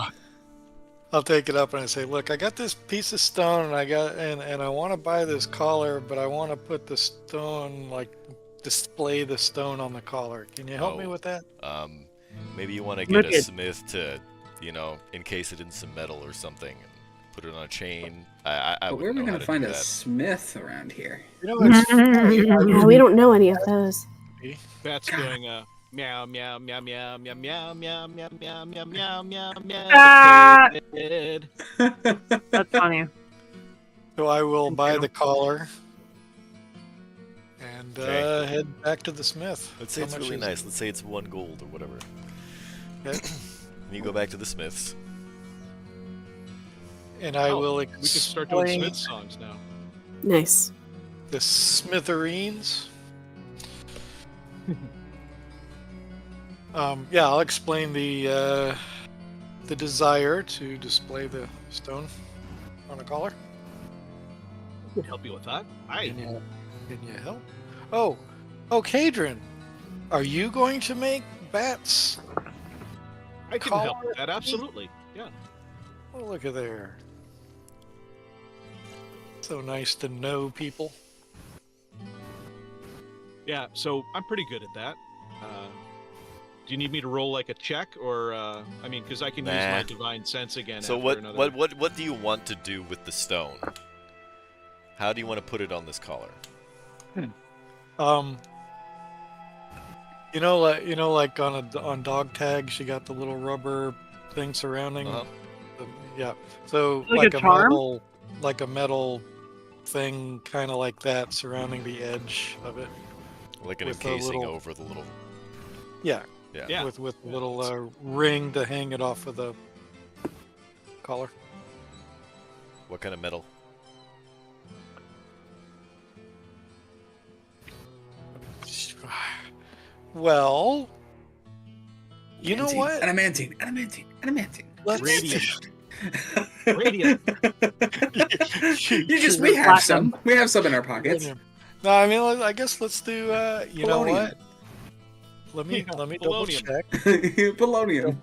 Speaker 6: I'll take it up and I say, "Look, I got this piece of stone, and I want to buy this collar, but I want to put the stone, like display the stone on the collar. Can you help me
Speaker 1: Oh.
Speaker 6: with that?"
Speaker 1: Maybe you want to get a
Speaker 4: Wicked.
Speaker 1: smith to encase it in some metal or something, and put it on a chain. I
Speaker 2: But where are
Speaker 1: wouldn't
Speaker 2: we
Speaker 1: know how
Speaker 2: gonna
Speaker 1: to
Speaker 2: find
Speaker 1: do
Speaker 2: a
Speaker 1: that.
Speaker 2: smith around here?
Speaker 6: You know, it's funny.
Speaker 5: Yeah, we don't know any of those.
Speaker 3: Bat's
Speaker 2: God.
Speaker 3: doing a meow meow meow meow meow meow meow meow meow meow meow meow meow.
Speaker 4: Ah!
Speaker 3: kid.
Speaker 4: That's funny.
Speaker 6: So I will buy the collar and
Speaker 1: Okay.
Speaker 6: head back to the smith.
Speaker 1: Let's say
Speaker 6: How
Speaker 1: it's
Speaker 6: much
Speaker 1: really
Speaker 6: is
Speaker 1: nice. Let's say it's 1 gold or whatever.
Speaker 6: Okay.
Speaker 1: And you go back to the smiths.
Speaker 6: And I
Speaker 3: Oh,
Speaker 6: will
Speaker 3: We can start doing
Speaker 6: explain
Speaker 3: Smith songs now.
Speaker 5: Nice.
Speaker 6: the smithereens. Yeah, I'll explain the desire to display the stone on a collar.
Speaker 3: Can help you with that.
Speaker 6: Can you help? Oh, Kadrin, are you going to make Bat's?
Speaker 3: I can help
Speaker 6: Collar
Speaker 3: with that. Absolutely. Yeah.
Speaker 6: Oh, look at there. So nice to know people.
Speaker 3: Yeah. So I'm pretty good at that. Do you need me to roll like a check, or I mean, because I can use
Speaker 1: Nah.
Speaker 3: my divine sense again.
Speaker 1: So
Speaker 3: after another...
Speaker 1: what do you want to do with the stone? How do you want to put it on this collar?
Speaker 6: Like on dog tags, you got the little rubber thing surrounding.
Speaker 1: Uh-huh.
Speaker 6: Yeah. So
Speaker 4: Like a charm?
Speaker 6: like a metal thing, kind of like that, surrounding the edge of it.
Speaker 1: Like an
Speaker 6: With a
Speaker 1: encasing
Speaker 6: little-
Speaker 1: over the little.
Speaker 6: Yeah.
Speaker 1: Yeah.
Speaker 3: Yeah.
Speaker 6: With a little ring to hang it off of the collar.
Speaker 1: What kind of metal?
Speaker 6: Well, you know what?
Speaker 2: Adamantine.
Speaker 6: Let's
Speaker 3: Radiant. Radiant.
Speaker 2: We have some. We have some in our pockets.
Speaker 6: No, I mean, I guess let's do. You know
Speaker 2: Polonium.
Speaker 6: what? Let me double
Speaker 3: polonium.
Speaker 6: check.
Speaker 2: Polonium.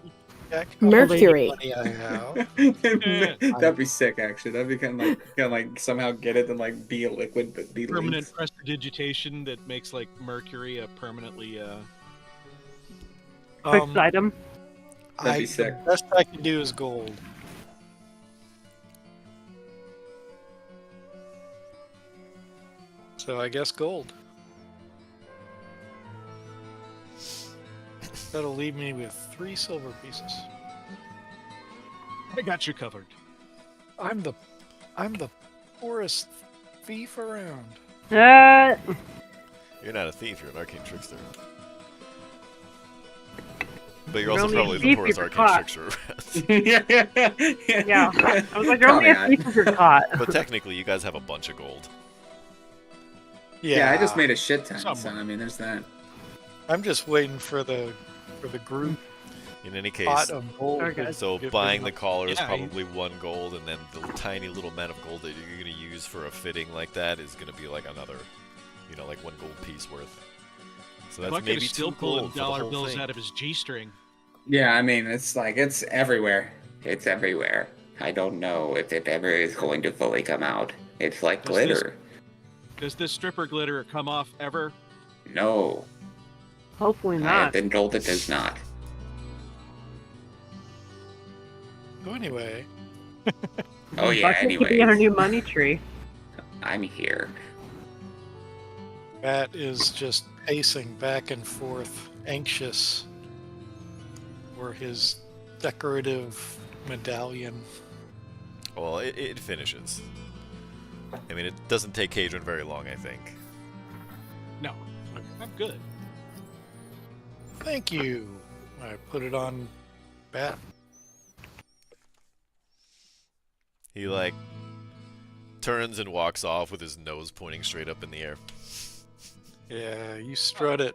Speaker 6: check.
Speaker 5: Mercury.
Speaker 6: Money I have.
Speaker 2: That'd be sick, actually. That'd be kind of like somehow get it and like be a liquid, but be
Speaker 3: Permanent
Speaker 2: linked.
Speaker 3: prestidigitation that makes like mercury a permanently.
Speaker 4: Fixed item.
Speaker 2: That'd be sick.
Speaker 6: The best I can do is gold. So I guess gold. That'll leave me with 3 silver pieces.
Speaker 3: I got you covered.
Speaker 6: I'm the poorest thief around.
Speaker 1: You're not a thief, you're an arcane trickster. But you're
Speaker 4: You're
Speaker 1: also
Speaker 4: only a
Speaker 1: probably the
Speaker 4: thief
Speaker 1: poorest
Speaker 4: if
Speaker 1: arcane
Speaker 4: you're
Speaker 1: trickster around.
Speaker 4: Yeah. I was like, you're only a thief if you're caught.
Speaker 1: But technically, you guys have a bunch of gold.
Speaker 2: Yeah, I just made a shit ton, so
Speaker 3: Somewhere.
Speaker 2: I mean, there's that.
Speaker 6: I'm just waiting for the group
Speaker 1: In any
Speaker 6: pot
Speaker 1: case,
Speaker 6: of gold.
Speaker 4: Okay.
Speaker 1: so
Speaker 6: Give
Speaker 1: buying
Speaker 6: them
Speaker 1: the collar is
Speaker 3: Yeah,
Speaker 1: probably 1 gold, and then the tiny little amount of gold that you're going to use for a fitting like that is going to be like another, like 1 gold piece worth. So that's
Speaker 3: Bucket
Speaker 1: maybe
Speaker 3: is still
Speaker 1: 2
Speaker 3: pulling
Speaker 1: gold for the
Speaker 3: dollar
Speaker 1: whole
Speaker 3: bills
Speaker 1: thing.
Speaker 3: out of his G-string.
Speaker 2: Yeah, I mean, it's everywhere.
Speaker 8: It's everywhere. I don't know if it ever is going to fully come out. It's like
Speaker 3: Does this-
Speaker 8: glitter.
Speaker 3: Does this stripper glitter come off ever?
Speaker 8: No,
Speaker 4: Hopefully
Speaker 8: I have
Speaker 4: not.
Speaker 8: been told it does not.
Speaker 6: So anyway,
Speaker 8: Oh yeah,
Speaker 4: Bucket could be our
Speaker 8: anyways,
Speaker 4: new money tree.
Speaker 8: I'm here.
Speaker 6: Matt is just pacing back and forth, anxious for his decorative medallion.
Speaker 1: Well, it finishes. I mean, it doesn't take Cadron very long, I think.
Speaker 3: No, I'm good.
Speaker 6: Thank you. I put it on Bat.
Speaker 1: He, turns and walks off with his nose pointing straight up in the air.
Speaker 6: Yeah, you strut it.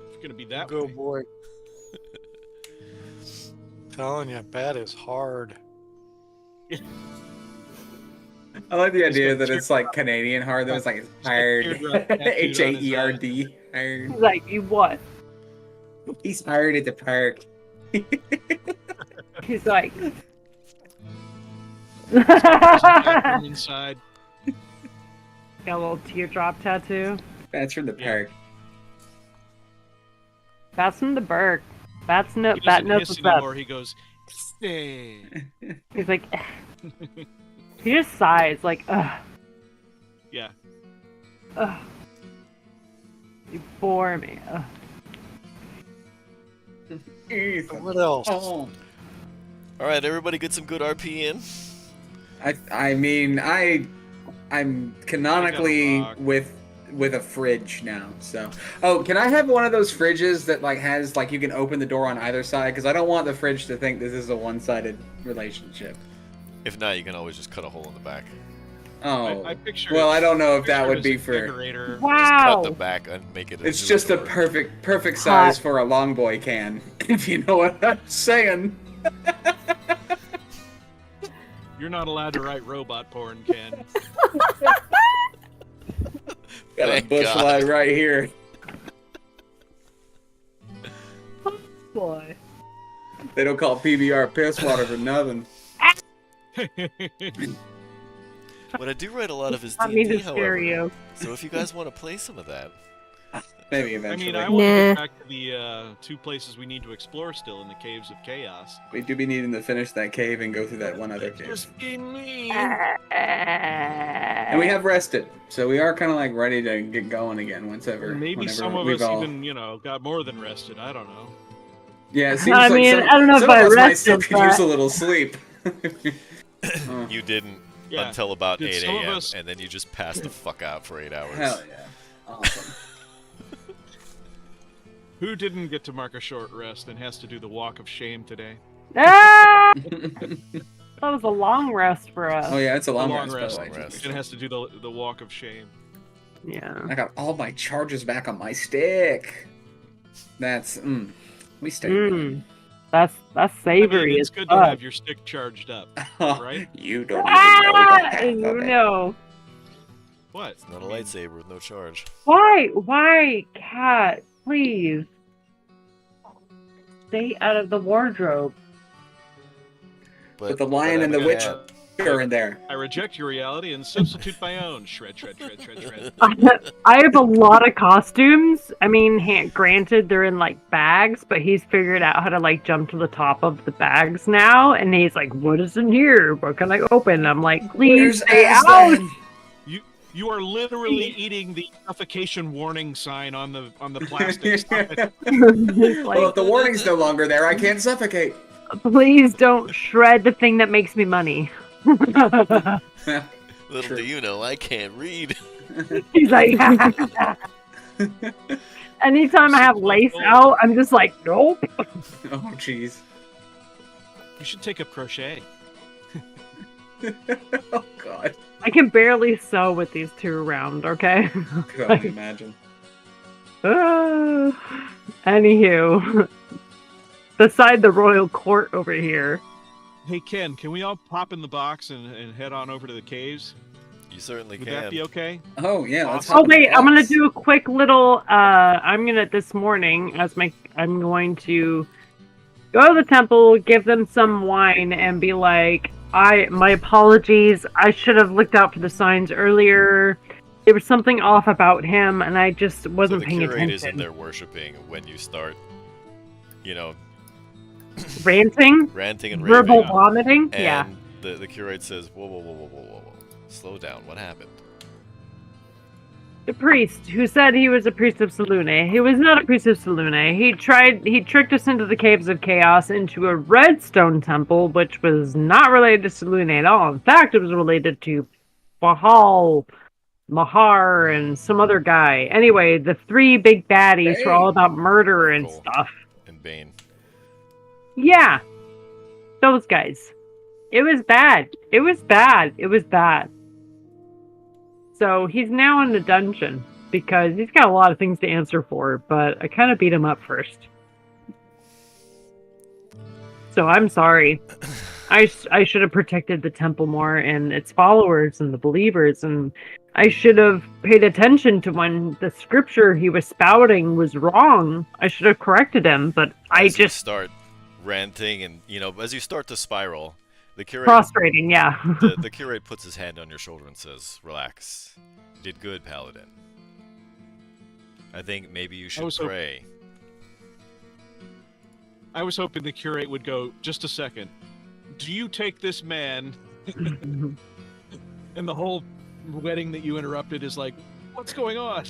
Speaker 3: It's gonna be that
Speaker 6: Go,
Speaker 3: way.
Speaker 6: boy. Telling you, Bat is hard.
Speaker 2: I like the idea
Speaker 3: got
Speaker 2: that it's like Canadian hard. That it's like hard.
Speaker 3: teardrop tattooed on his
Speaker 2: H-A-E-R-D. Hard.
Speaker 4: He's like, you what?
Speaker 2: He's hard at the park.
Speaker 4: He's like.
Speaker 3: From inside.
Speaker 4: Got a little teardrop tattoo.
Speaker 2: That's from the
Speaker 3: Yeah.
Speaker 2: park.
Speaker 4: That's from the Berg.
Speaker 3: He
Speaker 4: That
Speaker 3: doesn't
Speaker 4: knows
Speaker 3: hiss
Speaker 4: what's up.
Speaker 3: anymore. He goes, Hey.
Speaker 4: He's like, he just sighs, like, ugh,
Speaker 3: Yeah.
Speaker 4: ugh. You bore me. Ugh.
Speaker 2: Ethan.
Speaker 6: What else?
Speaker 2: Oh.
Speaker 1: All right, everybody, get some good RP in.
Speaker 2: I mean, I'm canonically
Speaker 3: rock.
Speaker 2: with a fridge now. So, oh, can I have one of those fridges that like has like you can open the door on either side? Because I don't want the fridge to think this is a one-sided relationship.
Speaker 1: If not, you can always just cut a hole in the back.
Speaker 2: Oh,
Speaker 3: I picture
Speaker 2: well,
Speaker 3: it-
Speaker 2: I don't know if that
Speaker 3: picture it
Speaker 2: would
Speaker 3: as
Speaker 2: be
Speaker 3: a
Speaker 2: for.
Speaker 3: decorator.
Speaker 1: Just
Speaker 4: Wow.
Speaker 1: cut the back and make it.
Speaker 2: It's
Speaker 1: into
Speaker 2: just a
Speaker 1: door.
Speaker 2: perfect
Speaker 4: Hot.
Speaker 2: size for a long boy can, if you know what I'm saying.
Speaker 3: You're not allowed to write robot porn, Ken.
Speaker 2: Got a
Speaker 1: Thank
Speaker 2: bush
Speaker 1: God.
Speaker 2: light right here.
Speaker 4: Boy.
Speaker 2: They don't call PBR piss water for nothing.
Speaker 1: What I do write a lot of is
Speaker 4: I mean
Speaker 1: D&D,
Speaker 4: to
Speaker 1: however.
Speaker 4: scare you.
Speaker 1: So if you guys want to play some of that,
Speaker 2: Maybe
Speaker 3: I
Speaker 2: eventually.
Speaker 3: mean, I want to
Speaker 5: Nah.
Speaker 3: get back to the 2 places we need to explore still in the Caves of Chaos.
Speaker 2: We do be needing to finish that cave and go through that one other cave.
Speaker 3: Just being mean.
Speaker 2: And we have rested, so we are kind of like ready to get going again
Speaker 3: Maybe
Speaker 2: whenever
Speaker 3: some of
Speaker 2: we've
Speaker 3: us
Speaker 2: all...
Speaker 3: even, got more than rested. I don't know.
Speaker 2: Yeah, it seems
Speaker 4: I
Speaker 2: like
Speaker 4: mean,
Speaker 2: some,
Speaker 4: I don't know
Speaker 2: some
Speaker 4: if I
Speaker 2: of us might still
Speaker 4: rested,
Speaker 2: could use
Speaker 4: but-
Speaker 2: a little sleep.
Speaker 1: you didn't
Speaker 3: Yeah.
Speaker 1: until about
Speaker 3: Did
Speaker 1: 8
Speaker 3: some of
Speaker 1: a.m.
Speaker 3: us-
Speaker 1: and then you just passed the fuck out for 8 hours.
Speaker 2: Hell yeah. Awesome.
Speaker 3: Who didn't get to mark a short rest and has to do the walk of shame today?
Speaker 4: Ah! That was a long rest for us.
Speaker 2: Oh yeah, it's a long,
Speaker 3: long
Speaker 2: rest, by
Speaker 3: rest.
Speaker 2: the way.
Speaker 1: Long rest.
Speaker 3: And has to do the walk of shame.
Speaker 4: Yeah.
Speaker 2: I got all my charges back on my stick. That's we stay.
Speaker 4: That's
Speaker 3: I
Speaker 4: savory
Speaker 3: mean, it's
Speaker 4: as
Speaker 3: good to
Speaker 4: fuck.
Speaker 3: have your stick charged up, right?
Speaker 2: You don't even know the
Speaker 4: Ah!
Speaker 2: half
Speaker 4: You
Speaker 2: of it.
Speaker 4: know.
Speaker 3: What?
Speaker 1: It's not a lightsaber with no charge.
Speaker 4: Why, cat? Please. Stay out of the wardrobe.
Speaker 2: With the lion and the
Speaker 1: I'm a
Speaker 2: witch
Speaker 1: cat.
Speaker 2: are in there.
Speaker 3: I reject your reality and substitute my own. Shred, shred, shred, shred, shred.
Speaker 4: I have a lot of costumes. I mean, granted, they're in like bags, but he's figured out how to like jump to the top of the bags now. And he's like, "What is in here? What can I open?" I'm like, "Please
Speaker 2: Where's
Speaker 4: stay out."
Speaker 2: Aslan?
Speaker 3: You are literally eating the suffocation warning sign on the plastic. Stop it.
Speaker 4: He's
Speaker 2: Well, if
Speaker 4: like,
Speaker 2: the warning's no longer there, I can't suffocate.
Speaker 4: "Please don't shred the thing that makes me money."
Speaker 1: Little
Speaker 2: True.
Speaker 1: do you know, I can't read.
Speaker 4: He's like, anytime I have lace out, I'm just like, nope.
Speaker 2: Oh, jeez.
Speaker 3: You should take up crochet.
Speaker 2: Oh, God.
Speaker 4: I can barely sew with these two around, okay?
Speaker 2: Could only imagine.
Speaker 4: Anywho, beside the royal court over here.
Speaker 3: Hey Ken, can we all pop in the box and head on over to the caves?
Speaker 1: You certainly
Speaker 3: Would
Speaker 1: can.
Speaker 3: that be okay?
Speaker 2: Oh, yeah. Let's
Speaker 3: Awesome.
Speaker 4: Oh
Speaker 2: hop in the
Speaker 4: wait, I'm gonna
Speaker 2: box.
Speaker 4: do a quick little. I'm gonna this morning I'm going to go to the temple, give them some wine, and be like, my apologies. I should have looked out for the signs earlier. There was something off about him, and I just
Speaker 1: So
Speaker 4: wasn't
Speaker 1: the
Speaker 4: paying
Speaker 1: curate is in
Speaker 4: attention.
Speaker 1: there worshiping when you start,
Speaker 4: Ranting,
Speaker 1: ranting and
Speaker 4: verbal
Speaker 1: raving.
Speaker 4: vomiting.
Speaker 1: And
Speaker 4: Yeah.
Speaker 1: the curate says, whoa, whoa, whoa, whoa, whoa, whoa, whoa. Slow down. What happened?
Speaker 4: The priest who said he was a priest of Selune. He was not a priest of Selune. He tricked us into the Caves of Chaos into a redstone temple, which was not related to Selune at all. In fact, it was related to Bahal, Mahar, and some other guy. Anyway, the 3 big baddies were all about murder and
Speaker 1: Cool.
Speaker 4: stuff.
Speaker 1: And Bane.
Speaker 4: Yeah. Those guys. It was bad. It was bad. It was bad. So he's now in the dungeon because he's got a lot of things to answer for, but I kind of beat him up first. So I'm sorry. I should have protected the temple more and its followers and the believers, and I should have paid attention to when the scripture he was spouting was wrong. I should have corrected him, but I
Speaker 1: As you
Speaker 4: just
Speaker 1: start ranting and, as you start to spiral, the curate
Speaker 4: prostrating, yeah.
Speaker 1: the curate puts his hand on your shoulder and says, "Relax. You did good, Paladin. I think maybe you should
Speaker 3: Oh, so-
Speaker 1: pray."
Speaker 3: I was hoping the curate would go, just a second. Do you take this man? And the whole wedding that you interrupted is like, what's going on?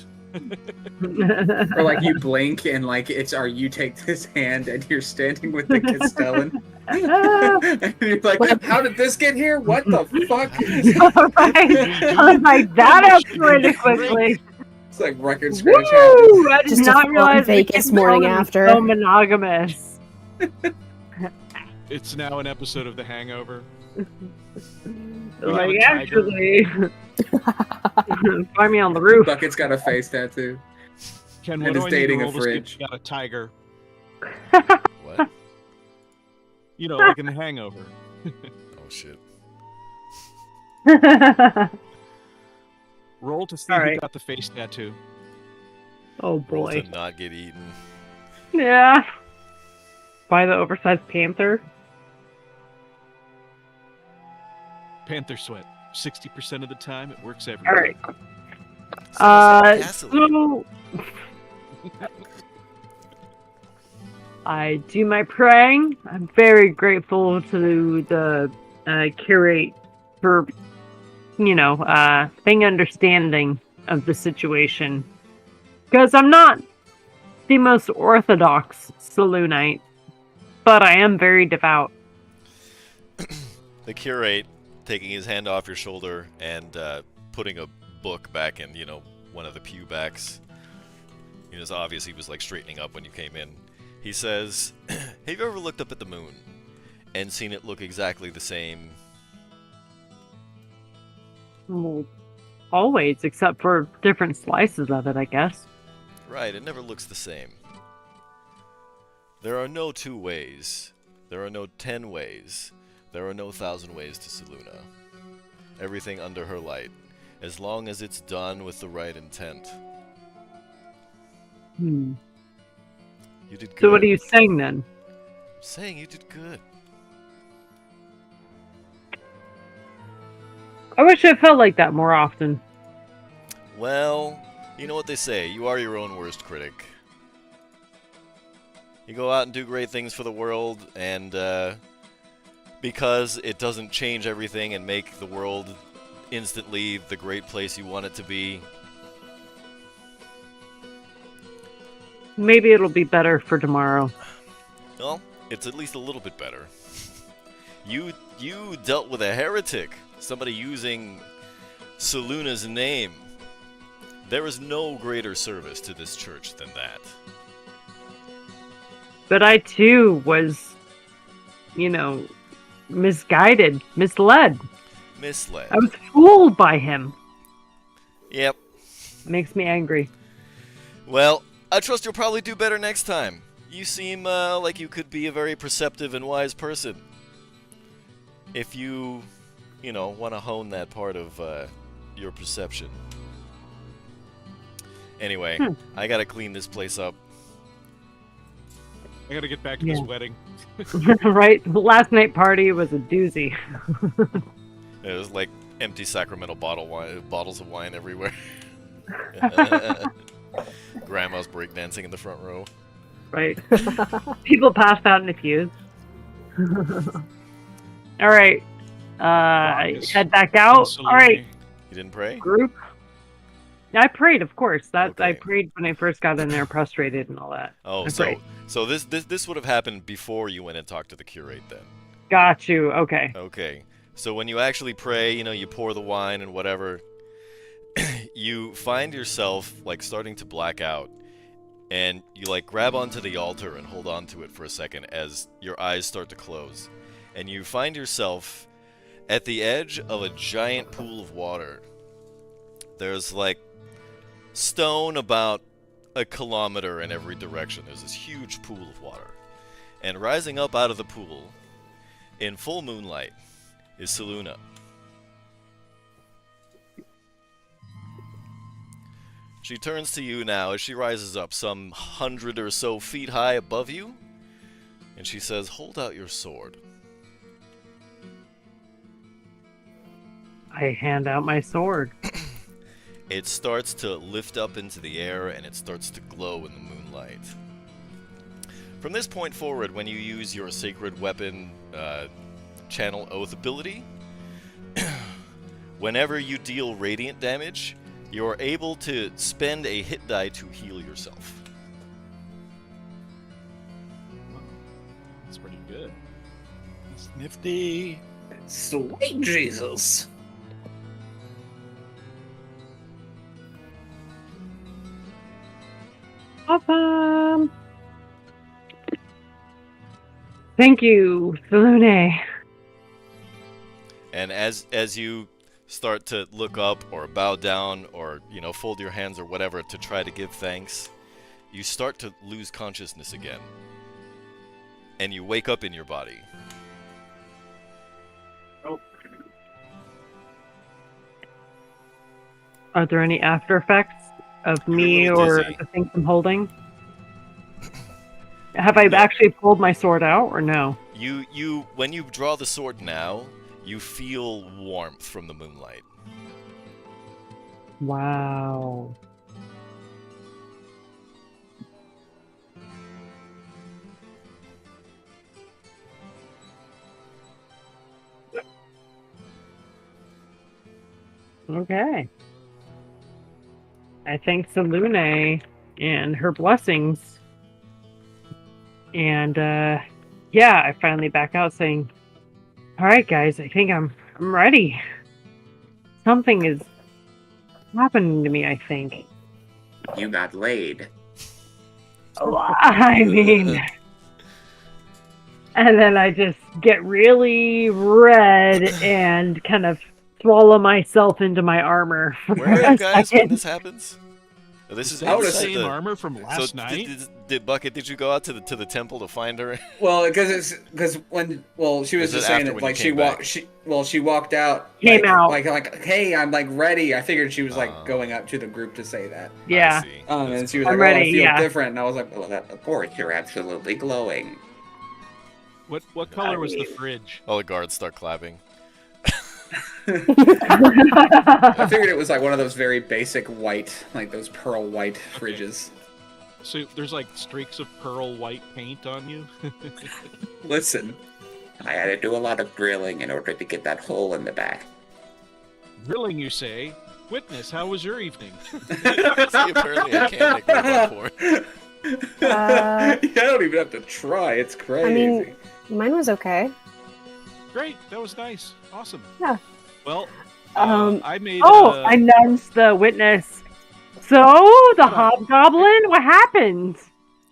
Speaker 7: Or like you blink and like are you take this hand and you're standing with the Castellan. And you're like, how did this get here? What the fuck?
Speaker 4: Right. I was like, that escalated quickly.
Speaker 7: It's like record scratch happens.
Speaker 4: Woo! I did
Speaker 5: Just a
Speaker 4: not
Speaker 5: fun
Speaker 4: realize
Speaker 5: Vegas
Speaker 4: the
Speaker 5: morning
Speaker 4: Castellan was
Speaker 5: after.
Speaker 4: so monogamous.
Speaker 3: It's now an episode of The Hangover.
Speaker 4: Like,
Speaker 3: have a tiger.
Speaker 4: actually, find me on the roof.
Speaker 7: Bucket's got a face tattoo.
Speaker 3: Ken,
Speaker 7: And
Speaker 3: what
Speaker 7: is
Speaker 3: do I need to
Speaker 7: dating a
Speaker 3: roll to see if
Speaker 7: fridge.
Speaker 3: you got a tiger?
Speaker 1: What?
Speaker 3: You know, like in The Hangover.
Speaker 1: Oh shit.
Speaker 3: Roll to see
Speaker 4: All
Speaker 3: who
Speaker 4: right.
Speaker 3: got the face tattoo.
Speaker 4: Oh
Speaker 1: Roll
Speaker 4: boy.
Speaker 1: to not get eaten.
Speaker 4: Yeah. By the oversized panther.
Speaker 3: Panther sweat. 60% of the time, it works everywhere.
Speaker 4: All right.
Speaker 1: Smells like gasoline.
Speaker 4: So I do my praying. I'm very grateful to the curate for, being understanding of the situation. Because I'm not the most orthodox Saloonite, but I am very devout.
Speaker 1: The curate taking his hand off your shoulder and putting a book back in, one of the pew backs. It's obvious he was like straightening up when you came in. He says, "Have you ever looked up at the moon and seen it look exactly the same?"
Speaker 4: Well, always, except for different slices of it, I guess.
Speaker 1: Right, it never looks the same. There are no 2 ways. There are no 10 ways. There are no 1,000 ways to Saluna. Everything under her light, as long as it's done with the right intent.
Speaker 4: Hmm.
Speaker 1: You did good.
Speaker 4: So what are you saying then?
Speaker 1: I'm saying you did good.
Speaker 4: I wish I felt like that more often.
Speaker 1: Well, you know what they say, you are your own worst critic. You go out and do great things for the world, and because it doesn't change everything and make the world instantly the great place you want it to be,
Speaker 4: Maybe it'll be better for tomorrow.
Speaker 1: well, it's at least a little bit better. You dealt with a heretic, somebody using Saluna's name. There is no greater service to this church than that.
Speaker 4: But I too was, misguided, misled.
Speaker 1: Misled.
Speaker 4: I was fooled by him.
Speaker 1: Yep.
Speaker 4: Makes me angry.
Speaker 1: Well, I trust you'll probably do better next time. You seem like you could be a very perceptive and wise person. If you, want to hone that part of your perception. Anyway, I gotta clean this place up.
Speaker 3: I gotta get back to this
Speaker 4: Yeah.
Speaker 3: wedding.
Speaker 4: Right? The last night party was a doozy.
Speaker 1: It was like empty Sacramento bottles of wine everywhere. Grandma's breakdancing in the front row.
Speaker 4: Right. People passed out in the pews. All right. Head back out. All right,
Speaker 1: You didn't pray?
Speaker 4: group. I prayed, of course. I
Speaker 1: Okay.
Speaker 4: prayed when I first got in there, prostrated and all that.
Speaker 1: Oh,
Speaker 4: I prayed.
Speaker 1: so this would have happened before you went and talked to the curate then.
Speaker 4: Got you. Okay.
Speaker 1: Okay. So when you actually pray, you pour the wine and whatever, you find yourself like starting to black out, and you like grab onto the altar and hold on to it for a second as your eyes start to close, and you find yourself at the edge of a giant pool of water. There's like stone about a kilometer in every direction. There's this huge pool of water, and rising up out of the pool in full moonlight is Saluna. She turns to you now as she rises up some 100 or so feet high above you, and she says, "Hold out your sword."
Speaker 4: I hand out my sword.
Speaker 1: It starts to lift up into the air, and it starts to glow in the moonlight. From this point forward, when you use your sacred weapon channel oath ability, whenever you deal radiant damage, you're able to spend a hit die to heal yourself.
Speaker 3: That's pretty good.
Speaker 6: It's nifty.
Speaker 2: Sweet Jesus.
Speaker 4: Awesome. Thank you, Salune.
Speaker 1: And as you start to look up or bow down or, fold your hands or whatever to try to give thanks, you start to lose consciousness again. And you wake up in your body.
Speaker 4: Are there any after effects of me
Speaker 1: You're a little
Speaker 4: or
Speaker 1: dizzy.
Speaker 4: the things I'm holding? Have I
Speaker 1: No.
Speaker 4: actually pulled my sword out or no?
Speaker 1: You when you draw the sword now, you feel warmth from the moonlight.
Speaker 4: Wow. Okay. I thank Salune and her blessings. And yeah, I finally back out saying, "Alright guys, I think I'm ready. Something is happening to me, I think."
Speaker 8: You got laid.
Speaker 4: I mean, and then I just get really red and kind of swallow myself into my armor for
Speaker 1: Where are
Speaker 4: a
Speaker 1: you guys when
Speaker 4: second.
Speaker 1: this happens? Oh, this
Speaker 3: Is
Speaker 1: is
Speaker 3: that the
Speaker 2: would've
Speaker 3: same
Speaker 1: the-
Speaker 3: armor from last
Speaker 1: so
Speaker 3: night?
Speaker 1: Did Bucket? Did you go out to the temple to find her?
Speaker 2: Well, because when she was
Speaker 1: Is it
Speaker 2: just saying
Speaker 1: after
Speaker 2: it
Speaker 1: when
Speaker 2: like
Speaker 1: you
Speaker 2: she
Speaker 1: came
Speaker 2: walked
Speaker 1: back?
Speaker 2: she walked out
Speaker 4: Came
Speaker 2: like,
Speaker 4: out.
Speaker 2: like hey, I'm like ready. I figured she was like
Speaker 1: Oh.
Speaker 2: going up to the group to say that.
Speaker 1: I
Speaker 4: Yeah.
Speaker 1: see.
Speaker 2: And
Speaker 1: That's
Speaker 2: she was
Speaker 4: I'm
Speaker 2: like, "Oh, I
Speaker 4: ready,
Speaker 2: feel
Speaker 4: yeah.
Speaker 2: different." And I was like,
Speaker 8: Well, of course, you're absolutely glowing.
Speaker 3: What color was the fridge?
Speaker 1: All the guards start clapping.
Speaker 2: I figured it was like one of those very basic white, like those pearl white fridges.
Speaker 3: So there's like streaks of pearl white paint on you?
Speaker 2: Listen,
Speaker 8: I had to do a lot of drilling in order to get that hole in the back.
Speaker 3: Grilling, you say? Witness, how was your evening?
Speaker 1: See, apparently I can't make robot porn.
Speaker 2: I don't even have to try. It's crazy.
Speaker 5: I mean, mine was okay.
Speaker 3: Great, that was nice. Awesome.
Speaker 5: Yeah.
Speaker 3: Well,
Speaker 5: Um,
Speaker 3: I made.
Speaker 4: I nudged the witness. So, the hobgoblin? What happened?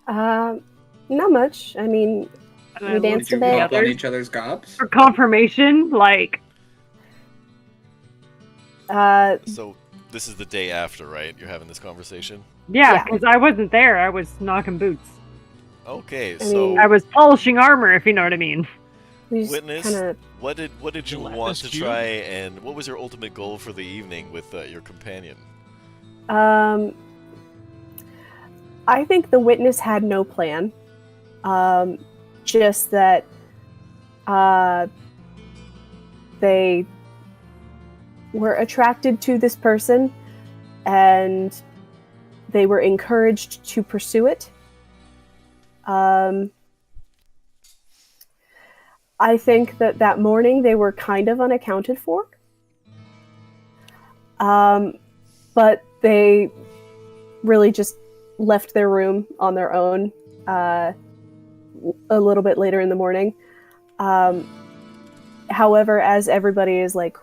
Speaker 5: Not much. I mean,
Speaker 4: And I
Speaker 5: We
Speaker 4: looked
Speaker 5: danced
Speaker 2: Did you
Speaker 5: a bit.
Speaker 4: at
Speaker 2: hop
Speaker 4: the
Speaker 2: on
Speaker 4: others
Speaker 2: each other's gobs?
Speaker 4: for confirmation, like,
Speaker 1: So this is the day after, right? You're having this conversation.
Speaker 4: yeah,
Speaker 5: Yeah.
Speaker 4: because I wasn't there. I was knocking boots.
Speaker 1: Okay,
Speaker 5: I
Speaker 1: so
Speaker 5: mean-
Speaker 4: I was polishing armor, if you know what I mean.
Speaker 5: we just
Speaker 1: Witness,
Speaker 5: kind of.
Speaker 1: what did you
Speaker 3: Gelatinous
Speaker 1: want to
Speaker 3: cube?
Speaker 1: try, and what was your ultimate goal for the evening with your companion?
Speaker 5: I think the witness had no plan. Just that they were attracted to this person and they were encouraged to pursue it. I think that morning they were kind of unaccounted for. But they really just left their room on their own a little bit later in the morning. However, as everybody is like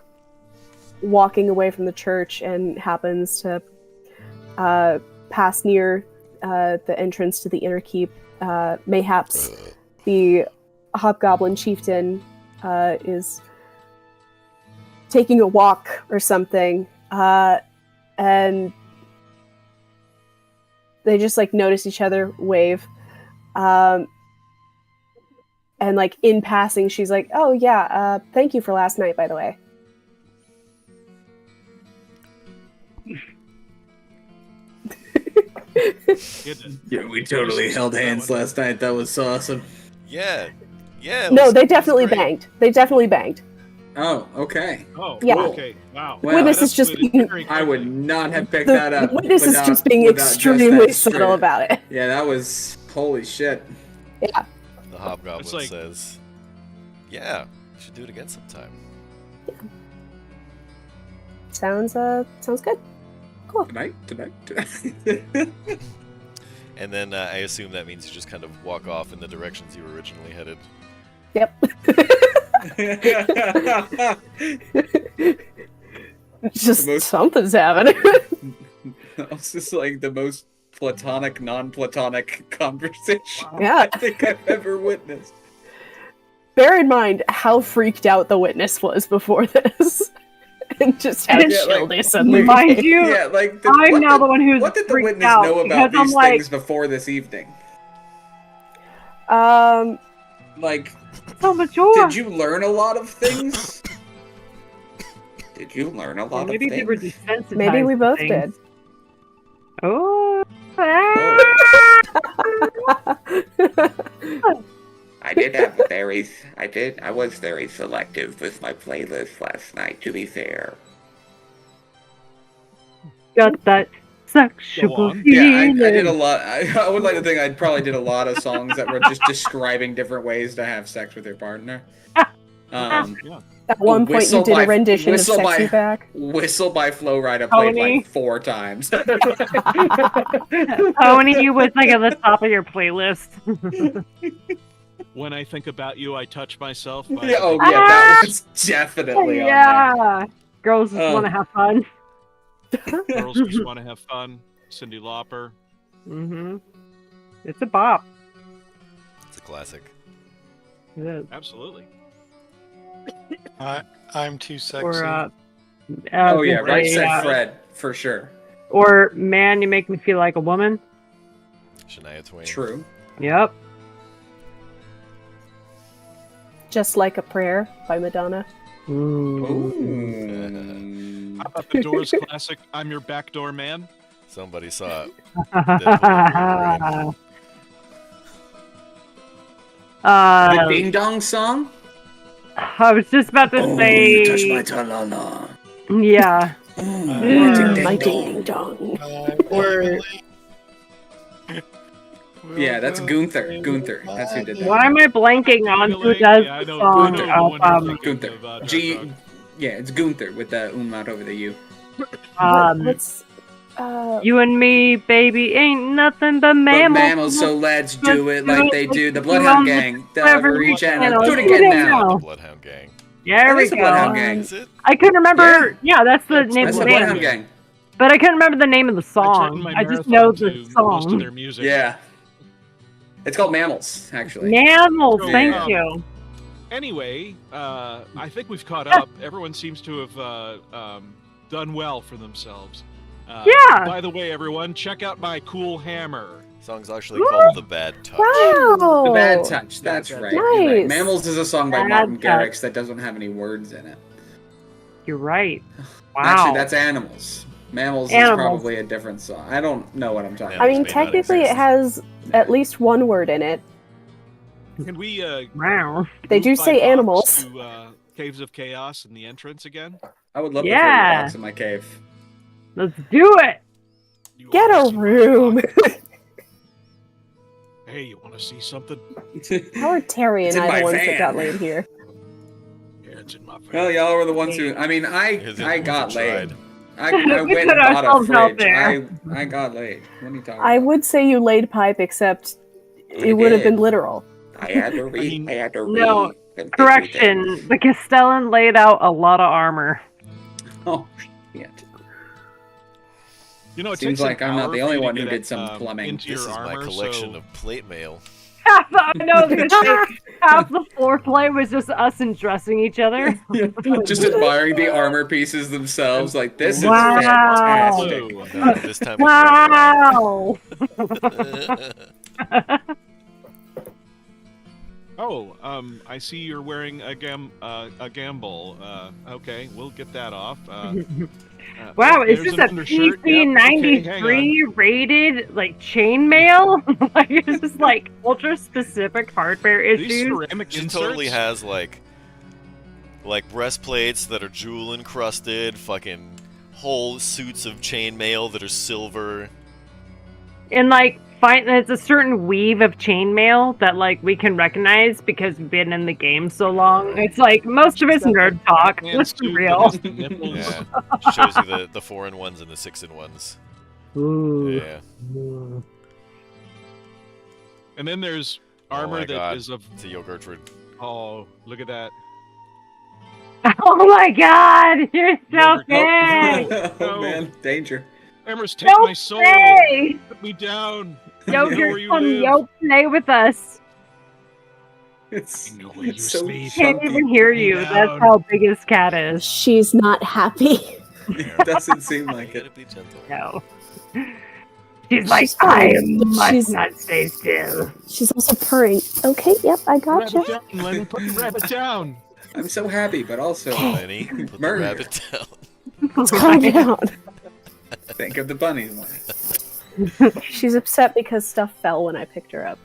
Speaker 5: walking away from the church and happens to pass near the entrance to the inner keep, mayhaps the hobgoblin chieftain is taking a walk or something, and they just like notice each other, wave, and like in passing she's like, "Oh yeah, thank you for last night, by the way."
Speaker 3: Goodness.
Speaker 2: Yeah, we totally held hands last night. That was awesome.
Speaker 1: Yeah, it
Speaker 5: No,
Speaker 1: was-
Speaker 5: they
Speaker 1: it was
Speaker 5: definitely
Speaker 1: great.
Speaker 5: banged. They definitely banged.
Speaker 2: Oh, okay.
Speaker 3: Oh,
Speaker 5: Yeah.
Speaker 3: okay. Wow.
Speaker 2: Well,
Speaker 5: Witness
Speaker 3: That
Speaker 5: is just
Speaker 3: escalated
Speaker 5: being,
Speaker 3: very
Speaker 2: I would
Speaker 3: quickly.
Speaker 2: not have picked
Speaker 5: the,
Speaker 2: that up.
Speaker 5: the witness is
Speaker 2: without-
Speaker 5: just being
Speaker 2: without just
Speaker 5: extremely
Speaker 2: that
Speaker 5: subtle
Speaker 2: straight-
Speaker 5: about it.
Speaker 2: Yeah, that was holy shit.
Speaker 5: Yeah.
Speaker 1: The hobgoblin
Speaker 3: It's like-
Speaker 1: says, "Yeah, we should do it again sometime."
Speaker 5: Sounds good. Cool.
Speaker 2: Tonight.
Speaker 1: And then I assume that means you just kind of walk off in the directions you were originally headed.
Speaker 5: Yep. Just
Speaker 2: The most-
Speaker 5: something's happening.
Speaker 2: It's just like the most platonic, non-platonic conversation
Speaker 5: Yeah.
Speaker 2: I think I've ever witnessed.
Speaker 5: Bear in mind how freaked out the witness was before this. And just how
Speaker 4: And-
Speaker 2: Yeah,
Speaker 5: chill
Speaker 2: like-
Speaker 5: they suddenly
Speaker 4: Mind
Speaker 5: became.
Speaker 4: you,
Speaker 2: Yeah, like
Speaker 4: I'm now the one who's
Speaker 2: what did the
Speaker 4: freaked
Speaker 2: witness
Speaker 4: out
Speaker 2: know
Speaker 4: because
Speaker 2: about
Speaker 4: I'm
Speaker 2: these
Speaker 4: like,
Speaker 2: things before this evening? Like,
Speaker 4: so mature.
Speaker 2: did you learn a lot of things?
Speaker 8: Did you learn a
Speaker 4: Or
Speaker 8: lot
Speaker 4: maybe
Speaker 8: of
Speaker 4: they were
Speaker 8: things?
Speaker 4: desensitized.
Speaker 5: Maybe we
Speaker 4: to
Speaker 5: both
Speaker 4: things.
Speaker 5: did.
Speaker 4: Oh.
Speaker 8: I did have I was very selective with my playlist last night, to be fair.
Speaker 4: Got that sexual
Speaker 3: on.
Speaker 2: Yeah,
Speaker 4: feeling.
Speaker 2: I did a lot. I would like to think I probably did a lot of songs that were just describing different ways to have sex with your partner.
Speaker 3: Yeah.
Speaker 5: At one point, you
Speaker 2: Whistle
Speaker 5: did
Speaker 2: by-
Speaker 5: a rendition of
Speaker 2: Whistle by-
Speaker 5: Sexy Back.
Speaker 2: Whistle by Flo Rida played
Speaker 4: Tony?
Speaker 2: like 4 times.
Speaker 4: Tony was like at the top of your playlist.
Speaker 3: When I think about you, I touch myself. by
Speaker 2: Yeah, oh
Speaker 3: the-
Speaker 2: yeah, that was definitely on there.
Speaker 4: Yeah. Girls just
Speaker 2: Oh.
Speaker 4: want to have fun.
Speaker 3: Girls just want to have fun. Cyndi Lauper.
Speaker 4: Mm-hmm. It's a bop.
Speaker 1: It's a classic.
Speaker 4: It is.
Speaker 3: Absolutely.
Speaker 6: I'm too sexy.
Speaker 4: Or
Speaker 2: Oh yeah, right
Speaker 4: say,
Speaker 2: said Fred for sure.
Speaker 4: Or man, you make me feel like a woman.
Speaker 1: Shania Twain.
Speaker 2: True.
Speaker 4: Yep.
Speaker 5: Just Like a Prayer by Madonna.
Speaker 4: Ooh.
Speaker 2: Ooh.
Speaker 3: How about the Doors classic, I'm Your Backdoor Man?
Speaker 1: Somebody saw it.
Speaker 2: The Ding Dong song.
Speaker 4: I was just about to say.
Speaker 2: touch my ta-la-la.
Speaker 4: Yeah.
Speaker 5: My ding dong.
Speaker 6: Or
Speaker 2: Yeah, that's Gunther. Gunther. That's who did that.
Speaker 4: Why am I blanking on who does
Speaker 3: Yeah, I
Speaker 4: the
Speaker 3: know-
Speaker 4: song
Speaker 3: I know the
Speaker 4: of
Speaker 3: one you're thinking
Speaker 2: Gunther.
Speaker 3: of, Jack
Speaker 2: G.
Speaker 3: Dog.
Speaker 2: Yeah, it's Gunther with the umlaut over the U.
Speaker 5: What's
Speaker 4: You and me, baby, ain't nothing but
Speaker 2: But
Speaker 4: mammals.
Speaker 2: mammals, so let's do it like they do. The
Speaker 4: You
Speaker 2: Bloodhound
Speaker 4: on the
Speaker 2: Gang. The
Speaker 4: Discovery
Speaker 2: Channel.
Speaker 4: Channel.
Speaker 2: Do it
Speaker 4: Do
Speaker 2: again
Speaker 4: it
Speaker 2: now.
Speaker 4: now.
Speaker 1: The Bloodhound Gang.
Speaker 4: There
Speaker 2: That
Speaker 4: we
Speaker 2: is the Bloodhound
Speaker 4: go.
Speaker 2: Gang.
Speaker 1: Is it?
Speaker 4: I couldn't remember. Yeah, that's the name
Speaker 2: That's
Speaker 4: of
Speaker 2: the
Speaker 4: the
Speaker 2: Bloodhound
Speaker 4: band.
Speaker 2: Gang.
Speaker 4: But I couldn't remember the name of the
Speaker 3: I checked
Speaker 4: song.
Speaker 3: my
Speaker 4: I just
Speaker 3: marathon
Speaker 4: know
Speaker 3: to
Speaker 4: the
Speaker 3: most of
Speaker 4: song.
Speaker 3: their music.
Speaker 2: Yeah. It's called Mammals, actually.
Speaker 4: Mammals,
Speaker 3: So,
Speaker 4: thank
Speaker 3: um,
Speaker 4: you.
Speaker 3: Anyway, I think we've caught up. Everyone seems to have done well for themselves.
Speaker 4: Yeah.
Speaker 3: By the way, everyone, check out my cool hammer.
Speaker 1: Song's actually called The Bad Touch.
Speaker 5: Wow.
Speaker 2: The Bad Touch, that's right. You're right.
Speaker 5: Nice.
Speaker 2: Mammals is a song by
Speaker 4: Bad
Speaker 2: Martin
Speaker 4: Touch.
Speaker 2: Garrix that doesn't have any words in it.
Speaker 4: You're right. Wow.
Speaker 2: Actually, that's Animals. Mammals is
Speaker 4: Animals.
Speaker 2: probably a different song. I don't know what I'm talking
Speaker 1: Yeah.
Speaker 5: I
Speaker 2: about.
Speaker 5: mean,
Speaker 1: May not
Speaker 5: technically, it
Speaker 1: exist.
Speaker 5: has at least one word in it.
Speaker 3: Can we?
Speaker 4: Wow.
Speaker 5: They
Speaker 3: move
Speaker 5: do
Speaker 3: by
Speaker 5: say
Speaker 3: box
Speaker 5: animals.
Speaker 3: To, Caves of Chaos in the entrance again.
Speaker 2: I would love to throw
Speaker 4: Yeah.
Speaker 2: a box in my cave.
Speaker 4: Let's do it.
Speaker 3: You
Speaker 5: Get
Speaker 3: wanna
Speaker 5: a
Speaker 3: see my
Speaker 5: room.
Speaker 3: box? Hey, you want to see something?
Speaker 5: How are Terry
Speaker 2: It's
Speaker 5: and
Speaker 2: in
Speaker 5: I the
Speaker 2: my
Speaker 5: ones that
Speaker 2: van.
Speaker 5: got laid here?
Speaker 3: Yeah, it's in my van.
Speaker 2: Well, y'all were the ones who. I mean,
Speaker 1: Is it-
Speaker 2: I got
Speaker 1: is it
Speaker 2: laid.
Speaker 1: tried?
Speaker 2: I
Speaker 4: We
Speaker 2: went
Speaker 4: put
Speaker 2: and bought a
Speaker 4: ourselves out
Speaker 2: fridge.
Speaker 4: there.
Speaker 2: I got laid. What are you talking
Speaker 5: I
Speaker 2: about?
Speaker 5: would say you laid pipe, except it would have
Speaker 2: did.
Speaker 5: been literal.
Speaker 8: I had to read.
Speaker 3: mean,
Speaker 8: I had to
Speaker 4: no,
Speaker 8: read. and
Speaker 4: Correction.
Speaker 8: everything.
Speaker 4: The Castellan laid out a lot of armor.
Speaker 2: Oh, shit.
Speaker 3: You know, it
Speaker 2: Seems
Speaker 3: takes an
Speaker 2: like I'm not
Speaker 3: hour
Speaker 2: the
Speaker 3: for
Speaker 2: only
Speaker 3: you to
Speaker 2: one who
Speaker 3: get
Speaker 2: did
Speaker 3: it,
Speaker 2: some plumbing.
Speaker 3: Into
Speaker 1: This
Speaker 3: your
Speaker 1: is my
Speaker 3: armor,
Speaker 1: collection
Speaker 3: so...
Speaker 1: of plate mail.
Speaker 4: I know. I was gonna say, half the foreplay was just us undressing each other.
Speaker 2: Just admiring the armor pieces themselves. Like, this
Speaker 4: Wow.
Speaker 2: is fantastic.
Speaker 3: Blue.
Speaker 1: No, this time
Speaker 4: Wow.
Speaker 1: it's
Speaker 3: Oh, I see you're wearing a gamble. Okay, we'll get that off.
Speaker 4: Wow, is
Speaker 3: there's
Speaker 4: this a
Speaker 3: an undershirt.
Speaker 4: PC
Speaker 3: Yep, okay, hang
Speaker 4: 93 rated like chainmail? Like it's just like ultra specific hardware
Speaker 3: on. These
Speaker 4: issues.
Speaker 3: ceramic
Speaker 1: She
Speaker 3: inserts.
Speaker 1: totally has like breastplates that are jewel encrusted, fucking whole suits of chainmail that are silver.
Speaker 4: And like it's a certain weave of chainmail that like we can recognize because we've been in the game so long. It's like most of it's nerd talk.
Speaker 3: Batman
Speaker 4: Let's be
Speaker 3: suit that
Speaker 4: real.
Speaker 3: has the nipples.
Speaker 1: Yeah. Shows you the 4-in-1s and the 6-in-1s.
Speaker 4: Ooh.
Speaker 1: Yeah.
Speaker 3: And then there's armor
Speaker 1: my
Speaker 3: that
Speaker 1: God.
Speaker 3: is of.
Speaker 1: It's a Gertrude.
Speaker 3: Oh, look at that.
Speaker 4: Oh my god, you're so
Speaker 3: Yogurt.
Speaker 4: big!
Speaker 2: Oh man, danger.
Speaker 3: Emrys, take
Speaker 4: No
Speaker 3: my soul.
Speaker 4: way!
Speaker 3: Put me down. I know where
Speaker 4: Yogurt,
Speaker 3: you
Speaker 4: come
Speaker 3: live.
Speaker 4: yo play with us.
Speaker 2: It's,
Speaker 3: I know where you
Speaker 2: it's so
Speaker 3: sleep.
Speaker 4: Can't
Speaker 2: chunky.
Speaker 4: even hear
Speaker 3: me
Speaker 4: you.
Speaker 3: down.
Speaker 4: That's how big his cat is.
Speaker 5: She's not happy.
Speaker 2: It doesn't seem
Speaker 1: You
Speaker 2: like
Speaker 1: gotta
Speaker 2: it.
Speaker 1: be gentle.
Speaker 4: No. She's like,
Speaker 5: She's
Speaker 4: I
Speaker 5: fine, but
Speaker 4: must
Speaker 5: she's-
Speaker 4: not stay still.
Speaker 5: She's also purring. Okay, yep, I gotcha.
Speaker 3: Rabbit down, Lenny. Put the rabbit down.
Speaker 2: I'm so happy, but also
Speaker 1: Lenny, put the
Speaker 2: Murder.
Speaker 1: rabbit down.
Speaker 5: Calm down.
Speaker 2: think of the bunnies. Lenny.
Speaker 5: She's upset because stuff fell when I picked her up.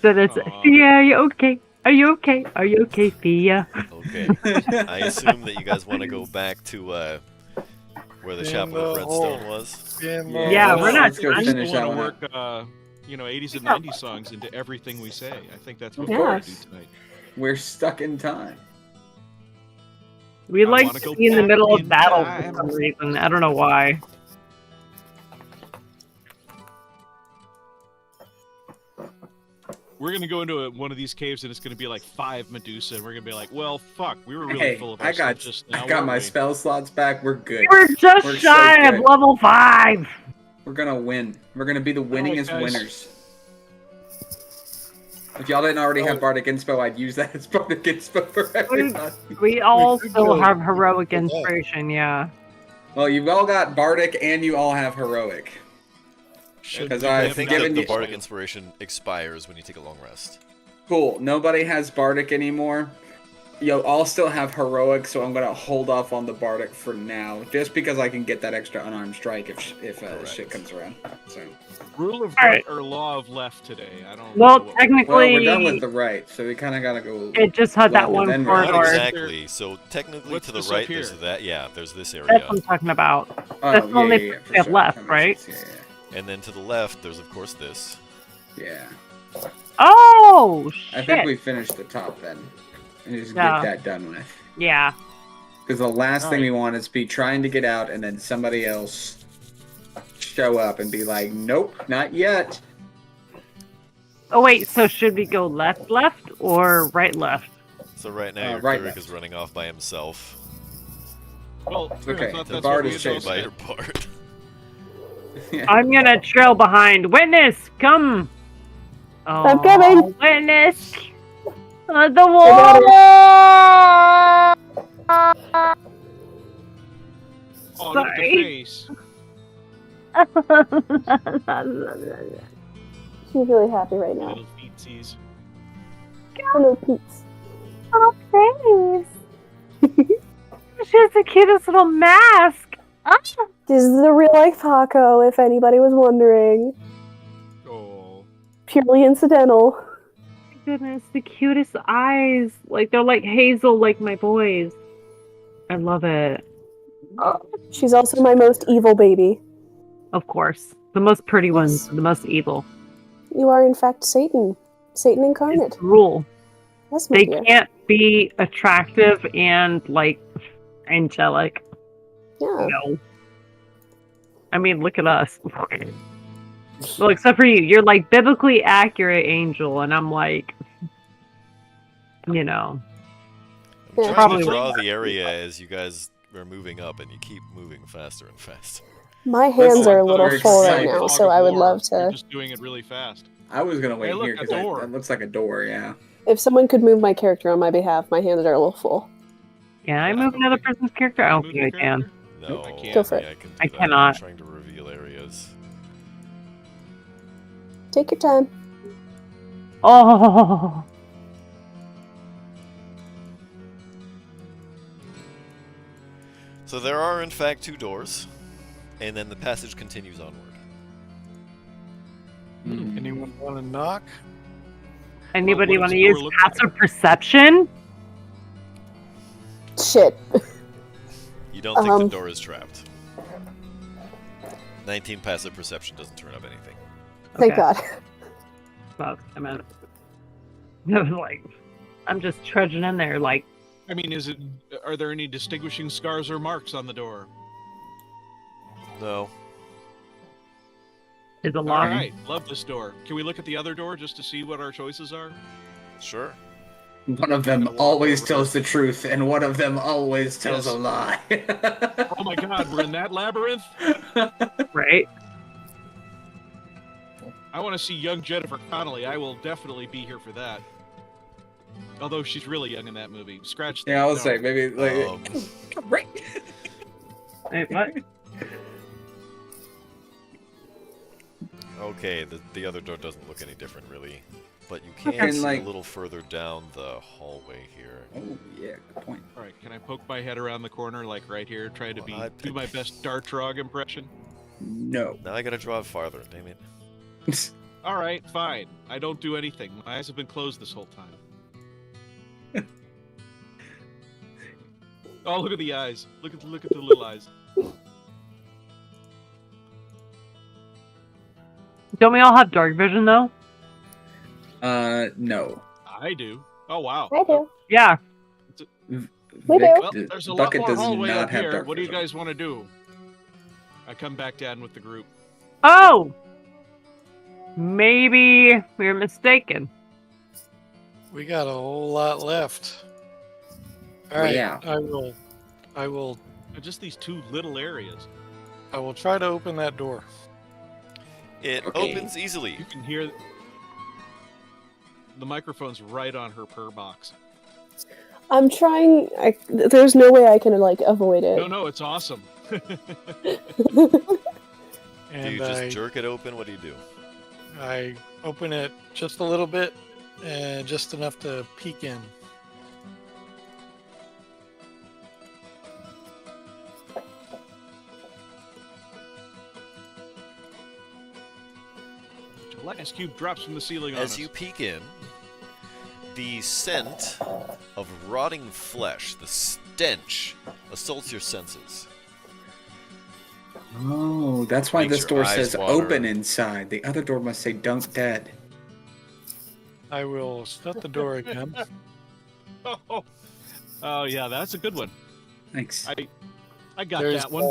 Speaker 4: So that's
Speaker 3: Aw.
Speaker 4: Thea, are you okay? Are you okay? Are you okay, Thea?
Speaker 1: Okay. I assume that you guys want to go back to where the Chapel of Redstone was.
Speaker 4: Yeah, we're not
Speaker 2: Let's go
Speaker 4: done.
Speaker 2: finish
Speaker 3: I
Speaker 2: that
Speaker 3: want
Speaker 2: one
Speaker 3: to
Speaker 2: up.
Speaker 3: work, 80s and 90s songs into everything we say. I think that's what
Speaker 5: Yeah.
Speaker 3: we're going to do tonight.
Speaker 2: We're stuck in time.
Speaker 4: We
Speaker 3: I
Speaker 4: like
Speaker 3: wanna
Speaker 4: to
Speaker 3: go
Speaker 4: be in the
Speaker 3: back
Speaker 4: middle of
Speaker 3: in
Speaker 4: battle
Speaker 3: time.
Speaker 4: for some reason. I don't know why.
Speaker 3: We're gonna go into one of these caves and it's gonna be like 5 Medusa, and we're gonna be like, well, fuck, we were really
Speaker 2: Hey,
Speaker 3: full of
Speaker 2: I got
Speaker 3: ourselves just now.
Speaker 2: I got
Speaker 3: weren't
Speaker 2: my
Speaker 3: we?
Speaker 2: spell slots back. We're good.
Speaker 4: We're just
Speaker 2: We're so
Speaker 4: shy of
Speaker 2: good.
Speaker 4: level 5.
Speaker 2: We're gonna win. We're gonna be the winningest
Speaker 3: guys.
Speaker 2: winners. If y'all didn't already have Bardic Inspo, I'd use that as Bardic Inspo for everybody.
Speaker 4: We all
Speaker 6: could
Speaker 4: still
Speaker 6: go
Speaker 4: have heroic
Speaker 6: with that.
Speaker 4: inspiration, yeah.
Speaker 2: Well, you've all got Bardic and you all have Heroic.
Speaker 3: Should
Speaker 2: Because
Speaker 3: we
Speaker 2: I
Speaker 1: I
Speaker 3: have
Speaker 1: think
Speaker 2: given
Speaker 1: that the
Speaker 2: you-
Speaker 1: Bardic Inspiration expires when you take a long rest.
Speaker 2: Cool. Nobody has Bardic anymore. You'll all still have Heroic, so I'm gonna hold off on the Bardic for now, just because I can get that extra unarmed strike if
Speaker 1: Correct.
Speaker 2: shit comes around. So.
Speaker 3: rule of
Speaker 4: All right.
Speaker 3: right or law of left today? I don't.
Speaker 4: Well,
Speaker 3: know what-
Speaker 4: technically,
Speaker 2: Well, we're done with the right, so we kind of gotta go.
Speaker 4: it just had that
Speaker 2: left and
Speaker 4: one
Speaker 2: then right.
Speaker 1: Not
Speaker 4: corridor.
Speaker 1: exactly. So technically
Speaker 3: What's
Speaker 1: to the
Speaker 3: this up
Speaker 1: right,
Speaker 3: here?
Speaker 1: there's that. Yeah, there's this area.
Speaker 4: That's what I'm talking about.
Speaker 2: Oh,
Speaker 4: That's the only
Speaker 2: for
Speaker 4: we have left,
Speaker 2: That makes
Speaker 4: right?
Speaker 2: sense.
Speaker 1: And then to the left, there's of course this.
Speaker 2: Yeah.
Speaker 4: Oh,
Speaker 2: I
Speaker 4: shit.
Speaker 2: think we finished the top then, and just
Speaker 4: Yeah.
Speaker 2: get that done with.
Speaker 4: Yeah.
Speaker 2: Because the last thing
Speaker 3: Alright.
Speaker 2: we want is be trying to get out, and then somebody else show up and be like, "Nope, not yet."
Speaker 4: Oh, wait, so should we go left, or right, left?
Speaker 1: So right now your
Speaker 2: right
Speaker 1: cleric
Speaker 2: left.
Speaker 1: is running off by himself.
Speaker 3: Well,
Speaker 2: Okay,
Speaker 3: I thought
Speaker 2: the
Speaker 3: that's
Speaker 2: bard
Speaker 3: what
Speaker 2: is
Speaker 3: we had
Speaker 2: chasing.
Speaker 1: By
Speaker 3: said.
Speaker 1: your part.
Speaker 4: I'm gonna trail behind. Witness, come! Oh,
Speaker 5: I'm coming.
Speaker 4: Witness! The
Speaker 5: got
Speaker 4: wall!
Speaker 3: Oh, look at the
Speaker 4: Sorry.
Speaker 3: face.
Speaker 5: She's really happy right now.
Speaker 3: Little feetsies.
Speaker 5: Hello, Pete's.
Speaker 4: Oh, thanks. She has the cutest little mask. Ah.
Speaker 5: This is the real life Hako, if anybody was wondering.
Speaker 3: Oh.
Speaker 5: Purely incidental.
Speaker 4: My goodness, the cutest eyes. Like, they're like hazel, like my boys. I love it.
Speaker 5: She's also my most evil baby.
Speaker 4: Of course. The most pretty ones, the most evil.
Speaker 5: You are, in fact, Satan. Satan
Speaker 4: It's
Speaker 5: incarnate.
Speaker 4: the rule.
Speaker 5: Yes, my
Speaker 4: They
Speaker 5: dear.
Speaker 4: can't be attractive and, like, angelic.
Speaker 5: Yeah.
Speaker 4: No. I mean, look at us. Well, except for you. You're, like, biblically accurate angel, and I'm like, you know.
Speaker 5: Yeah.
Speaker 1: I'm trying
Speaker 4: Probably
Speaker 1: to draw
Speaker 4: won't.
Speaker 1: the area as you guys are moving up, and you keep moving faster and faster.
Speaker 5: My hands are a
Speaker 2: We're
Speaker 5: little full right
Speaker 2: excited.
Speaker 5: now,
Speaker 3: Fog
Speaker 5: so
Speaker 3: of
Speaker 5: I would
Speaker 3: War.
Speaker 5: love
Speaker 3: You're
Speaker 5: to.
Speaker 3: just doing it really fast.
Speaker 2: I was gonna wait
Speaker 3: Hey, look,
Speaker 2: here
Speaker 3: a
Speaker 2: because
Speaker 3: door.
Speaker 2: that looks like a door. Yeah.
Speaker 5: If someone could move my character on my behalf, my hands are a little full.
Speaker 4: Can I move another person's character? I don't
Speaker 3: Move
Speaker 4: think I
Speaker 3: the
Speaker 4: can.
Speaker 3: character?
Speaker 1: No,
Speaker 3: Nope, I can't.
Speaker 5: Go for it.
Speaker 1: I can do
Speaker 4: I
Speaker 1: that.
Speaker 4: cannot.
Speaker 1: I'm trying to reveal areas.
Speaker 5: Take your time.
Speaker 4: Oh,
Speaker 1: So there are, in fact, 2 doors, and then the passage continues onward.
Speaker 6: Anyone want to knock?
Speaker 4: anybody
Speaker 3: what
Speaker 4: want
Speaker 3: does
Speaker 4: to
Speaker 3: the door
Speaker 4: use
Speaker 3: look like?
Speaker 4: passive perception?
Speaker 5: Shit.
Speaker 1: You don't think the
Speaker 5: Um.
Speaker 1: door is trapped. 19 passive perception doesn't turn up anything.
Speaker 5: Thank
Speaker 4: Okay.
Speaker 5: God.
Speaker 4: Fuck, I meant. I was like, I'm just trudging in there, like,
Speaker 3: I mean, are there any distinguishing scars or marks on the door?
Speaker 1: No.
Speaker 4: is a
Speaker 3: All
Speaker 4: lock.
Speaker 3: right, love this door. Can we look at the other door just to see what our choices are?
Speaker 1: Sure.
Speaker 7: One of them
Speaker 1: Gonna walk
Speaker 7: always
Speaker 1: over
Speaker 7: tells
Speaker 1: to-
Speaker 7: the truth, and one of them always tells
Speaker 3: Yes.
Speaker 7: a lie.
Speaker 3: Oh my God, we're in that labyrinth.
Speaker 4: Right?
Speaker 3: I want to see young Jennifer Connelly. I will definitely be here for that. Although she's really young in that movie. Scratch that.
Speaker 7: Yeah, I would
Speaker 3: No.
Speaker 7: say maybe like
Speaker 1: Um,
Speaker 7: right.
Speaker 4: Wait, what?
Speaker 1: okay, the other door doesn't look any different, really. But you can
Speaker 7: Okay.
Speaker 1: see
Speaker 7: Like-
Speaker 1: a little further down the hallway here.
Speaker 7: Oh yeah, good point.
Speaker 3: All right, can I poke my head around the corner, like right here, trying to
Speaker 1: Well,
Speaker 3: do my best Dartrog impression?
Speaker 7: No.
Speaker 1: Now I gotta draw it farther, damn it.
Speaker 3: All right, fine. I don't do anything. My eyes have been closed this whole time. Oh, look at the eyes. Look at the little eyes.
Speaker 4: Don't we all have dark vision though?
Speaker 7: No.
Speaker 3: I do. Oh wow.
Speaker 5: I do.
Speaker 4: Yeah.
Speaker 5: We do.
Speaker 3: Well, there's a lot
Speaker 7: Bucket
Speaker 3: more
Speaker 7: does
Speaker 3: hallway
Speaker 7: not
Speaker 3: up
Speaker 7: have
Speaker 3: here.
Speaker 7: dark
Speaker 3: What do you
Speaker 7: vision.
Speaker 3: guys want to do? I come back down with the group.
Speaker 4: Oh! Maybe we're mistaken.
Speaker 6: We got a whole lot left. All
Speaker 8: Well,
Speaker 6: right,
Speaker 8: yeah.
Speaker 6: I will
Speaker 3: Just these two little areas.
Speaker 6: try to open that door.
Speaker 1: It
Speaker 8: Okay.
Speaker 1: opens easily.
Speaker 3: You can hear the microphone's right on her purr box.
Speaker 5: I'm trying. There's no way I can like avoid it.
Speaker 3: No, it's awesome.
Speaker 1: Do
Speaker 6: And
Speaker 1: you just jerk it open? What do you do?
Speaker 6: I open it just a little bit, and just enough to peek in.
Speaker 3: Gelatinous cube drops from the ceiling on
Speaker 1: As
Speaker 3: us.
Speaker 1: you peek in, the scent of rotting flesh, the stench, assaults your senses.
Speaker 7: Oh, that's why
Speaker 1: Makes
Speaker 7: this
Speaker 1: your
Speaker 7: door
Speaker 1: eyes
Speaker 7: says
Speaker 1: water.
Speaker 7: open inside. The other door must say don't dead.
Speaker 6: I will shut the door again.
Speaker 3: Oh yeah, that's a good one.
Speaker 7: Thanks.
Speaker 3: I got
Speaker 6: There's
Speaker 3: that one.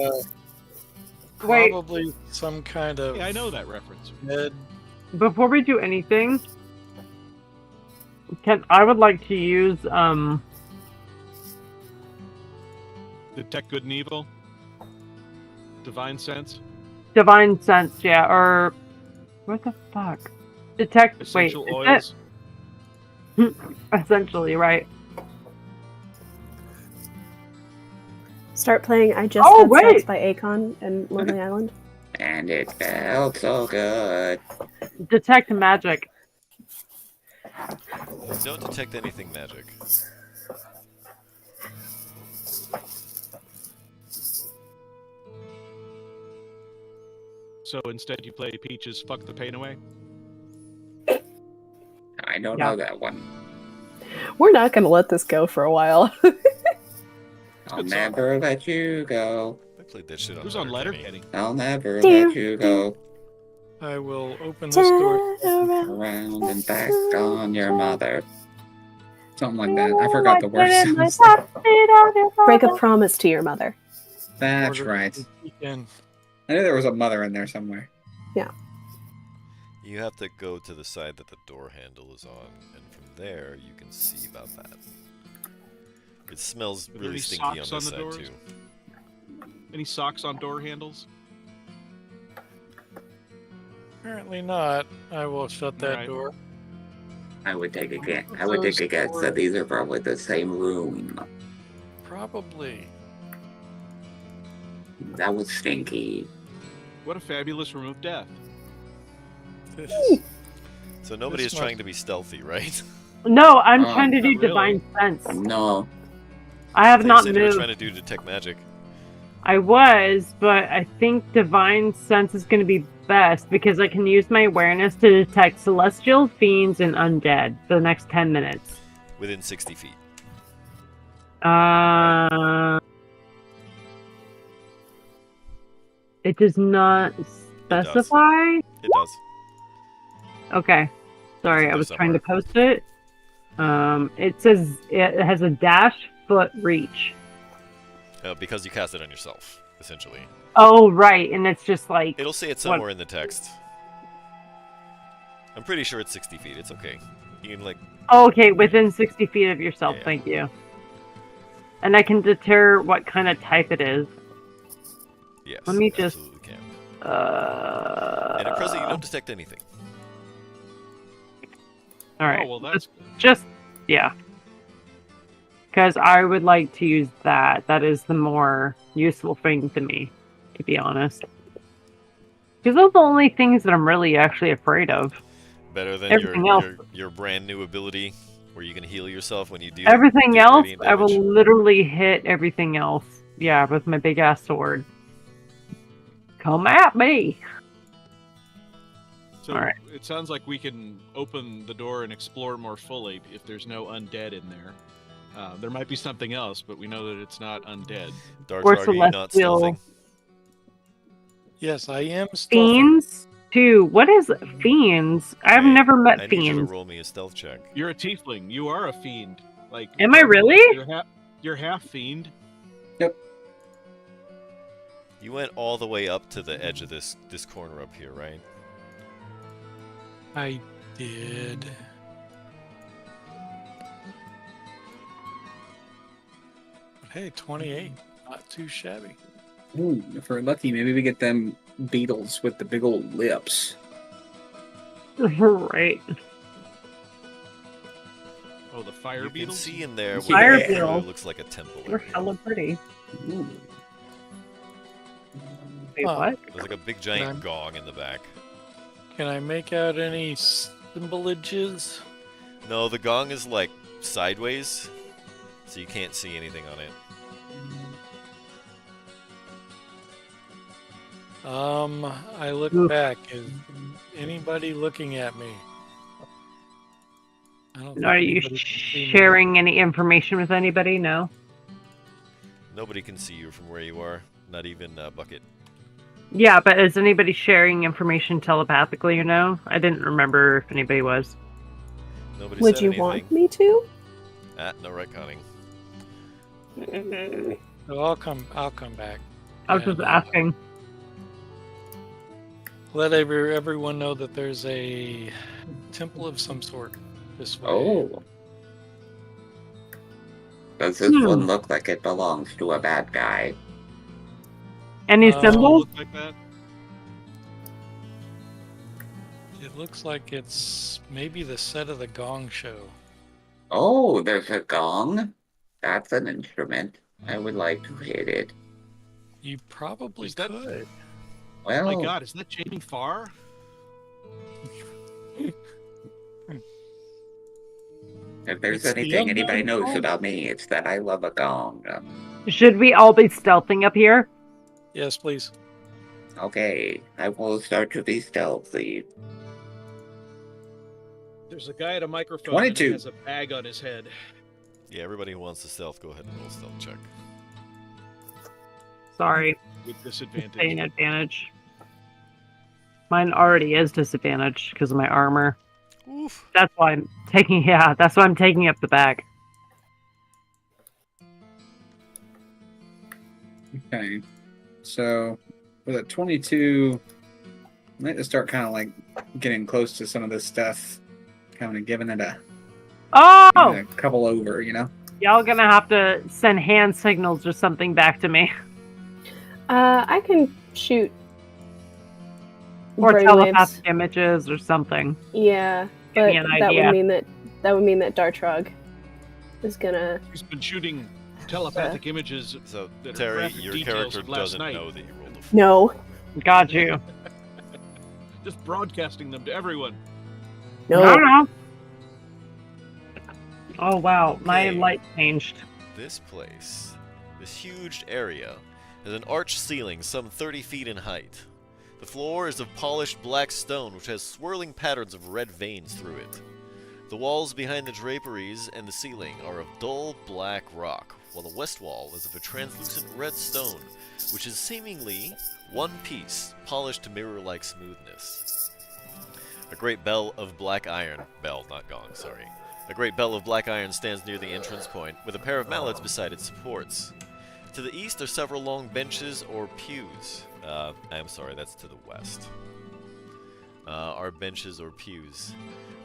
Speaker 4: Wait,
Speaker 6: probably some kind of
Speaker 3: Yeah, I know that reference.
Speaker 6: bed.
Speaker 4: before we do anything, I would like to use
Speaker 3: Detect good and evil. Divine sense.
Speaker 4: divine sense, yeah, or what the fuck? Detect.
Speaker 3: Essential
Speaker 4: wait,
Speaker 3: oils.
Speaker 4: essentially, right?
Speaker 5: Start playing I Just
Speaker 4: Oh,
Speaker 5: Had
Speaker 4: wait!
Speaker 5: Sex by Akon and Lonely Island.
Speaker 8: And it felt so good.
Speaker 4: Detect magic.
Speaker 1: You don't detect anything magic.
Speaker 3: So instead, you play Peaches "Fuck the Pain Away."
Speaker 8: I don't
Speaker 4: Yeah.
Speaker 8: know that one.
Speaker 5: We're not going to let this go for a while.
Speaker 8: I'll
Speaker 3: good song.
Speaker 8: never let you go.
Speaker 1: I played that shit on
Speaker 3: Who's on
Speaker 1: Letterkenny.
Speaker 3: Letterkenny?
Speaker 8: I'll never
Speaker 5: Do,
Speaker 8: let you go.
Speaker 6: I will open this door.
Speaker 5: Turn around.
Speaker 8: Around and back on your mother.
Speaker 7: Something like that. I forgot the words.
Speaker 5: Break a promise to your mother.
Speaker 7: That's
Speaker 6: Order
Speaker 7: right.
Speaker 6: to peek in.
Speaker 7: I knew there was a mother in there somewhere.
Speaker 1: You have to go to the side that the door handle is on, and from there you can see about that. It smells
Speaker 3: Are there
Speaker 1: really
Speaker 3: any
Speaker 1: stinky on
Speaker 3: socks
Speaker 1: this
Speaker 3: on the
Speaker 1: side
Speaker 3: doors?
Speaker 1: too.
Speaker 3: Any socks on door handles?
Speaker 6: Apparently not. I will shut that
Speaker 3: Right.
Speaker 6: door.
Speaker 8: I would take a guess. I would take a guess that these are probably the same room.
Speaker 6: Probably.
Speaker 8: That was stinky.
Speaker 3: What a fabulous room of death.
Speaker 6: This-
Speaker 1: So nobody
Speaker 6: This
Speaker 1: is trying to be stealthy, right?
Speaker 4: No, I'm
Speaker 7: Oh,
Speaker 4: trying to do
Speaker 3: not really.
Speaker 4: divine sense.
Speaker 8: No.
Speaker 4: I have
Speaker 1: So you
Speaker 4: not
Speaker 1: said you were
Speaker 4: moved.
Speaker 1: trying to do detect magic.
Speaker 4: I was, but I think divine sense is going to be best because I can use my awareness to detect celestial fiends and undead for the next 10 minutes.
Speaker 1: Within 60 feet.
Speaker 4: It does not
Speaker 1: does.
Speaker 4: specify.
Speaker 1: It does.
Speaker 4: Okay. Sorry,
Speaker 1: It's
Speaker 4: I
Speaker 1: in
Speaker 4: was
Speaker 1: there
Speaker 4: trying to post it. It says it has a dash foot reach.
Speaker 1: Because you cast it on yourself, essentially.
Speaker 4: Oh, right, and it's just like
Speaker 1: It'll say it somewhere in the text. I'm pretty sure it's 60 feet. It's okay. You can, like...
Speaker 4: Oh, okay, within 60 feet of yourself.
Speaker 1: Yeah.
Speaker 4: Thank you. And I can deter what kind of type it is.
Speaker 1: Yes,
Speaker 4: Let me just.
Speaker 1: absolutely can. And at present, you don't detect anything.
Speaker 4: All right.
Speaker 3: Oh, well, that's
Speaker 4: Just yeah. Because I would like to use that. That is the more useful thing to me, to be honest. Because those are the only things that I'm really actually afraid of.
Speaker 1: Better than
Speaker 4: Everything else.
Speaker 1: your brand new ability where you can heal yourself when you do
Speaker 4: Everything
Speaker 1: do
Speaker 4: else,
Speaker 1: radiant
Speaker 4: I will
Speaker 1: damage.
Speaker 4: literally hit everything else. Yeah, with my big ass sword. Come at me!
Speaker 3: so.
Speaker 4: Alright.
Speaker 3: It sounds like we can open the door and explore more fully if there's no undead in there. There might be something else, but we know that it's not undead.
Speaker 1: Dark
Speaker 4: Or
Speaker 1: Target, are you not
Speaker 4: celestial.
Speaker 1: stealthing?
Speaker 6: Yes, I am stealthing.
Speaker 4: Fiends? Too. What is fiends? I've
Speaker 1: Okay,
Speaker 4: never
Speaker 1: I
Speaker 4: met
Speaker 1: need you to
Speaker 4: fiends.
Speaker 1: roll me a stealth check.
Speaker 3: You're a tiefling. You are a fiend. Like,
Speaker 4: Am I really?
Speaker 3: You're half fiend.
Speaker 1: You went all the way up to the edge of this corner up here, right?
Speaker 6: I did. But hey, 28. Not too shabby.
Speaker 2: Ooh, if we're lucky, maybe we get them beetles with the big old lips.
Speaker 4: Right.
Speaker 3: Oh, the fire
Speaker 1: You can
Speaker 3: beetles.
Speaker 1: see in there
Speaker 4: Fire
Speaker 1: what
Speaker 4: beetle.
Speaker 1: really looks like a temple
Speaker 4: They're
Speaker 1: area.
Speaker 4: hella pretty.
Speaker 2: Ooh.
Speaker 4: Wait,
Speaker 6: Huh.
Speaker 4: what?
Speaker 1: There's like a big giant gong in the back.
Speaker 6: Can I make out any symbolages?
Speaker 1: No, the gong is like sideways, so you can't see anything on it.
Speaker 6: I look
Speaker 4: Oof.
Speaker 6: back. Is anybody looking at me? I don't think
Speaker 4: Are you
Speaker 6: anybody can see me.
Speaker 4: sharing any information with anybody? No.
Speaker 1: Nobody can see you from where you are, not even Bucket.
Speaker 4: Yeah, but is anybody sharing information telepathically or no? I didn't remember if anybody was.
Speaker 1: Nobody
Speaker 5: Would
Speaker 1: said
Speaker 5: you
Speaker 1: anything.
Speaker 5: want me to?
Speaker 1: No retconning.
Speaker 6: So I'll come back.
Speaker 4: I was just
Speaker 6: And,
Speaker 4: asking.
Speaker 6: Let everyone know that there's a temple of some sort this way.
Speaker 8: Oh. Does this one look like it belongs to a bad guy?
Speaker 4: Any
Speaker 6: Oh.
Speaker 4: symbols?
Speaker 3: Look like that.
Speaker 6: It looks like it's maybe the set of the Gong Show.
Speaker 8: Oh, there's a gong? That's an instrument. I would like to hit it.
Speaker 6: You probably
Speaker 3: Is that-
Speaker 6: could.
Speaker 8: Well,
Speaker 3: Oh my God, is that Jamie Farr?
Speaker 8: if there's
Speaker 6: It's the
Speaker 8: anything anybody
Speaker 6: unknown
Speaker 8: knows
Speaker 6: gong.
Speaker 8: about me, it's that I love a gong.
Speaker 4: Should we all be stealthing up here?
Speaker 6: Yes, please.
Speaker 8: Okay, I will start to be stealthy.
Speaker 3: There's a guy at a microphone
Speaker 2: 22.
Speaker 3: and he has a bag on his head.
Speaker 1: Yeah, everybody who wants to stealth, go ahead and roll a stealth check.
Speaker 4: Sorry,
Speaker 3: With
Speaker 4: paying
Speaker 3: disadvantage.
Speaker 4: advantage. Mine already is disadvantage because of my armor.
Speaker 1: Oof.
Speaker 4: That's why I'm taking. Yeah, that's why I'm taking up the bag.
Speaker 2: Okay. So, with a 22, I might just start kind of like getting close to some of this stuff. Kind of giving it a
Speaker 4: Oh,
Speaker 2: couple over, you know?
Speaker 4: y'all gonna have to send hand signals or something back to me,
Speaker 5: I can shoot.
Speaker 4: or
Speaker 5: brainwaves.
Speaker 4: telepathic images or something.
Speaker 5: Yeah,
Speaker 4: Give
Speaker 5: but
Speaker 4: me an
Speaker 5: that
Speaker 4: idea.
Speaker 5: would mean that Dartrug is gonna.
Speaker 3: He's been shooting telepathic images.
Speaker 1: So,
Speaker 3: That are
Speaker 1: Terry,
Speaker 3: graphic
Speaker 1: your
Speaker 3: details
Speaker 1: character
Speaker 3: of last
Speaker 1: doesn't
Speaker 3: night.
Speaker 1: know that you rolled a 4.
Speaker 5: No,
Speaker 4: Got you.
Speaker 3: Just broadcasting them to everyone.
Speaker 5: no.
Speaker 4: Oh wow, my
Speaker 1: Okay.
Speaker 4: light changed.
Speaker 1: This place, this huge area, has an arched ceiling some 30 feet in height. The floor is of polished black stone which has swirling patterns of red veins through it. The walls behind the draperies and the ceiling are of dull black rock, while the west wall is of a translucent red stone, which is seemingly one piece, polished to mirror-like smoothness. A great bell of black iron. Bell, not gong, sorry. A great bell of black iron stands near the entrance point, with a pair of mallets beside its supports. To the east are several long benches or pews. I'm sorry, that's to the west. Are benches or pews.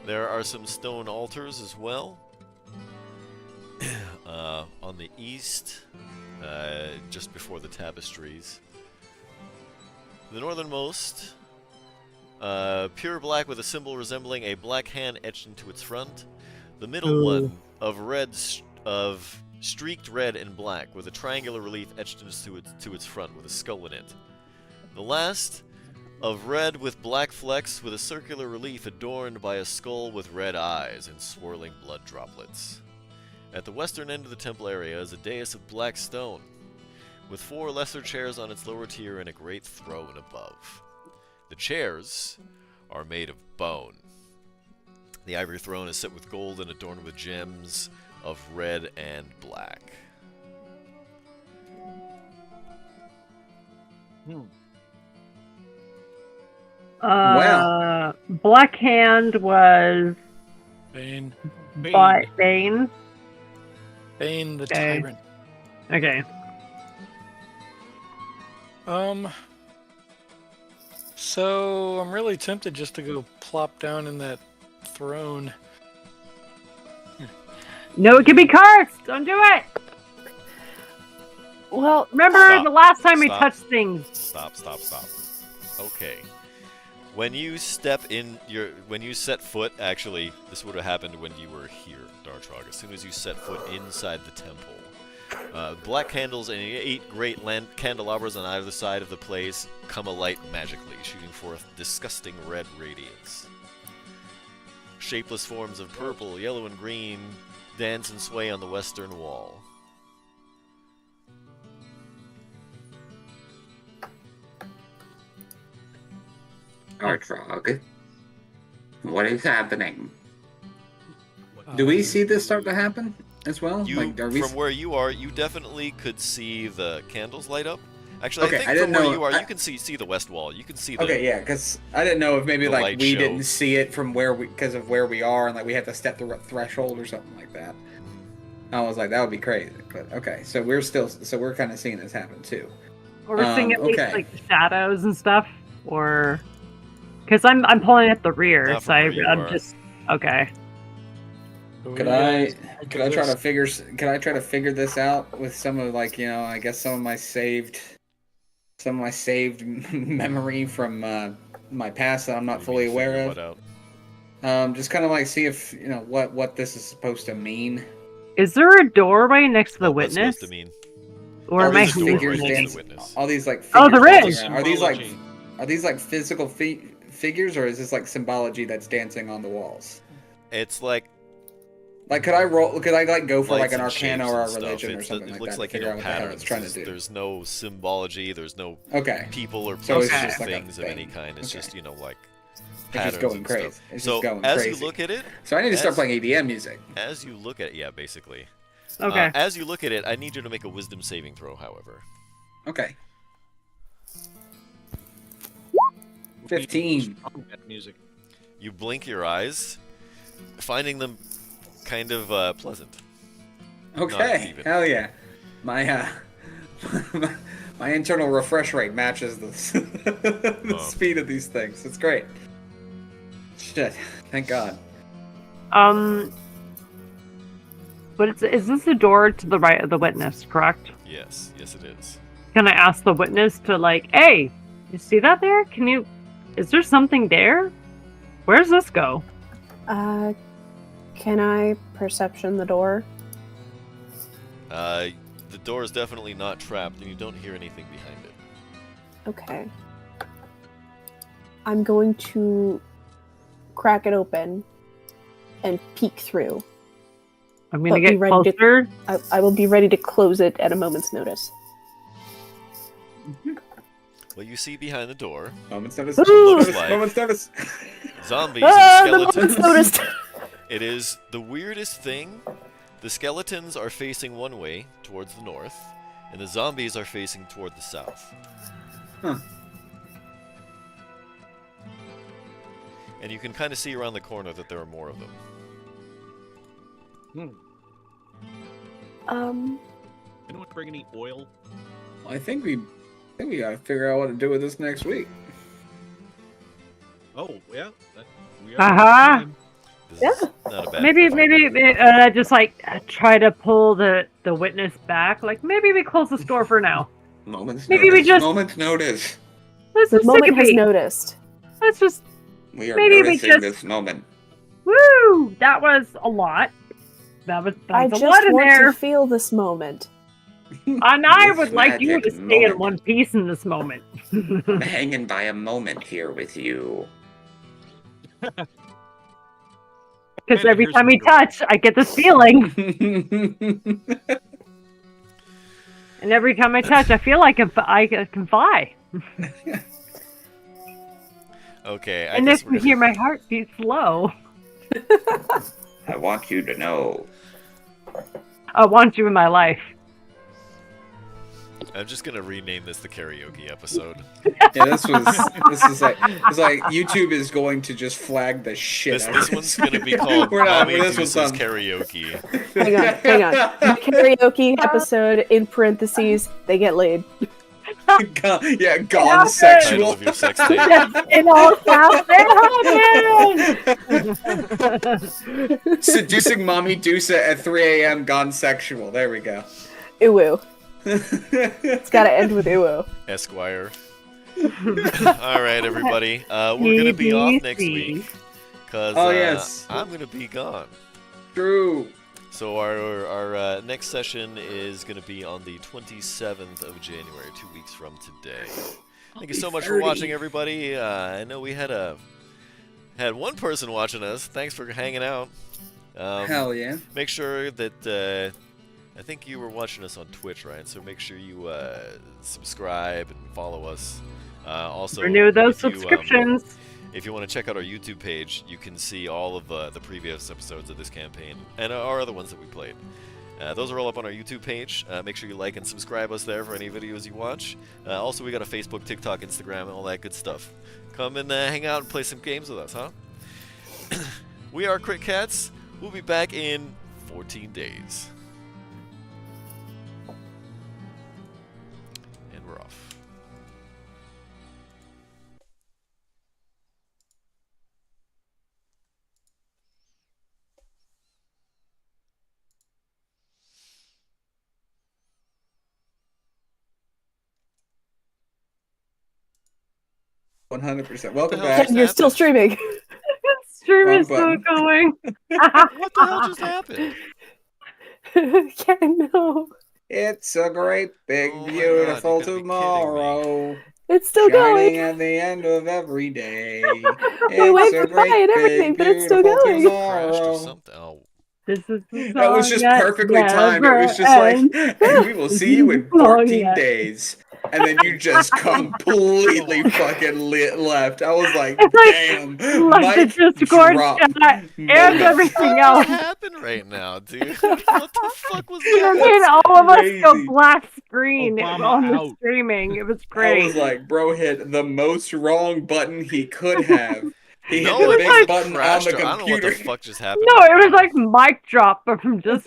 Speaker 1: There are some stone altars as well. On the east, just before the tapestries. The northernmost, pure black with a symbol resembling a black hand etched into its front. The middle one of streaked red and black with a triangular relief etched to its front with a skull in it. The last of red with black flecks with a circular relief adorned by a skull with red eyes and swirling blood droplets. At the western end of the temple area is a dais of black stone, with 4 lesser chairs on its lower tier and a great throne above. The chairs are made of bone. The ivory throne is set with gold and adorned with gems of red and black.
Speaker 7: Well.
Speaker 4: Black Hand was
Speaker 6: Bane.
Speaker 4: Bane.
Speaker 6: Bane the
Speaker 4: Okay.
Speaker 6: tyrant.
Speaker 4: Okay.
Speaker 6: So I'm really tempted just to go plop down in that throne.
Speaker 4: No, it can be cursed. Don't do it.
Speaker 5: Well,
Speaker 4: Remember
Speaker 1: Stop.
Speaker 4: the last time we
Speaker 1: Stop.
Speaker 4: touched things.
Speaker 1: Stop. Okay. When you set foot, actually, this would have happened when you were here, Dartrog. As soon as you set foot inside the temple, black candles and 8 great candelabras on either side of the place come alight magically, shooting forth disgusting red radiance. Shapeless forms of purple, yellow, and green dance and sway on the western wall.
Speaker 8: Artrog, what is happening?
Speaker 7: Do we see this start to happen as well?
Speaker 1: From where you are, you definitely could see the candles light up. Actually,
Speaker 7: Okay,
Speaker 1: I think
Speaker 7: I
Speaker 1: from
Speaker 7: didn't
Speaker 1: where
Speaker 7: know-
Speaker 1: you are,
Speaker 7: I-
Speaker 1: you can see the west wall. You can see the.
Speaker 7: Okay, yeah, because I didn't know if maybe
Speaker 1: the
Speaker 7: like
Speaker 1: light
Speaker 7: we
Speaker 1: show.
Speaker 7: didn't see it from where because of where we are, and like we had to step the threshold or something like that. I was like, that would be crazy. But okay, so we're kind of seeing this happen too.
Speaker 4: Or we're seeing at least
Speaker 7: okay.
Speaker 4: like the shadows and stuff, or because I'm pulling at the rear,
Speaker 1: Not
Speaker 4: so
Speaker 1: from where you
Speaker 4: I'm
Speaker 1: are.
Speaker 4: just okay.
Speaker 7: Could I try to figure this out with some of like I guess some of my saved memory from my past that I'm not fully aware of. Just kind of like see if what this is supposed to mean.
Speaker 4: Is there a doorway next to the
Speaker 1: What's
Speaker 4: witness,
Speaker 1: supposed to mean?
Speaker 4: or
Speaker 7: All
Speaker 4: am I
Speaker 7: these
Speaker 1: door
Speaker 7: figures
Speaker 1: right next to
Speaker 7: dance-
Speaker 1: the witness.
Speaker 7: All these like
Speaker 4: Oh,
Speaker 7: figures
Speaker 4: there
Speaker 7: dancing
Speaker 4: is!
Speaker 7: around. Are these like physical figures, or is this like symbology that's dancing on the walls?
Speaker 1: It's like
Speaker 7: Like, could I like go for like
Speaker 1: lights
Speaker 7: an
Speaker 1: and
Speaker 7: arcana
Speaker 1: shapes
Speaker 7: or a
Speaker 1: and stuff.
Speaker 7: religion or
Speaker 1: It
Speaker 7: something like
Speaker 1: looks
Speaker 7: that
Speaker 1: like
Speaker 7: to figure out what the hell it's trying to do?
Speaker 1: There's no symbology. There's no
Speaker 7: Okay,
Speaker 1: people or
Speaker 7: So
Speaker 1: places
Speaker 7: it's
Speaker 1: or
Speaker 7: just like a
Speaker 1: things of any
Speaker 7: thing.
Speaker 1: kind. It's
Speaker 7: Okay.
Speaker 1: just like
Speaker 7: it's
Speaker 1: patterns
Speaker 7: just going
Speaker 1: and
Speaker 7: crazy.
Speaker 1: stuff.
Speaker 7: It's
Speaker 1: So
Speaker 7: just going
Speaker 1: as
Speaker 7: crazy.
Speaker 1: you look at it,
Speaker 7: So I need to start
Speaker 1: as-
Speaker 7: playing EDM music.
Speaker 1: as you look at it, yeah, basically.
Speaker 4: Okay.
Speaker 1: As you look at it, I need you to make a wisdom saving throw. However,
Speaker 7: Okay. 15.
Speaker 3: Music.
Speaker 1: you blink your eyes, finding them kind of pleasant.
Speaker 7: Okay.
Speaker 1: even.
Speaker 7: Hell yeah. My my internal refresh rate matches the
Speaker 1: Oh.
Speaker 7: speed of these things. It's great. Shit. Thank God.
Speaker 4: But is this the door to the right of the witness? Correct.
Speaker 1: Yes, it is.
Speaker 4: Can I ask the witness to hey, you see that there? Is there something there? Where's this go?
Speaker 5: Can I perception the door?
Speaker 1: The door is definitely not trapped, and you don't hear anything behind it.
Speaker 5: Okay. I'm going to crack it open and peek through.
Speaker 4: I'm gonna
Speaker 5: But be
Speaker 4: get
Speaker 5: ready to-
Speaker 4: closer.
Speaker 5: I will be ready to close it at a moment's notice.
Speaker 1: Well, you see behind the door
Speaker 7: Moment's notice.
Speaker 5: Ooh.
Speaker 7: Moment's notice.
Speaker 1: Like-
Speaker 7: Moment's notice.
Speaker 1: zombies
Speaker 5: Ah,
Speaker 1: and
Speaker 5: the
Speaker 1: skeletons.
Speaker 5: moment's notice!
Speaker 1: It is the weirdest thing. The skeletons are facing one way, towards the north, and the zombies are facing toward the south.
Speaker 7: Huh.
Speaker 1: And you can kind of see around the corner that there are more of them.
Speaker 3: Anyone bring any oil?
Speaker 2: I think we gotta figure out what to do with this next week.
Speaker 3: Oh, yeah. We
Speaker 4: Uh-huh.
Speaker 1: This
Speaker 5: Yeah.
Speaker 1: is not a bad
Speaker 4: Maybe
Speaker 1: plan.
Speaker 4: just like try to pull the witness back. Like maybe we close the store for now.
Speaker 8: Moment's
Speaker 4: Maybe we
Speaker 8: notice.
Speaker 4: just-
Speaker 8: Moment's notice.
Speaker 4: Let's
Speaker 5: The
Speaker 4: just take
Speaker 5: moment
Speaker 4: a
Speaker 5: has
Speaker 4: beat.
Speaker 5: noticed.
Speaker 4: Let's just
Speaker 8: We are
Speaker 4: Maybe we
Speaker 8: noticing
Speaker 4: just-
Speaker 8: this moment.
Speaker 4: woo. That was a lot. That's
Speaker 5: I
Speaker 4: a
Speaker 5: just
Speaker 4: lot in
Speaker 5: want
Speaker 4: there.
Speaker 5: to feel this moment.
Speaker 4: And I
Speaker 8: This
Speaker 4: would like you to
Speaker 8: magic
Speaker 4: stay in
Speaker 8: moment.
Speaker 4: one piece in this moment.
Speaker 8: I'm hanging by a moment here with you.
Speaker 4: Because
Speaker 3: And
Speaker 4: every
Speaker 3: here's
Speaker 4: time we
Speaker 3: wonderful.
Speaker 4: touch, I get this feeling. And every time I touch, I feel like I can fly.
Speaker 1: Okay, I
Speaker 4: And
Speaker 1: guess
Speaker 4: if
Speaker 1: we're
Speaker 4: you
Speaker 1: gonna...
Speaker 4: hear my heartbeat slow,
Speaker 8: I want you to know.
Speaker 4: I want you in my life.
Speaker 1: I'm just gonna rename this the karaoke episode.
Speaker 2: Yeah, this is like YouTube is going to just flag the shit.
Speaker 1: This
Speaker 2: out
Speaker 1: this
Speaker 2: of
Speaker 1: one's gonna be called
Speaker 2: We're not-
Speaker 1: Mommy
Speaker 2: this one's
Speaker 1: Deuce's
Speaker 2: done.
Speaker 1: Karaoke.
Speaker 5: Hang on. The karaoke episode, in parentheses, they get laid.
Speaker 2: Yeah, gone
Speaker 4: Title
Speaker 1: Title
Speaker 2: sexual.
Speaker 1: of your sex tape.
Speaker 4: It all happened!
Speaker 2: Seducing Mommydusa at 3 a.m. gone sexual. There we go.
Speaker 5: Uwu. It's gotta end with uwu.
Speaker 1: Esquire. All right, everybody. We're gonna be off next week because
Speaker 2: Oh, yes.
Speaker 1: I'm gonna be gone.
Speaker 2: True.
Speaker 1: So our next session is gonna be on the 27th of January, 2 weeks from today. Thank you so much for
Speaker 2: 30.
Speaker 1: watching, everybody. I know we had one person watching us. Thanks for hanging out.
Speaker 2: Hell yeah.
Speaker 1: Make sure that I think you were watching us on Twitch, right? So make sure you subscribe and follow us. Also,
Speaker 4: Renew those
Speaker 1: if you,
Speaker 4: subscriptions.
Speaker 1: if you want to check out our YouTube page, you can see all of the previous episodes of this campaign and our other ones that we played. Those are all up on our YouTube page. Make sure you like and subscribe us there for any videos you watch. Also, we got a Facebook, TikTok, Instagram, and all that good stuff. Come and hang out and play some games with us, huh? We are Crit Cats. We'll be back in 14 days. And we're off.
Speaker 2: One 100%. Welcome
Speaker 1: What the hell
Speaker 2: back.
Speaker 1: just
Speaker 5: You're still streaming.
Speaker 4: Stream
Speaker 2: Wrong
Speaker 4: is still
Speaker 2: button.
Speaker 4: going.
Speaker 1: What the hell just happened?
Speaker 5: Ken, no.
Speaker 2: It's a great, big,
Speaker 1: Oh my God,
Speaker 2: beautiful
Speaker 1: you gotta be kidding me.
Speaker 2: tomorrow.
Speaker 5: It's still
Speaker 2: Shining
Speaker 5: going.
Speaker 2: at the end of every day.
Speaker 5: We
Speaker 2: It's
Speaker 5: waved
Speaker 2: a
Speaker 5: goodbye
Speaker 2: great,
Speaker 5: and everything,
Speaker 2: big,
Speaker 5: but it's still
Speaker 2: beautiful
Speaker 5: going.
Speaker 1: Crashed or
Speaker 2: tomorrow.
Speaker 1: something? Oh,
Speaker 4: This is the
Speaker 2: That was
Speaker 4: song
Speaker 2: just
Speaker 4: that
Speaker 2: perfectly timed. It was just
Speaker 4: never
Speaker 2: like, and we will see you in
Speaker 4: Oh,
Speaker 2: 14
Speaker 4: yeah.
Speaker 2: days. And then you just completely fucking left. I was like,
Speaker 4: It's like-
Speaker 2: damn.
Speaker 4: like
Speaker 2: Mic
Speaker 4: the Discord
Speaker 2: drop
Speaker 4: chat and
Speaker 2: moment.
Speaker 4: everything
Speaker 1: what
Speaker 4: else.
Speaker 1: happened right now, dude? What the fuck was
Speaker 4: I
Speaker 1: that?
Speaker 4: mean, all of us go
Speaker 2: crazy.
Speaker 4: black screen
Speaker 3: Obama
Speaker 4: on the
Speaker 3: out.
Speaker 4: streaming. It was
Speaker 2: I
Speaker 4: great.
Speaker 2: was like, bro hit the most wrong button he could have. He
Speaker 1: No,
Speaker 2: hit the
Speaker 1: it
Speaker 2: big
Speaker 1: like
Speaker 2: button on
Speaker 1: crashed.
Speaker 2: the
Speaker 1: I don't know what
Speaker 2: computer.
Speaker 1: the fuck just happened.
Speaker 4: No,
Speaker 1: right
Speaker 4: it was
Speaker 1: now.
Speaker 4: like mic drop from just